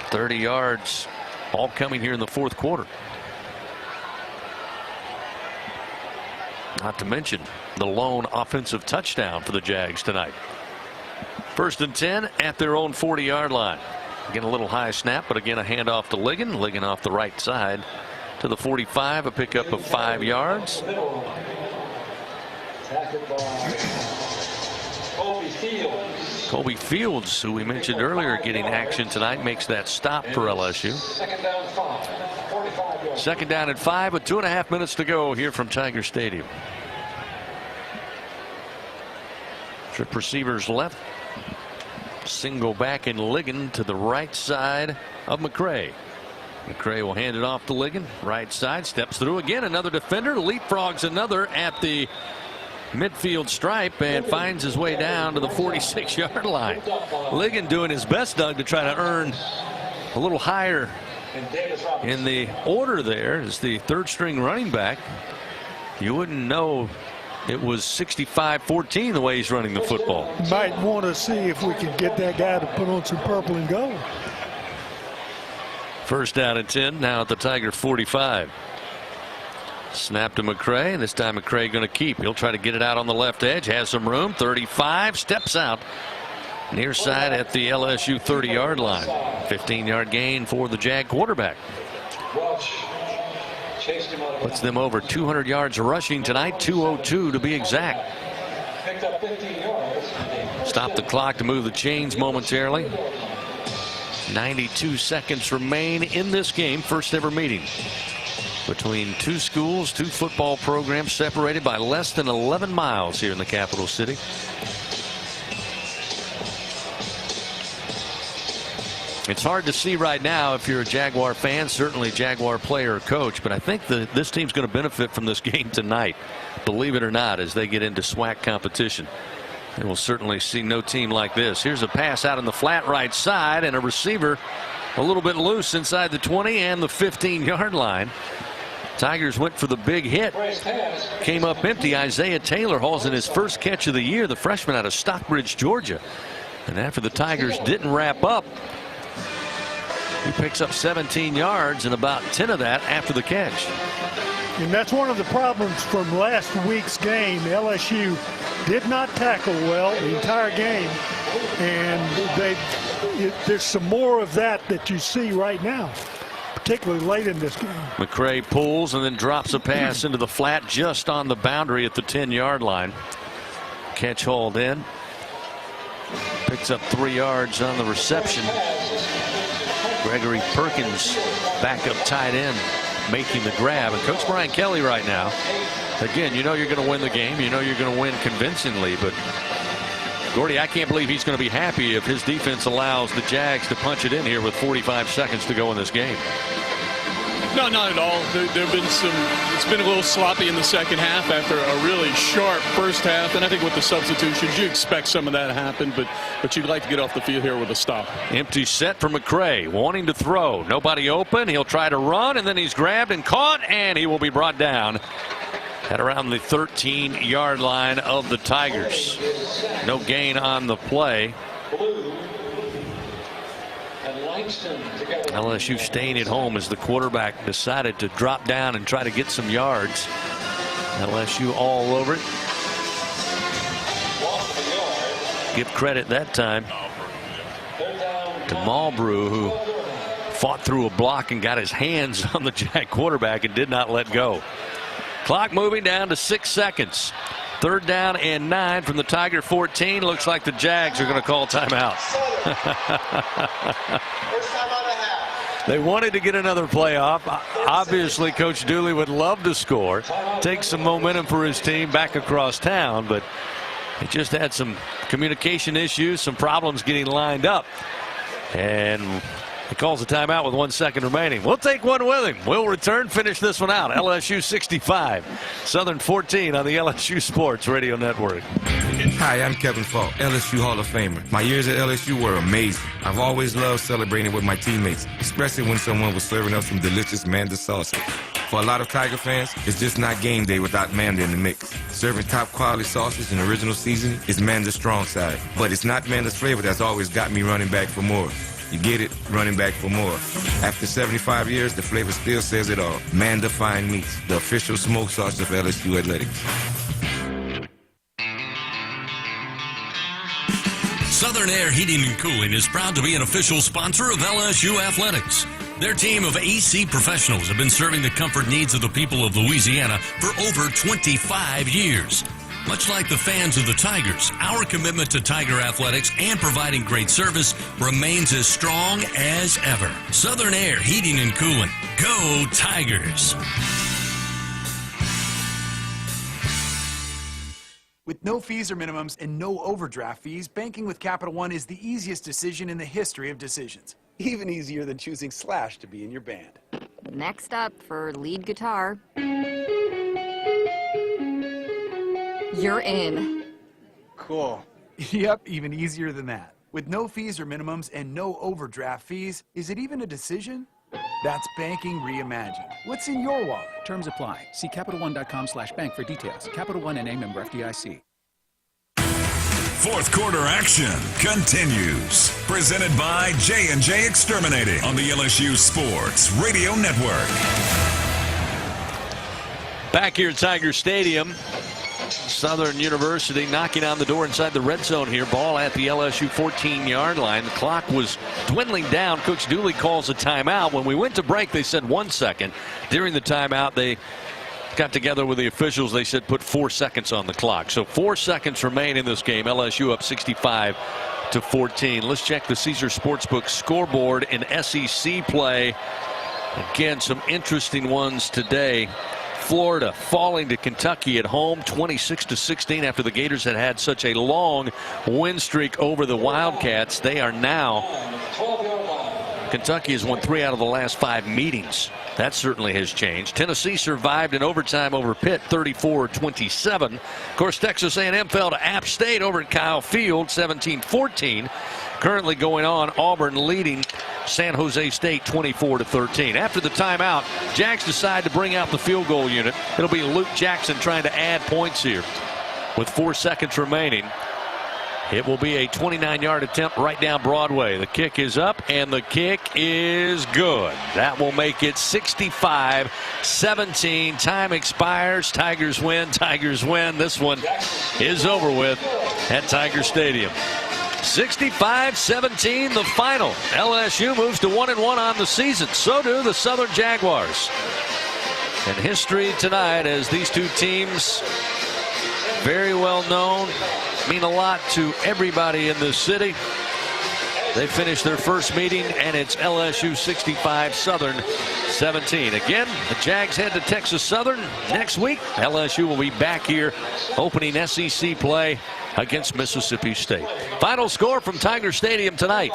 30 yards. All coming here in the fourth quarter. Not to mention the lone offensive touchdown for the Jags tonight. 1st and 10 at their own 40-yard line. Again, a little high snap, but again, a handoff to Ligon. Ligon off the right side to the 45, a pickup of 5 yards. Colby Fields, who we mentioned earlier, getting action tonight, makes that stop for LSU. 2nd down and 5 with 2.5 minutes to go here from Tiger Stadium. Trip receivers left. Single back in Ligon to the right side of McCray. McCray will hand it off to Ligon. Right side, steps through again. Another defender, leapfrogs another at the midfield stripe and finds his way down to the 46-yard line. Ligon doing his best, Doug, to try to earn a little higher in the order there as the third-string running back. You wouldn't know it was 65-14 the way he's running the football. Might want to see if we can get that guy to put on some purple and gold. 1st down and 10 now at the Tiger 45. Snap to McCray, and this time McCray going to keep. He'll try to get it out on the left edge. Has some room. 35. Steps out. Near side at the LSU 30-yard line. 15-yard gain for the Jag quarterback. Puts them over 200 yards rushing tonight. 202 to be exact. Stop the clock to move the chains momentarily. 92 seconds remain in this game. First ever meeting between two schools, two football programs separated by less than 11 miles here in the capital city. It's hard to see right now if you're a Jaguar fan, certainly Jaguar player or coach, but I think this team's going to benefit from this game tonight, believe it or not, as they get into SWAC competition. And we'll certainly see no team like this. Here's a pass out in the flat right side, and a receiver a little bit loose inside the 20 and the 15-yard line. Tigers went for the big hit. Came up empty. Isaiah Taylor hauls in his first catch of the year, the freshman out of Stockbridge, Georgia. And after the Tigers didn't wrap up, he picks up 17 yards and about 10 of that after the catch. And that's one of the problems from last week's game. LSU did not tackle well the entire game, and there's some more of that you see right now, particularly late in this game. McCray pulls and then drops a pass into the flat just on the boundary at the 10-yard line. Catch hauled in. Picks up 3 yards on the reception. Gregory Perkins, backup tight end, making the grab. And Coach Brian Kelly right now, again, you know you're going to win the game. You know you're going to win convincingly. But, Gordy, I can't believe he's going to be happy if his defense allows the Jags to punch it in here with 45 seconds to go in this game. No, not at all. There've been it's been a little sloppy in the second half after a really sharp first half. And I think with the substitutions, you expect some of that to happen, but you'd like to get off the field here with a stop. Empty set for McCray, wanting to throw. Nobody open. He'll try to run, and then he's grabbed and caught, and he will be brought down at around the 13-yard line of the Tigers. No gain on the play. LSU staying at home as the quarterback decided to drop down and try to get some yards. LSU all over it. Give credit that time to Malbrew, who fought through a block and got his hands on the Jag quarterback and did not let go. Clock moving down to 6 seconds. 3rd down and 9 from the Tiger 14. Looks like the Jags are going to call timeout. They wanted to get another play off. Obviously, Coach Dooley would love to score, take some momentum for his team back across town, but he just had some communication issues, some problems getting lined up. And he calls a timeout with 1 second remaining. We'll take one with him. We'll return, finish this one out. LSU 65, Southern 14 on the LSU Sports Radio Network. Hi, I'm Kevin Falk, LSU Hall of Famer. My years at LSU were amazing. I've always loved celebrating with my teammates, especially when someone was serving up some delicious Manda sauce. For a lot of Tiger fans, it's just not game day without Manda in the mix. Serving top quality sauces and original seasoning is Manda's strong side. But it's not Manda's flavor that's always got me running back for more. You get it, running back for more. After 75 years, the flavor still says it all. Manda Fine Meats, the official smoke sauce of LSU Athletics. Southern Air Heating and Cooling is proud to be an official sponsor of LSU Athletics. Their team of AC professionals have been serving the comfort needs of the people of Louisiana for over 25 years. Much like the fans of the Tigers, our commitment to Tiger athletics and providing great service remains as strong as ever. Southern Air Heating and Cooling. Go Tigers! With no fees or minimums and no overdraft fees, banking with Capital One is the easiest decision in the history of decisions. Even easier than choosing Slash to be in your band. Next up for lead guitar. You're in. Cool. Yep, even easier than that. With no fees or minimums and no overdraft fees, is it even a decision? That's banking reimagined. What's in your wallet? Terms apply. See CapitalOne.com/bank for details. Capital One NA, member FDIC. Fourth quarter action continues. Presented by J&J Exterminating on the LSU Sports Radio Network. Back here at Tiger Stadium, Southern University knocking on the door inside the red zone here. Ball at the LSU 14-yard line. The clock was dwindling down. Coach Dooley calls a timeout. When we went to break, they said 1 second. During the timeout, they got together with the officials. They said put 4 seconds on the clock. So 4 seconds remain in this game. LSU up 65-14. Let's check the Caesar Sportsbook scoreboard in SEC play. Again, some interesting ones today. Florida falling to Kentucky at home 26-16 after the Gators had such a long win streak over the Wildcats. They are now, Kentucky has won 3 out of the last 5 meetings. That certainly has changed. Tennessee survived in overtime over Pitt 34-27. Of course, Texas A&M fell to App State over at Kyle Field 17-14. Currently going on, Auburn leading San Jose State 24-13. After the timeout, Jags decide to bring out the field goal unit. It'll be Luke Jackson trying to add points here with 4 seconds remaining. It will be a 29-yard attempt right down Broadway. The kick is up, and the kick is good. That will make it 65-17. Time expires. Tigers win. Tigers win. This one is over with at Tiger Stadium. 65-17, the final. LSU moves to 1-1 on the season. So do the Southern Jaguars. And history tonight as these two teams, very well known, mean a lot to everybody in this city. They finished their first meeting, and it's LSU 65, Southern 17. Again, the Jags head to Texas Southern next week. LSU will be back here opening SEC play against Mississippi State. Final score from Tiger Stadium tonight: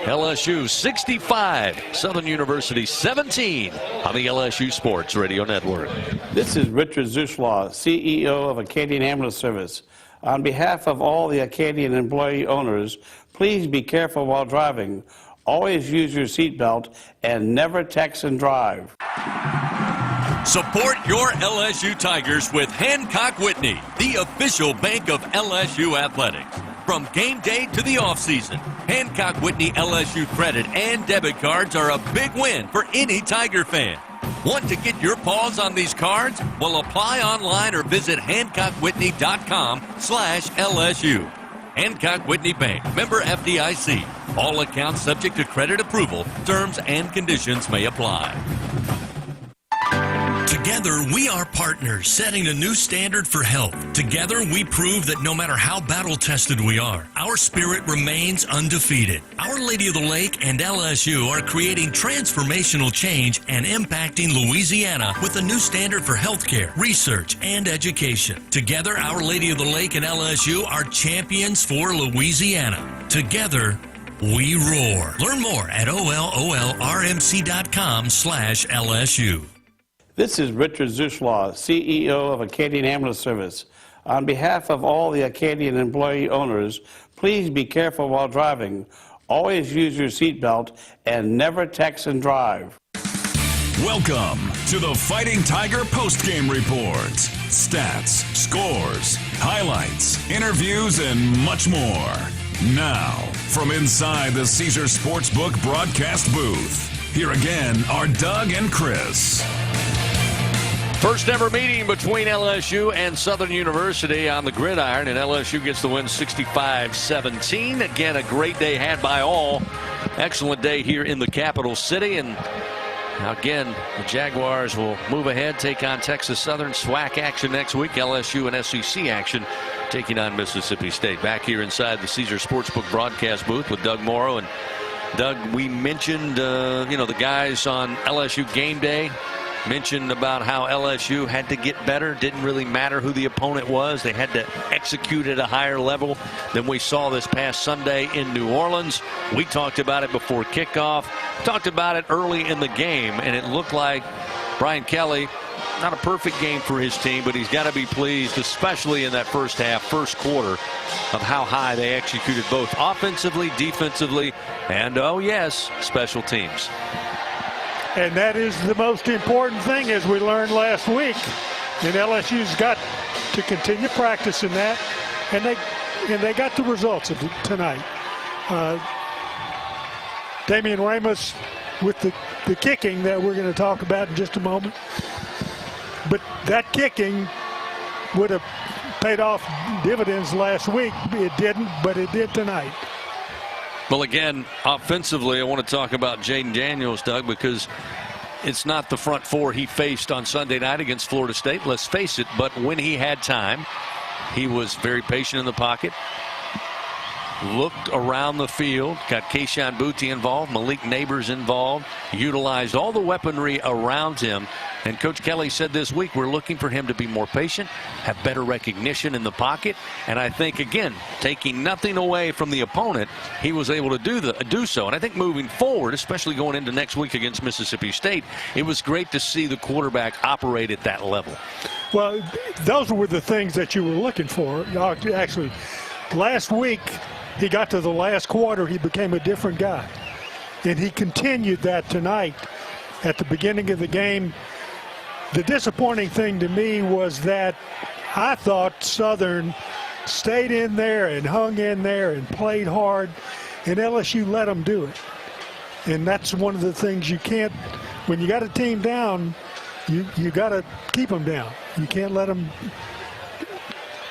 LSU 65, Southern University 17 on the LSU Sports Radio Network. This is Richard Zuslaw, CEO of Acadian Ambulance Service. On behalf of all the Acadian employee owners, please be careful while driving. Always use your seatbelt and never text and drive. Support your LSU Tigers with Hancock Whitney, the official bank of LSU Athletics. From game day to the offseason, Hancock Whitney LSU credit and debit cards are a big win for any Tiger fan. Want to get your paws on these cards? Well, apply online or visit HancockWhitney.com/LSU. Hancock Whitney Bank, member FDIC. All accounts subject to credit approval. Terms and conditions may apply. Together, we are partners, setting a new standard for health. Together, we prove that no matter how battle-tested we are, our spirit remains undefeated. Our Lady of the Lake and LSU are creating transformational change and impacting Louisiana with a new standard for healthcare, research, and education. Together, Our Lady of the Lake and LSU are champions for Louisiana. Together, we roar. Learn more at ololrmc.com/LSU. This is Richard Zuslaw, CEO of Acadian Ambulance Service. On behalf of all the Acadian employee owners, please be careful while driving. Always use your seatbelt and never text and drive. Welcome to the Fighting Tiger Postgame Report. Stats, scores, highlights, interviews, and much more. Now, from inside the Caesar Sportsbook broadcast booth, here again are Doug and Chris. First ever meeting between LSU and Southern University on the gridiron, and LSU gets the win 65-17. Again, a great day had by all. Excellent day here in the capital city. And again, the Jaguars will move ahead, take on Texas Southern. SWAC action next week. LSU and SEC action taking on Mississippi State. Back here inside the Caesar Sportsbook broadcast booth with Doug Morrow. And Doug, we mentioned, the guys on LSU game day. Mentioned about how LSU had to get better. Didn't really matter who the opponent was. They had to execute at a higher level than we saw this past Sunday in New Orleans. We talked about it before kickoff. Talked about it early in the game, and it looked like Brian Kelly, not a perfect game for his team, but he's got to be pleased, especially in that first half, first quarter, of how high they executed both offensively, defensively, and, oh yes, special teams. And that is the most important thing, as we learned last week. And LSU's got to continue practicing that, and they got the results of tonight. Damian Ramos with the kicking that we're going to talk about in just a moment. But that kicking would have paid off dividends last week. It didn't, but it did tonight. Well, again, offensively, I want to talk about Jaden Daniels, Doug, because it's not the front four he faced on Sunday night against Florida State, let's face it, but when he had time, he was very patient in the pocket, looked around the field, got Keishawn Booty involved, Malik Neighbors involved, utilized all the weaponry around him. And Coach Kelly said this week, we're looking for him to be more patient, have better recognition in the pocket. And I think, again, taking nothing away from the opponent, he was able to do so. And I think moving forward, especially going into next week against Mississippi State, it was great to see the quarterback operate at that level. Well, those were the things that you were looking for. Actually, last week, he got to the last quarter, he became a different guy. And he continued that tonight. At the beginning of the game, the disappointing thing to me was that I thought Southern stayed in there and hung in there and played hard, and LSU let them do it. And that's one of the things you can't, when you got a team down, you got to keep them down. You can't let them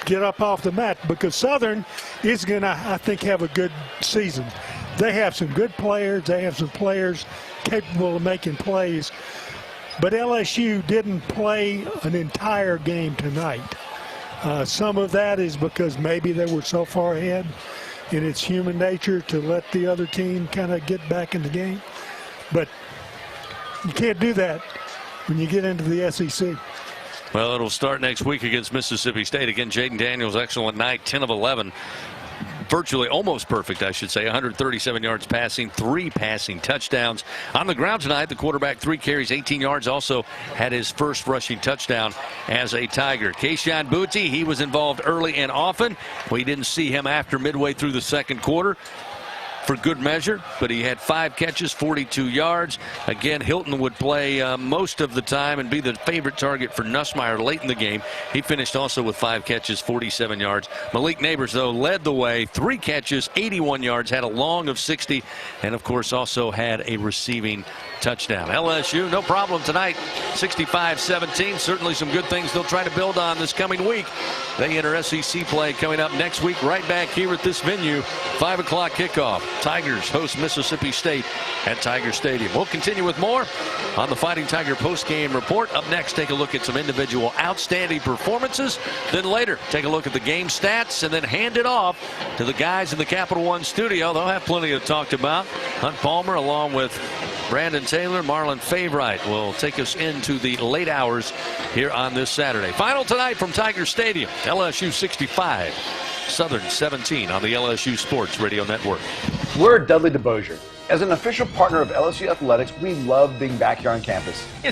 get up off the mat, because Southern is going to, I think, have a good season. They have some good players. They have some players capable of making plays. But LSU didn't play an entire game tonight. Some of that is because maybe they were so far ahead, and it's human nature to let the other team kind of get back in the game. But you can't do that when you get into the SEC. Well, it'll start next week against Mississippi State. Again, Jaden Daniels, excellent night, 10 of 11. Virtually almost perfect, I should say. 137 yards passing, 3 passing touchdowns. On the ground tonight, the quarterback, 3 carries, 18 yards, also had his first rushing touchdown as a Tiger. Keishawn Booty, he was involved early and often. We didn't see him after midway through the second quarter, for good measure, but he had 5 catches, 42 yards. Again, Hilton would play most of the time and be the favorite target for Nussmeier late in the game. He finished also with 5 catches, 47 yards. Malik Neighbors, though, led the way. 3 catches, 81 yards, had a long of 60, and, of course, also had a receiving touchdown. LSU, no problem tonight, 65-17. Certainly some good things they'll try to build on this coming week. They enter SEC play coming up next week right back here at this venue, 5 o'clock kickoff. Tigers host Mississippi State at Tiger Stadium. We'll continue with more on the Fighting Tiger postgame report. Up next, take a look at some individual outstanding performances. Then later, take a look at the game stats and then hand it off to the guys in the Capital One studio. They'll have plenty to talk about. Hunt Palmer along with Brandon Taylor, Marlon Favorite will take us into the late hours here on this Saturday. Final tonight from Tiger Stadium, LSU 65, Southern 17 on the LSU Sports Radio Network. We're Dudley DeBosier. As an official partner of LSU Athletics, we love being back here on campus.